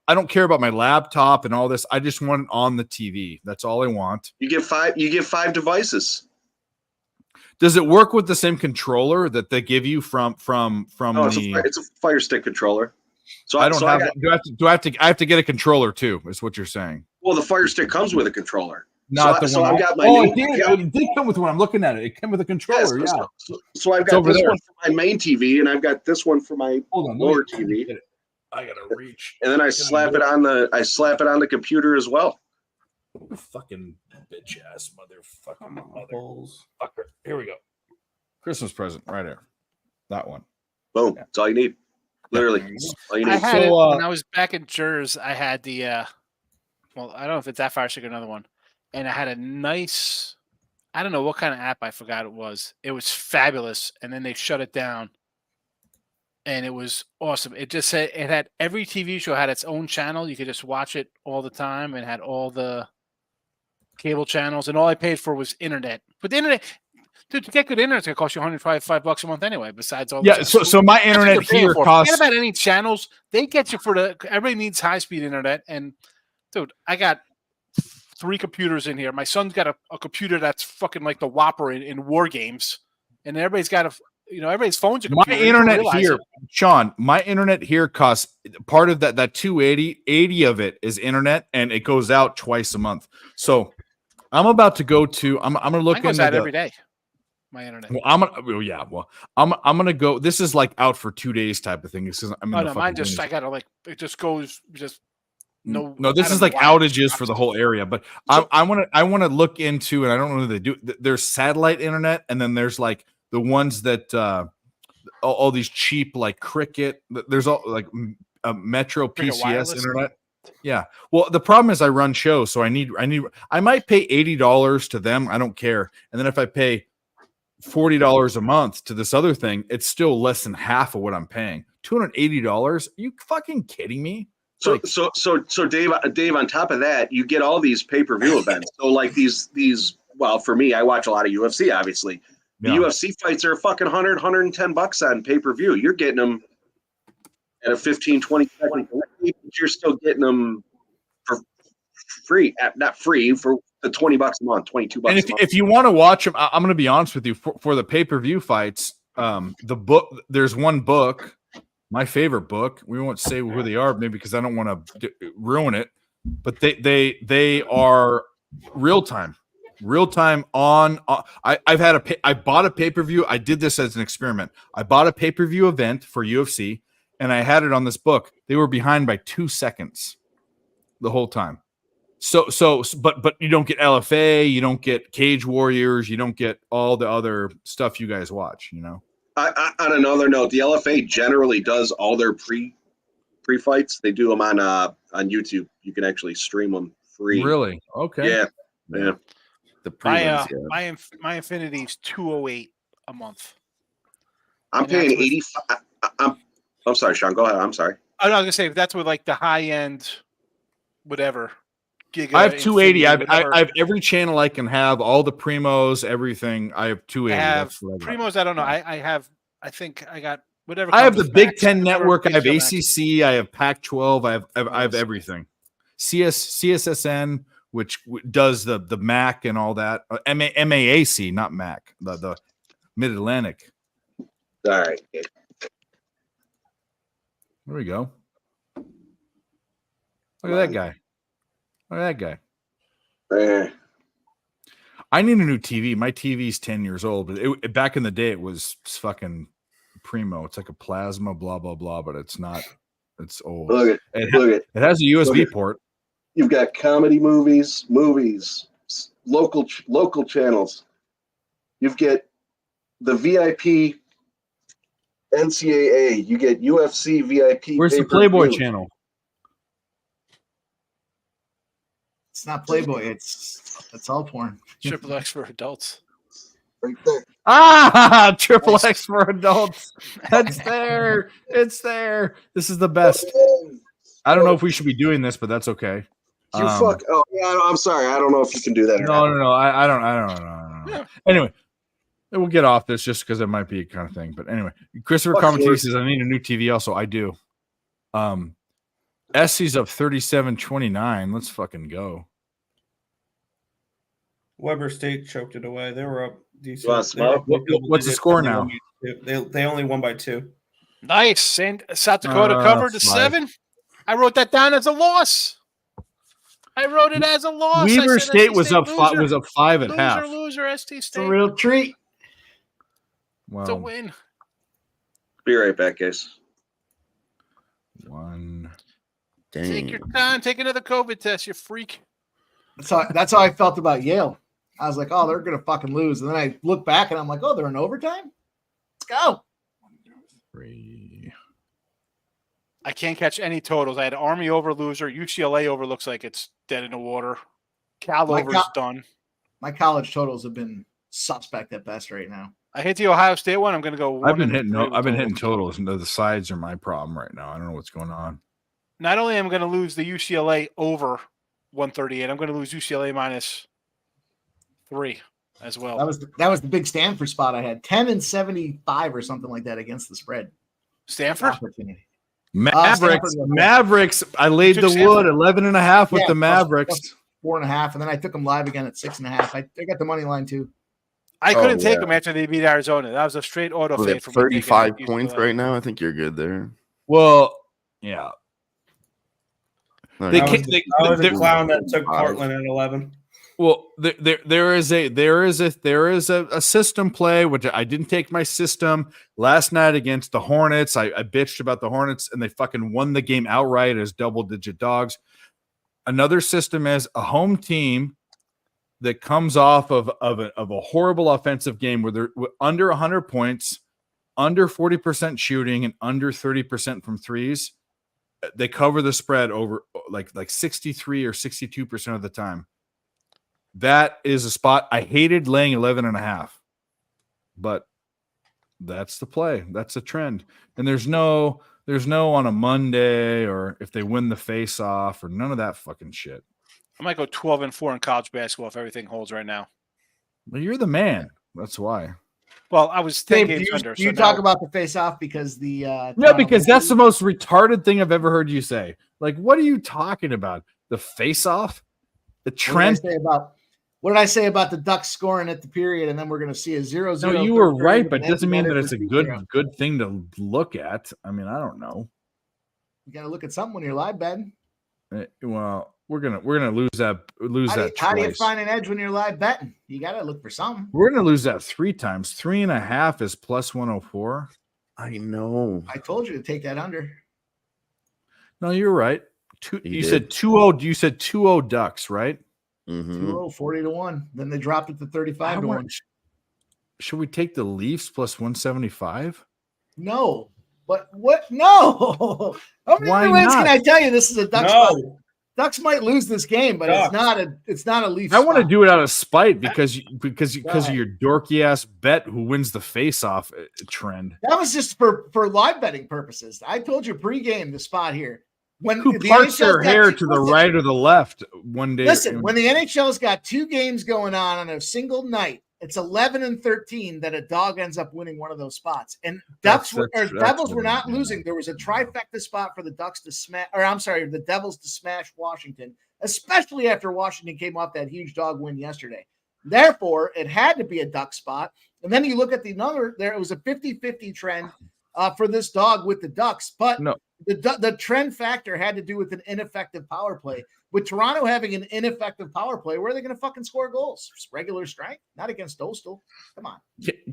I don't care about my laptop and all this. I just want it on the TV. That's all I want. You get 5 devices. Does it work with the same controller that they give you from No, it's a Fire Stick controller. So I don't so have. I got, Do I have to get a controller too? Is what you're saying? well, the Fire Stick comes with a controller. Not so the one. I've got my it did come with one. I'm looking at it. It came with a controller. Yes, Yeah. So I've It's got over this there. one for my main TV, and I've got this one for my lower TV. I gotta reach. And then I slap it on the computer as well. Fucking bitch ass motherfucker. Here we go. Christmas present right here. That one. Boom. That's all you need. Literally. All you need. I had it when I was back in Jersey. I had the well, I don't know if it's that Fire Stick or another one. And I had a nice, I don't know what kind of app, I forgot it was. It was fabulous. And then they shut it down. And it was awesome. It just said it had every TV show had its own channel. You could just watch it all the time and had all the cable channels. And all I paid for was internet. But the internet, dude, to get good internet, it's gonna cost you $105 a month anyway. Besides all, the So my internet here costs. Forget about any channels. They get you for everybody needs high speed internet. And dude, I got 3 computers in here. My son's got a computer that's fucking like the Whopper in war games, and everybody's got everybody's phones are. My internet here, Sean. My internet here costs part of that 280. 80 of it is internet, and it goes out twice a month. So I'm about to go to. I'm gonna look into that every day. My internet. Well, I'm gonna go. This is like out for 2 days type of thing. Because I'm. Oh no, mine just I gotta it just goes No, this is like outages for the whole area, but I want to look into, and I don't know what they do. There's satellite internet, and then there's like the ones that all these cheap like Cricket. There's all like Metro Cricket PCS Wireless? internet. Yeah. Well, the problem is I run shows, so I might pay $80 to them. I don't care. And then if I pay $40 a month to this other thing, it's still less than half of what I'm paying. $280? Are you fucking kidding me? So Dave, on top of that, you get all these pay-per-view events. So like these, well, for me, I watch a lot of UFC, obviously. The UFC fights are fucking $100, $110 on pay-per-view. You're getting them at a 15, 20 second delay, but you're still getting them for free, not free, for the $20 a month, $22 And if you want to watch them, I'm going to be honest with you, for the pay-per-view fights, the book, there's one book, my favorite book. We won't say who they are, maybe because I don't want to ruin it, but they are real time on. I bought a pay-per-view. I did this as an experiment. I bought a pay-per-view event for UFC, and I had it on this book. They were behind by 2 seconds the whole time. But you don't get LFA, you don't get Cage Warriors, you don't get all the other stuff you guys watch, you know. On another note, the LFA generally does all their pre-fights. They do them on YouTube. You can actually stream them free. Really? Okay. Yeah. The my Infinity is $208 a month. I'm paying 85. I'm sorry, Sean. Go ahead. I'm sorry. I was gonna say that's with like the high end, whatever. Giga I have 280. I Infinity, have every channel I can have, all the primos, everything. I have 280. I have That's what I got. primos. I don't know. I think I got whatever. I have comes the with Big Max, Ten whatever Network. I have Big Ten Max. ACC. I have Pac-12. I have everything. CSSN, which does the MAC and all that. MAAC, not MAC. The Mid Atlantic. All right. There we go. Look at that guy. Look at that guy. I need a new TV. My TV's 10 years old, but back in the day, it was fucking primo. It's like a plasma, blah, blah, blah, but it's not. It's old. Look at It has a USB port. You've got comedy movies, local channels. You've got the VIP NCAA. You get UFC VIP. Where's the Playboy channel? It's not Playboy. It's all porn. Triple X for adults. Right there. Ah, Triple X for adults. That's there. It's there. This is the best. I don't know if we should be doing this, but that's okay. You fuck. Oh yeah, I'm sorry. I don't know if you can do that. No. I don't know. Anyway, we'll get off this just because it might be a kind of thing. But anyway, Christopher Commentator says I need a new TV. Also, I do. Essie's up 37-29. Let's fucking go. Weber State choked it away. They were up decent. What's the score now? They only won by 2. Nice. And South Dakota covered to 7. I wrote that down as a loss. Weber State was up 5 at half. Loser, ST It's State. a real treat. Wow. It's a win. Be right back, guys. Take your time. Take another COVID test, you freak. That's how I felt about Yale. I was like, oh, they're gonna fucking lose. And then I look back and I'm like, oh, they're in overtime? Let's go. 3. I can't catch any totals. I had Army over loser. UCLA over looks like it's dead in the water. Cal over is done. My college totals have been suspect at best right now. I hit the Ohio State one. I'm going to go. I've been hitting totals. No, the sides are my problem right now. I don't know what's going on. Not only am I going to lose the UCLA over 138, I'm going to lose UCLA minus 3 as well. That was the big Stanford spot I had. 10-75 or something like that against the spread. Stanford? Mavericks. I laid the wood 11.5 with the Mavericks. 4.5, and then I took them live again at 6.5. I got the money line too. I couldn't take them after they beat Arizona. That was a straight auto fade for 35 points right now. I think you're good there. Well, yeah. I was a clown that took Portland at 11. Well, there is a system play, which I didn't take my system last night against the Hornets. I bitched about the Hornets and they fucking won the game outright as double-digit dogs. Another system is a home team that comes off of a horrible offensive game where they're under 100 points, under 40% shooting, and under 30% from threes, they cover the spread over like 63 or 62% of the time. That is a spot. I hated laying 11.5, but that's the play. That's a trend. And there's no on a Monday or if they win the face off or none of that fucking shit. I might go 12-4 in college basketball if everything holds right now. Well, you're the man. That's why. Well, I was 10 Dave, games do you, under. do you so talk now- about the face off because the No, because that's the most retarded thing I've ever heard you say. Like, what are you talking about? The face off? The trend? What did I say about the Ducks scoring at the period, and then we're going to see a 0-0? No, you were third right, period but with doesn't mean that empty it's a netter for 2-0. good thing to look at. I mean, I don't know. You got to look at something when you're live betting. Well, we're gonna lose that How do you twice. find an edge when you're live betting? You got to look for something. We're gonna lose that 3 times. 3.5 is plus 104. I know. I told you to take that under. No, you're right. He You did. said 2-0. You said 2-0 Ducks, right? Mhm. 2-0, 40-1. Then they dropped it to 35-1. Should we take the Leafs plus 175? No. But what? No. How many Why wins can not? I tell you? This is a Ducks. No. spot. Ducks might lose this game, but Ducks. it's not a Leafs. I want to spot. do it out of spite because of ahead. your dorky ass bet who wins the face-off trend. That was just for live betting purposes. I told you pregame the spot here. When Who the parts their NHL's got hair two- to the listen, right or the left one day? Listen, when the NHL's got 2 games going on a single night, it's 11-13 that a dog ends up winning one of those spots. And That's- Devils that's were not yeah. losing. There was a trifecta spot for the Ducks to smash, or I'm sorry, the Devils to smash Washington, especially after Washington came off that huge dog win yesterday. Therefore, it had to be a Duck spot. And then you look at the number there, it was a 50-50 trend for this dog with the Ducks. But No. the trend factor had to do with an ineffective power play. With Toronto having an ineffective power play, where are they going to fucking score goals? Just regular strength, not against Dostal. Come on.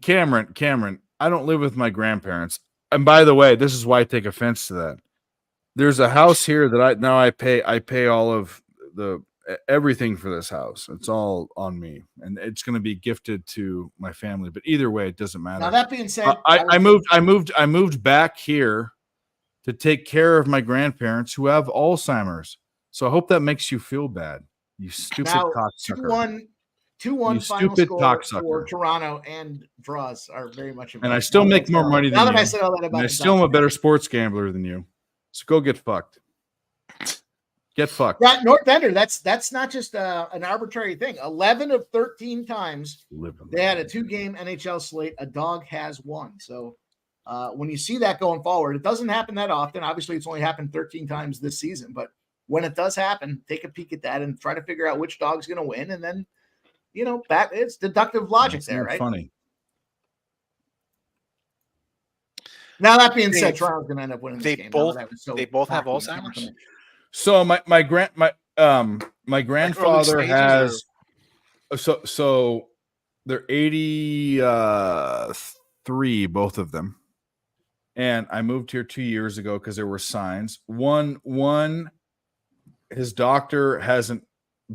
Cameron, I don't live with my grandparents. And by the way, this is why I take offense to that. There's a house here that I pay all of the everything for this house. It's all on me, and it's going to be gifted to my family. But either way, it doesn't matter. Now that being said, I moved back here to take care of my grandparents who have Alzheimer's. So I hope that makes you feel bad. You stupid now cocksucker. 2-1 You final stupid score cocksucker. for Toronto, and draws are very much. And I still make more money than now you. that I said all that And about I the still am a Ducks. better sports gambler than you. So go get fucked. Get fucked. That North Ender, that's not just an arbitrary thing. 11 of 13 times they had a 2-game NHL slate. A dog has won. So when you see that going forward, it doesn't happen that often. Obviously, it's only happened 13 times this season. But when it does happen, take a peek at that and try to figure out which dog's going to win. And then, it's deductive logic It's there, not right? funny. Now, that being said, Dave, Toronto's going to end up winning this They game. both Now that was so they both have cocky. Alzheimer's. So my grandfather stages has so they're 83, both of them. And I moved here 2 years ago because there were signs. One, his doctor hasn't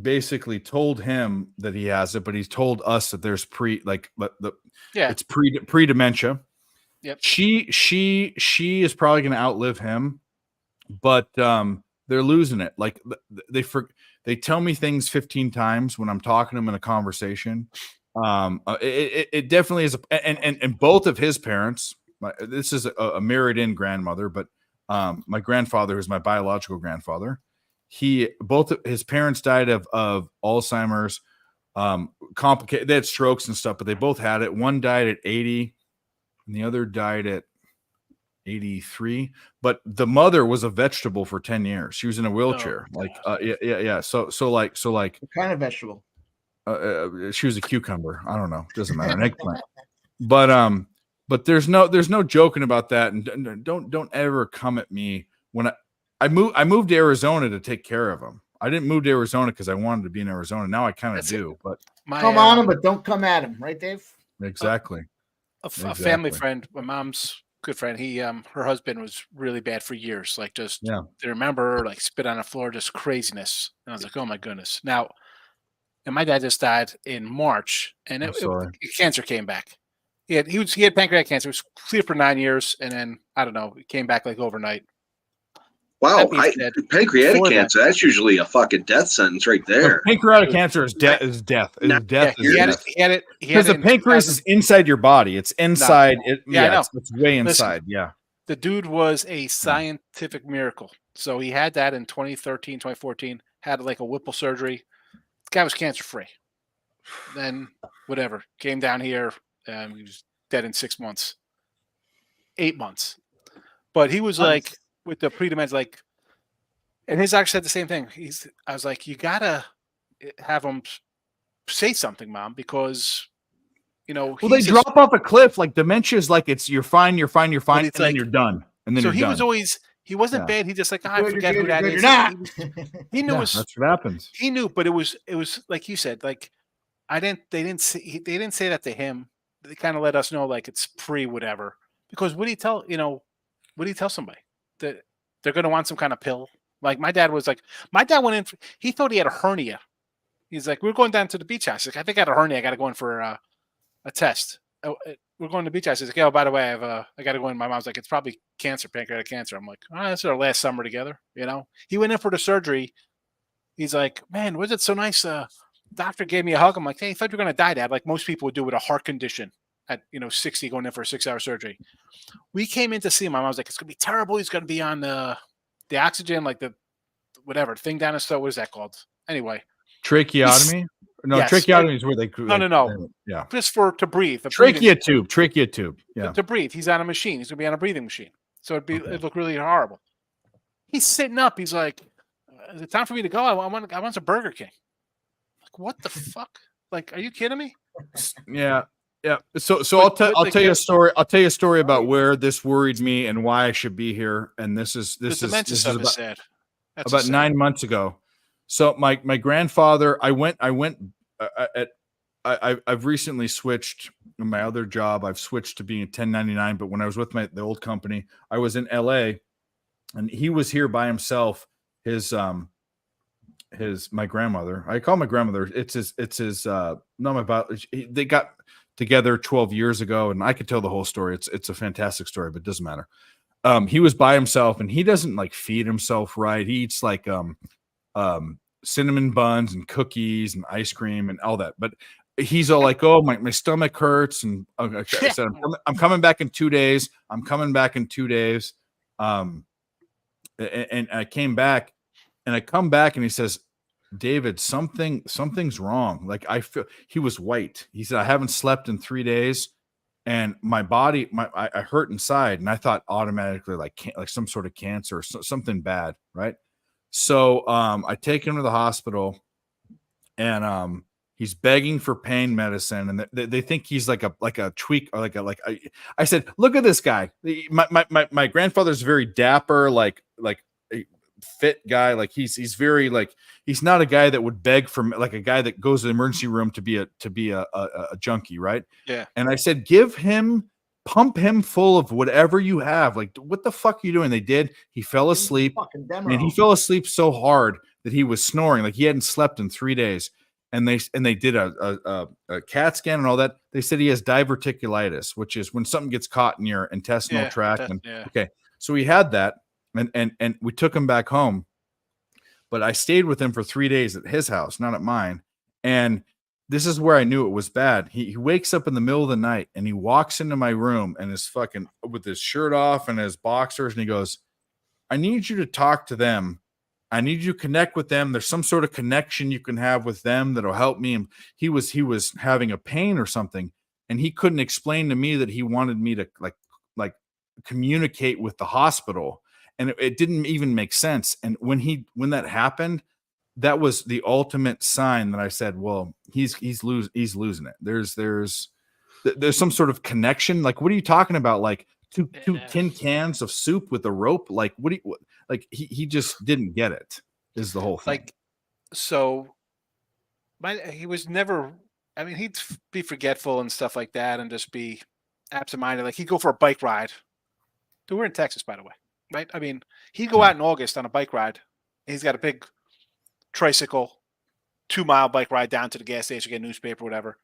basically told him that he has it, but he's told us that there's it's pre-dementia. Yep. She is probably going to outlive him, but they're losing it. Like they tell me things 15 times when I'm talking to them in a conversation. It definitely is, and both of his parents. This is a married-in grandmother, but my grandfather, who's my biological grandfather, both of his parents died of Alzheimer's. Complicated. They had strokes and stuff, but they both had it. One died at 80, and the other died at 83. But the mother was a vegetable for 10 years. She was in a wheelchair. Yeah. So like What kind of vegetable? she was a cucumber. I don't know. Doesn't matter. An eggplant. But there's no joking about that. And don't ever come at me when I moved to Arizona to take care of him. I didn't move to Arizona because I wanted to be in Arizona. Now I kind of do, but Come on him, but don't come at him, right, Dave? exactly. A family friend, my mom's good friend. He, her husband was really bad for years. Like just, Yeah. they remember like spit on the floor, just craziness. And I was like, oh my goodness. Now, and my dad just died in March, and sorry. cancer came back. He had pancreatic cancer. It was clear for 9 years, and then I don't know, it came back like overnight. Wow, That being said, pancreatic before that- cancer, that's usually a fucking death sentence right there. Pancreatic cancer is death. Is death. Is death. He had it. Because the pancreas is inside your body. It's inside. Yeah, I know. It's way Listen, inside. Yeah. The dude was a scientific miracle. So he had that in 2013, 2014, had like a Whipple surgery. The guy was cancer free. Then whatever, came down here. He was dead in 6 months, 8 months. But he was like with the pre-dementia, like, and his doctor said the same thing. I was like, you gotta have him say something, Mom, because Well, they drop off a cliff. Like dementia is like it's you're fine, and it's then like- you're done, and then so you're he done. was always he wasn't bad. He just like I Good, forget you're who good, that you're is. good, you're not. He knew Yeah, was that's what happens. he knew, but it was like you said, like they didn't say that to him. They kind of let us know like it's pre whatever. Because what do you tell somebody that they're going to want some kind of pill? Like my dad went in. He thought he had a hernia. He's like, we're going down to the beach house. Like, I think I had a hernia. I got to go in for a test. We're going to the beach house. He's like, oh, by the way, I got to go in. My mom's like, it's probably cancer, pancreatic cancer. I'm like, oh, this is our last summer together. He went in for the surgery. He's like, man, was it so nice? Doctor gave me a hug. I'm like, hey, I thought you were going to die, Dad. Like most people would do with a heart condition at 60 going in for a 6-hour surgery. We came in to see him. My mom was like, it's going to be terrible. He's going to be on the oxygen, like the whatever thing down his throat. What is that called? Anyway. Tracheotomy? No, Yes. tracheotomy is where they. No. Yeah. Just to breathe. Trachea tube. Yeah. To breathe. He's on a machine. He's going to be on a breathing machine. So it'd look really horrible. He's sitting up. He's like, is it time for me to go? I want some Burger King. Like, what the fuck? Like, are you kidding me? Yeah. Yeah. So I'll tell you a story. I'll tell you a story about where this worried me and why I should be here. And this is sad. That's about sad. 9 months ago. So my grandfather, I've recently switched in my other job. I've switched to being a 1099. But when I was with the old company, I was in LA, and he was here by himself. My grandmother. I call my grandmother. They got together 12 years ago, and I could tell the whole story. It's a fantastic story, but it doesn't matter. He was by himself, and he doesn't like feed himself right. He eats like cinnamon buns and cookies and ice cream and all that. But he's all like, "Oh, my stomach hurts," and I said, "I'm coming back in 2 days. I'm coming back in 2 days." And I came back, and I come back, and he says, "David, something's wrong. Like I feel." He was white. He said, "I haven't slept in 3 days, and my body, I hurt inside." And I thought automatically like some sort of cancer or something bad, right? So I take him to the hospital, and he's begging for pain medicine, and they think he's like a tweak or I said, "Look at this guy. My grandfather's very dapper, like a fit guy. Like he's very like he's not a guy that would beg for like a guy that goes to the emergency room to be a junkie, right?" Yeah. And I said, pump him full of whatever you have. Like, what the fuck are you doing? They did. He fell asleep, and he fell asleep so hard that he was snoring. Like he hadn't slept in 3 days. And they did a CAT scan and all that. They said he has diverticulitis, which is when something gets caught in your intestinal tract. Okay, so he had that, and we took him back home. But I stayed with him for 3 days at his house, not at mine. And this is where I knew it was bad. He wakes up in the middle of the night, and he walks into my room and is fucking with his shirt off and his boxers, and he goes, "I need you to talk to them. I need you to connect with them. There's some sort of connection you can have with them that'll help me." And he was having a pain or something, and he couldn't explain to me that he wanted me to like communicate with the hospital, and it didn't even make sense. And when that happened, that was the ultimate sign that I said, "Well, he's losing it." There's some sort of connection. Like, what are you talking about? Like two tin cans of soup with a rope? Like, like he just didn't get it, is the whole thing. Like, so he was never, I mean, he'd be forgetful and stuff like that and just be absent-minded. Like he'd go for a bike ride. Dude, we're in Texas, by the way, right? I mean, he'd go out in August on a bike ride. He's got a big tricycle, 2-mile bike ride down to the gas station, get a newspaper, whatever.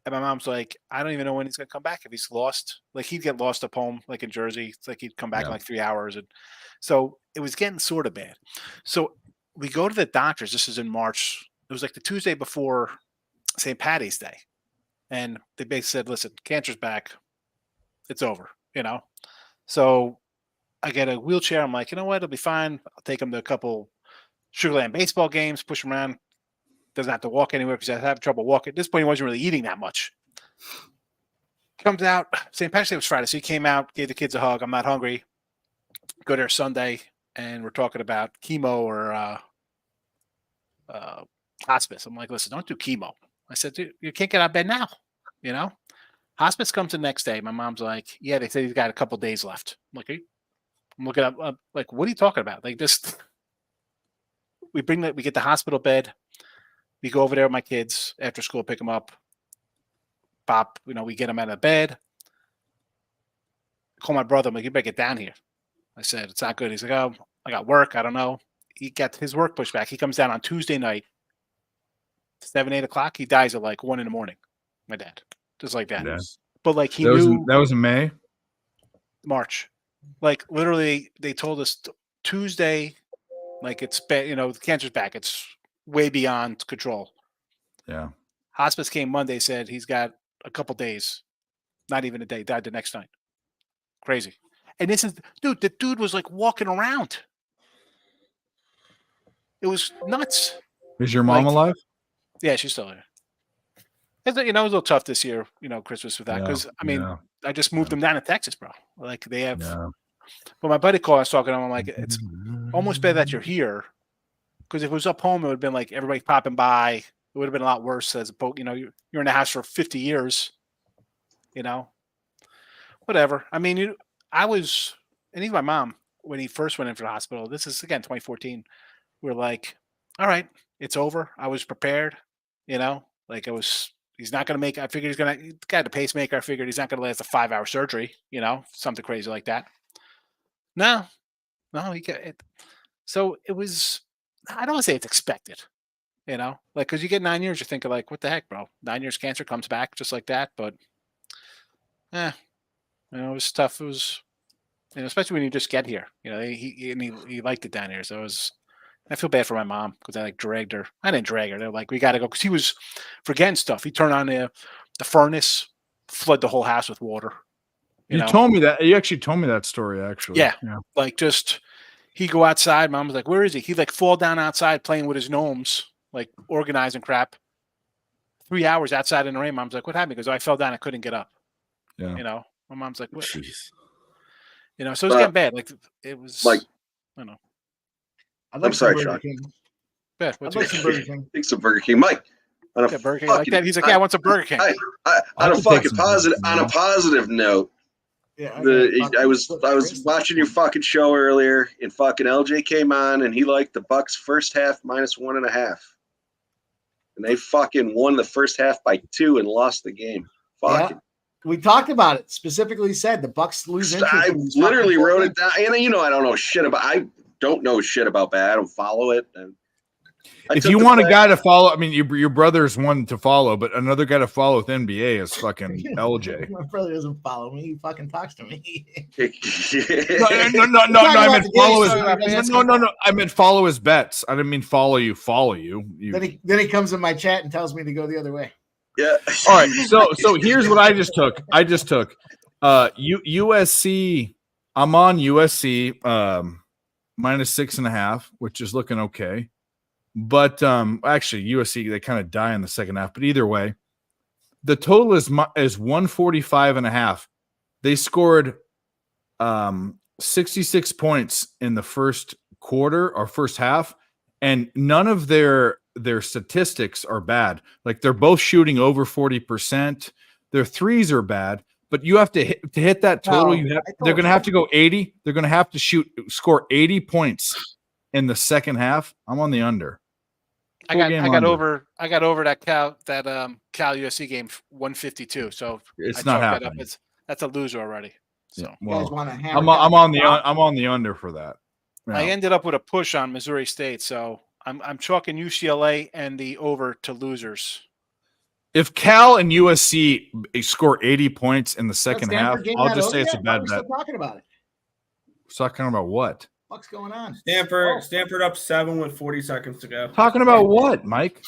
And my mom's like, I don't even know when he's gonna come back. If he's lost, like he'd get lost up home, like in Jersey. It's like he'd come back in like 3 hours, and so it was getting sort of bad. So we go to the doctors. This is in March. It was like the Tuesday before St. Patty's Day, and they basically said, "Listen, cancer's back. It's over." So I get a wheelchair. I'm like, you know what? It'll be fine. I'll take him to a couple Sugarland baseball games, push him around. Doesn't have to walk anywhere because I have trouble walking. At this point, he wasn't really eating that much. Comes out. St. Patrick's Day was Friday, so he came out, gave the kids a hug. I'm not hungry. Go there Sunday, and we're talking about chemo or hospice. I'm like, listen, don't do chemo. I said, dude, you can't get out of bed now. Hospice comes the next day. My mom's like, yeah, they said he's got a couple days left. I'm like, I'm looking up, like, what are you talking about? Like, just we get the hospital bed. We go over there with my kids after school, pick them up. Pop, we get them out of bed. Call my brother. I'm like, you better get down here. I said, it's not good. He's like, oh, I got work. I don't know. He got his work pushed back. He comes down on Tuesday night, 7, 8 o'clock. He dies at like 1 a.m. My dad, just like that. Yeah. But like he that knew that was in May, March. Like literally, they told us Tuesday, like it's the cancer's back. It's way beyond control. Yeah. Hospice came Monday, said he's got a couple days, not even a day, died the next night. Crazy. And this is, dude, the dude was like walking around. It was nuts. Is your mom alive? Yeah, she's still here. It was a little tough this year, Christmas with that. Because, I just moved them down to Texas, bro. Like they have, but my buddy called, I was talking to him, I'm like, it's almost better that you're here. Because if it was up home, it would have been like everybody popping by. It would have been a lot worse as opposed, you're in the house for 50 years, whatever. I mean, I was, and even my mom, when he first went in for the hospital, this is again, 2014. We're like, all right, it's over. I was prepared, like he's not going to make, I figured he's got the pacemaker. I figured he's not going to last a 5-hour surgery, something crazy like that. No, he got it. So it was, I don't want to say it's expected, like, because you get 9 years, you're thinking like, what the heck, bro? 9 years cancer comes back just like that. But, it was tough. It was, especially when you just get here, he liked it down here. So I feel bad for my mom because I dragged her. I didn't drag her. They're like, we got to go. Because he was forgetting stuff. He turned on the furnace, flood the whole house with water. You told me that. You actually told me that story, actually. Yeah. Like just, he'd go outside. Mom was like, where is he? He'd fall down outside playing with his gnomes, like organizing crap. 3 hours outside in the rain. Mom's like, what happened? He goes, I fell down. I couldn't get up. Yeah. My mom's like, what? Jeez. So it was getting bad. Like it was like, I don't know. I'm sorry, Sean. Bad. I'd like some Burger King. Take some Burger King, Mike. On a Burger King like that. He's like, yeah, I want some Burger King. On a fucking positive, on a positive note, Yeah, I was watching your fucking show earlier, and fucking LJ came on, and he liked the Bucks first half -1.5, and they fucking won the first half by 2 and lost the game. Fucking. We talked about it. Specifically said the Bucks lose interest. I literally wrote it down, and I don't know shit about. I don't know shit about bad. I don't follow it. And if you want a guy to follow, I mean, your brother's one to follow, but another guy to follow with NBA is fucking LJ. My brother doesn't follow me. He fucking talks to me. No. I meant follow his. No. I meant follow his bets. I didn't mean follow you. Follow you. Then he comes in my chat and tells me to go the other way. Yeah. All right. So here's what I just took. USC. I'm on USC -6.5, which is looking okay. But actually, USC, they kind of die in the second half. But either way, the total is 145.5. They scored 66 points in the first quarter or first half, and none of their statistics are bad. Like they're both shooting over 40%. Their threes are bad, but you have to hit that total. They're going to have to go 80. They're going to have to score 80 points in the second half. I'm on the under. I got over that Cal USC game 152. So it's not happening. That's a loser already. So yeah, well, I'm on the under for that. Yeah. I ended up with a push on Missouri State, so I'm chalking UCLA and the over to losers. If Cal and USC score 80 points in the second half, Stanford game I'll not just over say it's a yet? Why are bad we bet. still talking about it? Talking about what? What's going on? Stanford up 7 with 40 seconds to go. Talking about what, Mike?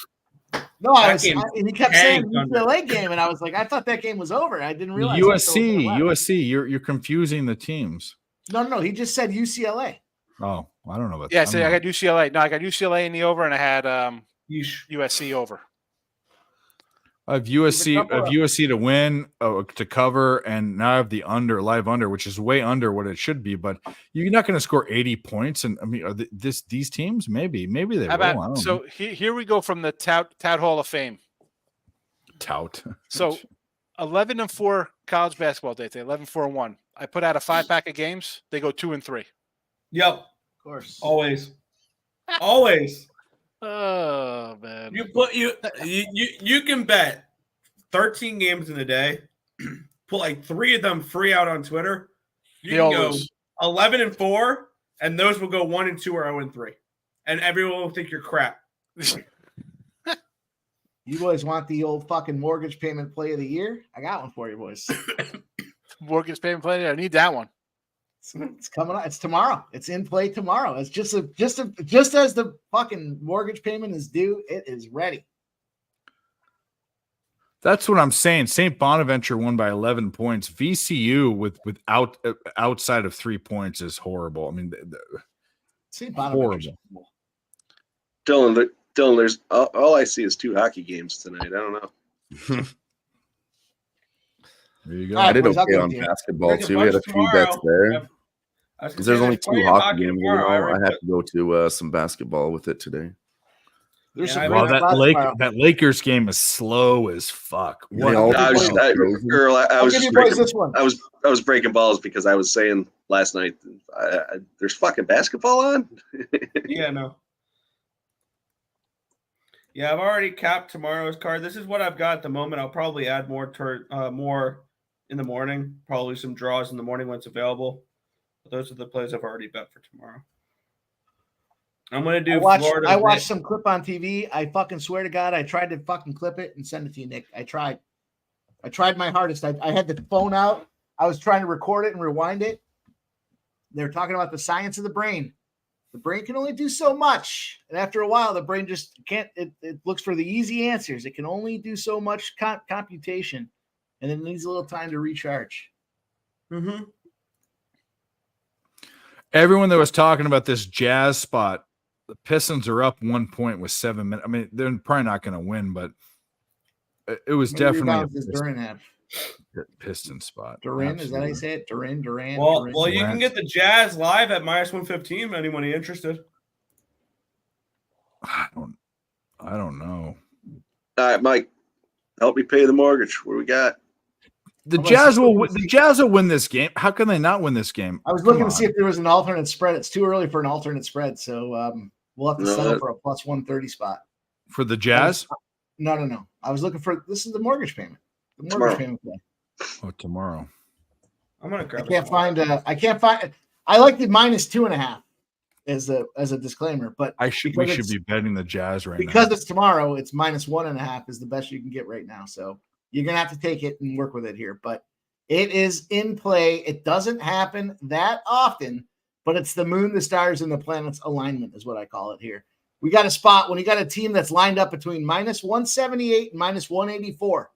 No, That game and he kept saying tanked UCLA game, and I was like, I thought that game was over. I didn't realize. it was still left. USC. You're confusing the teams. No. He just said UCLA. Oh, I don't know about Yeah, that. so I got UCLA. No, I got UCLA in the over, and I had USC over. Of USC to win, to cover, and now I have the live under, which is way under what it should be. But you're not going to score 80 points. And I mean, are these teams? Maybe they will. I don't know. Here we go from the Tout Hall of Fame. Tout. So 11-4 college basketball dates. 11-4-1. I put out a 5-pack of games. They go 2-3. Yep, of course, always. Oh man! You can bet 13 games in a day. Put like 3 of them free out on Twitter. You can go 11-4, and those will go 1-2 or 0-3, and everyone will think you're crap. You boys want the old fucking mortgage payment play of the year? I got one for you, boys. Mortgage payment play. I need that one. It's coming up. It's tomorrow. It's in play tomorrow. It's just as the fucking mortgage payment is due, it is ready. That's what I'm saying. St. Bonaventure won by 11 points. VCU without outside of 3 points is horrible. I mean, St. horrible. Dylan, there's all I see is 2 hockey games tonight. I don't know. There you go. I did okay on basketball too. We had a few bets there. Because there's only 2 hockey games. I have to go to some basketball with it today. That Lakers game is slow as fuck. I was breaking balls because I was saying last night, there's fucking basketball on. Yeah, no. Yeah, I've already capped tomorrow's card. This is what I've got at the moment. I'll probably add more in the morning. Probably some draws in the morning when it's available. But those are the plays I've already bet for tomorrow. I'm going to do Florida. I watched some clip on TV. I fucking swear to God, I tried to fucking clip it and send it to you, Nick. I tried my hardest. I had the phone out. I was trying to record it and rewind it. They're talking about the science of the brain. The brain can only do so much. And after a while, the brain just can't. It looks for the easy answers. It can only do so much computation. And it needs a little time to recharge. Mm-hmm. Everyone that was talking about this Jazz spot, the Pistons are up 1 point with 7 minutes. I mean, they're probably not going to win, but it was definitely a Piston spot. Duran, is that how you say it? Duran. Well, you can get the Jazz live at -115. Anyone interested? I don't know. All right, Mike, help me pay the mortgage. What do we got? The Jazz will win this game. How can they not win this game? I was looking to see if there was an alternate spread. It's too early for an alternate spread, so we'll have to settle for a +130 spot. For the Jazz? No. I was looking for this is the mortgage payment. The mortgage payment play. Oh, tomorrow. I'm gonna grab. I can't find. I like the -2.5 as a disclaimer, but we should be betting the Jazz right now because it's tomorrow. It's -1.5 is the best you can get right now. So you're gonna have to take it and work with it here, but it is in play. It doesn't happen that often, but it's the moon, the stars, and the planets alignment is what I call it here. We got a spot when you got a team that's lined up between -178 and -184.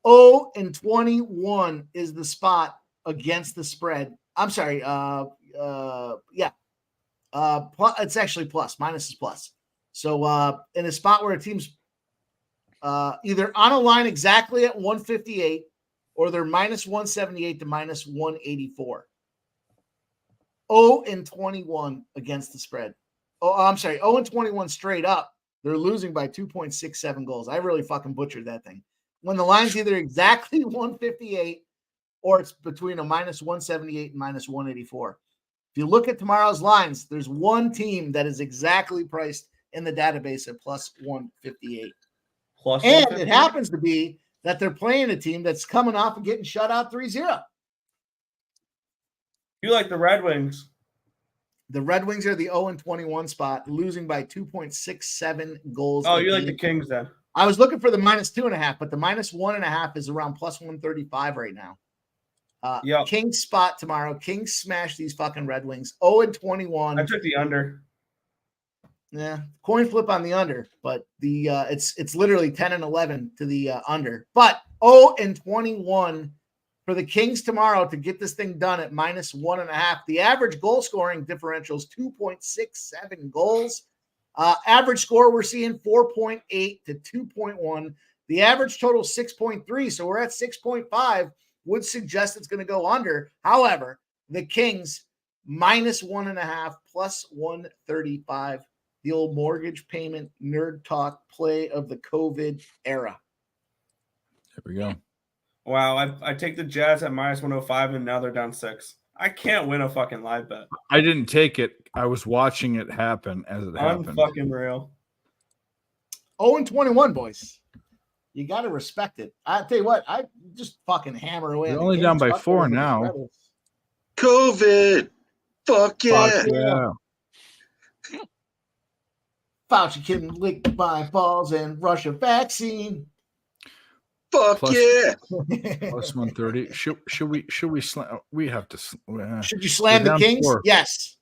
0-21 is the spot against the spread. I'm sorry. It's actually plus. Minus is plus. So in a spot where a team's either on a line exactly at 158 or they're -178 to -184. 0-21 against the spread. Oh, I'm sorry. 0-21 straight up. They're losing by 2.67 goals. I really fucking butchered that thing. When the line's either exactly 158 or it's between a -178 and -184. If you look at tomorrow's lines, there's one team that is exactly priced in the database at +158. And it happens to be that they're playing a team that's coming off and getting shut out 3-0. You like the Red Wings? The Red Wings are the 0-21 spot, losing by 2.67 goals. Oh, a you like the game. Kings then? I was looking for the -2.5, but the -1.5 is around +135 right now. Yep. Kings spot tomorrow. Kings smash these fucking Red Wings. 0-21. I took the under. Yeah, coin flip on the under, but the it's literally 10-11 to the under. But 0-21 for the Kings tomorrow to get this thing done at -1.5. The average goal scoring differential is 2.67 goals. Average score we're seeing 4.8 to 2.1. The average total 6.3, so we're at 6.5. Would suggest it's going to go under. However, the Kings -1.5 +135. The old mortgage payment nerd talk play of the COVID era. There we go. Wow, I take the Jazz at -105, and now they're down 6. I can't win a fucking live bet. I didn't take it. I was watching it happen as it happened. Unfucking real. 0-21, boys. You got to respect it. I tell you what, I just fucking hammer away. You're only down by 4 now. COVID. Fuck yeah. Fuck yeah. Fauci can lick my balls and Russia vaccine. Fuck Plus- yeah. Plus 130. Should we slam? We have to. Should you slam we're the down Kings? 4. Yes.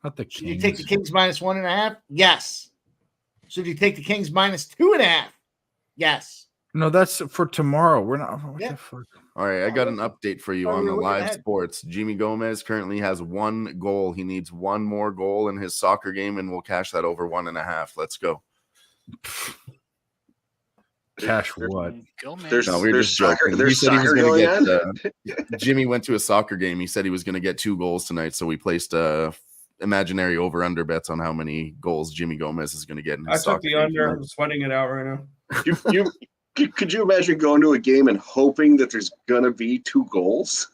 Not the Should you Kings. take the Kings -1.5? Yes. Should you take the Kings -2.5? Yes. No, that's for tomorrow. We're not. What Yeah. the fuck? All right, I got an update for you Oh, on you're the looking live ahead. sports. Jimmy Gomez currently has 1 goal. He needs 1 more goal in his soccer game, and we'll cash that over 1.5. Let's go. Cash what? There's, No, we were there's just soccer, joking. there's He said he was soccer going going to on. get. Jimmy went to a soccer game. He said he was going to get 2 goals tonight, so we placed imaginary over/under bets on how many goals Jimmy Gomez is going to get in his I soccer took the game under. tonight. I'm sweating it out right now. Could you imagine going to a game and hoping that there's gonna be 2 goals?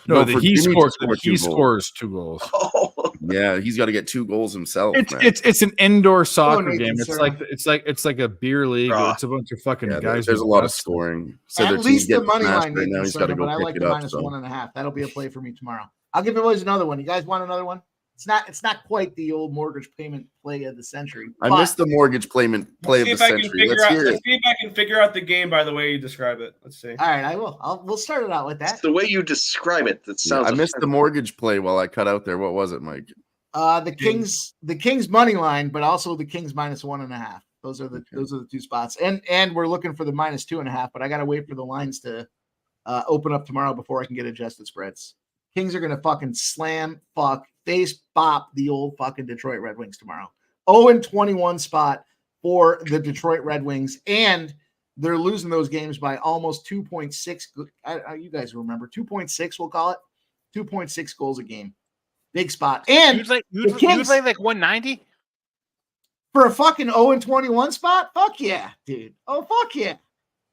No, No, that for he Jimmy to scores. score 2 He goals. scores 2 goals. Oh, Yeah, he's got to get 2 goals himself. man. It's an indoor soccer Nathan game. It's Serra. like a beer league. Ah. It's a bunch of fucking Yeah, guys. there's a with lot of guts. scoring. So At their least team the gets money smashed line, right now. Nathan He's got to Serra, go but I pick like it the up. So. -1.5. That'll be a play for me tomorrow. I'll give you boys another one. You guys want another one? It's not quite the old mortgage payment play of the century. I but missed the mortgage play of the century. Let's hear Let's it. see if I can figure out the game by the way you describe it. Let's see. All right, I will. We'll start it out with it's that. the way you describe it that Yeah, sounds. I missed the mortgage play while I cut out there. What was it, Mike? The Kings money line, but also the Kings -1.5. Those are the 2 spots, and we're looking for the -2.5. But I got to wait for the lines to open up tomorrow before I can get adjusted spreads. Kings are gonna fucking slam, face bop the old fucking Detroit Red Wings tomorrow. 0-21 spot for the Detroit Red Wings, and they're losing those games by almost 2.6. You guys remember 2.6? We'll call it 2.6 goals a game. Big spot. And you would play like 190 for a fucking 0-21 spot? Fuck yeah, dude. Oh, fuck yeah.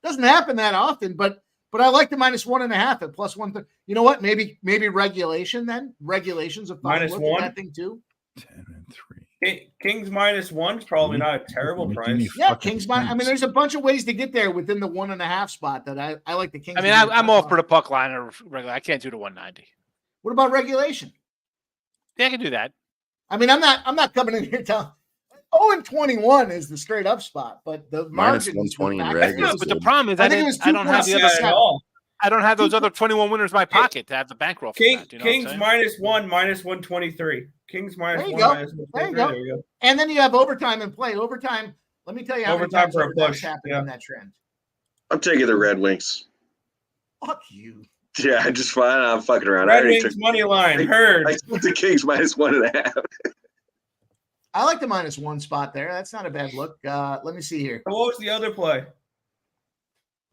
Doesn't happen that often, but I like the -1.5 at +1. You know what? Maybe regulation then. Regulations of -1 that thing too. 10-3. Kings -1 is probably not a terrible price. Yeah, Kings minus. I mean, there's a bunch of ways to get there within the 1.5 spot that I like the Kings. I mean, I'm all for the puck line or regular. I can't do the 190. What about regulation? Yeah, I can do that. I mean, I'm not coming in here telling 0-21 is the straight up spot, but the margin -120 in reg. But the problem is I don't have the other. I don't have those other 21 winners in my pocket to have the bankroll. For that, you know Kings what I'm saying? -1 Kings There -1 you go. -123. There you go. And then you have overtime in play. Overtime. Let me tell you how many Overtime times for a overtime's push, happened yeah. in that trend. I'm taking the Red Wings. Fuck you. Yeah, I just fine. I'm fucking around. Red Wings money line. Heard. I took the Kings -1.5. I like the -1 spot there. That's not a bad look. Let me see here. What was the other play?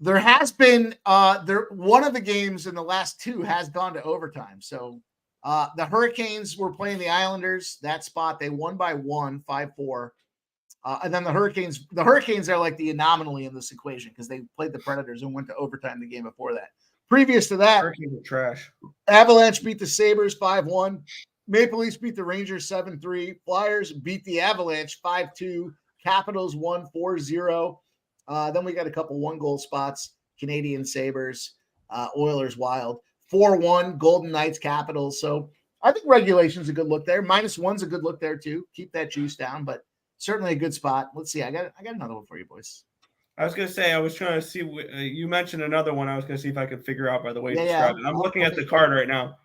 There has been one of the games in the last 2 has gone to overtime. So the Hurricanes were playing the Islanders. That spot they won by 1, 5-4. And then the Hurricanes are like the anomaly in this equation because they played the Predators and went to overtime the game before that. Previous to that, Hurricanes are trash. Avalanche beat the Sabres 5-1. Maple Leafs beat the Rangers 7-3. Flyers beat the Avalanche 5-2. Capitals won 4-0. Then we got a couple 1-goal spots. Canadian Sabres, Oilers Wild. 4-1, Golden Knights, Capitals. So I think regulation's a good look there. -1's a good look there too. Keep that juice down, but certainly a good spot. Let's see. I got another one for you, boys. I was gonna say I was trying to see. You mentioned another one. I was gonna see if I could figure out by the way you Yeah, described it. I'm looking at the card right now.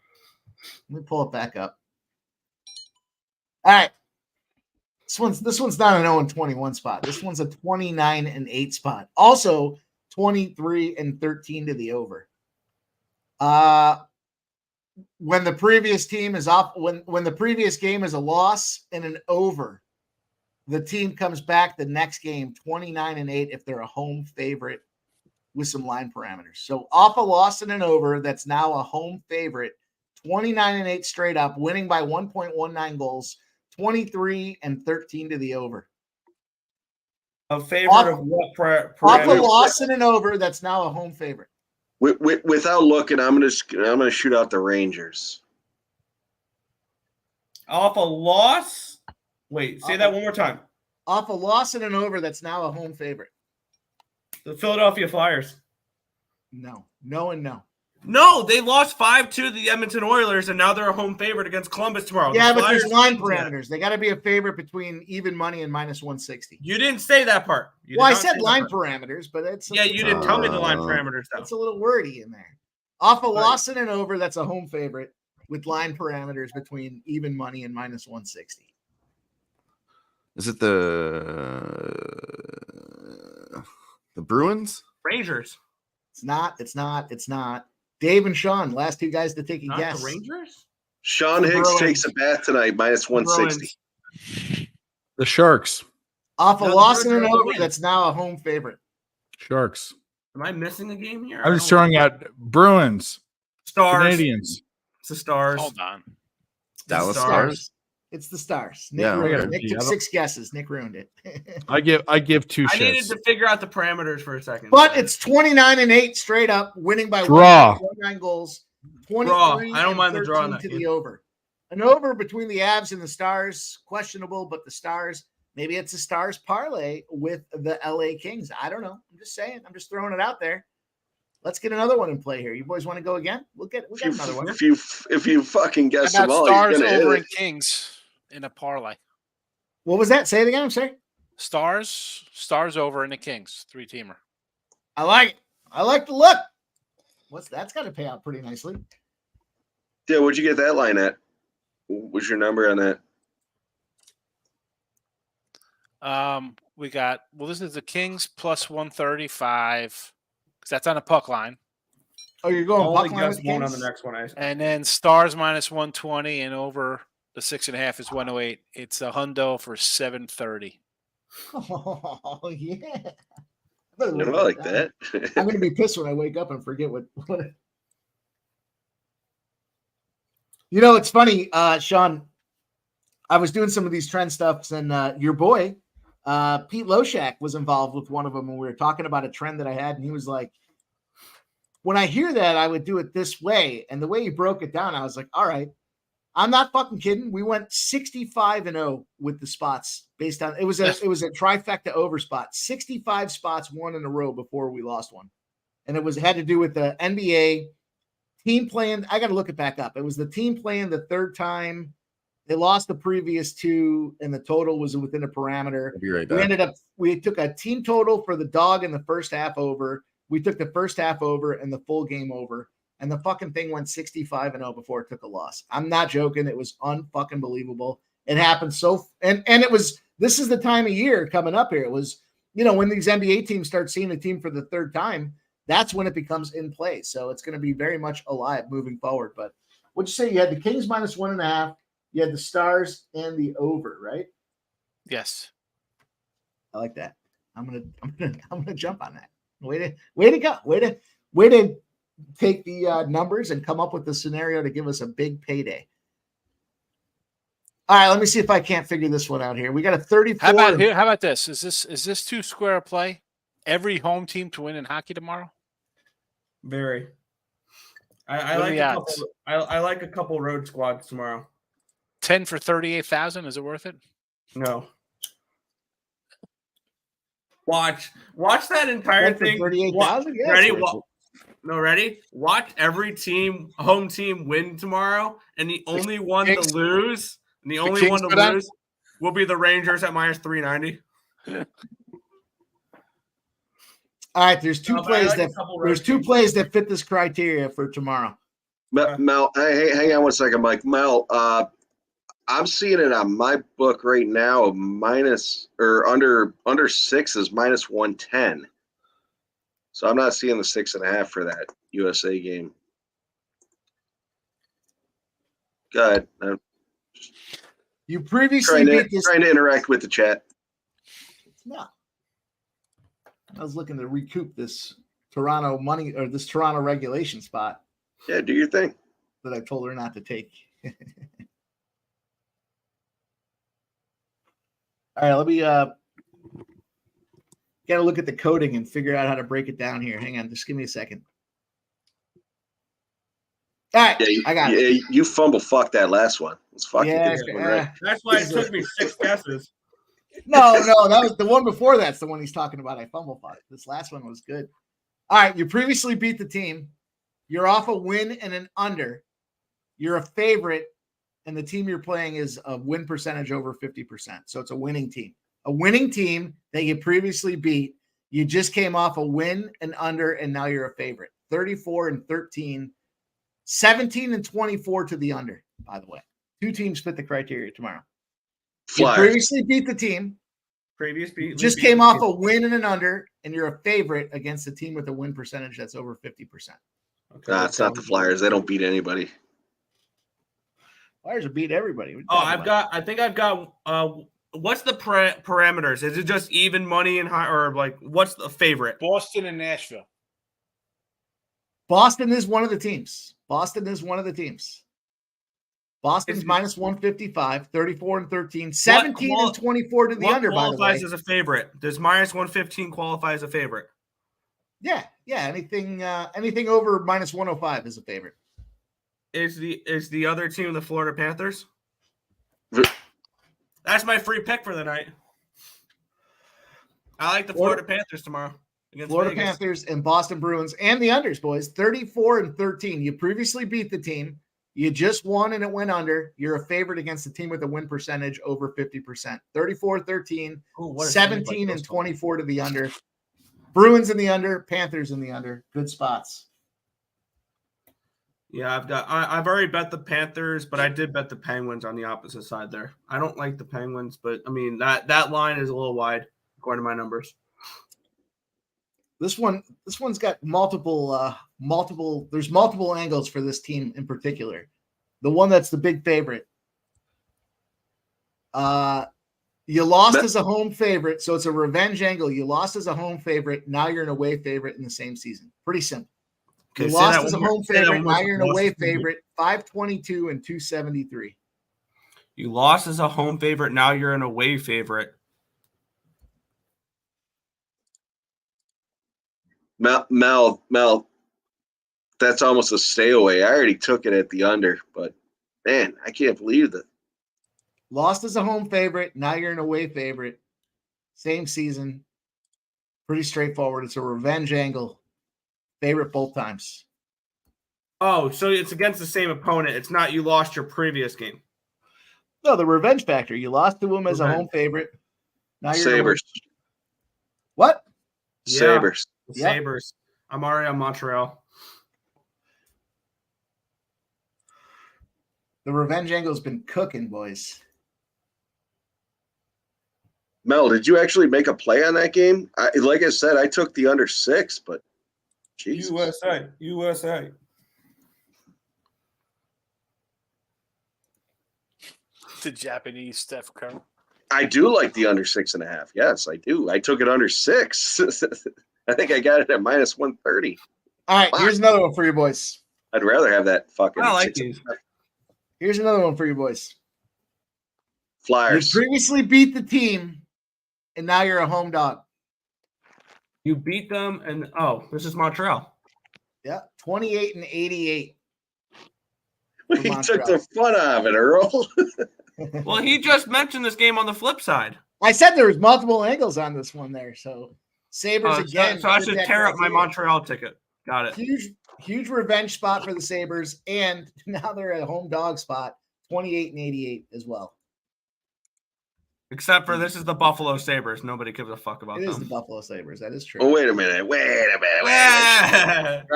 Let me pull it back up. All right. This one's not an 0-21 spot. This one's a 29-8 spot. Also 23-13 to the over. When the previous team is off, when the previous game is a loss and an over, the team comes back the next game 29-8 if they're a home favorite with some line parameters. So off a loss and an over, that's now a home favorite, 29-8 straight up, winning by 1.19 goals, 23-13 to the over. A favorite of what off a loss and an over, that's now a home favorite. Without looking, I'm gonna shoot out the Rangers. Off a loss. Wait, say that one more time. Off a loss and an over, that's now a home favorite. The Philadelphia Flyers. No, and no. No, they lost 5-2 to the Edmonton Oilers, and now they're a home favorite against Columbus tomorrow. Yeah, but there's line parameters. They got to be a favorite between even money and -160. You didn't say that part. Well, I said line parameters, but it's you didn't tell me the line parameters though. It's a little wordy in there. Off a loss and an over, that's a home favorite with line parameters between even money and -160. Is it the Bruins? Rangers. It's not. Dave and Sean, last two guys to take a Not guess. the Rangers? Sean Higgs takes a bat tonight, -160. The Sharks. Off a No, the loss and an Bruins are over, win. that's now a home favorite. Sharks. Am I missing a game here? I'm just throwing out Bruins. Stars. Canadians. It's the Stars. Hold on. Dallas Stars. Stars. It's the Stars. Nick Yeah, ruined okay. it. Nick took 6 guesses. Nick ruined it. I give two I needed shits. to figure out the parameters for a second. But it's 29-8 straight up, winning by Draw. 1.19 goals. Draw. 23 I don't mind the draw in and that 13 to game. the over. An over between the Avs and the Stars, questionable, but the Stars, maybe it's a Stars parlay with the LA Kings. I don't know. I'm just saying. I'm just throwing it out there. Let's get another one in play here. You boys want to go again? We'll get another one. If you fucking guess How them about all, Stars you're gonna over hit and it. Kings in a parlay? What was that? Say it again. I'm sorry. Stars over and the Kings, 3-teamer. I like it. I like the look. That's got to pay out pretty nicely. Yeah, what'd you get that line at? What's your number on that? We got this is the Kings plus 135 because that's on a puck line, Oh, you're going Only puck line with guess the one on Kings? the next one. and then Stars minus 120 and over the 6.5 is 108. It's a hundo for 730. Oh, yeah. I like that. I'm going to be pissed when I wake up and forget what. You know, it's funny, Sean. I was doing some of these trend stuffs, and your boy, Pete Loshak, was involved with one of them, and we were talking about a trend that I had, and he was like, when I hear that, I would do it this way. And the way he broke it down, I was like, all right, I'm not fucking kidding. We went 65-0 with the spots based on it was a trifecta over spot, 65 spots, one in a row before we lost one. And it had to do with the NBA team playing. I got to look it back up. It was the team playing the third time. They lost the previous two, and the total was within a parameter. I'll be right back. We took a team total for the dog in the first half over. We took the first half over and the full game over. And the fucking thing went 65-0 before it took a loss. I'm not joking. It was unfucking believable. It happened and it was, this is the time of year coming up here. It was, when these NBA teams start seeing a team for the third time, that's when it becomes in play. So it's going to be very much alive moving forward. But what'd you say? You had the Kings minus 1.5. You had the Stars and the over, right? Yes. I like that. I'm gonna jump on that. Way to go. Way to take the numbers and come up with the scenario to give us a big payday. All right, let me see if I can't figure this one out here. We got a 34. How about this? Is this too square a play? Every home team to win in hockey tomorrow? Very. I like a couple road squads tomorrow. 10 for 38,000. Is it worth it? No. Watch that entire thing. 38,000. Yeah, Ready? No, ready? Watch every home team win tomorrow, and the only one to lose, will be the Rangers at minus 390. All right, there's two plays that fit this criteria for tomorrow. Mel, hey, hang on one second, Mike. Mel, I'm seeing it on my book right now. Minus or under 6 is minus 110. So I'm not seeing the 6.5 for that USA game. Go ahead. You previously beat this. Trying to interact with the chat. No. I was looking to recoup this Toronto money or this Toronto regulation spot. Yeah, do your thing. That I told her not to take. All right, let me got to look at the coding and figure out how to break it down here. Hang on, just give me a second. All right, I got it. You fumble fuck that last one. Let's fucking Yeah, get this one right. That's why it took me 6 guesses. No, that was the one before. That's the one he's talking about. I fumble fuck. This last one was good. All right, you previously beat the team. You're off a win and an under. You're a favorite, and the team you're playing is a win percentage over 50%. So it's a winning team. A winning team that you previously beat. You just came off a win and under, and now you're a favorite. 34-13, 17-24 to the under, by the way. 2 teams fit the criteria tomorrow. Flyers. You previously beat the team. Just came off a win and an under, and you're a favorite against a team with a win percentage that's over 50%. Okay, Nah, it's not the Flyers. They don't beat anybody. Flyers have beat everybody. I think I've got what's the parameters? Is it just even money and high, or like what's the favorite? Boston and Nashville. Boston is one of the teams. Boston's minus 155, 34-13, 17-24 to the under, by the way. Qualifies as a favorite. Does minus 115 qualify as a favorite? Yeah. Anything over minus 105 is a favorite. Is the other team the Florida Panthers? That's my free pick for the night. I like the Florida Panthers tomorrow. Florida Panthers and Boston Bruins and the unders, boys. 34-13. You previously beat the team. You just won and it went under. You're a favorite against a team with a win percentage over 50%. 34-13, 17-24 to the under. Bruins in the under, Panthers in the under. Good spots. Yeah, I've already bet the Panthers, but I did bet the Penguins on the opposite side there. I don't like the Penguins, but I mean that line is a little wide according to my numbers. This one's got multiple. There's multiple angles for this team in particular. The one that's the big favorite. You lost as a home favorite, so it's a revenge angle. You lost as a home favorite. Now you're an away favorite in the same season. Pretty simple. You lost as a home favorite. Now you're an away favorite. 522 and 273. You lost as a home favorite. Now you're an away favorite. Mel, that's almost a stay away. I already took it at the under, but man, I can't believe that. Lost as a home favorite. Now you're an away favorite. Same season. Pretty straightforward. It's a revenge angle. Favorite both times. Oh, so it's against the same opponent. It's not you lost your previous game. No, the revenge factor. You lost to him as a home favorite. Now you're Sabres. What? Yeah. Sabres. Yep. Sabres. I'm already on Montreal. The revenge angle's been cooking, boys. Mel, did you actually make a play on that game? Like I said, I took the under 6, but Jesus. USA. The Japanese Steph Curry. I do like the under 6.5. Yes, I do. I took it under 6. I think I got it at minus 130. All right, here's another one for you boys. I'd rather have that fucking. I like these. Here's another one for you boys. Flyers. You previously beat the team, and now you're a home dog. You beat them, and this is Montreal. Yeah, 28-88. He took the fun out of it, Earl. Well, he just mentioned this game on the flip side. I said there was multiple angles on this one there, so Sabres again. So I should tear up my Montreal ticket. Got it. Huge revenge spot for the Sabres, and now they're at a home dog spot, 28-88 as well. Except for this is the Buffalo Sabres. Nobody gives a fuck about It is the them. Buffalo Sabres. That is true. Oh, wait a minute. I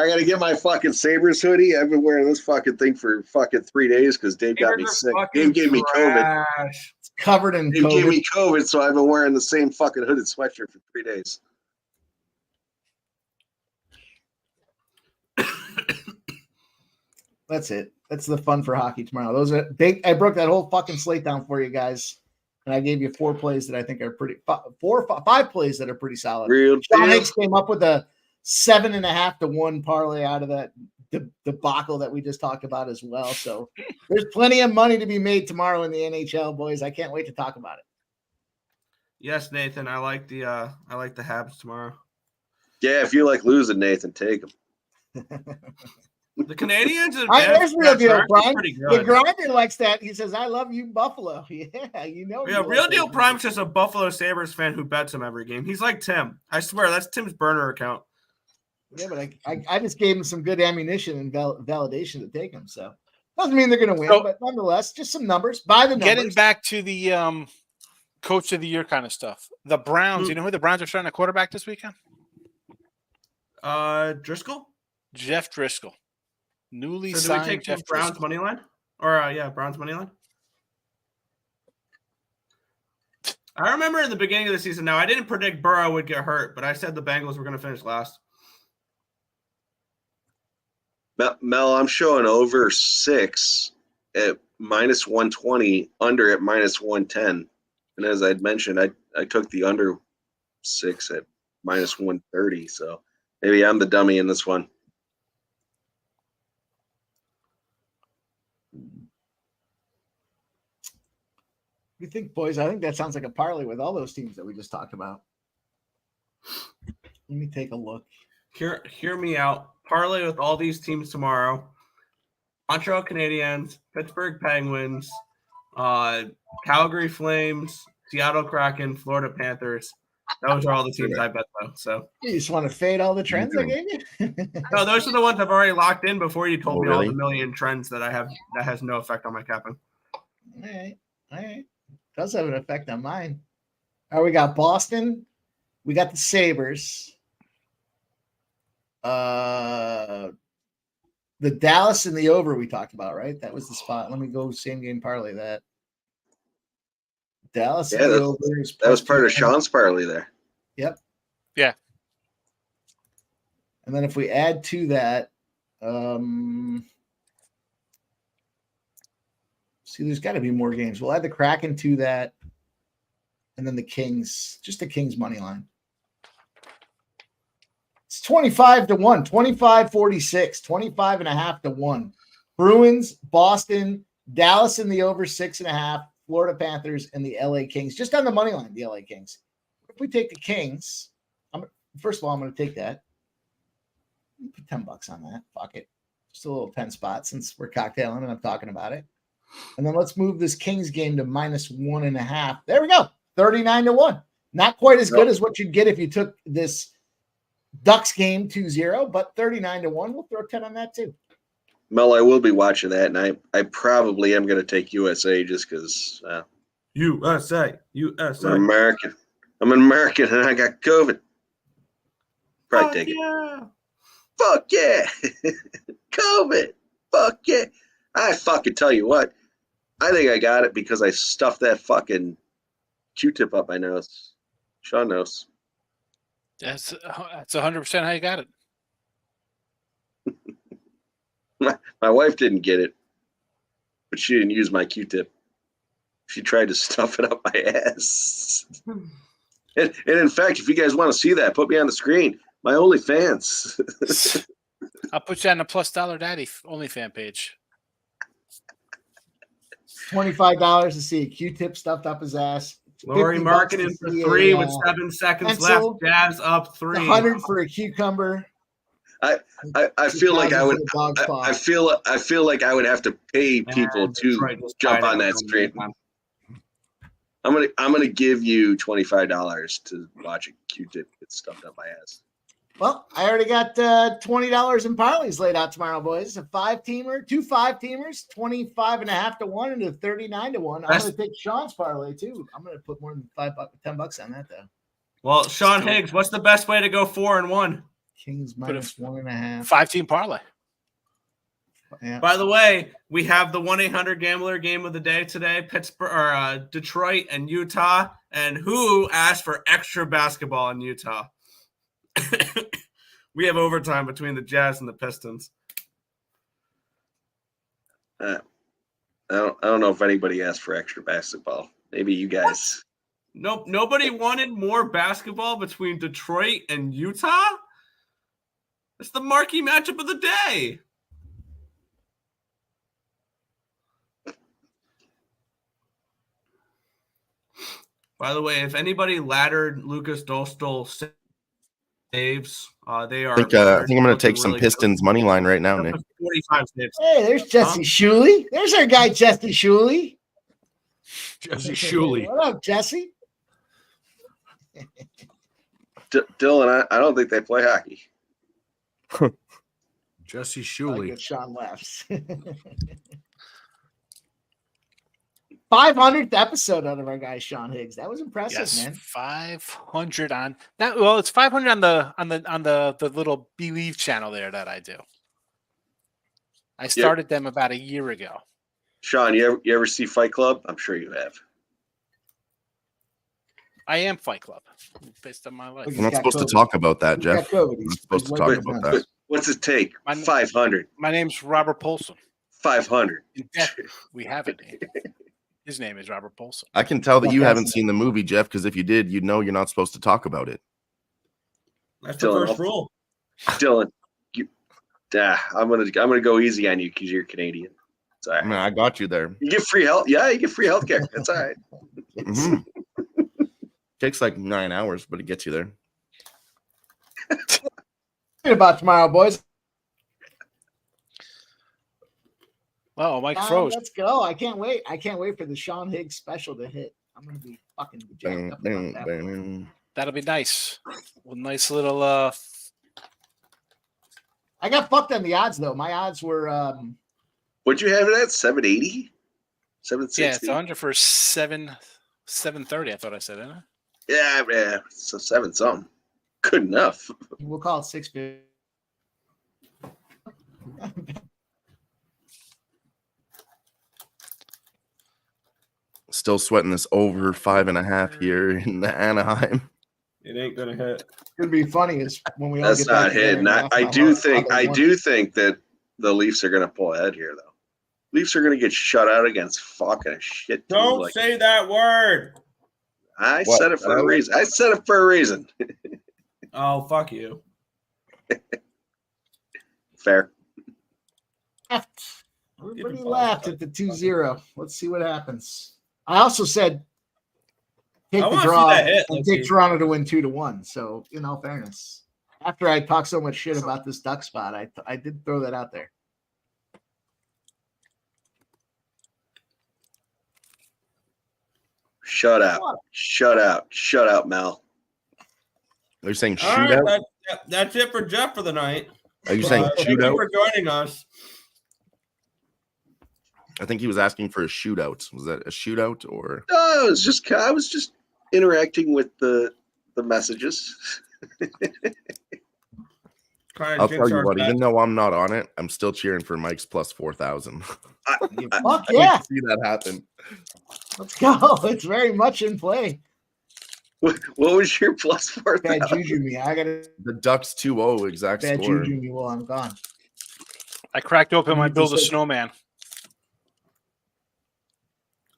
got to get my fucking Sabres hoodie. I've been wearing this fucking thing for fucking 3 days because Dave got me sick. Dave gave me COVID. It's covered in Dave COVID. gave me COVID, so I've been wearing the same fucking hooded sweatshirt for 3 days. That's it. That's the fun for hockey tomorrow. Those are big. I broke that whole fucking slate down for you guys, and I gave you 4 plays that I think are pretty. 5 plays that are pretty solid. Real John deal. Hicks came up with a 7.5 to 1 parlay out of that debacle that we just talked about as well. So there's plenty of money to be made tomorrow in the NHL, boys. I can't wait to talk about it. Yes, Nathan. I like the Habs tomorrow. Yeah, if you like losing, Nathan, take them. The Canadians and There's Real Deal Prime. pretty The good. grinder likes that. He says, "I love you, Buffalo." Yeah, you know. Yeah, you Real love Deal those. Prime's just a Buffalo Sabres fan who bets him every game. He's like Tim. I swear, that's Tim's burner account. Yeah, but I just gave him some good ammunition and validation to take him. So doesn't mean they're going to win, So- but nonetheless, just some numbers. By the numbers. Getting back to the coach of the year kind of stuff. The Browns. You know who the Browns are starting a quarterback this weekend? Driscoll? Jeff Driscoll. Newly So do we signed take Jeff the Browns Driscoll. money line? Or Browns money line? I remember in the beginning of the season. Now I didn't predict Burrow would get hurt, but I said the Bengals were going to finish last. Mel, I'm showing over 6 at minus 120, under at minus 110. And as I'd mentioned, I took the under 6 at minus 130. So maybe I'm the dummy in this one. You think, boys? I think that sounds like a parlay with all those teams that we just talked about. Let me take a look. Hear me out. Parlay with all these teams tomorrow. Montreal Canadiens, Pittsburgh Penguins, Calgary Flames, Seattle Kraken, Florida Panthers. Those are all the teams I bet though. So You just want to fade all the trends I gave you? no, those are the ones I've already locked in before you told Oh, me all really? the million trends that I have that has no effect on my capping. All right. Does have an effect on mine. All right, we got Boston. We got the Sabres. The Dallas and the over we talked about, right? That was the spot. Let me go same game parlay that. Dallas Yeah, and the that- over is That was plus part of 210. Sean's parlay there. Yep. Yeah. And then if we add to that, see, there's got to be more games. We'll add the Kraken to that, and then the Kings, just the Kings money line. It's 25 to 1, 25-46, 25.5 to 1. Bruins, Boston, Dallas in the over 6.5, Florida Panthers, and the LA Kings. Just on the money line, the LA Kings. If we take the Kings, first of all, I'm going to take that. Put $10 on that. Fuck it. Just a little 10 spot since we're cocktailing and I'm talking about it. And then let's move this Kings game to minus 1.5. There we go. 39 to 1. Not quite as good as what you'd get if you took this Ducks game 2-0, but 39 to 1. We'll throw 10 on that too. Mel, I will be watching that, and I probably am going to take USA just because USA. I'm American. I'm an American, and I got COVID. Probably take it. Yeah. Fuck yeah. COVID. Fuck yeah. I fucking tell you what. I think I got it because I stuffed that fucking Q-tip up my nose. Sean knows. That's 100% how you got it. My wife didn't get it, but she didn't use my Q-tip. She tried to stuff it up my ass. And in fact, if you guys want to see that, put me on the screen. My OnlyFans. I'll put you on the Plus Dollar Daddy OnlyFans page. $25 to see a Q-tip stuffed up his ass. Laurie $50 Markkinen to for see 3 a, with 7 seconds pencil. left. Jazz up 3. 100 for a cucumber. I feel like I would. Dog spot. I feel like I would have to pay people And to Detroit just jump tied on it that with stream. overtime. I'm gonna give you $25 to watch a Q-tip get stuffed up my ass. Well, I already got $20 in parlays laid out tomorrow, boys. A 5-teamer, 2 5-teamers, 25.5 to 1 and a 39 to 1. I'm going to take Sean's parlay too. I'm going to put more than $10 on that though. Well, Sean Higgs, what's the best way to go 4-1? Kings minus 1.5. 5-team parlay. Yeah. By the way, we have the 1-800-GAMBLER game of the day today, Pittsburgh or Detroit and Utah. And who asked for extra basketball in Utah? We have overtime between the Jazz and the Pistons. I don't know if anybody asked for extra basketball. Maybe you guys. Nope, nobody wanted more basketball between Detroit and Utah. It's the marquee matchup of the day. By the way, if anybody laddered Lucas Dostal saves, they are. I think I'm going to take some Pistons money line right now, Nick. 45 saves. Hey, there's Jesse Shuley. There's our guy, Jesse Shuley. Jesse Shuley. What up, Jesse? Dylan, I don't think they play hockey. Jesse I Shuley. get Sean laughs. 500th episode out of our guy Sean Higgs. That was impressive, Yes, man. 500 on that. Well, it's 500 on the little Believe channel there that I do. I started them about a year ago. Sean, you ever see Fight Club? I'm sure you have. I am Fight Club based on my life. We're not supposed to talk about that, Jeff. We're COVID. not supposed to talk about that. What's it take? 500. My name's Robert Polson. 500. In fact, we have it. His name is Robert Polson. I can tell that you haven't seen the movie, Jeff, because if you did, you'd know you're not supposed to talk about it. That's the first rule. Dylan, I'm gonna go easy on you because you're Canadian. It's all right. I mean, I got you there. You get free health. Yeah, you get free healthcare. That's all right. Mhm. Takes like 9 hours, but it gets you there. Thinking about tomorrow, boys. Oh, Mike froze. Let's go. I can't wait. I can't wait for the Sean Higgs special to hit. I'm going to be fucking jacked up about that one. That'll be nice. Well, nice little. I got fucked on the odds, though. My odds were. What'd you have it at? 780? 760? Yeah, it's 100 for 730. I thought I said, isn't it? Yeah. So 7 something. Good enough. We'll call it 650. Still sweating this over 5.5 here in Anaheim. It ain't gonna hit. It's gonna be funny is when we all That's get back not hitting. together I and do laugh think about I one. do think that the Leafs are gonna pull ahead here, though. Leafs are gonna get shut out against fucking shit. teams Don't like- say that word. I What? said it for a reason. I said it for a reason. Oh, fuck you. Fair. Laughed. Everybody laughed at the 2-0. Let's see what happens. I also said take I the wanna see draw that hit. and Let's take see. Toronto to win 2-1. So, in all fairness, after I talked so much shit about this duck spot, I did throw that out there. Shut out, Mel. Are you saying All right, shootout? that's it for Jeff for the night. Are you saying Thank you shootout? for joining us. I think he was asking for a shootout. Was that a shootout or? No, I was just interacting with the messages. I'll tell you what, even though I'm not on it, I'm still cheering for Mike's plus 4,000. Fuck I yeah. can see that happen. Let's go. It's very much in play. What was your plus 4,000? Bad juju me. I got to The Ducks 2-0 exact bad score. juju me while I'm gone. I cracked open my You Build a just said- Snowman.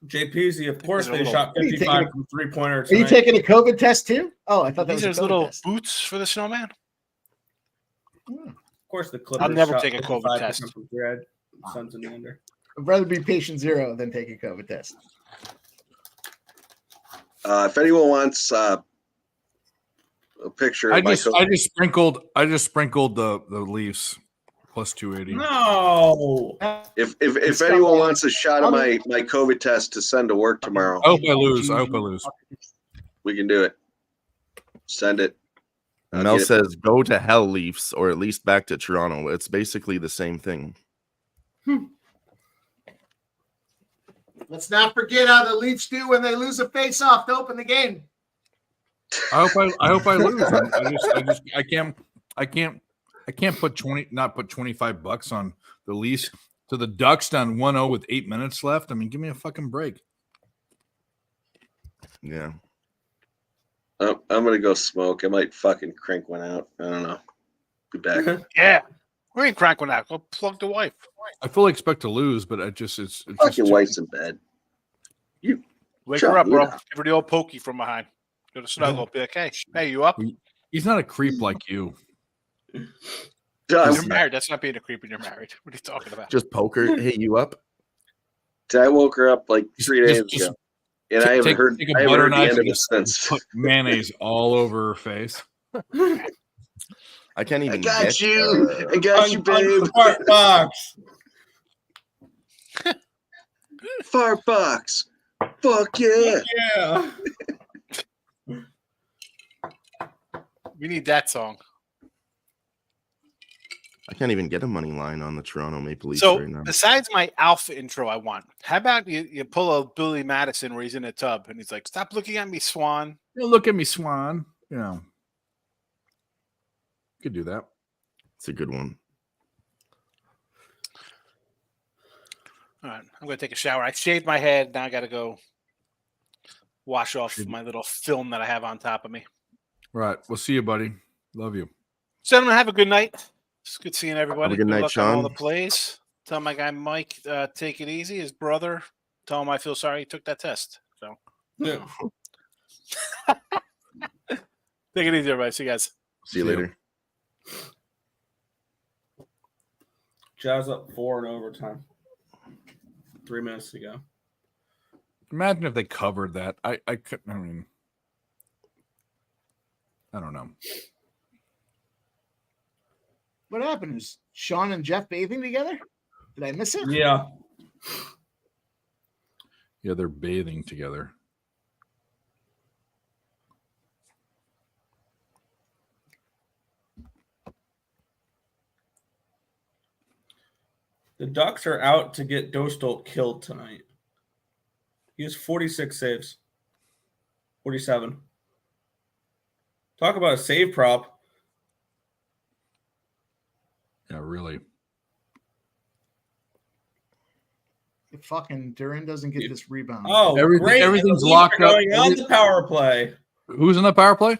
JPZ, of course, These are they little- shot Are you 55 taking- from three-pointer Are you tonight. taking a COVID test too? Oh, I thought that These was are a COVID little test. boots for the snowman. Of course, the Clippers. I'll never shot take a COVID 55% test. from three. Suns in the under. I'd rather be patient zero than take a COVID test. If anyone wants a picture I of my just sprinkled the Leafs plus 280. No. if anyone wants a shot of my COVID test to send to work tomorrow, I hope I lose. we can do it. Send it. And Mel says, "Go to hell, Leafs, or at least back to Toronto." It's basically the same thing. Let's not forget how the Leafs do when they lose a face-off to open the game. I hope I lose. I can't put not put $25 on the Leafs to the Ducks down 1-0 with 8 minutes left. I mean, give me a fucking break. Yeah. I'm gonna go smoke. I might fucking crank one out. I don't know. Be back. Yeah. We ain't crank one out. Go plug the wife. I fully expect to lose, but it's Fuck just your wife's in bed. You wake shut her up, bro. up. Give her the old pokey from behind. Go to snuggle. Be like, hey, you up? He's not a creep like you. You're married. That's not being a creep when you're married. What are you talking about? Just poker. Hey, you up? I woke her up like 3 days ago, and I haven't heard take a the butter end knife of and it just since. put mayonnaise all over her face. I can't even. I got get, you. I got you, babe. Fart box. Fart box. Fuck yeah. Yeah. We need that song. I can't even get a money line on the Toronto Maple Leafs So right now. besides my alpha intro, I want. How about you pull a Billy Madison where he's in a tub and he's like, "Stop looking at me, Swan." Look at me, Swan. You know, could do that. It's a good one. All right, I'm gonna take a shower. I shaved my head. Now I got to go wash off my little film that I have on top of me. Right. We'll see you, buddy. Love you. Gentlemen, have a good night. It's good seeing everybody. Have a good night, luck on all Sean. the plays. Tell my guy Mike, take it easy. His brother, tell him I feel sorry he took that test. So, Yeah. take it easy, everybody. See you guys. See you later. Jazz up 4 in overtime. 3 minutes to go. Imagine if they covered that. I couldn't. I mean, I don't know. What happened? Is Sean and Jeff bathing together? Did I miss it? Yeah. Yeah, they're bathing together. The Ducks are out to get Dostal killed tonight. He has 46 saves. 47. Talk about a save prop. Yeah, really. If fucking Duran doesn't get this rebound. Oh, great. Everything's The Leafs locked are up. going on the power play. Who's in the power play?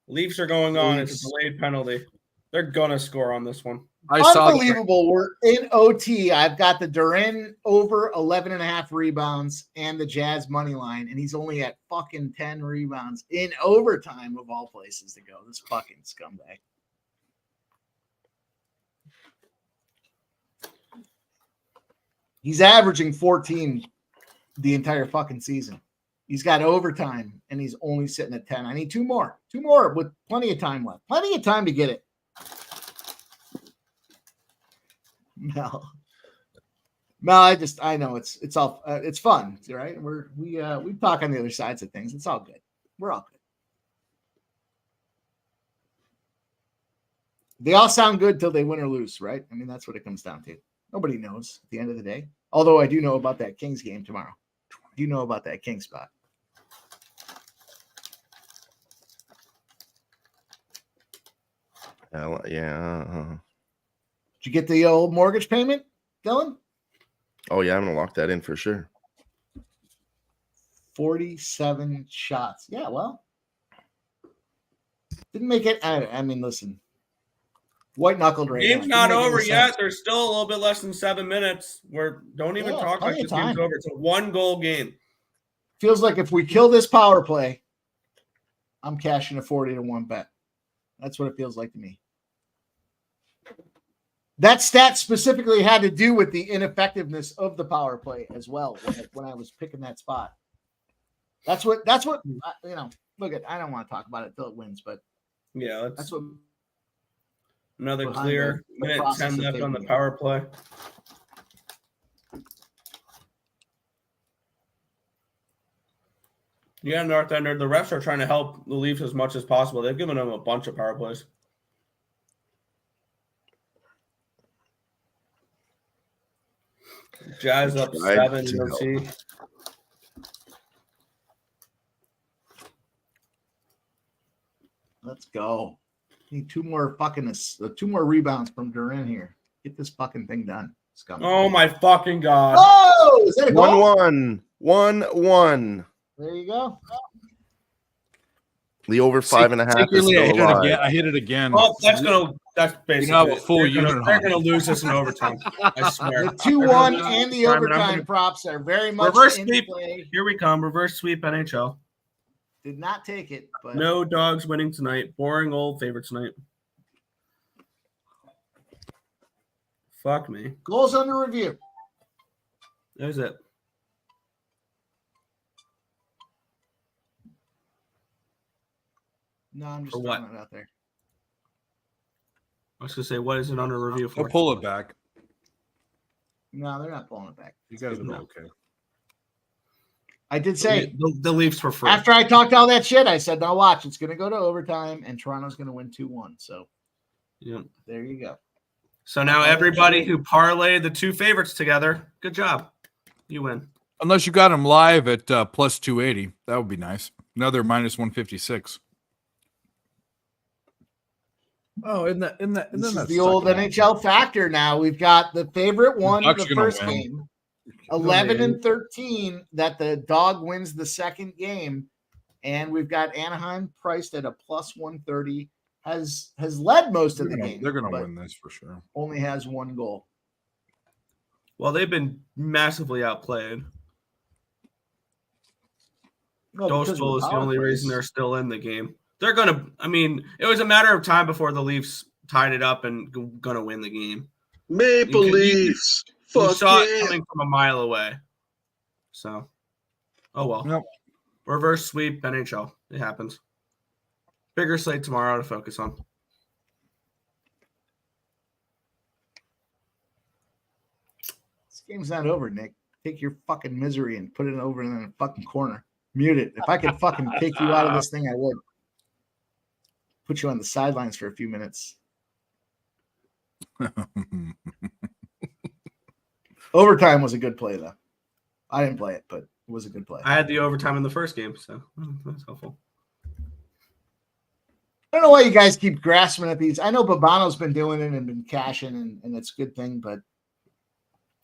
Leafs are going on. It's Leafs. a delayed penalty. They're going to score on this one. I saw the- Unbelievable. We're in OT. I've got the Duran over 11.5 rebounds and the Jazz money line, and he's only at fucking 10 rebounds in overtime of all places to go. This fucking scumbag. He's averaging 14 the entire fucking season. He's got overtime, and he's only sitting at 10. I need two more with plenty of time left. Plenty of time to get it. Mel, I know it's all it's fun, right? We talk on the other sides of things. It's all good. We're all good. They all sound good till they win or lose, right? I mean, that's what it comes down to. Nobody knows at the end of the day. Although I do know about that Kings game tomorrow. Do you know about that King spot? Yeah. Did you get the old mortgage payment, Dylan? Oh yeah, I'm gonna lock that in for sure. 47 shots. Yeah, well, didn't make it. I mean, listen, white knuckled right now. Game's not Didn't make over any yet. sense. There's still a little bit less than 7 minutes. Don't even Yeah, talk like plenty this of game's time. over. It's a 1-goal game. Feels like if we kill this power play, I'm cashing a 40-1 bet. That's what it feels like to me. That stat specifically had to do with the ineffectiveness of the power play as well when I was picking that spot. That's what you know. Look at. I don't want to talk about it till it wins, but Yeah, that's what. Another behind clear. the Minute process 10 of left on the taking it. power play. Yeah, North Ender. The refs are trying to help the Leafs as much as possible. They've given them a bunch of power plays. Jazz up Tried 7 to OT. Let's go. Need two more rebounds from Duran here. Get this fucking thing done. Oh my fucking god! Oh, is that a goal? 1-1. There you go. The over 5.5 is Secretly, I still hit it alive. again. I hit it again. Oh, that's basically. You have a full unit They're on. gonna lose this in overtime. I swear. The 2-1 and the overtime props are very much Reverse in sweep. play. Here we come. Reverse sweep NHL. Did not take it, but No dogs winning tonight. Boring old favorites night. Fuck me. goals under review. There's it. No, I'm just For throwing what? it out there. I was gonna say, what is it under review for? I'll pull it back. No, they're not pulling it back. You guys will be No. okay. I did say The Leafs were free. after I talked all that shit, I said, "Now watch, it's going to go to overtime, and Toronto's going to win 2-1." So, Yeah. there you go. So now everybody who parlayed the two favorites together, good job. You win. Unless you got them live at plus 280, that would be nice. Another minus 156. Oh, isn't that This is the old NHL factor. Now we've got the favorite one Ducks the gonna first win. game, 11-13. That the dog wins the second game, and we've got Anaheim priced at a plus 130. Has led most of the game. They're gonna but win this for sure. Only has one goal. Well, they've been massively outplayed. Well, Dos because of goals is the power only plays. reason they're still in the game. They're gonna. I mean, it was a matter of time before the Leafs tied it up and gonna win the game. Maple You Leafs. You Fuck saw yeah. it coming from a mile away. So, oh well. Yep. Reverse sweep NHL. It happens. Bigger slate tomorrow to focus on. This game's not over, Nick. Take your fucking misery and put it over in the fucking corner. Mute it. If I could fucking take you out of this thing, I would. Put you on the sidelines for a few minutes. Overtime was a good play, though. I didn't play it, but it was a good play. I had the overtime in the first game, so that's helpful. I don't know why you guys keep grasping at these. I know Babano's been doing it and been cashing, and it's a good thing, but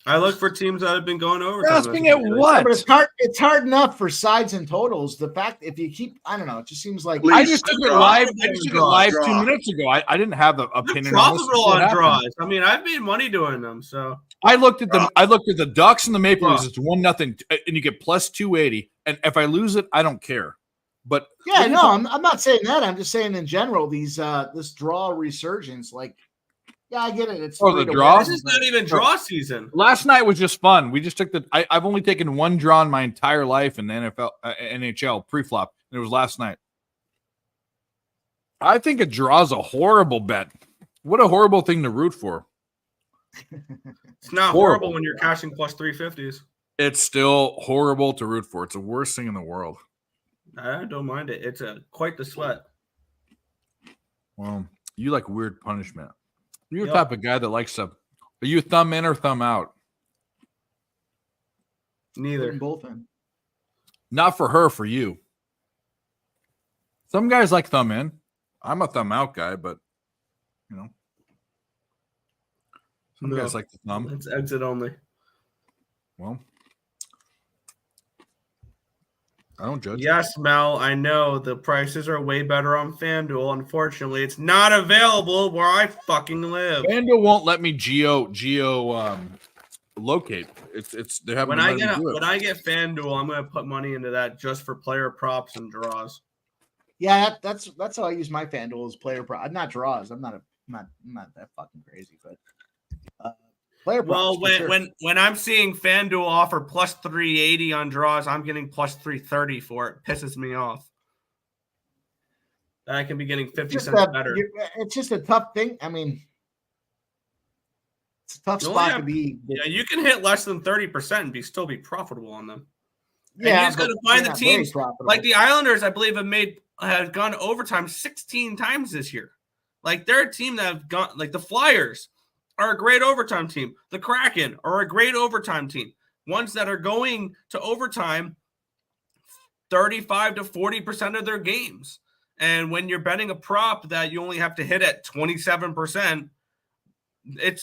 I look for teams that have been going overtime. Grasping at what? But it's hard enough for sides and totals. The fact if you keep, I don't know, it just seems like I just took it live. Draw, I just took it draw, live draw. 2 minutes ago. I didn't have an opinion. They're on this profitable before it on happened. draws. I mean, I've made money doing them, so I looked at the Ducks and the Maple Leafs. Draw. It's 1-0, and you get plus 280. And if I lose it, I don't care. But yeah, no, I'm not saying that. I'm just saying in general, these this draw resurgence, like, yeah, I get it. It's Oh, the 3 to draw? 1, this is but- not even draw season. last night was just fun. We just took I've only taken one draw in my entire life in the NHL pre-flop, and it was last night. I think a draw is a horrible bet. What a horrible thing to root for. It's not horrible when you're cashing plus 350s. It's still horrible to root for. It's the worst thing in the world. I don't mind it. It's quite the sweat. Well, you like weird punishment. You're the Yep. type of guy that likes to. Are you thumb in or thumb out? Neither. Putting both in. Not for her, for you. Some guys like thumb in. I'm a thumb out guy, but you know, some No. guys like the thumb. It's exit only. Well, I don't judge. Yes, Mel, I know the prices are way better on FanDuel. Unfortunately, it's not available where I fucking live. FanDuel won't let me geo locate. It's they haven't When let I me get do it. when I get FanDuel, I'm gonna put money into that just for player props and draws. Yeah, that's how I use my FanDuel is player pro. Not draws. I'm not that fucking crazy, but player props. Well, for sure. when I'm seeing FanDuel offer plus 380 on draws, I'm getting plus 330 for it. Pisses me off. I can be getting 50 cents better. It's just a tough thing. I mean, it's a tough You only spot have- to be. Yeah, you can hit less than 30% and still be profitable on them. And you just got to find the they're not very teams profitable. like the Islanders. I believe have gone to overtime 16 times this year. Like they're a team that have gone. Like the Flyers are a great overtime team. The Kraken are a great overtime team. Ones that are going to overtime 35 to 40% of their games. And when you're betting a prop that you only have to hit at 27%,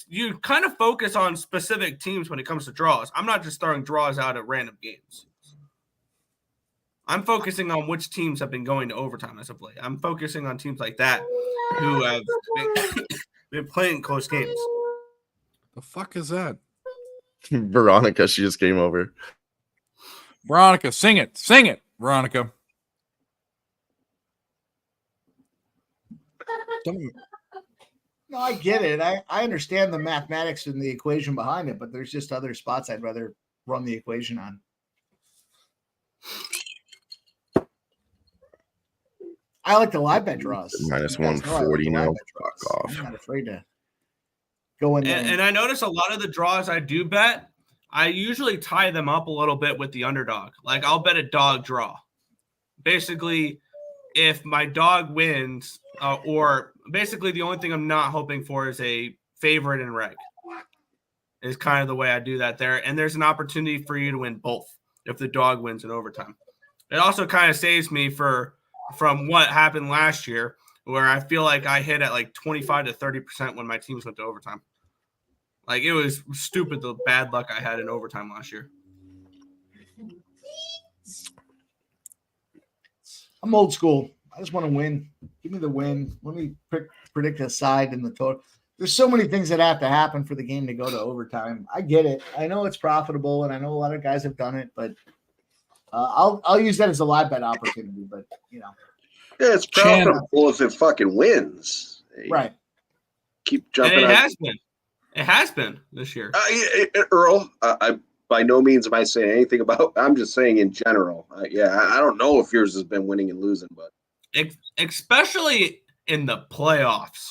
you kind of focus on specific teams when it comes to draws. I'm not just throwing draws out at random games. I'm focusing on which teams have been going to overtime as of late. I'm focusing on teams like that who have been playing close games. The fuck is that? Veronica, she just came over. Veronica, sing it, Veronica. No, I get it. I understand the mathematics and the equation behind it, but there's just other spots I'd rather run the equation on. I like the live bet draws. Minus You guys know I like 140 the now. live bet draws. Fuck off. I'm not afraid to go in there. And I notice a lot of the draws I do bet, I usually tie them up a little bit with the underdog. Like I'll bet a dog draw. Basically, if my dog wins, or basically the only thing I'm not hoping for is a favorite in reg. Is kind of the way I do that there. And there's an opportunity for you to win both if the dog wins in overtime. It also kind of saves me from what happened last year, where I feel like I hit at like 25 to 30% when my teams went to overtime. Like it was stupid the bad luck I had in overtime last year. I'm old school. I just want to win. Give me the win. Let me predict a side in the total. There's so many things that have to happen for the game to go to overtime. I get it. I know it's profitable, and I know a lot of guys have done it, but I'll use that as a live bet opportunity. But yeah, it's profitable if it fucking wins. Right. Keep jumping. And it has been this year. Earl, I by no means am I saying anything about. I'm just saying in general. I don't know if yours has been winning and losing, but especially in the playoffs.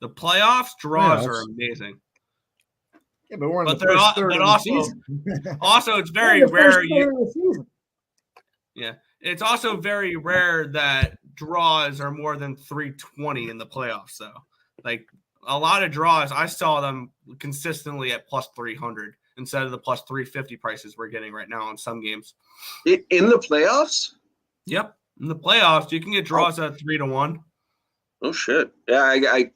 The playoffs draws are amazing. Yeah, but we're in but the first third of the season. Also, it's very rare. Yeah, it's also very rare that draws are more than 320 in the playoffs, though. Like a lot of draws, I saw them consistently at plus 300 instead of the plus 350 prices we're getting right now on some games. In the playoffs? Yep, in the playoffs, you can get draws at 3-1. Oh shit! Yeah, I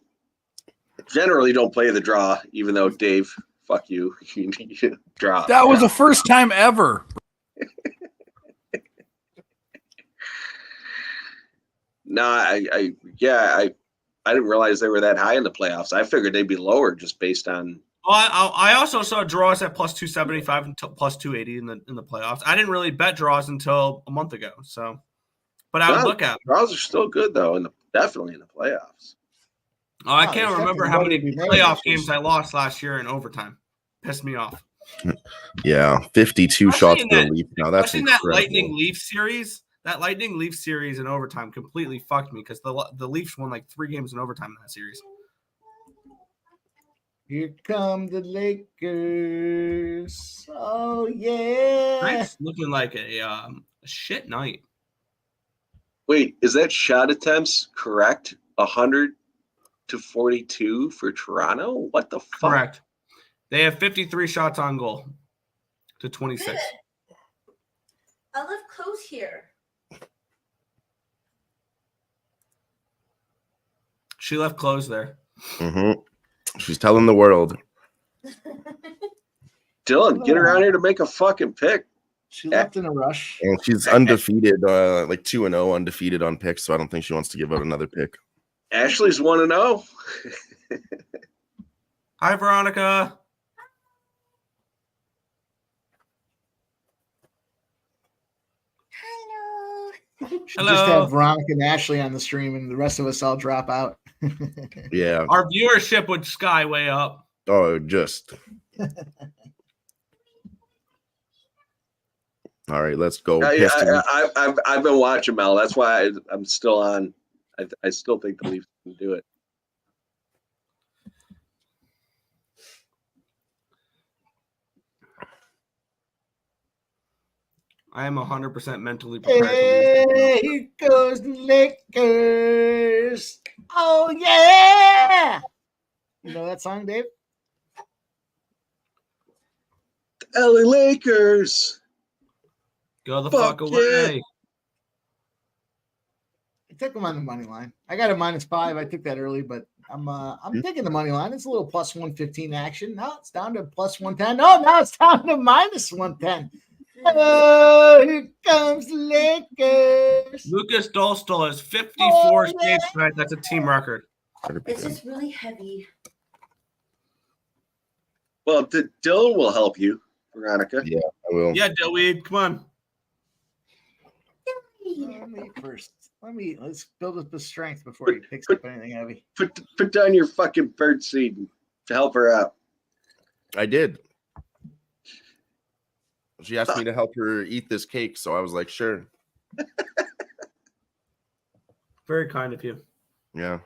generally don't play the draw, even though Dave, fuck you, you draw. That was the first time ever. No, I didn't realize they were that high in the playoffs. I figured they'd be lower just based on. I also saw draws at plus 275 and plus 280 in the playoffs. I didn't really bet draws until a month ago, so. But I would look at them. Draws are still good though, definitely in the playoffs. Oh, I can't remember how many playoff games I lost last year in overtime. Pissed me off. Yeah, 52 shots per Leaf. Now that's incredible. That Lightning Leaf series. That Lightning Leaf series in overtime completely fucked me because the Leafs won like 3 games in overtime in that series. Here come the Lakers. Oh yeah. It's looking like a shit night. Wait, is that shot attempts correct? 100 to 42 for Toronto? What the fuck? Correct. They have 53 shots on goal to 26. I live close here. She left clothes there. Mm-hmm. She's telling the world. Dylan, get her out here to make a fucking pick. She left in a rush. And she's undefeated, like 2-0 undefeated on picks, so I don't think she wants to give out another pick. Ashley's 1-0. Hi, Veronica. She'll just have Veronica and Ashley on the stream, and the rest of us all drop out. Yeah. Our viewership would sky way up. Oh, just. All right, let's go. I've been watching Mel. That's why I'm still on. I still think the Leafs can do it. I am 100% mentally prepared. Hey, here goes the Lakers. Oh, yeah. You know that song, Dave? LA Lakers. Go the Fuck fuck away. I took them on the money line. I got a -5. I took that early, but I'm taking the money line. It's a little plus 115 action. Now it's down to plus 110. Oh, now it's down to minus 110. Oh, here comes the Lakers. Lucas Dostal has 54 saves tonight. That's a team record. This is really heavy. Well, Dylan will help you, Veronica. Yeah, I will. Yeah, Dillweed, come on. Let me first. Let's build up the strength before he picks up anything heavy. Put down your fucking bird seed to help her out. I did. She asked me to help her eat this cake, so I was like, sure. Very kind of you. Yeah.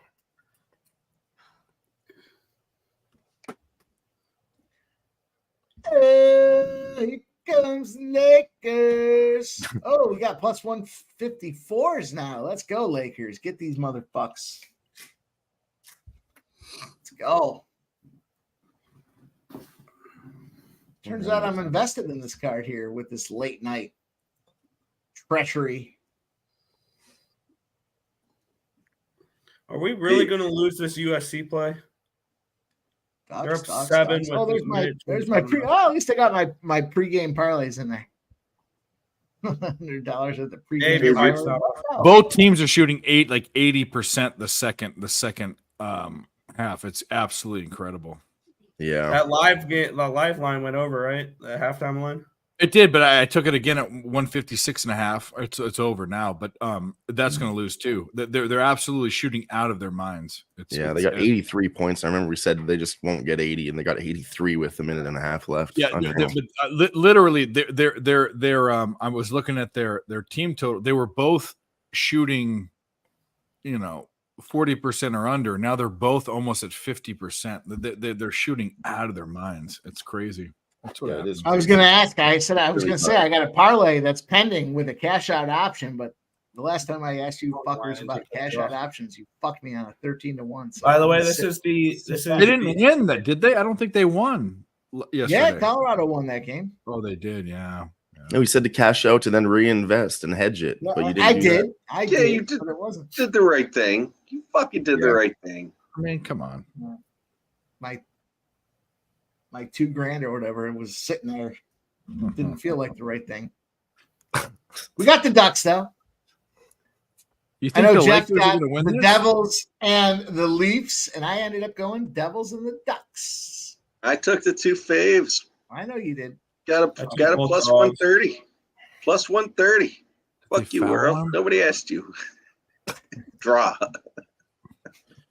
Here comes Lakers. Oh, we got plus 154s now. Let's go, Lakers. Get these motherfucks. Let's go. Turns out I'm invested in this card here with this late night treachery. Are we really going to lose this USC play? They're up Dogs, 7 dogs. with Oh, there's my pre. Oh, at least I got my pregame parlays in there. $100 at the pregame parlay. Both teams are shooting 80% the second half. It's absolutely incredible. Yeah. That live line went over, right? The halftime line. It did, but I took it again at 156.5. It's over now, but that's going to lose too. They're absolutely shooting out of their minds. They got 83 points. I remember we said they just won't get 80, and they got 83 with a minute and a half left. Yeah, literally, they're. I was looking at their team total. They were both shooting, 40% or under. Now they're both almost at 50%. They're shooting out of their minds. It's crazy. That's what it is. I was going to ask. I was going to say I got a parlay that's pending with a cash out option, but the last time I asked you fuckers about cash out options, you fucked me on a 13-1. So by the way, this is they didn't win that, did they? I don't think they won yesterday. Yeah, Colorado won that game. Oh, they did. Yeah. No, we said to cash out and then reinvest and hedge it, but you didn't. I did. You did. But it wasn't. Did the right thing. You fucking did the right thing. I mean, come on. My $2,000 or whatever, it was sitting there. Didn't feel like the right thing. We got the Ducks though. You think I know the Jeff Lakers got are gonna win the this? Devils and the Leafs, and I ended up going Devils and the Ducks. I took the two faves. I know you did. Got a plus 130. Plus 130. Fuck you, Earl. Nobody asked you. Draw.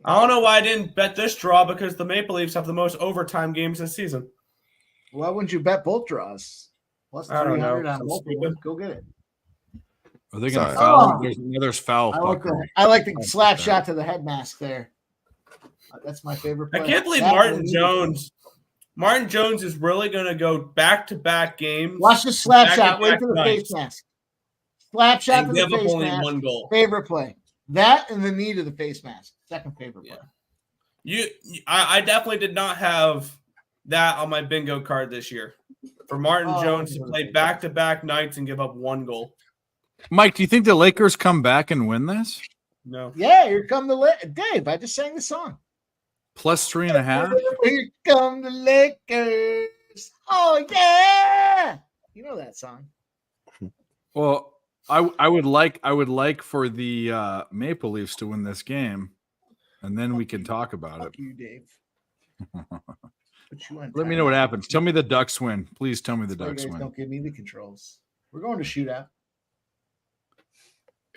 I don't know why I didn't bet this draw because the Maple Leafs have the most overtime games this season. Why wouldn't you bet both draws? Plus I don't know. 300 on both of them. Go get it. Are they going to foul? There's foul. I like the slap shot to the head mask there. That's my favorite play. I can't believe Martin Jones. Martin Jones is really going to go back-to-back games. Watch the slap shot. Wait for the face mask. Slap shot to the face only mask. one goal. Favorite play. That and the knee to the face mask. Second favorite play. I definitely did not have that on my bingo card this year. For Martin Jones to play back-to-back nights and give up one goal. Mike, do you think the Lakers come back and win this? No. Yeah, here come the Dave. I just sang the song. Plus 3.5. Here come the Lakers. Oh yeah, you know that song. Well, I would like for the Maple Leafs to win this game, and then we can talk about it. You, Dave. Let me know what happens. Tell me the Ducks win. Please tell me the Sorry, Ducks guys, win. don't give me the controls. We're going to shootout.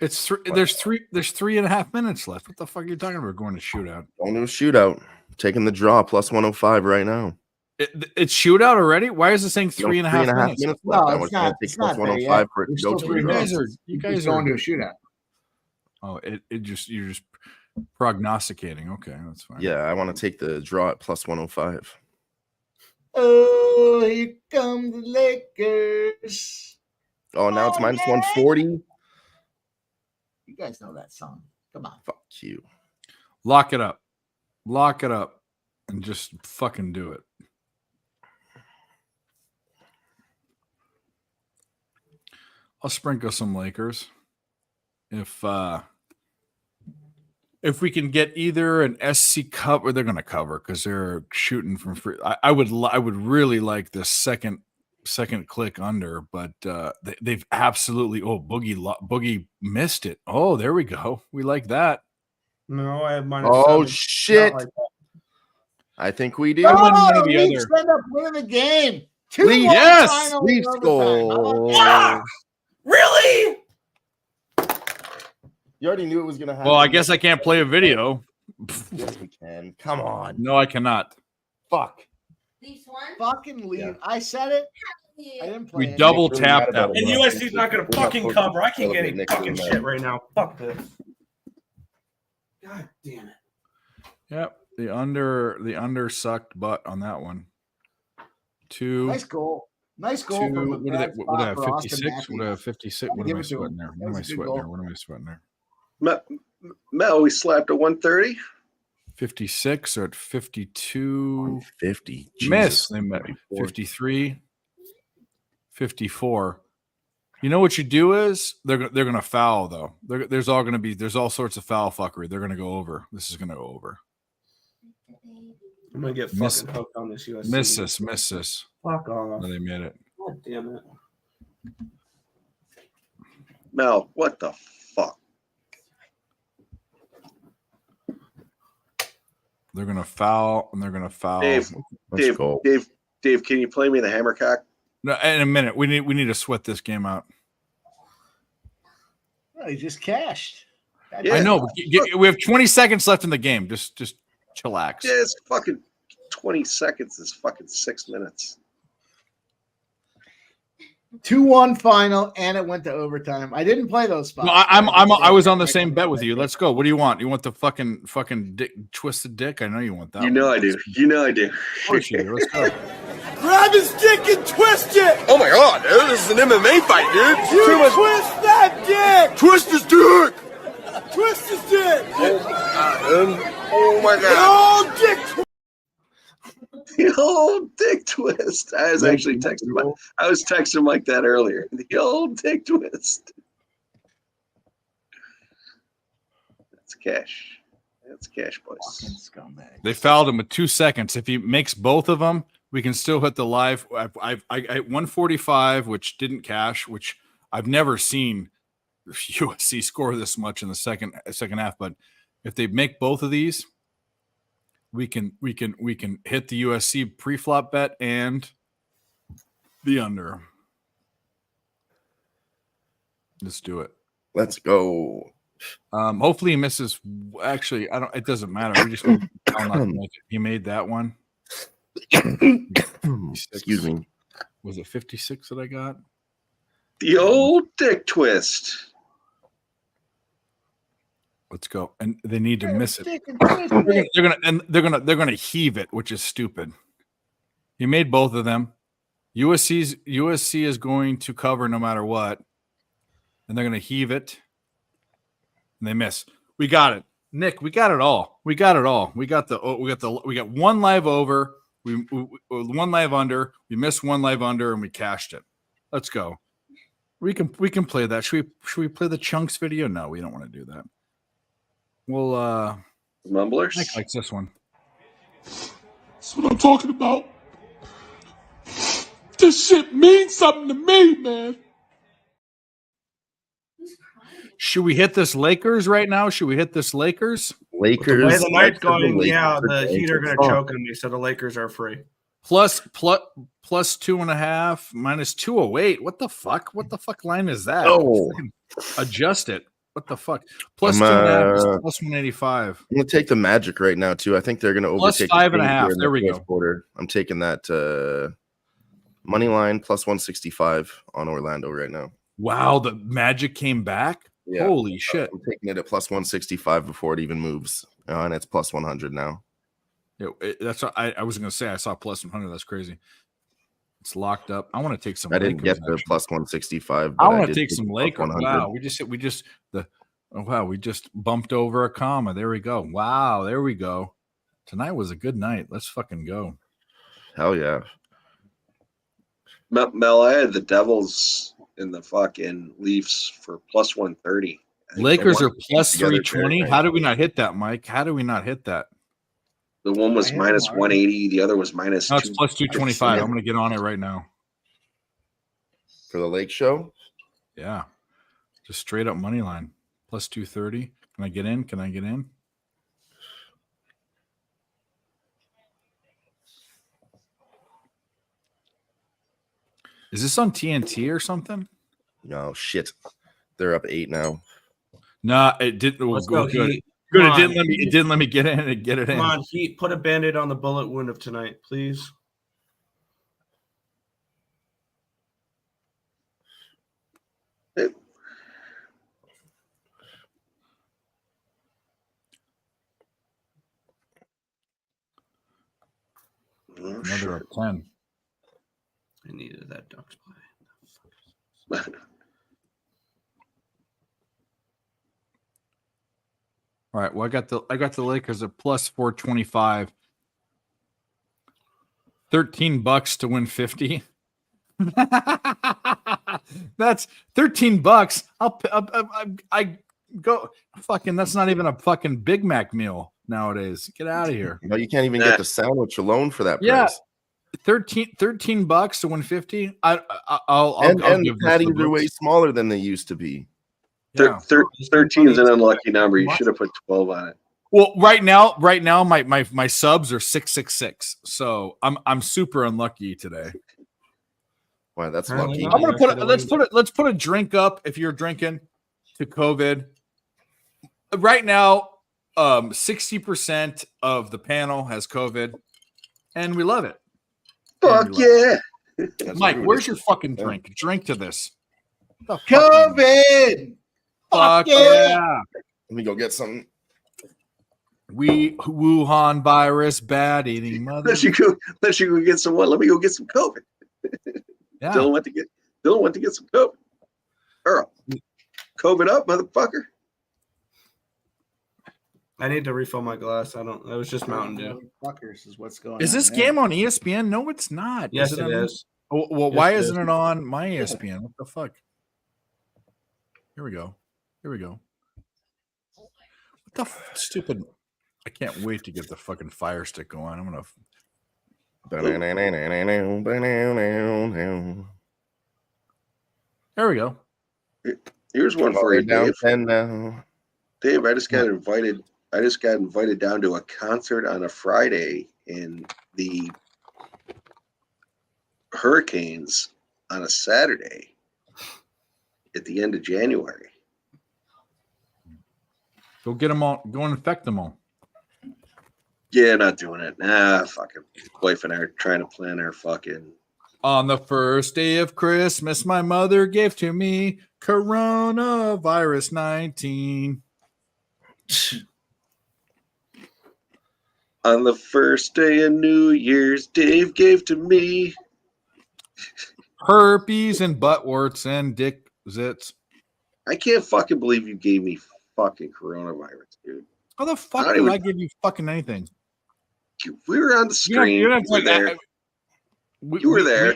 It's there's 3.5 minutes left. What the fuck are you talking about? Going to shootout? Going to a shootout. Taking the draw plus 105 right now. It's shootout already. Why is it saying 3.5 minutes? left? No, I it's was not. going to take It's plus not there 105 yet. for it to There's go still to 3 a draw. minutes. You guys are going to a shootout. Oh, you're just prognosticating. Okay, that's fine. Yeah, I want to take the draw at plus 105. Oh, here come the Lakers. Oh, now it's Oh, minus yeah. 140. You guys know that song. Come on. Fuck you. Lock it up. Lock it up. And just fucking do it. I'll sprinkle some Lakers. If we can get either an SC cover, they're going to cover because they're shooting from free. I would really like the second click under, but they've absolutely Boogie missed it. Oh, there we go. We like that. No, I have minus. Oh 7. shit! Not like that. I think we do. one or the Leafs other. end up winning the game. Leafs, 2-1 yes! final Leafs overtime. goal. How about that? Really? You already knew it was gonna happen. Well, I guess I can't play a video. Yes, we can. Come on. No, I cannot. Fuck. Leafs won? Fucking leave. Yeah. I said it. I didn't play We it. double Really tapped mad that about one. it. And USC's not going to We're not fucking supposed cover. to I can't get any celebrate fucking next shit week. right now. Fuck this. God damn it. Yep. The under sucked butt on that one. Nice goal. Nice goal. Two, from what do they bad spot have? for Austin 56? What do I have? Matthews. 56? Gotta What am give I it to sweating him. there? That What am was I a good sweating goal. there? What am I sweating there? Mel, we slapped a 130. 56 or at 52? 50. Miss. They met 53, 54. You know what you do is they're going to foul though. There's all sorts of foul fuckery. They're going to go over. This is going to go over. I'm going to get Miss- fucking hooked on this USC. Miss this. Fuck off. No, they made it. God damn it. Mel, what the fuck? They're going to foul and they're going to foul. Dave, Let's Dave, go. Dave, can you play me the hammercock? No, in a minute. We need to sweat this game out. Oh, he just cashed. Yeah. I know. But we have 20 seconds left in the game. Just chillax. Yeah, it's fucking 20 seconds is fucking 6 minutes. 2-1 final, and it went to overtime. I didn't play those spots. No, I was on the same bet with you. Let's go. What do you want? You want the fucking dick, twisted dick? I know you want that. You know one. I do. You know I do. Of course you do. Let's go. Grab his dick and twist it! Oh my god, dude, this is an MMA fight, dude. You twist that dick! Twist his dick! Twist his dick! Oh my god. Oh, dick! The old dick twist. I was actually texting I was texting like that earlier. The old dick twist. That's cash. That's cash, boys. They fouled him with 2 seconds. If he makes both of them, we can still hit the live. I 145, which didn't cash, which I've never seen USC score this much in the second half. But if they make both of these, we can hit the USC pre-flop bet and the under. Let's do it. Let's go. Hopefully he misses. Actually, it doesn't matter. We just he made that one. Excuse me. Was it 56 that I got? The old dick twist. Let's go. And they need to miss it. It. They're gonna heave it, which is stupid. He made both of them. USC is going to cover no matter what, and they're gonna heave it, and they miss. We got it, Nick. We got it all. We got one live over. We one live under. We missed one live under, and we cashed it. Let's go. We can play that. Should we play the chunks video? No, we don't want to do that. Well, Mumblers. Nick likes this one. That's what I'm talking about. This shit means something to me, man. Should we hit this Lakers right now? Should we hit this Lakers? The way Lakers. the night's going, Lakers yeah, are the going Heat are to going fall. to choke on me, so the Lakers are free. Plus 2.5 minus 208. What the fuck? What the fuck line is that? Oh. Adjust it. What the fuck? Plus I'm, 2.5 is plus 185. I'm gonna take the Magic right now too. I think they're gonna Plus overtake 5.5. the Kings here in There the we fourth go. quarter. I'm taking that money line plus 165 on Orlando right now. Wow, the Magic came back. Yeah. Holy shit! I'm taking it at plus 165 before it even moves, and it's plus 100 now. That's what I was gonna say. I saw plus 100. That's crazy. It's locked up. I want to take some. I didn't Lakers get the action. plus 165. I but want to did take the some plus Lakers. 100. Wow, we just bumped over a comma. There we go. Wow, there we go. Tonight was a good night. Let's fucking go. Hell yeah. Mel, I had the Devils in the fucking Leafs for plus 130. Lakers are plus together 320. very How did we not hit that, Mike? How did we not hit that? The one was minus 180. The other was minus. No, it's plus 225. I'm going to get on it right now. For the Lake Show? Yeah. Just straight up money line. Plus 230. Can I get in? Can I get in? Is this on TNT or something? No, shit. They're up 8 now. Nah, it didn't. Let's Good. go, Good. Heat. Good. Come It didn't on. let me. It didn't let me get in and get it in. Come on, Heat. Put a band-aid on the bullet wound of tonight, please. Another up 10. I needed that Ducks play. All right. Well, I got the Lakers at plus 425. $13 to win 50. That's $13. I go fucking. That's not even a fucking Big Mac meal nowadays. Get out of here. No, you can't even get the sandwich alone for that Yeah. price. $13 to win 50. I'll And give this patties the are way books. smaller than they used to be. Yeah. 13 is an unlucky number. You should have put 12 on it. Well, right now, my subs are 666. So I'm super unlucky today. Wow, that's lucky. I'm gonna let's put a drink up if you're drinking to COVID. Right now, 60% of the panel has COVID, and we love it. Fuck yeah. Mike, where's your fucking drink? Drink to this. COVID. Fuck yeah. yeah. Let me go get some. We Wuhan virus bad eating mother. Let you go get some what? Let me go get some COVID. Yeah. Dylan went to get some COVID. Earl, COVID up, motherfucker. I need to refill my glass. It was just Mountain Dew. Fuckers is what's going Is on. this there. game on ESPN? No, it's not. Yes, it it on- is. Oh, well, Yes, why it isn't is. it on my ESPN? What the fuck? Here we go. What the stupid? I can't wait to get the fucking Fire Stick going. I'm gonna. There we go. Here's one for you, Down Dave. 10 now. Dave, I just got invited down to a concert on a Friday in the Hurricanes on a Saturday at the end of January. Go get them all. Go infect them all. Yeah, not doing it. Nah, fucking wife and I are trying to plan our fucking. On the first day of Christmas, my mother gave to me coronavirus 19. On the first day of New Year's, Dave gave to me Herpes and butt warts and dick zits. I can't fucking believe you gave me fucking coronavirus, dude. How the fuck Not did even- I give you fucking anything? We were on the stream. You're not You were there. You were there.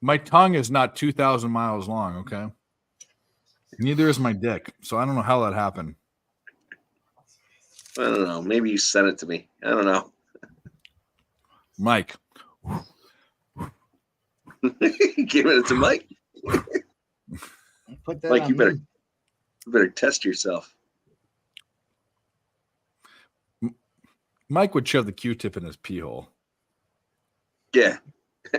My tongue is not 2,000 miles long, okay? Neither is my dick. So I don't know how that happened. I don't know. Maybe you sent it to me. I don't know. Mike. Giving it to Mike. Put that Mike, on you me. better test yourself. Mike would shove the Q-tip in his pee hole. Yeah.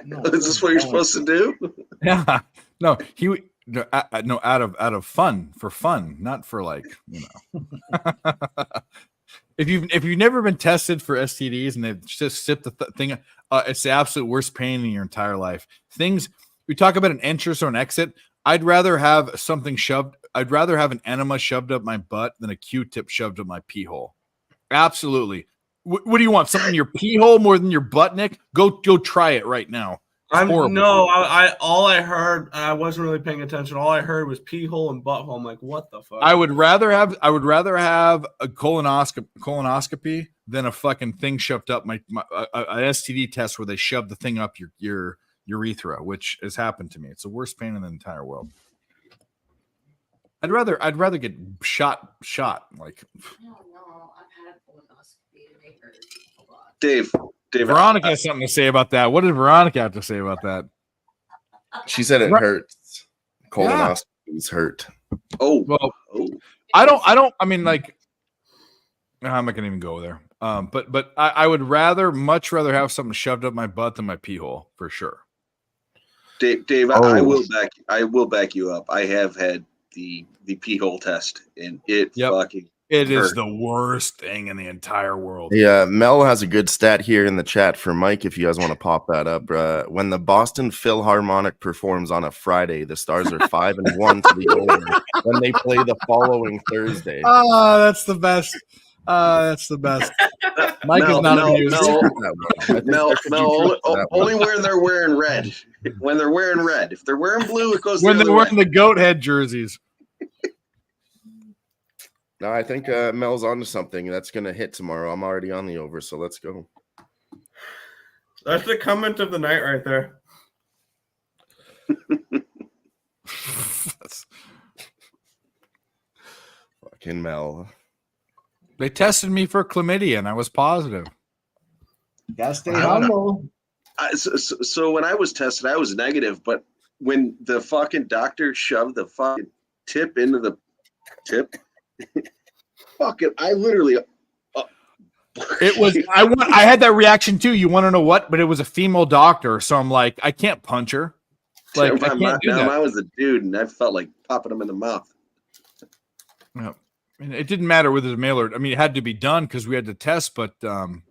No, Is this what you're supposed to do? Yeah. No, he would no, out of fun, for fun, not for like, you know. If you've never been tested for STDs and they've just sipped the thing, it's the absolute worst pain in your entire life. Things we talk about an entrance or an exit. I'd rather have something shoved. I'd rather have an enema shoved up my butt than a Q-tip shoved up my pee hole. Absolutely. What do you want? Something in your pee hole more than your butt, Nick? Go try it right now. horrible. I all I heard, I wasn't really paying attention. All I heard was pee hole and butthole. I'm like, what the fuck? I would rather have a colonoscopy than a fucking thing shoved up a STD test where they shove the thing up your urethra, which has happened to me. It's the worst pain in the entire world. I'd rather get shot like. No, I've had a colonoscopy and they hurt a lot. Dave, Veronica has something to say about that. What did Veronica have to say about that? She said it hurts. Colonoscopies hurt. Oh, well, I mean, like, I'm not gonna even go there. But I would much rather have something shoved up my butt than my pee hole for sure. Dave, I will back you up. I have had the pee hole test, and it fucking it hurt. is the worst thing in the entire world. Yeah, Mel has a good stat here in the chat for Mike if you guys want to pop that up. When the Boston Philharmonic performs on a Friday, the Stars are 5-1 to the over when they play the following Thursday. Oh, that's the best. That's the best. Mike is not amused. No, only when they're wearing red. When they're wearing red. If they're wearing blue, it goes when the they're other wearing way. the goat head jerseys. No, I think Mel's onto something. That's going to hit tomorrow. I'm already on the over, so let's go. That's the comment of the night right there. Fucking Mel. They tested me for chlamydia, and I was positive. Gotta stay humble. So when I was tested, I was negative, but when the fucking doctor shoved the fucking tip into the tip, fucking, I literally. It was. I had that reaction too. You want to know what? But it was a female doctor, so I'm like, I can't punch her. Like I can't do that. I was a dude, and I felt like popping him in the mouth. Yeah. And it didn't matter whether it was male or. I mean, it had to be done because we had to test, but you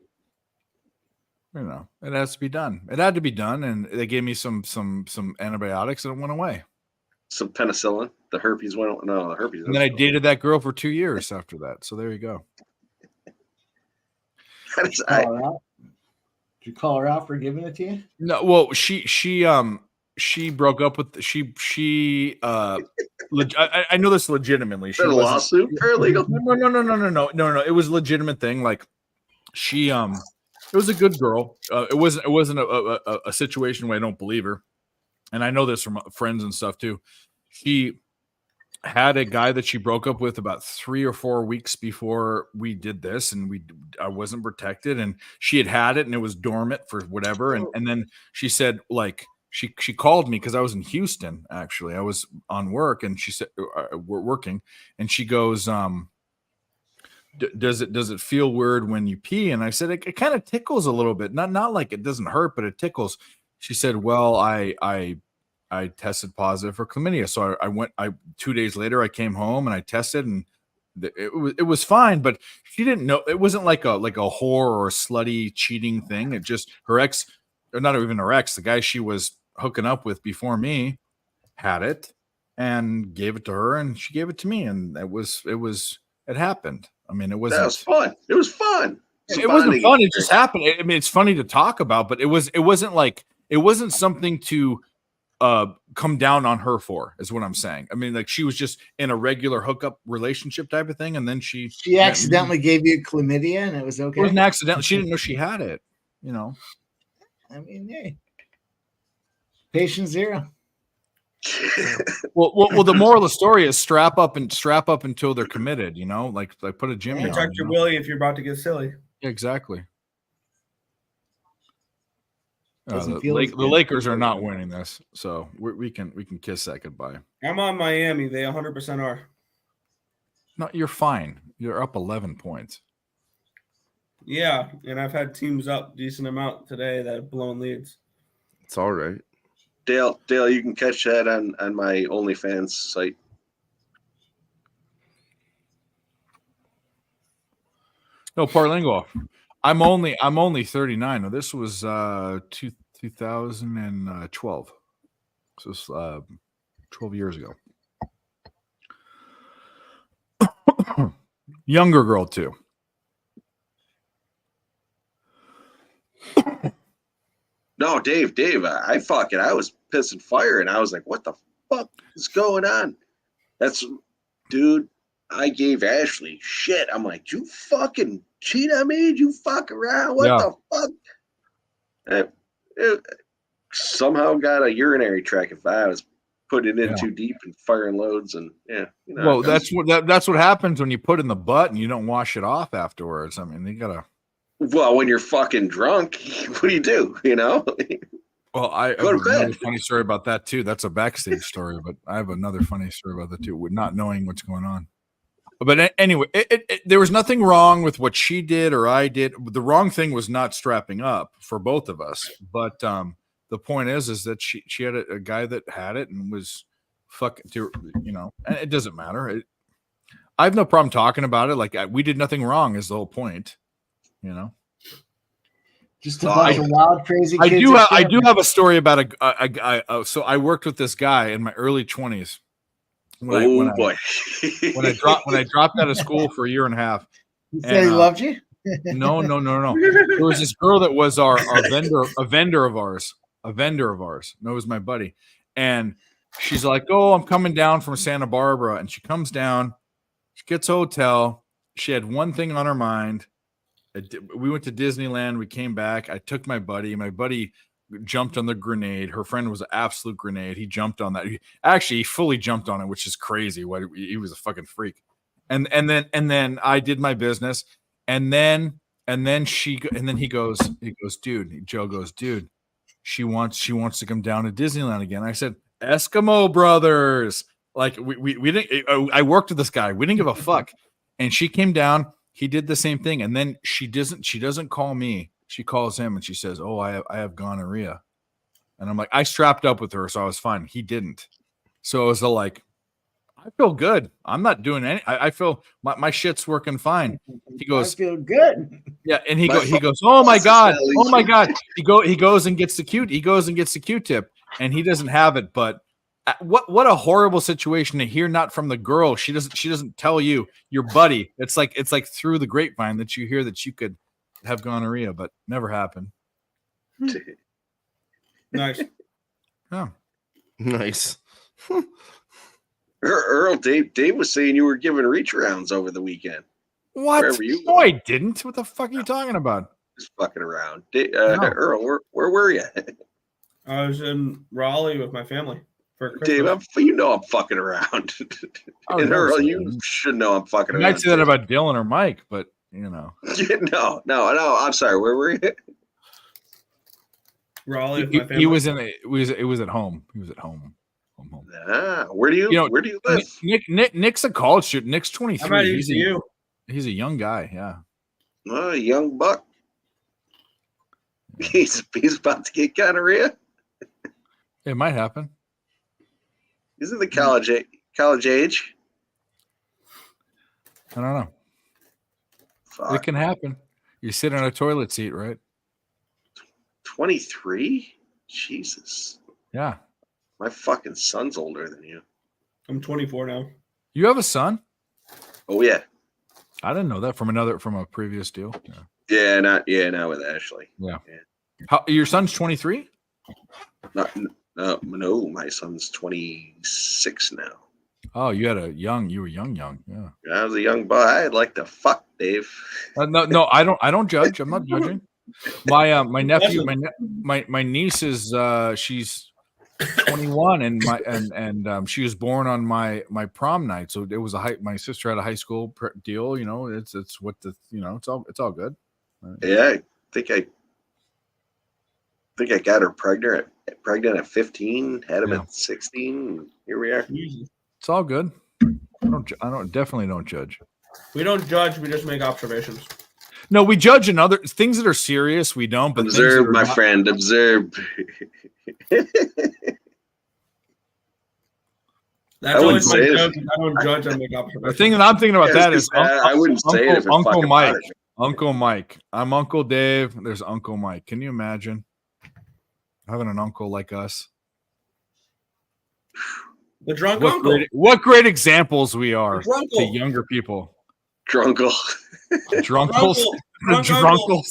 know, it has to be done. It had to be done, and they gave me some antibiotics, and it went away. Some penicillin. The herpes went. No, the herpes. And then I dated that girl for 2 years after that. So there you go. Did you call her out for giving it to you? No, well, she broke up with I know this legitimately. She a lawsuit, paralegal. No. It was a legitimate thing. Like she it was a good girl. It wasn't a situation where I don't believe her, and I know this from friends and stuff too. She had a guy that she broke up with about 3 or 4 weeks before we did this, and I wasn't protected, and she had it, and it was dormant for whatever, and then she said, like, she called me because I was in Houston, actually. I was on work, and she said, we're working, and she goes, does it feel weird when you pee? And I said, it kind of tickles a little bit, not like it doesn't hurt, but it tickles. She said, well, I tested positive for chlamydia. So I went, 2 days later, I came home and I tested, and it was fine, but she didn't know. It wasn't like a whore or a slutty cheating thing. It just, her ex, or not even her ex, the guy she was hooking up with before me had it and gave it to her, and she gave it to me. And it happened. I mean, it wasn't. That was fun. It was fun. It wasn't fun. It just happened. I mean, it's funny to talk about, but it wasn't something to come down on her for, is what I'm saying. I mean, like, she was just in a regular hookup relationship type of thing, and then she accidentally gave you chlamydia, and it was okay. It was an accident. She didn't know she had it. You know. I mean, hey, patient zero. well, the moral of the story is strap up until they're committed. You know, like put a Jimmy on. Protect your Willie if you're about to get silly. Yeah, exactly. Doesn't The feel as good. Lakers are not winning this, so we can kiss that goodbye. I'm on Miami. They 100% are. No, you're fine. You're up 11 points. Yeah, and I've had teams up decent amount today that have blown leads. It's all right. Dale, you can catch that on my OnlyFans site. No, Parlingo. I'm only 39. No, this was 2012. So it's 12 years ago. Younger girl too. No, Dave, I was pissing fire, and I was like, what the fuck is going on? Dude, I gave Ashley shit. I'm like, you fucking cheat on me? Did you fuck around? What the fuck? It somehow got a urinary tract if I was putting it in too deep and firing loads, and well, that's what happens when you put in the butt and you don't wash it off afterwards. I mean, you gotta. Well, when you're fucking drunk, what do? You know? Well, I Go to have another bed. funny story about that too. That's a backstage story, but I have another funny story about that too, with not knowing what's going on. But anyway, there was nothing wrong with what she did or I did. The wrong thing was not strapping up for both of us. But the point is that she had a guy that had it and was fucking, and it doesn't matter. I have no problem talking about it. Like we did nothing wrong is the whole point, Just a bunch of wild, crazy kids. I do have a story about a guy. So I worked with this guy in my early 20s. When I dropped out of school for a year and a half. He said he loved you? No. There was this girl that was our vendor of ours. No, it was my buddy. And she's like, oh, I'm coming down from Santa Barbara. And she comes down, she gets a hotel. She had one thing on her mind. We went to Disneyland. We came back. I took my buddy. My buddy jumped on the grenade. Her friend was an absolute grenade. He jumped on that. He fully jumped on it, which is crazy. He was a fucking freak. And then I did my business. And then he goes, dude, Joe goes, dude, she wants to come down to Disneyland again. I said, Eskimo brothers. Like we didn't, I worked with this guy. We didn't give a fuck. And she came down. He did the same thing. And then she doesn't call me. She calls him and she says, oh, I have gonorrhea. And I'm like, I strapped up with her, so I was fine. He didn't. So it was like, I feel good. I'm not doing any. I feel my shit's working fine. He goes, I feel good. Yeah, and he goes, oh my god. He goes and gets the Q-tip, and he doesn't have it. But what a horrible situation to hear, not from the girl. She doesn't tell you, your buddy. It's like through the grapevine that you hear that you could have gonorrhea, but never happened. Nice. Yeah. Nice. Earl, Dave was saying you were giving reach rounds over the weekend. What? Wherever you No, I didn't. What the fuck are you talking about? Just fucking around. Earl, where were you? I was in Raleigh with my family for Christmas. Dave, I'm fucking around. And Earl, you should know I'm fucking You around. might say that about Dylan or Mike, but No. I'm sorry. Where were you? Raleigh with my family. He was in it was at home. He was at home. Where do you live? Nick's a college student. Nick's 23. I'm at ECU. He's a young guy. Yeah. Oh, young buck. He's about to get gonorrhea. It might happen. He's in the college age. I don't know. Fuck. It can happen. You sit on a toilet seat, right? 23? Jesus. Yeah. My fucking son's older than you. I'm 24 now. You have a son? Oh yeah. I didn't know that from a previous deal. Yeah, not with Ashley. Yeah. How, your son's 23? No, my son's 26 now. Oh, you were young. Yeah. I was a young boy. I'd like to fuck Dave. No, I don't judge. I'm not judging. My nephew, my niece is she's 21 and she was born on my prom night. So it was my sister had a high school deal. It's what it's all good. Yeah, I think I got her pregnant at 15, had him at 16. Here we are. It's all good. I definitely don't judge. We don't judge. We just make observations. No, we judge in other things that are serious. We don't. But observe, my friend. Observe. I wouldn't say it. I don't judge. I make observations. The thing that I'm thinking about that is I wouldn't say it if Uncle Mike. Uncle Mike. I'm Uncle Dave. There's Uncle Mike. Can you imagine having an uncle like us? The drunk uncle. What great examples we are to younger people. Drunkle. Drunkles. Drunkles.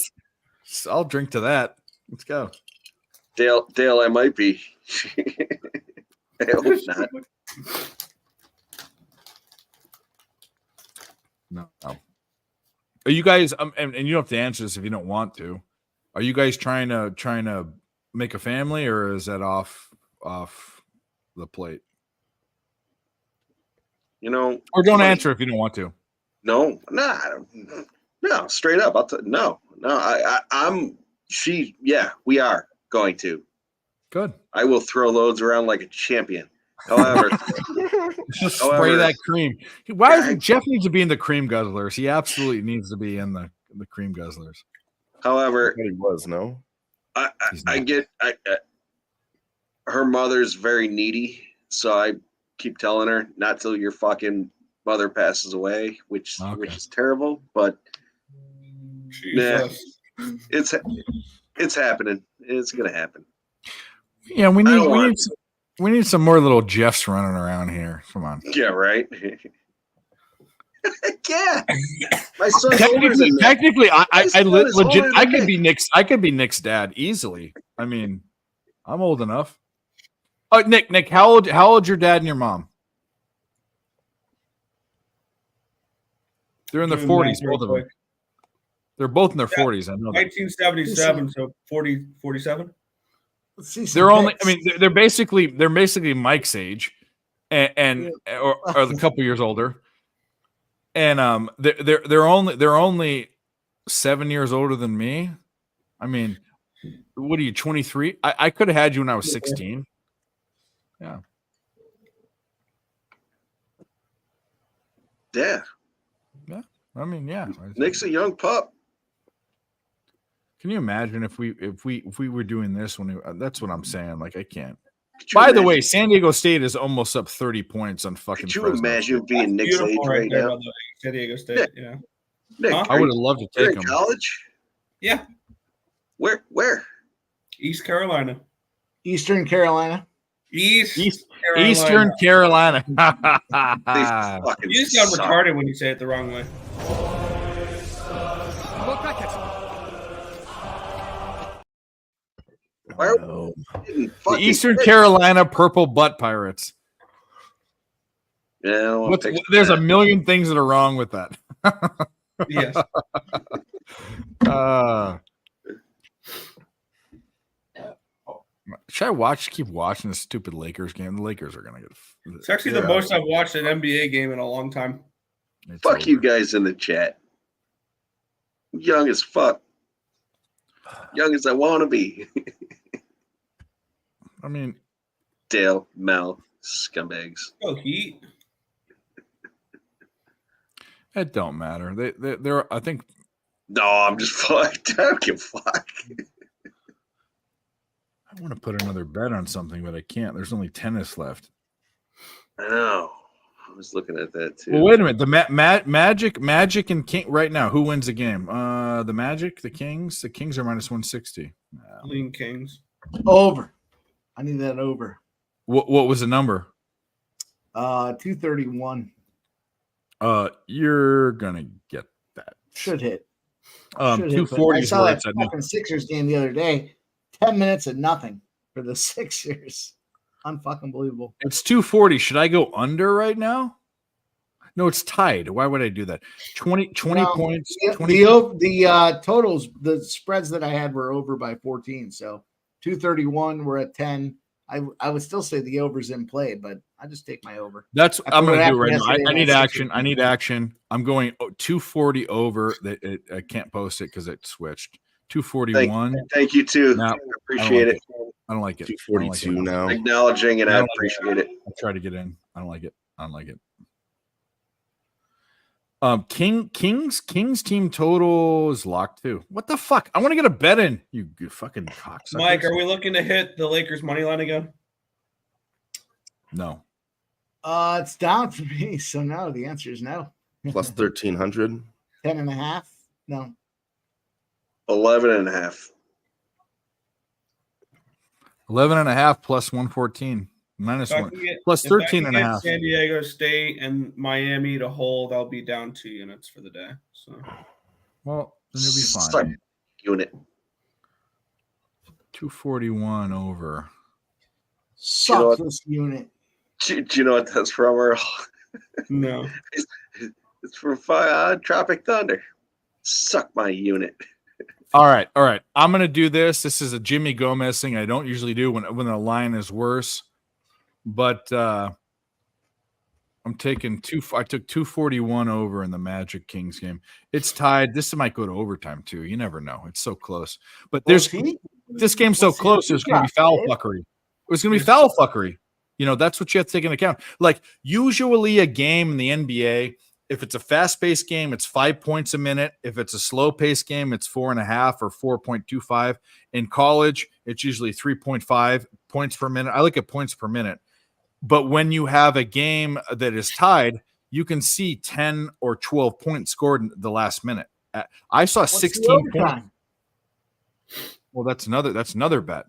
I'll drink to that. Let's go. Dale, I might be. I hope not. No. Are you guys? And you don't have to answer this if you don't want to. Are you guys trying to make a family, or is that off the plate? You know, Or don't answer if you don't want to. No, straight up. We are going to. Good. I will throw loads around like a champion. However, just spray that cream. Why Jeff needs to be in the cream guzzlers? He absolutely needs to be in the cream guzzlers. However, he was I get her mother's very needy, so I keep telling her not till your fucking mother passes away, which is terrible, but nah, it's happening. It's gonna happen. Yeah, we need some more little Jeffs running around here. Come on. Yeah, right. Yeah, my son's older than that. Technically, I legit. older I than could me. be Nick's. I could be Nick's dad easily. I mean, I'm old enough. Oh, Nick, how old your dad and your mom? They're in their 40s, both of them. They're both in their 40s. I know. 1977, so 47. They're only. I mean, they're basically Mike's age, and or a couple years older. And they're only 7 years older than me. I mean, what are you, 23? I could have had you when I was 16. Yeah. Yeah. Yeah. I mean, yeah. Nick's a young pup. Can you imagine if we were doing this when that's what I'm saying? Like, I can't. Could you By the imagine- way, San Diego State is almost up 30 points on fucking. Could you Fresno. imagine being Nick's age Beautiful right there, now? by the way, San Diego State. Nick, Yeah. Nick, Huh? I would have loved to you're take in him. college? Yeah. Where? East Carolina. Eastern Carolina. Eastern Carolina. You just got retarded when you say it the wrong way. The Eastern Carolina Purple Butt Pirates. Yeah, There's a million things that are wrong with that. Yes. Should I keep watching this stupid Lakers game? The Lakers are gonna get. It's actually the most I've watched an NBA game in a long time. Fuck you guys in the chat. Young as fuck. Young as I want to be. I mean, Dale, Mel, scumbags. Oh, Heat. It don't matter. They're. I think. No, I'm just fucked. I don't give a fuck. I want to put another bet on something, but I can't. There's only tennis left. I know. I was looking at that too. Well, wait a minute. The Magic and King right now. Who wins the game? The Magic, the Kings. The Kings are minus 160. Lean Kings. Over. I need that over. What was the number? 231. You're gonna get that. Should hit. 240 I is saw where that it's at. fucking Sixers game the other day. 10 minutes of nothing for the Sixers. Unfucking believable. It's 240. Should I go under right now? No, it's tied. Why would I do that? 20 Well, points. The 20 totals, the spreads that I had were over by 14. So 231, we're at 10. I would still say the over's in play, but I just take my over. That's After I'm going what to do happened right now. yesterday I need night, action. I need action. I'm going 240 over. I can't post it because it switched. 241. Thank you too. No, I appreciate it. I don't like it. 242 now. Acknowledging it, I appreciate it. I try to get in. I don't like it. I don't like it. King's team total is locked too. What the fuck? I want to get a bet in. You fucking cocksuckers. Mike, are we looking to hit the Lakers money line again? No. It's down for me. So no, the answer is no. Plus 1,300. 10.5. No. 11.5. 11.5 plus 114 minus If I 1 can get- plus if I can 13 and a get half. San Diego State and Miami to hold, I'll be down 2 units for the day. So Well, then you'll be Start fine. unit. 241 over. Suck this unit. Do you know what that's from, Earl? No. It's from Tropic Thunder. Suck my unit. All right. I'm gonna do this. This is a Jimmy Gomez thing. I don't usually do when the line is worse, but I'm taking I took 241 over in the Magic Kings game. It's tied. This might go to overtime too. You never know. It's so close. But this game's so close. There's gonna be foul fuckery. It's gonna be foul fuckery. You know, that's what you have to take into account. Like usually a game in the NBA, if it's a fast-paced game, it's 5 points a minute. If it's a slow-paced game, it's 4.5 or 4.25. In college, it's usually 3.5 points per minute. I look at points per minute. But when you have a game that is tied, you can see 10 or 12 points scored in the last minute. I saw 16 points. Well, that's another bet.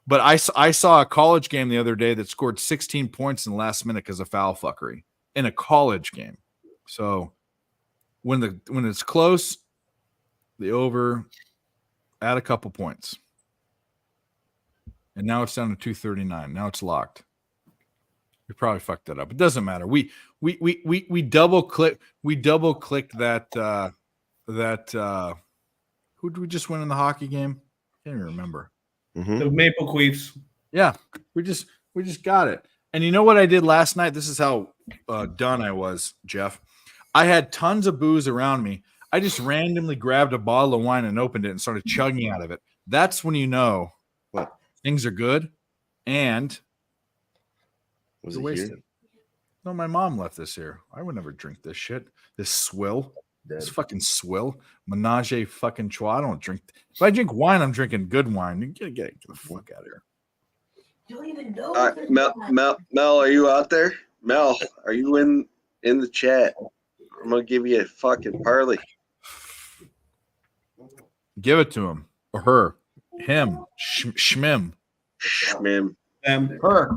But I saw a college game the other day that scored 16 points in the last minute because of foul fuckery in a college game. So when it's close, the over, add a couple points. And now it's down to 239. Now it's locked. We probably fucked that up. It doesn't matter. We double clicked that who did we just win in the hockey game? Can't even remember. The Maple Queefs. Yeah, we just got it. And you know what I did last night? This is how done I was, Jeff. I had tons of booze around me. I just randomly grabbed a bottle of wine and opened it and started chugging out of it. That's when you know what things are good. And was it wasted. here? No, my mom left this here. I would never drink this shit. This swill. This fucking swill. Menage a fucking trois. I don't drink. If I drink wine, I'm drinking good wine. You get the fuck out of here. You don't even know. All right, Mel, are you out there? Mel, are you in the chat? I'm gonna give you a fucking parley. Give it to him or her, him, shmim, her.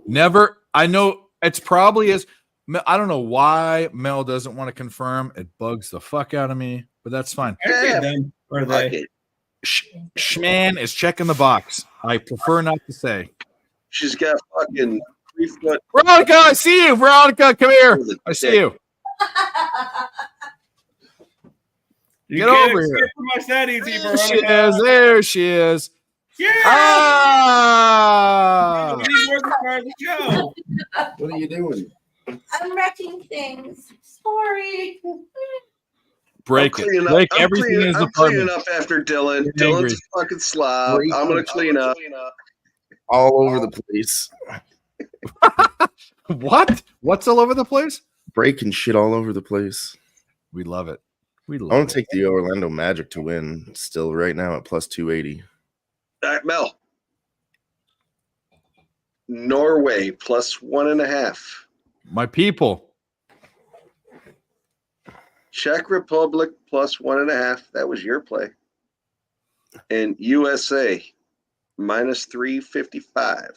Never. I know it's probably is. I don't know why Mel doesn't want to confirm. It bugs the fuck out of me, but that's fine. Or they. Schman is checking the box. I prefer not to say. She's got fucking 3 foot. Veronica, I see you. Veronica, come here. I see you. Get over here. There she is. There she is. Yeah. Ah! What are you doing? I'm wrecking things. Sorry. Break it. Break everything in his I'm apartment. cleaning up after Dylan. Dylan's a fucking slob. I'm gonna clean up. All over the place. What? What's all over the place? Breaking shit all over the place. We love it. We love I want it. to take the Orlando Magic to win still right now at plus 280. All right, Mel. Norway plus 1.5. My people. Czech Republic plus 1.5. That was your play. And USA minus 355.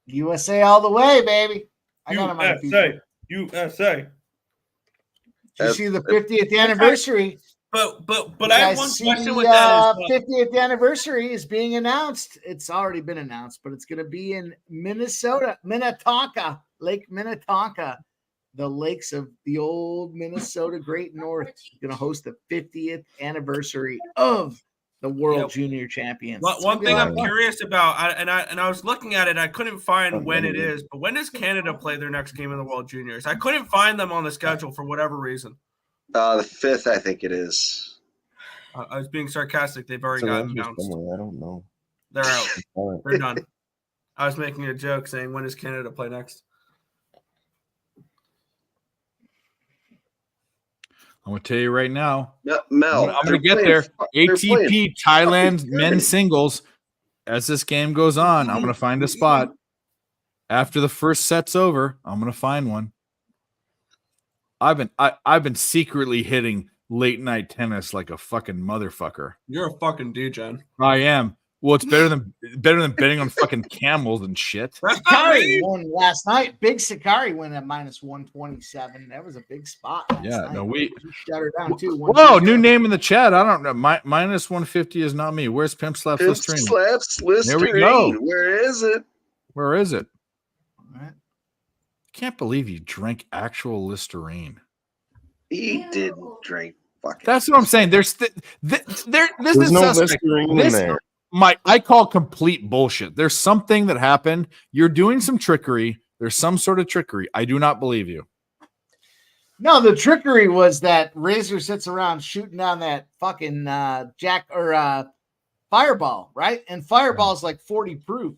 USA all the way, baby. I got my people. USA. Did you see the 50th anniversary? But I have one question with that. 50th anniversary is being announced. It's already been announced, but it's going to be in Minnesota, Minnetonka, Lake Minnetonka, the lakes of the old Minnesota Great North. Going to host the 50th anniversary of the World Junior Champions. One thing I'm curious about, and I was looking at it, I couldn't find when it is, but when does Canada play their next game in the World Juniors? I couldn't find them on the schedule for whatever reason. The 5th, I think it is. I was being sarcastic. They've already gotten announced. I don't know. They're out. They're done. I was making a joke saying, when does Canada play next? I'm going to tell you right now. Mel, I'm going to get there. ATP Thailand men's singles. As this game goes on, I'm going to find a spot. After the first set's over, I'm going to find one. I've been secretly hitting late night tennis like a fucking motherfucker. You're a fucking dude, John. I am. Well, it's better than betting on fucking camels and shit. Sakari won last night. Big Sakari win at minus 127. That was a big spot. Last night. No, we shut her down too. Whoa, new name in the chat. I don't know. Minus 150 is not me. Where's Pimp Slaps Pimp Listerine? Slaps There we Listerine. go. Where is it? Where is it? All right. Can't believe you drank actual Listerine. He didn't drink fucking. That's what I'm saying. This There's is no suspect. Listerine in This, there. I call complete bullshit. There's something that happened. You're doing some trickery. There's some sort of trickery. I do not believe you. No, the trickery was that Razor sits around shooting down that fucking Fireball, right? And Fireball's like 40 proof.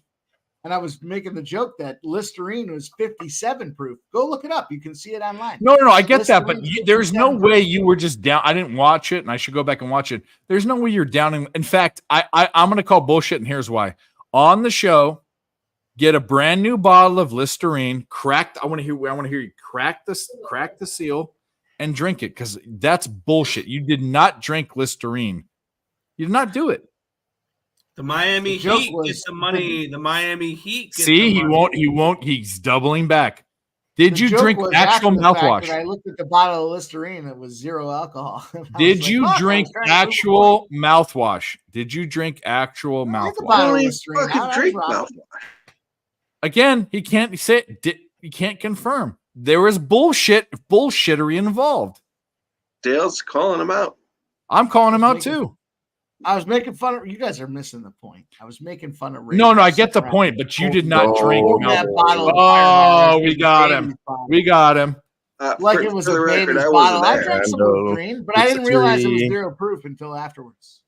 And I was making the joke that Listerine was 57 proof. Go look it up. You can see it online. No, I get that, but Listerine's there's no 57 way you were just down. I didn't watch it, and I should go back and watch it. There's no way you're downing. In fact, I'm going to call bullshit, and here's why. On the show, get a brand new bottle of Listerine, cracked. I want to hear you crack the seal, and drink it, because that's bullshit. You did not drink Listerine. You did not do it. The Miami The joke Heat was- gets the money. The Miami Heat. Get See, the he money. won't. He's doubling back. Did The you joke drink was actual after the fact mouthwash? that I looked at the bottle of Listerine. It was 0 alcohol. And I Did was you like, "Fuck, I drink was trying to prove a actual mouthwash? Did you drink actual point." I mouthwash? think the bottle of Only Listerine. fucking I was drink wrong. mouthwash. Again, he can't say he can't confirm. There is bullshittery involved. Dale's calling him out. I'm calling him out too. I was making fun of you guys. Are missing the point. I was making fun of. No, Razor I get the sitting around point, but you did not No. drink holding that mouthwash. bottle of Oh, Fireball we like got a him. baby's bottle. We got him. Like For- it was for a the record, baby's I bottle. wasn't I there. drank some Rando. Listerine, but I didn't realize it was 63. 0 proof until afterwards.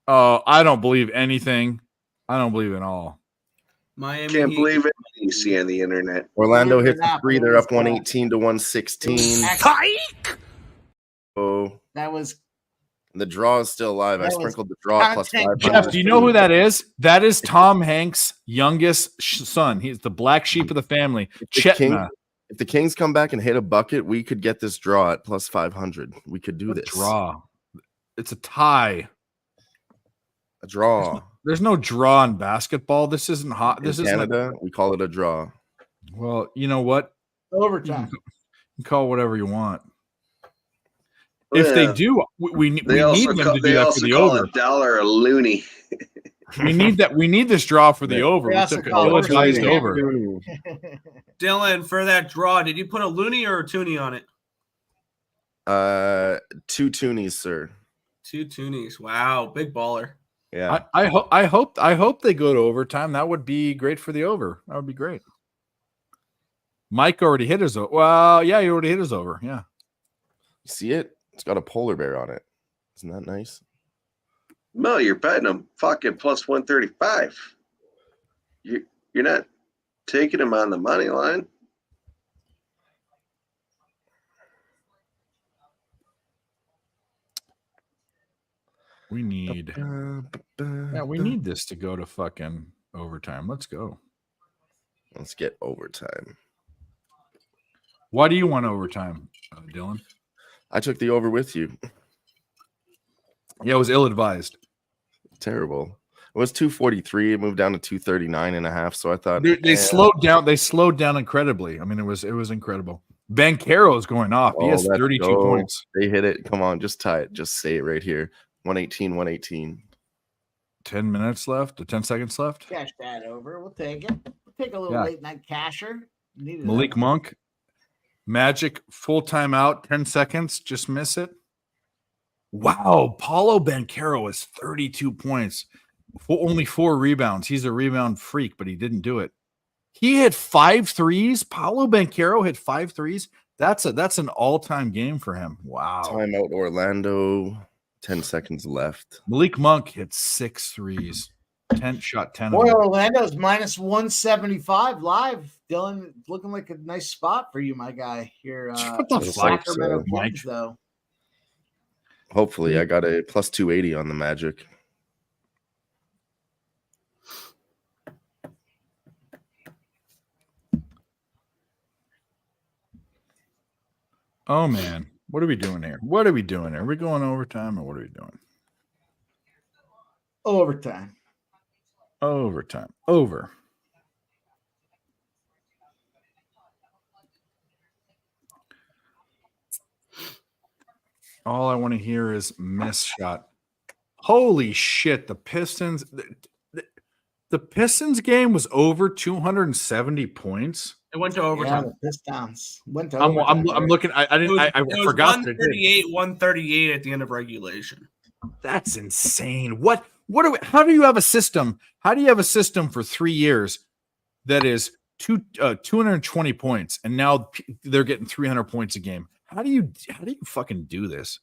Oh, I don't believe anything. I don't believe in all. Miami Can't Heat. believe it you see on the internet. Orlando Believe it hits or the not, three. but it They're was up 118 to 116. Oh, That was the draw is still alive. I That was sprinkled the draw at plus content 500. Jeff, do you know who that is? That is Tom Hanks' youngest son. He's the black sheep of the family. If the King- Chetna. If the Kings come back and hit a bucket, we could get this draw at plus 500. We could do this. Draw. It's a tie. A draw. There's no draw in basketball. This isn't hot. In This isn't. Canada, we call it a draw. Well, you know what? overtime. You can call whatever you want. If they Yeah. do, we need They them also to call, do they that for also the call over. a dollar a loony. We need that. We need this draw for the over. They We also took an call it ill-advised overtime. over. Dylan, for that draw, did you put a loony or a toonie on it? 2 toonies, sir. 2 toonies. Wow, big baller. Yeah. I hope they go to overtime. That would be great for the over. That would be great. Mike already hit his over. Well, yeah, he already hit his over. Yeah. See it? It's got a polar bear on it. Isn't that nice? No, you're betting them fucking plus 135. You're not taking them on the money line. We need. Yeah, we need this to go to fucking overtime. Let's go. Let's get overtime. Why do you want overtime, Dylan? I took the over with you. Yeah, it was ill-advised. Terrible. It was 243. It moved down to 239 and a half. So I thought They slowed down. They slowed down incredibly. I mean, it was incredible. Bankero is going off. He has let's 32 go. points. They hit it. Come on, just tie it. Just say it right here. 118. 10 minutes left. 10 seconds left. Cash that over. We'll take it. We'll take a little Yeah. late night casher. Needed Malik that. Monk, Magic, full timeout, 10 seconds. Just miss it. Wow. Paulo Banchero has 32 points. Only 4 rebounds. He's a rebound freak, but he didn't do it. He hit 5 threes. Paulo Banchero hit 5 threes. That's an all-time game for him. Wow. Timeout Orlando. 10 seconds left. Malik Monk hit 6 threes. 10 shot 10 of Boy, them. Orlando's minus 175 live. Dylan, looking like a nice spot for you, my guy. Here, What the fuck, Sacramento Mike? Kings, though. Hopefully, I got a plus 280 on the Magic. Oh man, what are we doing here? What are we doing here? Are we going overtime or what are we doing? Overtime. Overtime. Over. All I want to hear is miss shot. Holy shit! The Pistons. The Pistons game was over 270 points. It went to Yeah, overtime. the Pistons went to I'm overtime. looking. I didn't. I It was forgot that it did. 138 at the end of regulation. That's insane. What? How do you have a system? How do you have a system for 3 years that is 220 points, and now they're getting 300 points a game? How do you fucking do this?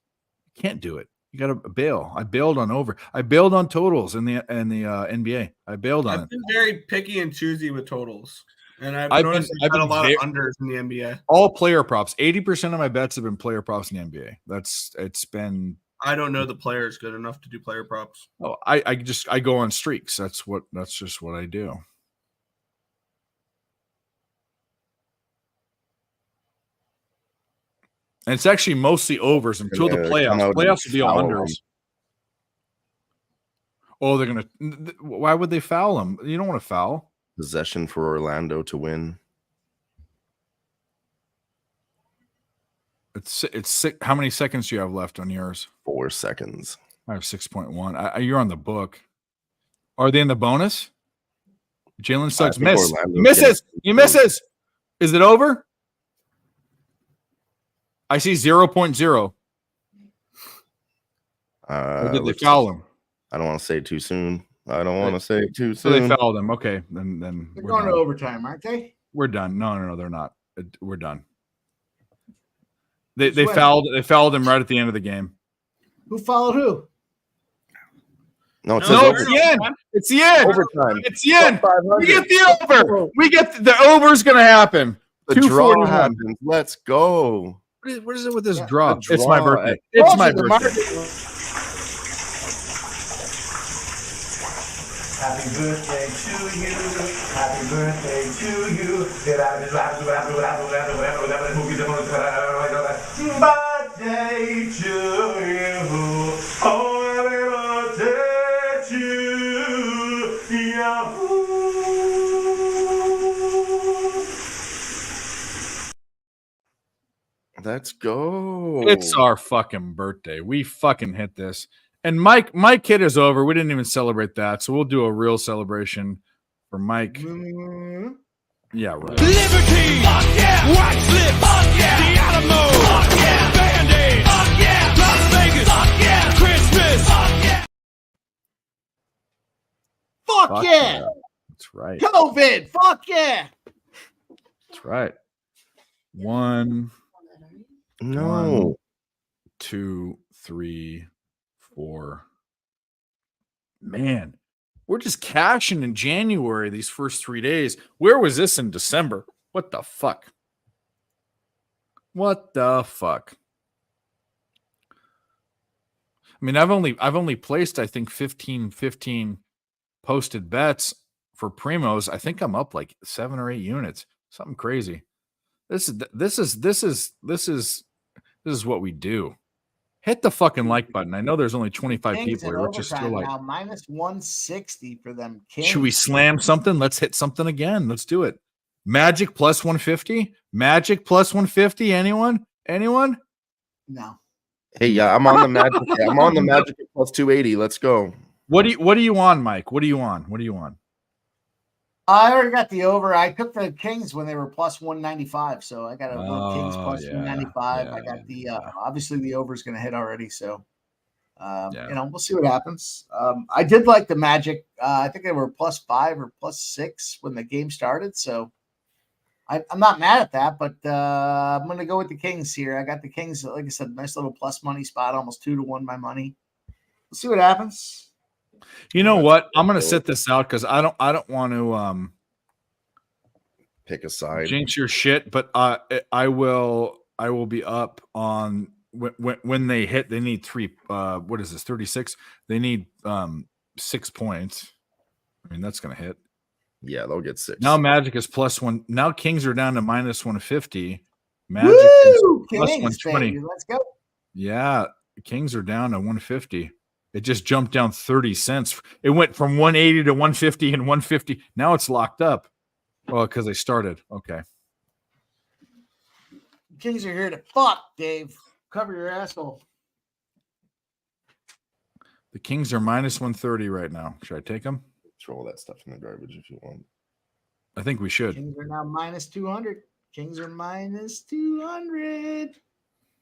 You can't do it. You got to bail. I bailed on over. I bailed on totals in the NBA. I bailed on I've it. been very picky and choosy with totals, and I've I've noticed been I've got a lot very- of unders in the NBA. All player props. 80% of my bets have been player props in the NBA. It's been. I don't know the players good enough to do player props. Oh, I go on streaks. That's just what I do. And it's actually mostly overs until the playoffs. Playoffs will be all unders. Oh, they're gonna. Why would they foul them? You don't want to foul. Possession for Orlando to win. It's six. How many seconds do you have left on yours? 4 seconds. I have 6.1. You're on the book. Are they in the bonus? Jalen Suggs think miss. Orlando He misses. gets- He misses. Is it over? I see 0.0. Or did they let's foul see. him? I don't want to say it too soon. I don't want to say it too So they soon. fouled him. Okay, then They're we're going to done. overtime, aren't they? We're done. No, they're not. We're done. They Who's fouled him right at the end of the game. Who followed who? No, it No, says No, over. it's the end. It's the end. Overtime. It's the end. 500. We get the over. We get the over's going to happen. The draw 241. happens. Let's go. What is it with this Yeah, draw? the It's my draw. birthday. It's my The birthday. market- Happy birthday to you. Happy birthday to you. Birthday to you. Oh, happy birthday to you. Let's go. It's our fucking birthday. We fucking hit this. And my kid is over. We didn't even celebrate that. So we'll do a real celebration for Mike. Mm, Yeah, right. Liberty! Fuck yeah! White slip! Fuck yeah! The Alamo! Fuck yeah! Band-Aid! Fuck yeah! Las Vegas! Fuck yeah! Christmas! Fuck yeah! Fuck Fuck yeah! That's right. COVID! Fuck yeah! That's right. 1, No. 2, 3, 4. Man, we're just cashing in January these first 3 days. Where was this in December? What the fuck? What the fuck? I mean, I've only placed, I think, 15 posted bets for primos. I think I'm up like 7 or 8 units. Something crazy. This is what we do. Hit the fucking like button. I know there's only 25 Kings people in here, which is still overtime like, now, minus 160 for them. Kings. should we slam something? Let's hit something again. Let's do it. Magic plus 150. Magic plus 150. Anyone? No. Hey, yeah, I'm on the Magic. I'm on the Magic at plus 280. Let's go. What are you on, Mike? What are you on? I already got the over. I took the Kings when they were plus 195, so I got a Kings plus 195. I got the obviously the over is going to hit already, so we'll see what happens. I did like the Magic. I think they were plus 5 or plus 6 when the game started, so I'm not mad at that. But I'm going to go with the Kings here. I got the Kings, like I said, nice little plus money spot, almost 2-1 my money. We'll see what happens. You know what? I'm going to sit this out because I don't want to pick a side, jinx your shit. But I will be up on when they hit. They need 3. What is this? 36. They need 6 points. I mean, that's going to hit. Yeah, they'll get 6. Now Magic is plus 1. Now Kings are down to minus 150. Magic Woo! is plus Kings, 120. baby. Let's go. Yeah, Kings are down to 150. It just jumped down 30 cents. It went from 180 to 150 and 150. Now it's locked up. Well, because they started. Okay. Kings are here to fuck, Dave. Cover your asshole. The Kings are minus 130 right now. Should I take them? Throw all that stuff in the garbage if you want. I think we should. Kings are now minus 200. Kings are minus 200.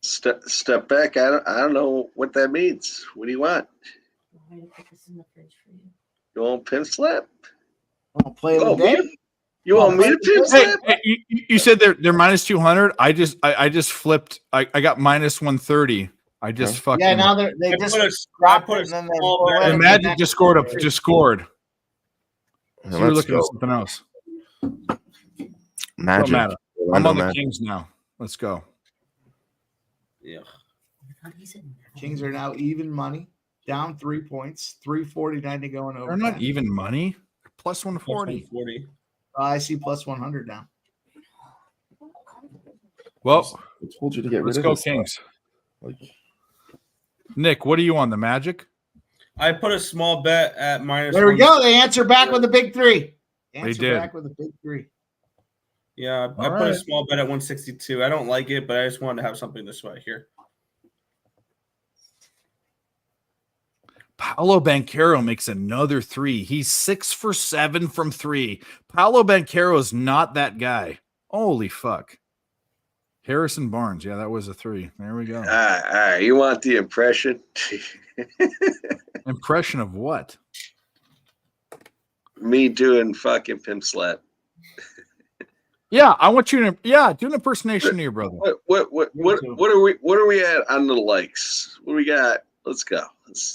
Step back. I don't know what that means. What do you want? I'm going to put this in the fridge for you. You want pin slap? I'll play it today. You want me to pin slap? Hey, you said they're minus 200. I just flipped. I got minus 130. I just fucking. Yeah, now they just dropped it and then the Magic just scored. Yeah, So you're let's looking go. at something else. Magic. Don't matter. I'm Orlando on the Magic. Kings now. Let's go. Yeah. Kings are now even money, down 3 points, 349 to go in over. They're not even money. Plus 140. 40. I see plus 100 now. Well, I told you to get let's rid go of this Kings. stuff. Like, Nick, what are you on? The Magic? I put a small bet at minus. There we go. They answer back with a big three. They did. Back with a big three. Yeah, I put a small bet at 162. I don't like it, but I just wanted to have something this way here. Paolo Banchero makes another three. He's 6 for 7 from 3. Paolo Banchero is not that guy. Holy fuck. Harrison Barnes. Yeah, that was a 3. There we go. All right. You want the impression? Impression of what? Me doing fucking pimp slap. Yeah, I want you to. Yeah, do an impersonation of your brother. What are we at on the likes? What do we got? Let's go.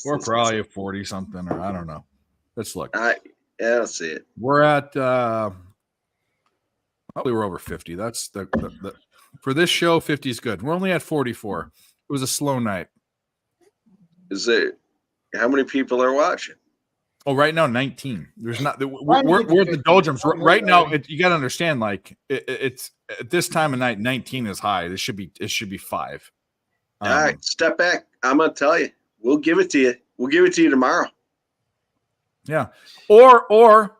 We're probably at 40 something, or I don't know. Let's look. Yeah, I don't see it. We're at probably we're over 50. That's the for this show, 50 is good. We're only at 44. It was a slow night. Is it how many people are watching? Oh, right now 19. There's not. We're at the doldrums right now. You got to understand, like it's at this time of night, 19 is high. It should be 5. All right, step back. I'm gonna tell you. We'll give it to you. We'll give it to you tomorrow. Yeah, or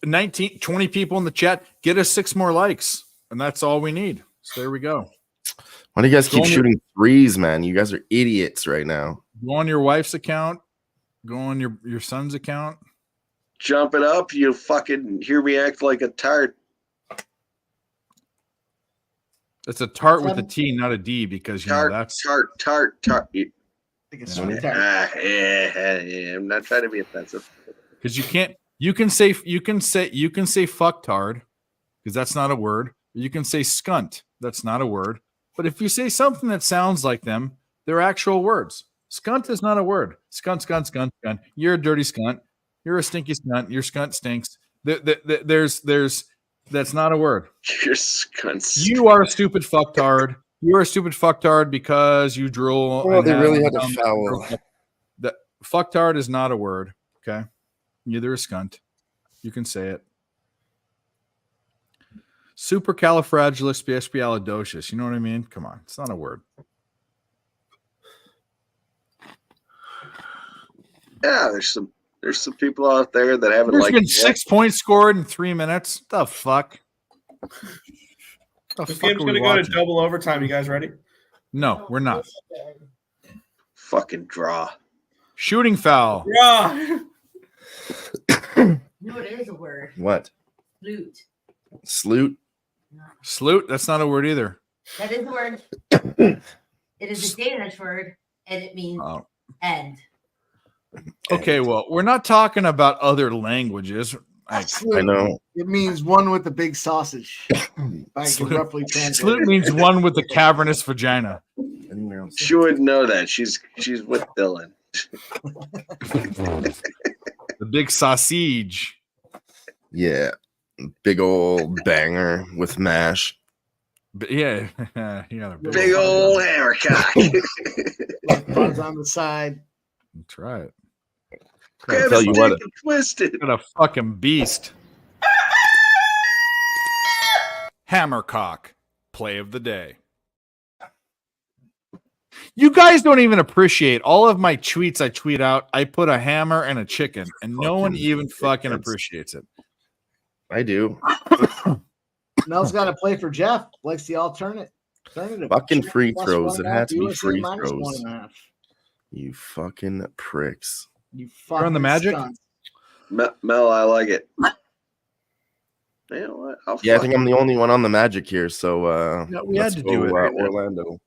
19, 20 people in the chat. Get us 6 more likes, and that's all we need. So there we go. why do you guys Go keep on shooting threes, man? You guys are idiots right now. Go on your wife's account. Go on your son's account. Jump it up. You fucking hear me act like a tart. It's a tart with a T, not a D, because you know that's tart. I think it's Yeah. tart. Yeah. I'm not trying to be offensive. because you can't. You can say fucktard because that's not a word. You can say skunt. That's not a word. But if you say something that sounds like them, they're actual words. Skunt is not a word. Skunt. You're a dirty skunt. You're a stinky skunt. Your skunt stinks. There's that's not a word. You're skunts. You are a stupid fucktard. You're a stupid fucktard because you drool. Oh, and they really have- had to foul. That fucktard is not a word. Okay, neither is skunt. You can say it. Supercalifragilisticexpialidocious. You know what I mean? Come on, it's not a word. Yeah, there's some people out there that haven't There's liked been it yet. 6 points scored in 3 minutes. The fuck? The This fuck game's are gonna we go to watching? double overtime. You guys ready? No, we're not. Fucking draw. Shooting foul. Yeah. No, it is a word. What? Flute. Sloot? Sloot. That's not a word either. That is a word. It is a Danish word, and it means Oh. end. Okay, well, we're not talking about other languages. I know. It means one with the big sausage. I can roughly translate. Sloot means one with a cavernous vagina. She wouldn't know that. She's with Dylan. The big sausage. Yeah. Big old banger with mash. But yeah, yeah. Big old hammer cock. Buns on the side. That's right. Grab tell his you dick what, and twist it. What a fucking beast. Hammercock, play of the day. You guys don't even appreciate all of my tweets I tweet out. I put a hammer and a chicken, and no one even fucking appreciates it. I do. Mel's got to play for Jeff. Likes the alternative. Fucking free Plus throws. It 1.5, had to be USA free minus throws. 1.5. You fucking pricks. You You're on the fucking Magic? stunts. Mel, I like it. You know what? I'll Yeah, I fuck think I'm the only one on the Magic here. So Yeah, we let's had to go, do it. Orlando.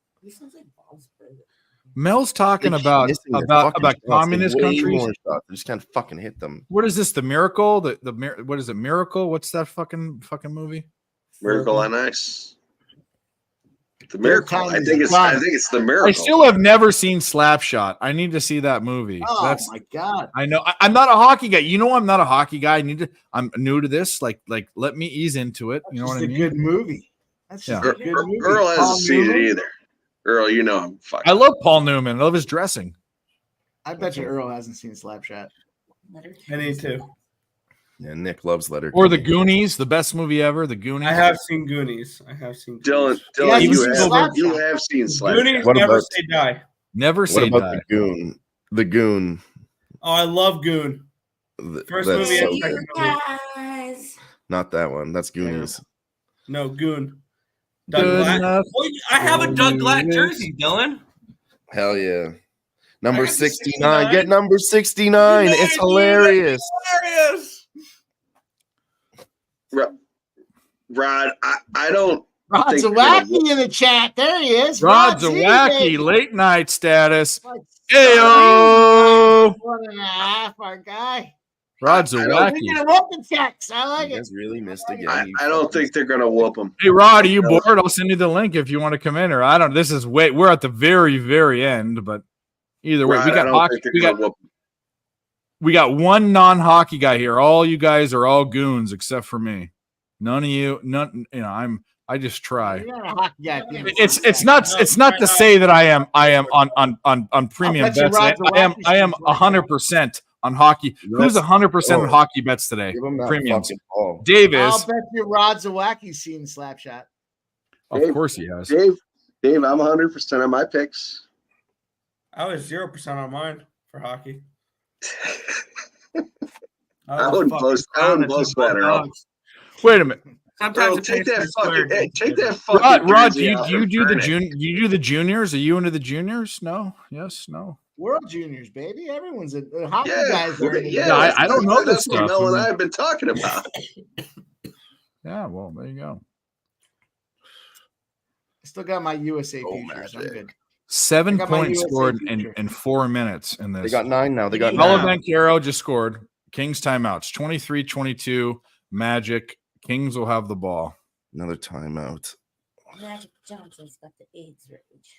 Mel's talking They keep about missing their fucking shots. They communist way countries. more shots. They just can't fucking hit them. What is this? The Miracle? What is it? Miracle? What's that fucking movie? Miracle on Ice. The Miracle. time I is think it's the Miracle. I still have never seen Slapshot. I need to see that movie. Oh my god! I know. I'm not a hockey guy. You know, I'm not a hockey guy. I'm new to this. Like, let me ease into it. You know That's what I just mean? a good movie. That's just a good movie. Earl hasn't Paul seen Newman? it either. Earl, you know I'm fucking. I love Paul Newman. I love his dressing. I bet you Earl hasn't seen Slapshot. I need to. Yeah, Nick loves Letter. Or The Goonies, the best movie ever. The Goonies. I have seen Goonies. Dylan, Yeah, you seen Slapshot. have seen Slapshot. Goonies What never about- say die. Never What say about die. the Goon? The Goon. Oh, I love Goon. First That's movie so and second movie. Guys. Not that one. That's Goonies. No, Goon. Doug Good Glatt. enough Oh, I have a Doug Glatt for jersey, Dylan. Hell yeah. Number I got the 69. 69. Get number 69. Yeah, It's dude, hilarious. that's hilarious. Rod, I don't. Rod think they're gonna Zawacki in the chat. There he is. Rod Z, Zawacki, baby. late night status. Like, Heyo. 1.5, our guy. Rod I don't Zawacki. We get a welcome checks. I like You it. guys really missed again. I you don't fucking- think they're gonna whoop them. Hey Rod, are you bored? I'll send you the link if you want to come in. Or I don't. This is we're at the very, very end. But either way, Rod, we I got don't hockey. think they're We gonna got whoop 'em. we got one non-hockey guy here. All you guys are all goons except for me. None of you. None. You know, I just try. You're not a hockey guy. Damn it. It's not to say that I am on premium bet you bets. Rod I am Zawacki's 100% on hockey. Who's 100% on hockey bets today? Give him that Premiums. fucking ball. Dave I'll is. bet you Rod Zawacki's seen Slapshot. Of course he has. Dave, I'm 100% on my picks. I was 0% on mine for hockey. I wouldn't blow sweater off. Wait a minute. Sometimes Bro, it take pays that for fucking. square. Hey, take that fucking. Rod, do jersey you out do you and do the burn it. do you do the juniors? Are you into the juniors? No. Yes. No. World Juniors, baby. Everyone's a hockey Yeah, guys. Are into yeah. that. I don't know this That's what stuff. Mel and I I mean- have been talking about. Yeah. Well, there you go. I still got my USA Oh, futures. I'm Magic. good. 7 I got my points USA scored future. in 4 minutes in this. They got 9 now. They got 9. Oliver Caro just scored. Kings timeouts 23-22. Magic. Kings will have the ball. Another timeout. Magic Johnson's got the AIDS rage.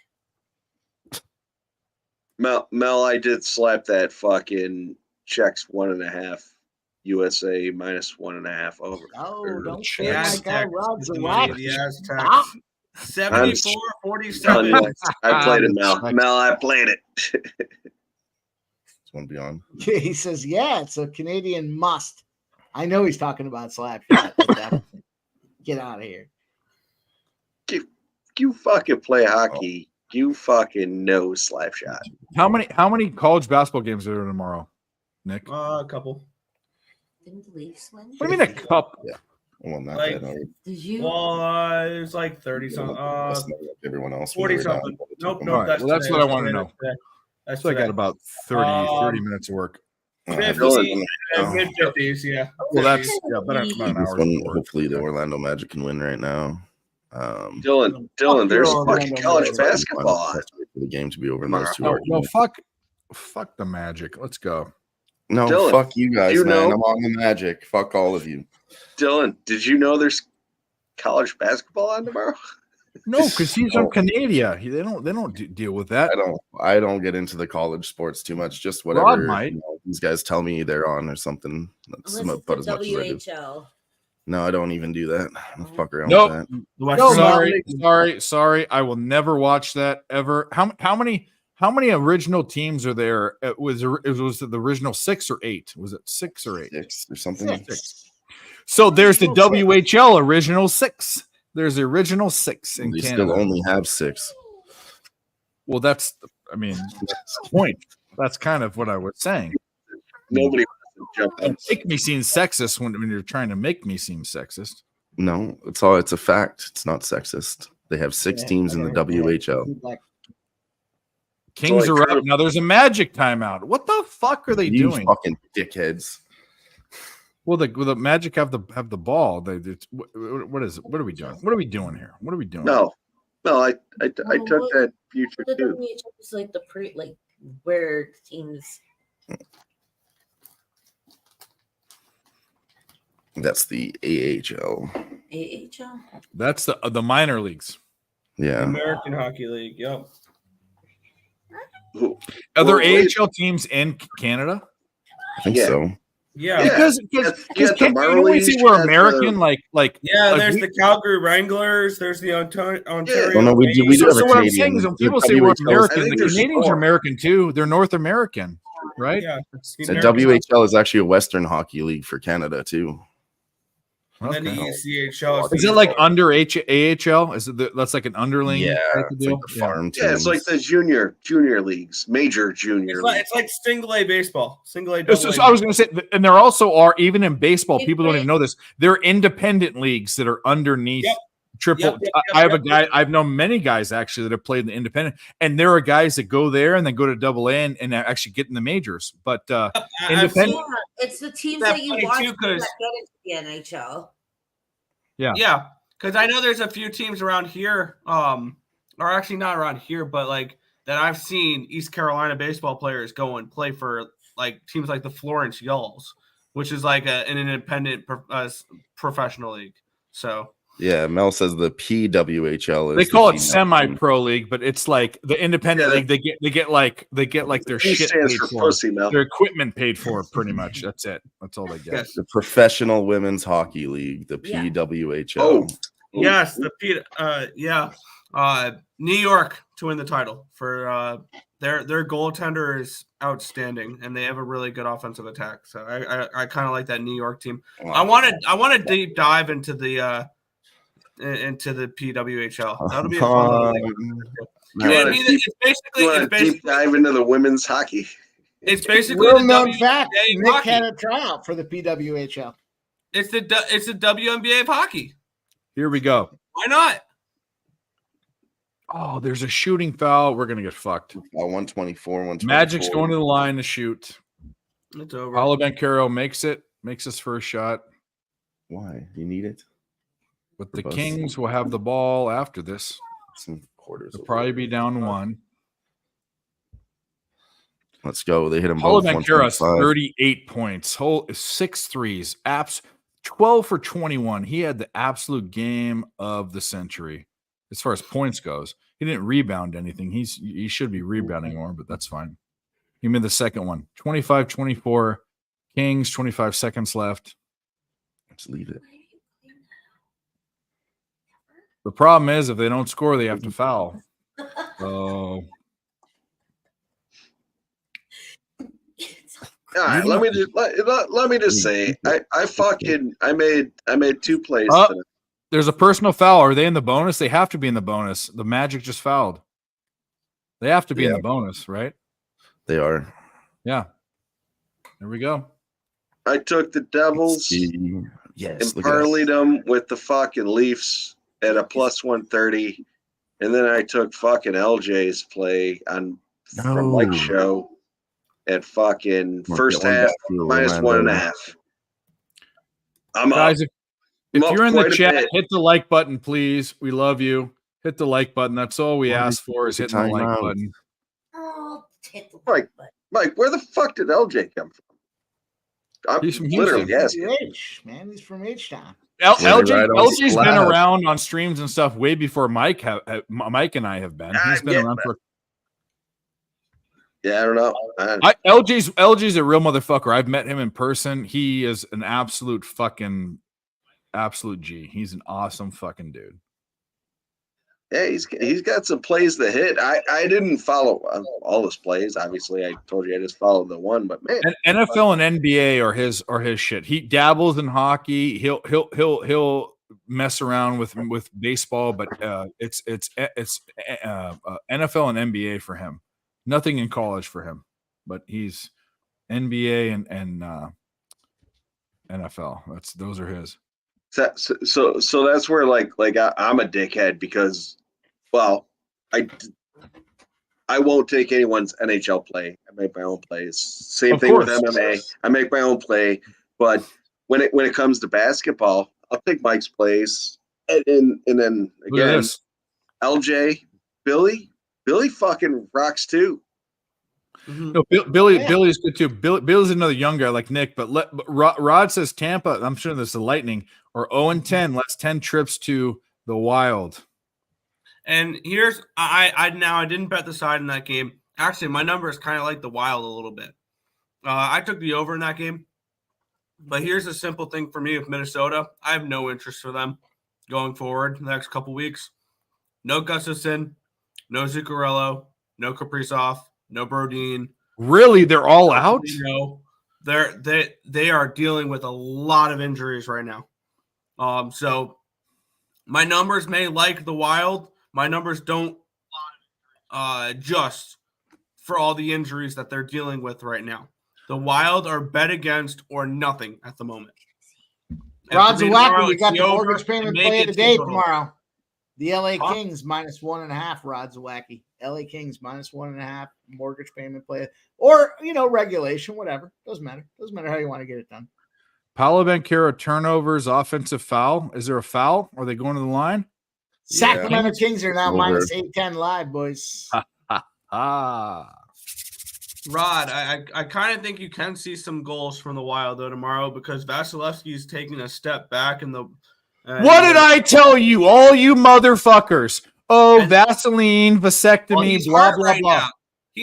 Mel, I did slap that fucking checks 1.5 USA minus 1.5 over. Oh, Or don't checks. say my guy Aztecs. Rod It's the movie, the Zawacki. Aztecs. Stop. 74-47. I played it, Mel. Mel, I played it. This one beyond. He says, yeah, it's a Canadian must. I know he's talking about Slapshot. But, get out of here. You fucking play hockey. You fucking know Slapshot. How many college basketball games are there tomorrow, Nick? A couple. Didn't the Leafs win? What do you mean a cup? Yeah. Well, not Like- that. Did you? Well, it was like 30 something. Everyone else. 40 something. Nope, All nope. right, That's well, that's today. what I wanna today. know. That's today. That's So I got today. about 30 minutes of work. 50, mid-50s, yeah. Well, that's 50s. about an This hour. one, hopefully, the Orlando Magic can win right now. Dylan, there's fucking college basketball. Let's wait for the game to be over. And those two No, arguments. fuck the Magic. Let's go. No, Dylan, fuck you guys, you man. know- I'm on the Magic. Fuck all of you. Dylan, did you know there's college basketball on tomorrow? No, because he's from Canada. They don't deal with that. I don't get into the college sports too much. Just Rod whatever might. these guys tell me they're on or something. That's Unless about it's as the much as I do. WHL. No, I don't even do that. I'll fuck around Nope. with that. No, sorry. I will never watch that ever. How many original teams are there? It was the original 6 or 8? Was it 6 or 8? 6 or something. 6. So there's the WHL original 6. There's the original 6 in We Canada. still only have 6. Well, that's the point. That's kind of what I was saying. Nobody wants to jump in. Don't make me seem sexist when you're trying to make me seem sexist. No, it's a fact. It's not sexist. They have 6 teams in the WHL. Kings are up now. There's a Magic timeout. What the fuck are they You doing? fucking dickheads. Well, the Magic have the ball. What is it? What are we doing? What are we doing here? What are we doing? No, I took that future The too. WHL is like where teams. That's the AHL. AHL. That's the minor leagues. Yeah. American Hockey League. Yep. Are there wait. AHL teams in Canada? I think Yeah. so. Yeah. Because You got the you know when we say we're Marlies, you got American, the- like There's the Calgary Wranglers. There's the Ontario. Well, no, we do So, have a what I'm saying Canadian. is when The people say we're WHL 's American, I think the there's Canadians are 4. American too. They're North American, right? Yeah. it's the The American WHL is actually a Western Hockey League for Canada too. And then the Okay. ECHL. Is it like under AHL? Is it that's like an underling? Yeah, type of it's deal? like the farm teams. Yeah, it's like the junior leagues, major junior It's leagues. like, it's like single A baseball. Single A. So, double A. so I was going to say, and there also are, even in baseball, Big people don't even know this. There are independent leagues that are underneath Yep. triple. Yep, yep, I have yep, a guy. I've known many guys actually that have played in the independent, and there are guys that go there and then go to double A and actually get in the majors. But I've independent, Yeah, it's the teams That's that you funny, watch too, that 'cause- get into the NHL. Yeah, because I know there's a few teams around here, or actually not around here, but like that I've seen East Carolina baseball players go and play for like teams like the Florence Yulls, which is like an independent professional league. So Yeah, Mel says the PWHL is they the call it female team. semi-pro league, but it's like the independent Yeah, league. They get like their P shit stands paid for for, pussy, Mel. their equipment paid for, pretty much. That's it. That's all they get. yes, The Professional Women's Hockey League, the Yeah. PWHL. yes, the New York to win the title for their goaltender is outstanding, and they have a really good offensive attack. So I kind of like that New York team. I want to deep dive into the PWHL. That'll be a fun one. You wanna It's basically deep dive into the women's hockey? it's basically Little the known fact: WNBA of Nick hockey. had a tryout for the PWHL. It's the WNBA of hockey. Here we go. Why not? Oh, there's a shooting foul. We're gonna get fucked. 124, 124. Magic's going to the line to shoot. It's over. Paulo Banchero makes his first shot. Why? You need it? But the Bus. Kings will have the ball after this. Some quarters. They'll probably be down 1. Let's go. They hit him Paulo both. Banchero has 125. 38 points. 6 threes. 12 for 21. He had the absolute game of the century as far as points goes. He didn't rebound anything. He should be rebounding more, but that's fine. He made the second one. 25-24. Kings, 25 seconds left. Just leave it. The problem is if they don't score, they have to foul. So All right, let me just say, I made 2 plays today. there's a personal foul. Are they in the bonus? They have to be in the bonus. The Magic just fouled. They have to be in the bonus, right? They are. Yeah. There we go. I took the Devils Yes. and parlayed them with the fucking Leafs at a plus 130, and then I took fucking LJ's play from Mike's show at fucking first half minus 1.5. I'm Guys, up. if I'm you're up in the quite a chat, bit. hit the like button, please. We love you. Hit the like button. That's all we ask for is hitting the like timeout. button. Oh, hit the Mike, where the fuck did LJ come from? I'm He's from literally Houston. asking. H, man, he's from H Town. LJ's been Splash. around on streams and stuff way before Mike and I have been. He's been around for. Yeah, I don't know. LJ's a real motherfucker. I've met him in person. He is an absolute G. He's an awesome fucking dude. Yeah, he's got some plays that hit. I didn't follow all his plays. Obviously, I told you I just followed the one. But man, And NFL and NBA are his shit. He dabbles in hockey. He'll mess around with baseball, but it's NFL and NBA for him. Nothing in college for him, but he's NBA and NFL. Those are his. So that's where I'm a dickhead because, well, I won't take anyone's NHL play. I make my own plays. Same thing with MMA. I make my own play, but when it comes to basketball, I'll take Mike's plays, and then again, LJ, Billy fucking rocks too. No, Billy's good too. Billy's another young guy like Nick, but Rod says Tampa. I'm sure there's the Lightning or 0-10. Last 10 trips to the Wild. And here's I didn't bet the side in that game. Actually, my number is kind of like the Wild a little bit. I took the over in that game. But here's a simple thing for me with Minnesota. I have no interest for them going forward the next couple weeks. No Gustafson, no Zuccarello, no Kaprizov, no Brodin. Really? They're all out? No. They are dealing with a lot of injuries right now. So my numbers may like the Wild. My numbers don't adjust for all the injuries that they're dealing with right now. The Wild are bet against or nothing at the moment. Rod Zawacki, we got the mortgage payment play of the day tomorrow. The LA Kings minus 1.5. Rod Zawacki. LA Kings minus 1.5 mortgage payment play, or regulation, whatever. Doesn't matter. Doesn't matter how you want to get it done. Paolo Banchero turnovers, offensive foul. Is there a foul? Are they going to the line? Sacramento Kings are now minus 810 live, boys. Rod, I kind of think you can see some goals from the Wild though tomorrow because Vasilevsky is taking a step back in the. What did I tell you, all you motherfuckers? Oh, Vaseline, vasectomy, blah blah blah.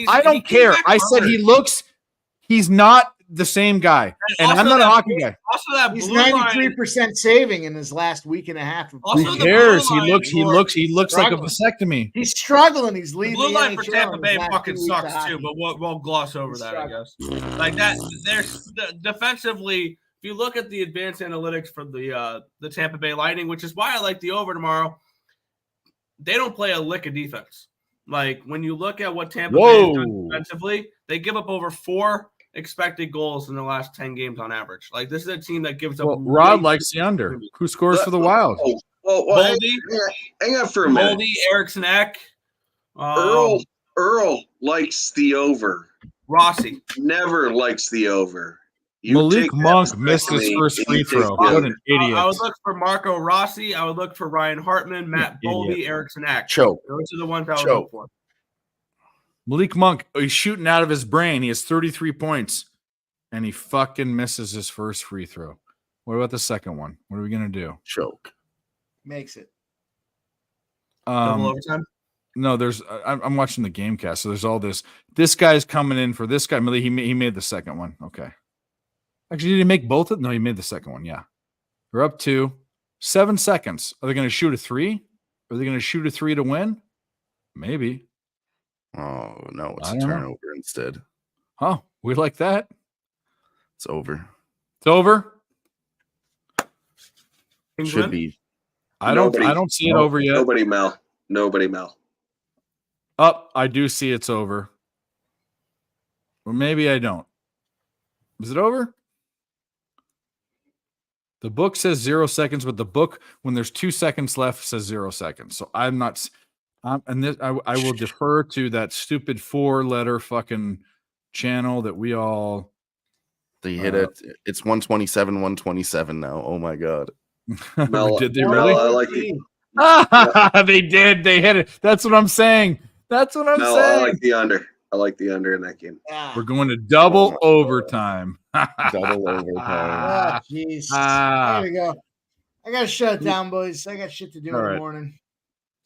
I don't care. I said he's not the same guy, and I'm not a hockey guy. Also, he's 93% saving in his last week and a half. Who cares? He looks like a vasectomy. He's struggling. He's leading. The blue line for Tampa Bay fucking sucks too, but we'll gloss over that, I guess. Like that, there's defensively. If you look at the advanced analytics for the Tampa Bay Lightning, which is why I like the over tomorrow, they don't play a lick of defense. Like when you look at what Tampa Bay has done defensively, they give up over 4 expected goals in the last 10 games on average. Like this is a team that gives up. Rod likes the under. Who scores for the Wild? Hang on for a minute. Boldy, Eriksson Ek. Earl likes the over. Rossi never likes the over. Malik Monk missed his first free throw. What an idiot. I would look for Marco Rossi. I would look for Ryan Hartman, Matt Boldy, Eriksson Ek. Choke. Those are the ones I would look for. Malik Monk, he's shooting out of his brain. He has 33 points, and he fucking misses his first free throw. What about the second one? What are we going to do? Choke. Makes it. Double overtime? No, I'm watching the game cast, so there's all this. This guy's coming in for this guy. He made the second one. Okay. Actually, did he make both of them? No, he made the second one. Yeah. We're up to 7 seconds. Are they going to shoot a 3? Are they going to shoot a 3 to win? Maybe. Oh, no. It's a turnover instead. Oh, we like that. It's over. It's over? Should be. I don't see it over yet. Nobody Mel. Oh, I do see it's over. Or maybe I don't. Is it over? The book says 0 seconds, but the book, when there's 2 seconds left, says 0 seconds. So I'm not, and this, I will defer to that stupid 4-letter fucking channel that we all. They hit it. It's 127 now. Oh my God. Did they really? I like it. They did. They hit it. That's what I'm saying. That's what I'm saying. I like the under. I like the under in that game. We're going to double overtime. Double overtime. Oh, jeez. There we go. I got to shut it down, boys. I got shit to do in the morning.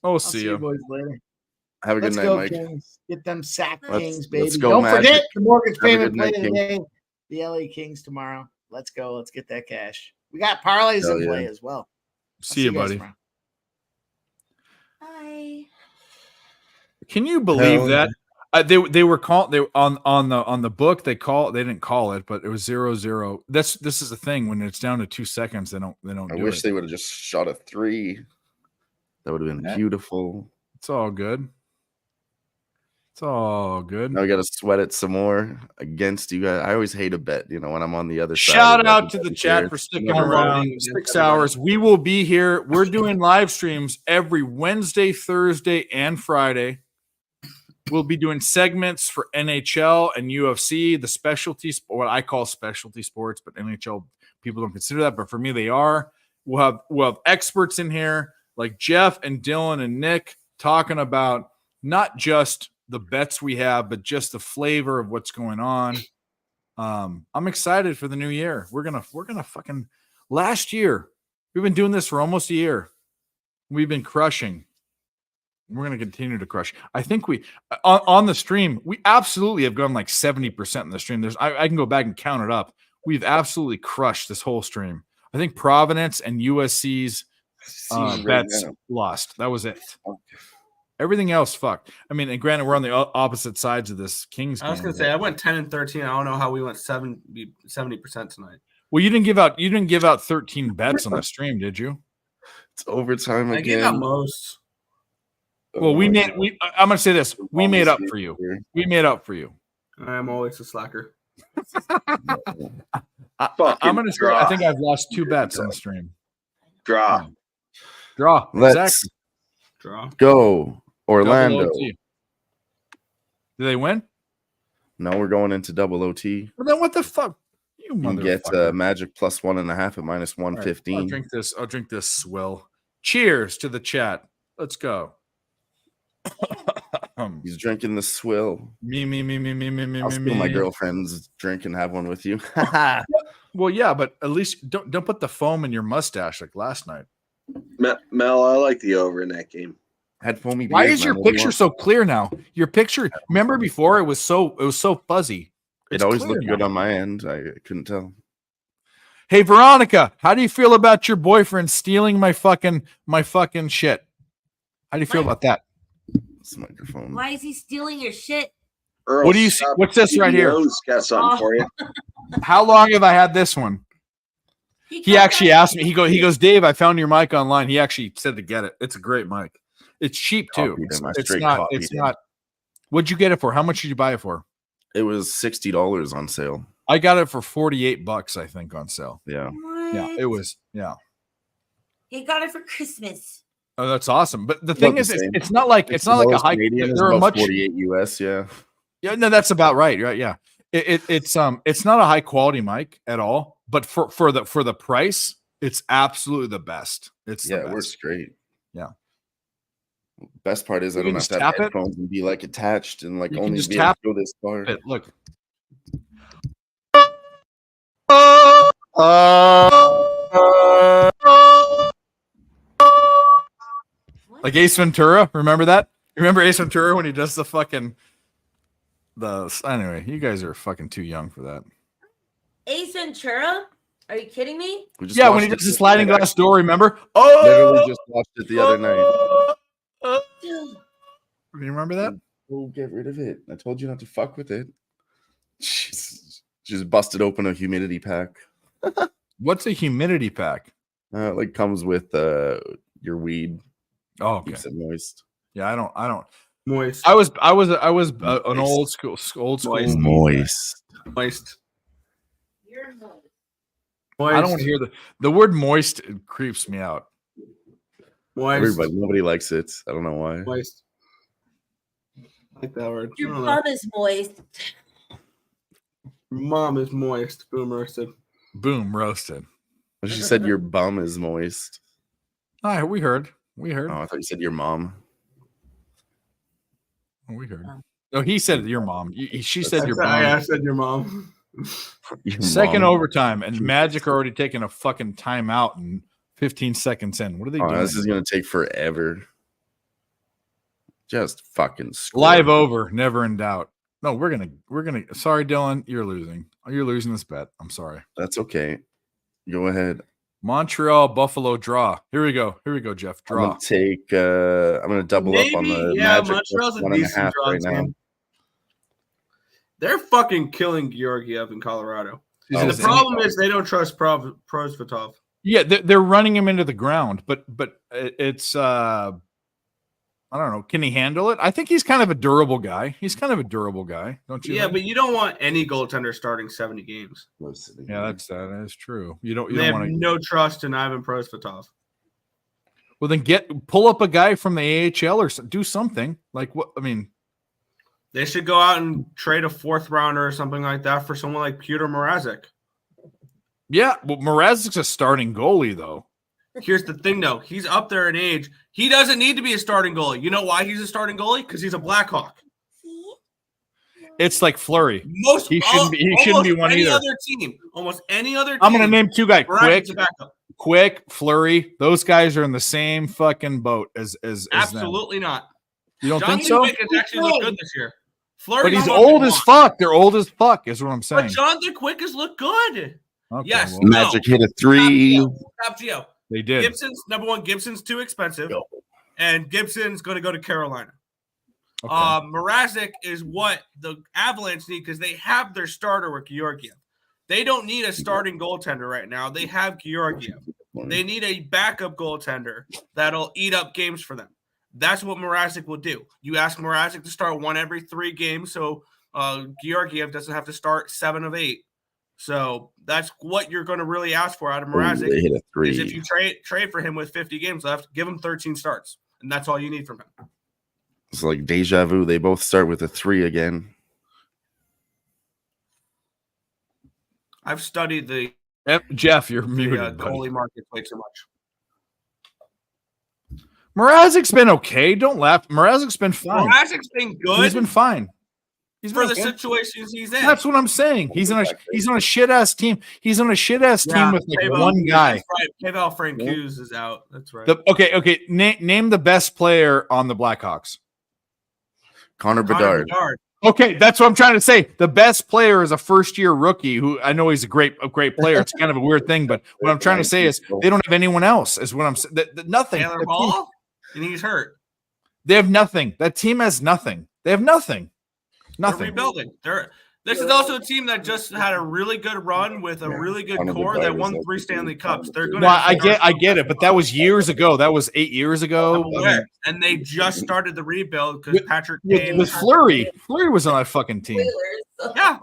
I'll see you boys later. Have a good night, Mike. Kings. Get them sack Kings, baby. Let's go, Don't Magic. forget the mortgage payment play night, of the day. The LA Kings tomorrow. Let's go. Let's get that cash. We got parlays in play as well. See you, buddy. Bye. Can you believe that? They were called they on the book they didn't call it, but it was 0-0. This is the thing, when it's down to 2 seconds, they don't I do wish it. they would have just shot a 3. That would have been beautiful. It's all good. It's all good. Now we got to sweat it some more against you guys. I always hate a bet, when I'm on the other side. Shout out to the chat for sticking around 6 hours. We will be here. We're doing live streams every Wednesday, Thursday, and Friday. We'll be doing segments for NHL and UFC, the specialty, what I call specialty sports, but NHL people don't consider that. But for me, they are. We'll have experts in here like Jeff and Dylan and Nick talking about not just the bets we have, but just the flavor of what's going on. I'm excited for the new year. We're gonna fucking. Last year, we've been doing this for almost a year. We've been crushing. We're going to continue to crush. I think we on the stream, we absolutely have gone like 70% in the stream. I can go back and count it up. We've absolutely crushed this whole stream. I think Providence and USC's bets lost. That was it. Everything else fucked. I mean, and granted, we're on the opposite sides of this Kings game. I was going to say I went 10-13. I don't know how we went 70% tonight. Well, you didn't give out 13 bets on the stream, did you? It's overtime again. I gave out most. Well, I'm going to say this. We made up for you. We made up for you. I'm always a slacker. I'm going to say I think I've lost 2 bets on the stream. Draw. Let's draw. Go, Orlando. Do they win? No, we're going into double OT. Well, then what the fuck? You can get Magic plus 1.5 at minus 115. Right, I'll drink this swill. Cheers to the chat. Let's go. He's drinking the swill. Me. I'll steal my girlfriend's drink and have one with you. Well, yeah, but at least don't put the foam in your mustache like last night. Mel, I like the over in that game. Had foamy. Why is your picture so clear now? Your picture. Remember before it was so fuzzy. It always looked good on my end. I couldn't tell. Hey Veronica, how do you feel about your boyfriend stealing my fucking shit? How do you feel about that? This microphone. Why is he stealing your shit? Earl, what do you see? What's this right here? Got something for you. How long have I had this one? He actually asked me. He goes, Dave, I found your mic online. He actually said to get it. It's a great mic. It's cheap too. It's not. What'd you get it for? How much did you buy it for? It was $60 on sale. I got it for $48, I think, on sale. Yeah. What? Yeah, it was. Yeah. He got it for Christmas. Oh, that's awesome. But the thing is, it's not like a high. There are much 48 US. Yeah. Yeah. No, that's about right. Right. Yeah. It's not a high quality mic at all, but for the price, it's absolutely the best. It works great. Yeah. Best part is I don't have to have headphones and be like attached and like only just be able tap to go this far. Look. Like Ace Ventura, remember that? Remember Ace Ventura when he does the fucking anyway, you guys are fucking too young for that. Ace Ventura? Are you kidding me? Yeah, when he does the sliding glass door, remember? Literally just watched it the other night. Do you remember that? Oh, get rid of it. I told you not to fuck with it. Just busted open a humidity pack. What's a humidity pack? Like comes with your weed. Oh, okay. Keeps it moist. Yeah, I don't. Moist. I was an old school moist. You're moist. I don't want to hear the word moist. It creeps me out. Moist. Nobody likes it. I don't know why. Moist. I like that word. Your bum is moist. Mom is moist. Boom roasted. Boom roasted. She said your bum is moist. Oh, we heard. Oh, I thought you said your mom. Oh, we heard. Oh, he said your mom. She said your mom. I said your mom. Second overtime, and Magic are already taking a fucking timeout and 15 seconds in. What are they doing? This is gonna take forever. Just fucking score. Live over, never in doubt. No, we're gonna. Sorry, Dylan, you're losing. You're losing this bet. I'm sorry. That's okay. Go ahead. Montreal Buffalo draw. Here we go, Jeff. Draw. I'm gonna double up on the Magic. Montreal's a decent draw right now. They're fucking killing Georgiev in Colorado. He's And the insane. problem is they don't trust Prosvetov. Yeah, they're running him into the ground, but it's I don't know. Can he handle it? I think he's kind of a durable guy. Don't you? Yeah, think? but you don't want any goaltender starting 70 games. Yeah, that is true. You They don't have want to. no trust in Ivan Prosvetov. Well, then pull up a guy from the AHL or do something like what? I mean, They should go out and trade a 4th rounder or something like that for someone like Pyotr Mrazek. yeah. Well, Mrazek's a starting goalie though. Here's the thing, though. He's up there in age. He doesn't need to be a starting goalie. You know why he's a starting goalie? Because he's a Blackhawk. It's like Fleury. He shouldn't be one any either. other team. Almost any other team. I'm going to name 2 guys. Mrazek's a backup. Quick, Fleury. Those guys are in the same fucking boat as them. Absolutely not. You don't Jonathan think so? Quick has actually looked good this year. Fleury But he's got old one. as fuck. They're old as fuck, is what I'm saying. But Jonathan Quick has looked good. Okay, Yes. well, Magic hit a 3. Top Geo. They did. Gibson's too expensive, and Gibson's going to go to Carolina. Okay. Mrazek is what the Avalanche need because they have their starter with Georgiev. They don't need a starting goaltender right now. They have Georgiev. They need a backup goaltender that'll eat up games for them. That's what Mrazek will do. You ask Mrazek to start 1 every 3 games, so Georgiev doesn't have to start 7 of 8. So that's what you're going to really ask for out of Mrazek. They hit a 3. Is if you trade for him with 50 games left, give him 13 starts, and that's all you need from him. It's like deja vu. They both start with a 3 again. I've studied the Jeff, you're muted. buddy. goalie market way too much. Mrazek's been okay. Don't laugh. Mrazek's been fine. Mrazek's been good. He's been fine. He's for been the okay. situations he's in. That's what I'm saying. He's on a shit ass team. He's on a shit ass team with like one guy. That's right. Pavel Francouz is out. That's right. Okay. Name the best player on the Blackhawks. Connor Bedard. Okay, that's what I'm trying to say. The best player is a first-year rookie who I know he's a great player. It's kind of a weird thing, but what I'm trying to say is they don't have anyone else. Is what I'm saying. Nothing. Taylor Hall, and he's hurt. They have nothing. That team has nothing. They have nothing. They're Nothing. rebuilding. This is also a team that just had a really good run with a really good core that won 3 Stanley Cups. They're going. Well, I get it, but that was years ago. That was 8 years ago. And they just started the rebuild because Patrick Kane with Fleury. Fleury was on that fucking team. Yeah,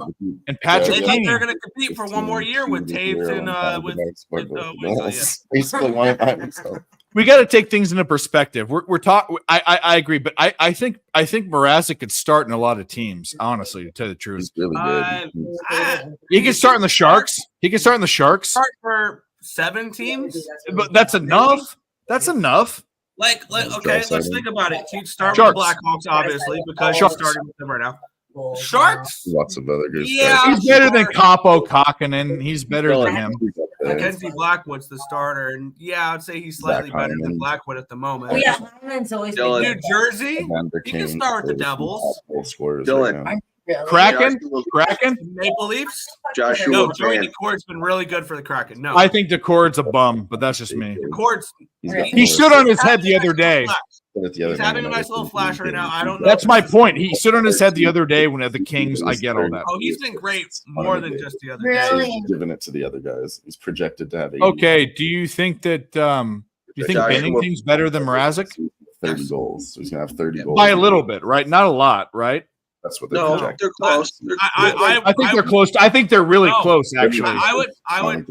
and Patrick they Kane. They're going to compete for 1 more year with Taves and basically one by himself. We got to take things into perspective. We're talking. I agree, but I think Mrazek could start in a lot of teams. Honestly, to tell you the truth, he's really good. He can start in the Sharks. He can start in the Sharks. Start for 7 teams, but that's enough. That's enough. Like okay, let's think about it. He'd start Sharks. with the Blackhawks, obviously, because Sharks. he's starting with them right now. Sharks. Lots of other good Yeah, stuff. He's better than Capo Kakkonen. He's better than him. Mackenzie Blackwood's the starter, and yeah, I'd say he's slightly better than Blackwood at the moment. Oh yeah, Hyman's always been New good. Jersey, he can start with the Devils. Kraken. Maple Leafs. Joshua No, Joey Grant. DeCord's been really good for the Kraken. No, I think DeCord's a bum, but that's just me. DeCord's. He stood on his head the other day. He's having a nice little flash right now. I don't know. That's my point. He stood on his head the other day when at the Kings. I get all that. Oh, he's been great more than just the other Really? day. He's giving it to the other guys. He's projected to have 80. Okay. Do you think that? Do you think Bennington's better than Mrazek? 30 goals. So he's gonna have 30 goals By a little bit, right? Not a lot, right? That's what they're No, projecting. they're close. I think they're close. I think they're really close, actually. I would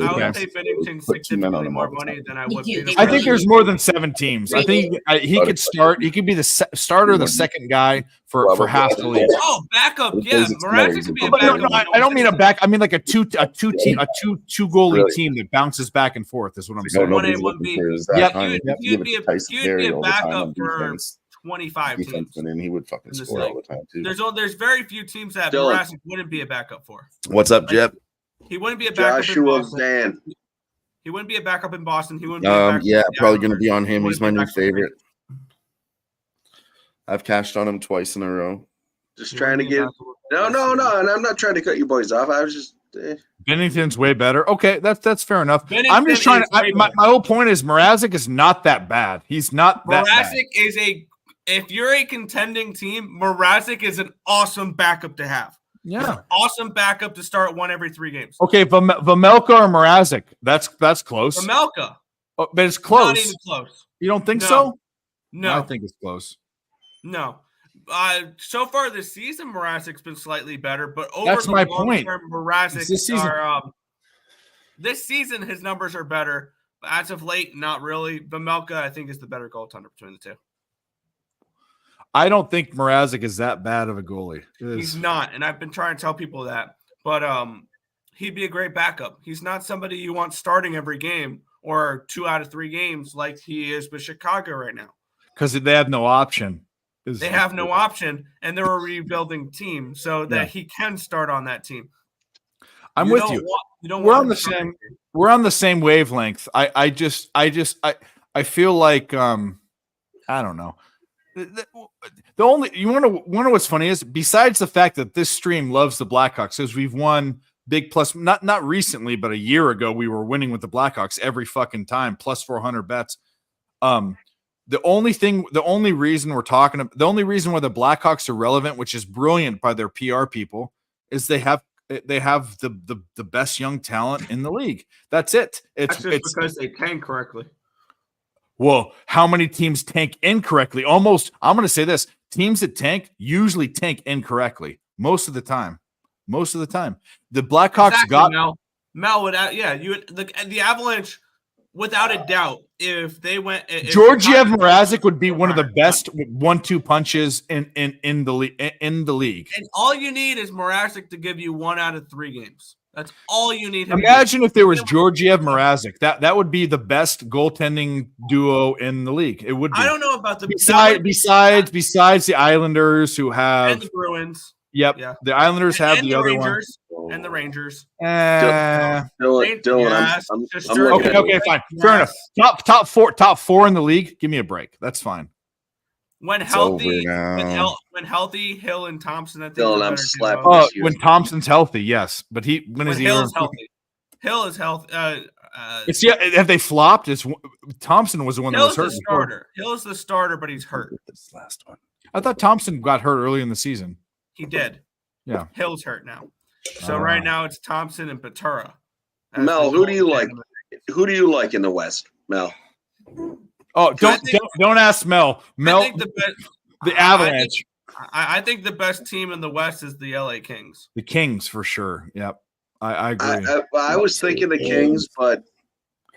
Okay. pay Bennington Put 2 men on significantly him more all the money time. than I would. You do. I think there's more than 7 teams. I think he could start. He could be the starter, the second guy for half the league. Oh, backup, yeah. Mrazek could be a But no, backup. I don't mean a back. I mean like a two goalie team that bounces back and forth. Is what I'm No, saying. nobody's would looking be- for Zach Yep. Hyman. You'd Give it be to a Tyson you'd Berry be a all the time backup on for defense. 25 teams. Defenseman, and he would fucking in this score all league. the time too. There's very few teams that Dylan. Mrazek wouldn't be a backup for. What's up, Jeff? He wouldn't be a backup in Joshua Boston. Zan. He wouldn't be a backup in Boston. He wouldn't be a backup Yeah, in probably Seattle. gonna be on him. He He's my wouldn't be new a backup in favorite. I've cashed on him twice in a row. Just He trying to wouldn't be a get. backup. No, and I'm not trying to cut you boys off. I was just. Bennington's way better. Okay, that's fair enough. Bennington I'm just trying is to. way My better. whole point is Mrazek is not that bad. He's not that bad. Mrazek is if you're a contending team, Mrazek is an awesome backup to have. Yeah. Awesome backup to start 1 every 3 games. Okay, Vamelka or Mrazek. That's close. Vamelka. Oh, but it's close. Not even close. You don't think No. so? No. I think it's close. No. So far this season, Mrazek's been slightly better, but over That's the my long point. term, Mrazek This season- this season his numbers are better. But as of late, not really. Vamelka, I think, is the better goaltender between the two. I don't think Mrazek is that bad of a goalie. He's not, and I've been trying to tell people that. But he'd be a great backup. He's not somebody you want starting every game or 2 out of 3 games like he is with Chicago right now. Because they have no option. They have no option, and they're a rebuilding team, so that Yeah. he can start on that team. I'm You with don't you. want- you don't We're want on him the starting. same. We're on the same wavelength. I feel like I don't know. The only you want to know what's funny is besides the fact that this stream loves the Blackhawks, because we've won big plus not recently, but a year ago we were winning with the Blackhawks every fucking time plus 400 bets. The only reason we're talking about the only reason why the Blackhawks are relevant, which is brilliant by their PR people, is they have the best young talent in the league. That's it. That's just because they tank correctly. Well, how many teams tank incorrectly? Almost, I'm going to say this: teams that tank usually tank incorrectly most of the time. Most of the time, the Blackhawks got Mel would the Avalanche without a doubt. If they went, Georgiev Mrazek would be one of the best 1-2 punches in the league. And all you need is Mrazek to give you 1 out of 3 games. That's all you need. Imagine if there was Georgiev Mrazek. That would be the best goaltending duo in the league. It would be. I don't know about the besides the Islanders who have and the Bruins. Yep. Yeah. The Islanders have and the other Rangers, one. and the Rangers. Dylan, Yes, I'm Okay, fine. Fair enough. Top four in the league. Give me a break. That's fine. When It's healthy, over now. when healthy, Hill and Thompson. I think Dylan, are I'm better slapping duo. When Thompson's healthy, yes. But when is he? Hill is healthy. Hill is healthy. It's have they flopped? It's Thompson was the one that was Hill's hurt. the before. starter. Hill's the starter, but he's hurt. This last one. I thought Thompson got hurt early in the season. He did. Yeah. Hill's hurt now. So right now it's Thompson and Batura. Mel, who do you like? Who do you like in the West, Mel? Oh, don't ask Mel. Mel, I think the Avalanche, I think the best team in the West is the LA Kings. the Kings for sure. Yep, I agree. I was thinking the Kings, but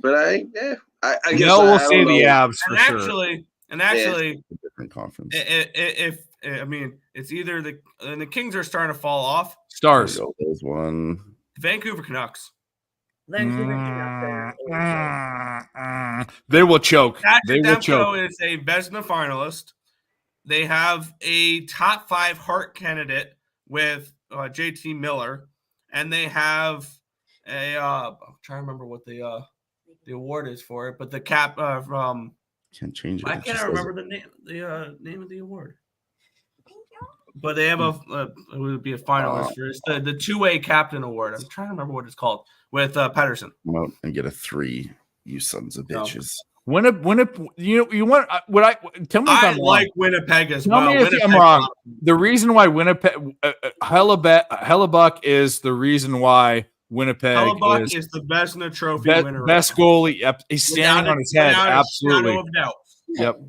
I guess Mel will I say don't the know. Avs for sure. Actually, different conference. if I mean, it's either the Kings are starting to fall off. Stars. There's one. Vancouver Canucks. They will choke. They will Demko choke. is a Vezina finalist. They have a top 5 Hart candidate with JT Miller, and they have a I'm trying to remember what the award is for it, but the cap from Can't change it. why can't I remember the name of the award? But they have it would be a finalist for it's the two-way captain award. I'm trying to remember what it's called with Pedersen. Come out and get a 3, you sons of bitches. Winnipeg, you want what I tell me if I I'm like wrong. Winnipeg as Tell well. me if I'm Winnipeg's wrong. awesome. The reason why Winnipeg Hellebuck is the reason why Winnipeg Hellebuck is the Vezina Trophy winner. best goalie. Yep, he's standing on his head. Without a Absolutely. shadow of doubt. Yep.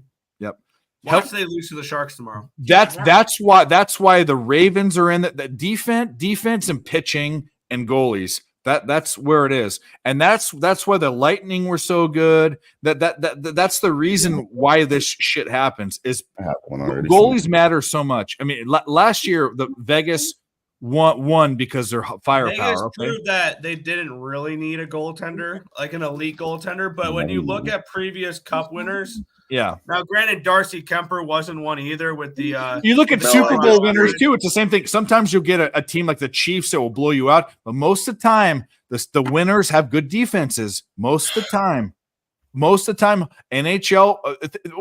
Watch they lose to the Sharks tomorrow. That's why the Ravens are in the defense and pitching and goalies. That's where it is, and that's why the Lightning were so good. That's the reason why this shit happens. Is I have one already. goalies matter so much. I mean, last year the Vegas won because they're firepower. Vegas Okay? proved that they didn't really need a goaltender, like an elite goaltender. But when you look at previous Cup winners, Yeah. now granted, Darcy Kemper wasn't one either. With the You look at No, Super I Bowl agree. winners too. It's the same thing. Sometimes you'll get a team like the Chiefs that will blow you out, but most of the time, the winners have good defenses. Most of the time, NHL.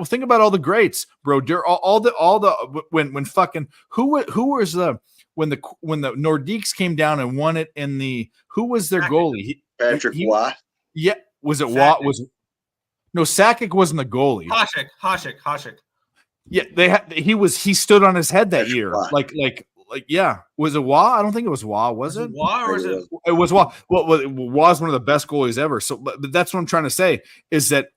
Think about all the greats, bro. All the when fucking who was when the Nordiques came down and won it in the who was their goalie? Patrick Watt. Yeah, was it Watt? No, Sakic wasn't the goalie. Hasek. Yeah, he stood on his head that year. Like like, yeah, was it Wah? I don't think it was Wah. Was it? Wah or was it? It was Wah. Well, Wah's one of the best goalies ever. So, but that's what I'm trying to say is that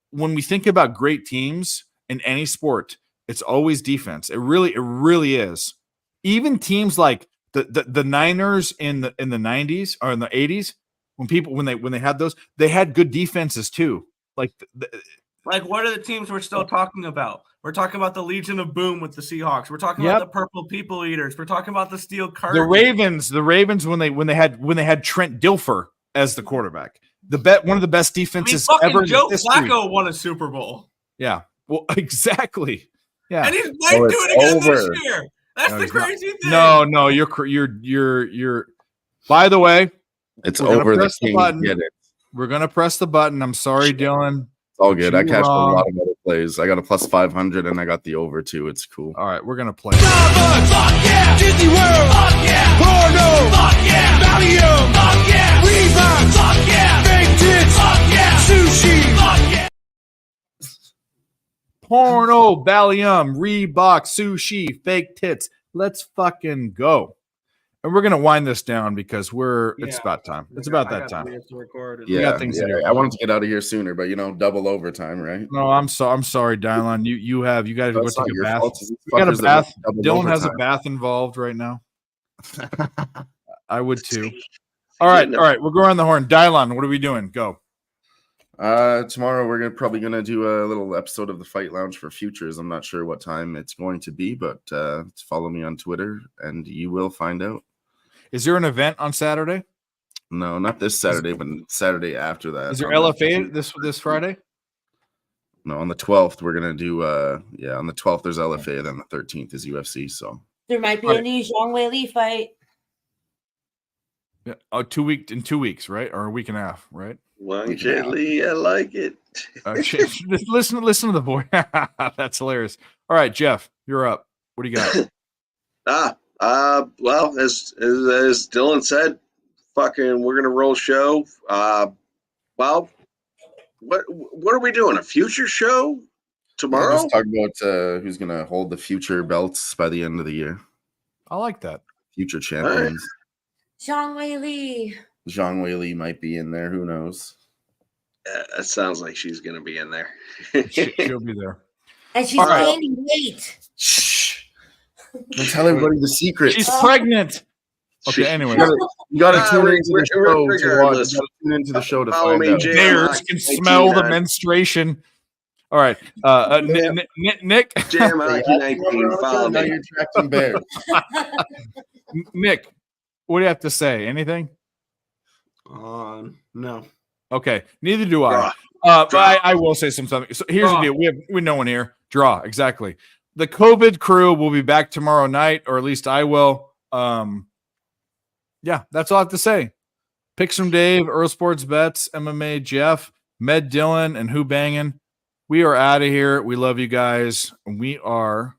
when we think about great teams in any sport, it's always defense. It really is. Even teams like the Niners in the 90s or in the 80s, when they had those, they had good defenses too. Like what are the teams we're still talking about? We're talking about the Legion of Boom with the Seahawks. We're talking about the Purple People Eaters. We're talking about the Steel Curtain. The Ravens when they had Trent Dilfer as the quarterback. One of the best defenses ever. Joe Flacco won a Super Bowl. Yeah. Well, exactly. Yeah. And he might do it again this year. That's the crazy thing. No, you're. By the way, it's over. We're gonna press the button. I'm sorry, Dylan. It's all good. I cashed a lot of other plays. I got a plus 500 and I got the over too. It's cool. All right, we're gonna play. Fuck yeah! Disney World! Fuck yeah! Porno! Fuck yeah! Valium! Fuck yeah! Reebok! Fuck yeah! Fake tits! Fuck yeah! Sushi! Fuck yeah! Porno, Valium, Reebok, sushi, fake tits. Let's fucking go. And we're gonna wind this down because it's about time. It's about that time. Yeah, I wanted to get out of here sooner, but double overtime, right? No, I'm sorry, Dylan. You got to go take a bath. You got a bath. Dylan has a bath involved right now. I would too. All right. We'll go around the horn. Dylan, what are we doing? Go. Tomorrow we're probably gonna do a little episode of the Fight Lounge for futures. I'm not sure what time it's going to be, but follow me on Twitter and you will find out. Is there an event on Saturday? No, not this Saturday, but Saturday after that. Is there LFA this Friday? No, on the 12th we're gonna do. On the 12th there's LFA, then the 13th is UFC. So there might be a new Zhang Weili fight. Yeah, 2 weeks, right, or a week and a half, right? Wang Li, I like it. Listen to the boy. That's hilarious. All right, Jeff, you're up. What do you got? Well, as Dylan said, we're gonna roll show. Well, what are we doing? A future show tomorrow? Let's talk about who's gonna hold the future belts by the end of the year. I like that. Future champions. Zhang Weili. Zhang Weili might be in there. Who knows? It sounds like she's gonna be in there. She'll be there. And she's gaining weight. Shh. Don't tell everybody the secret. She's pregnant. Okay, anyway. You gotta tune into the show to watch. You gotta tune into the show to find out. Bears can smell the menstruation. All right. Nick. Jam Hockey 19, follow now me. you're tracking Bears. Nick, what do you have to say? Anything? No. Okay, neither do I. But I will say something. So here's the deal: we have no one here. Draw exactly. The COVID crew will be back tomorrow night, or at least I will. Yeah, that's all I have to say. Picks from Dave, Earl Sports Bets, MMA Jeff, Med Dylan, and Who Bangin'. We are out of here. We love you guys. We are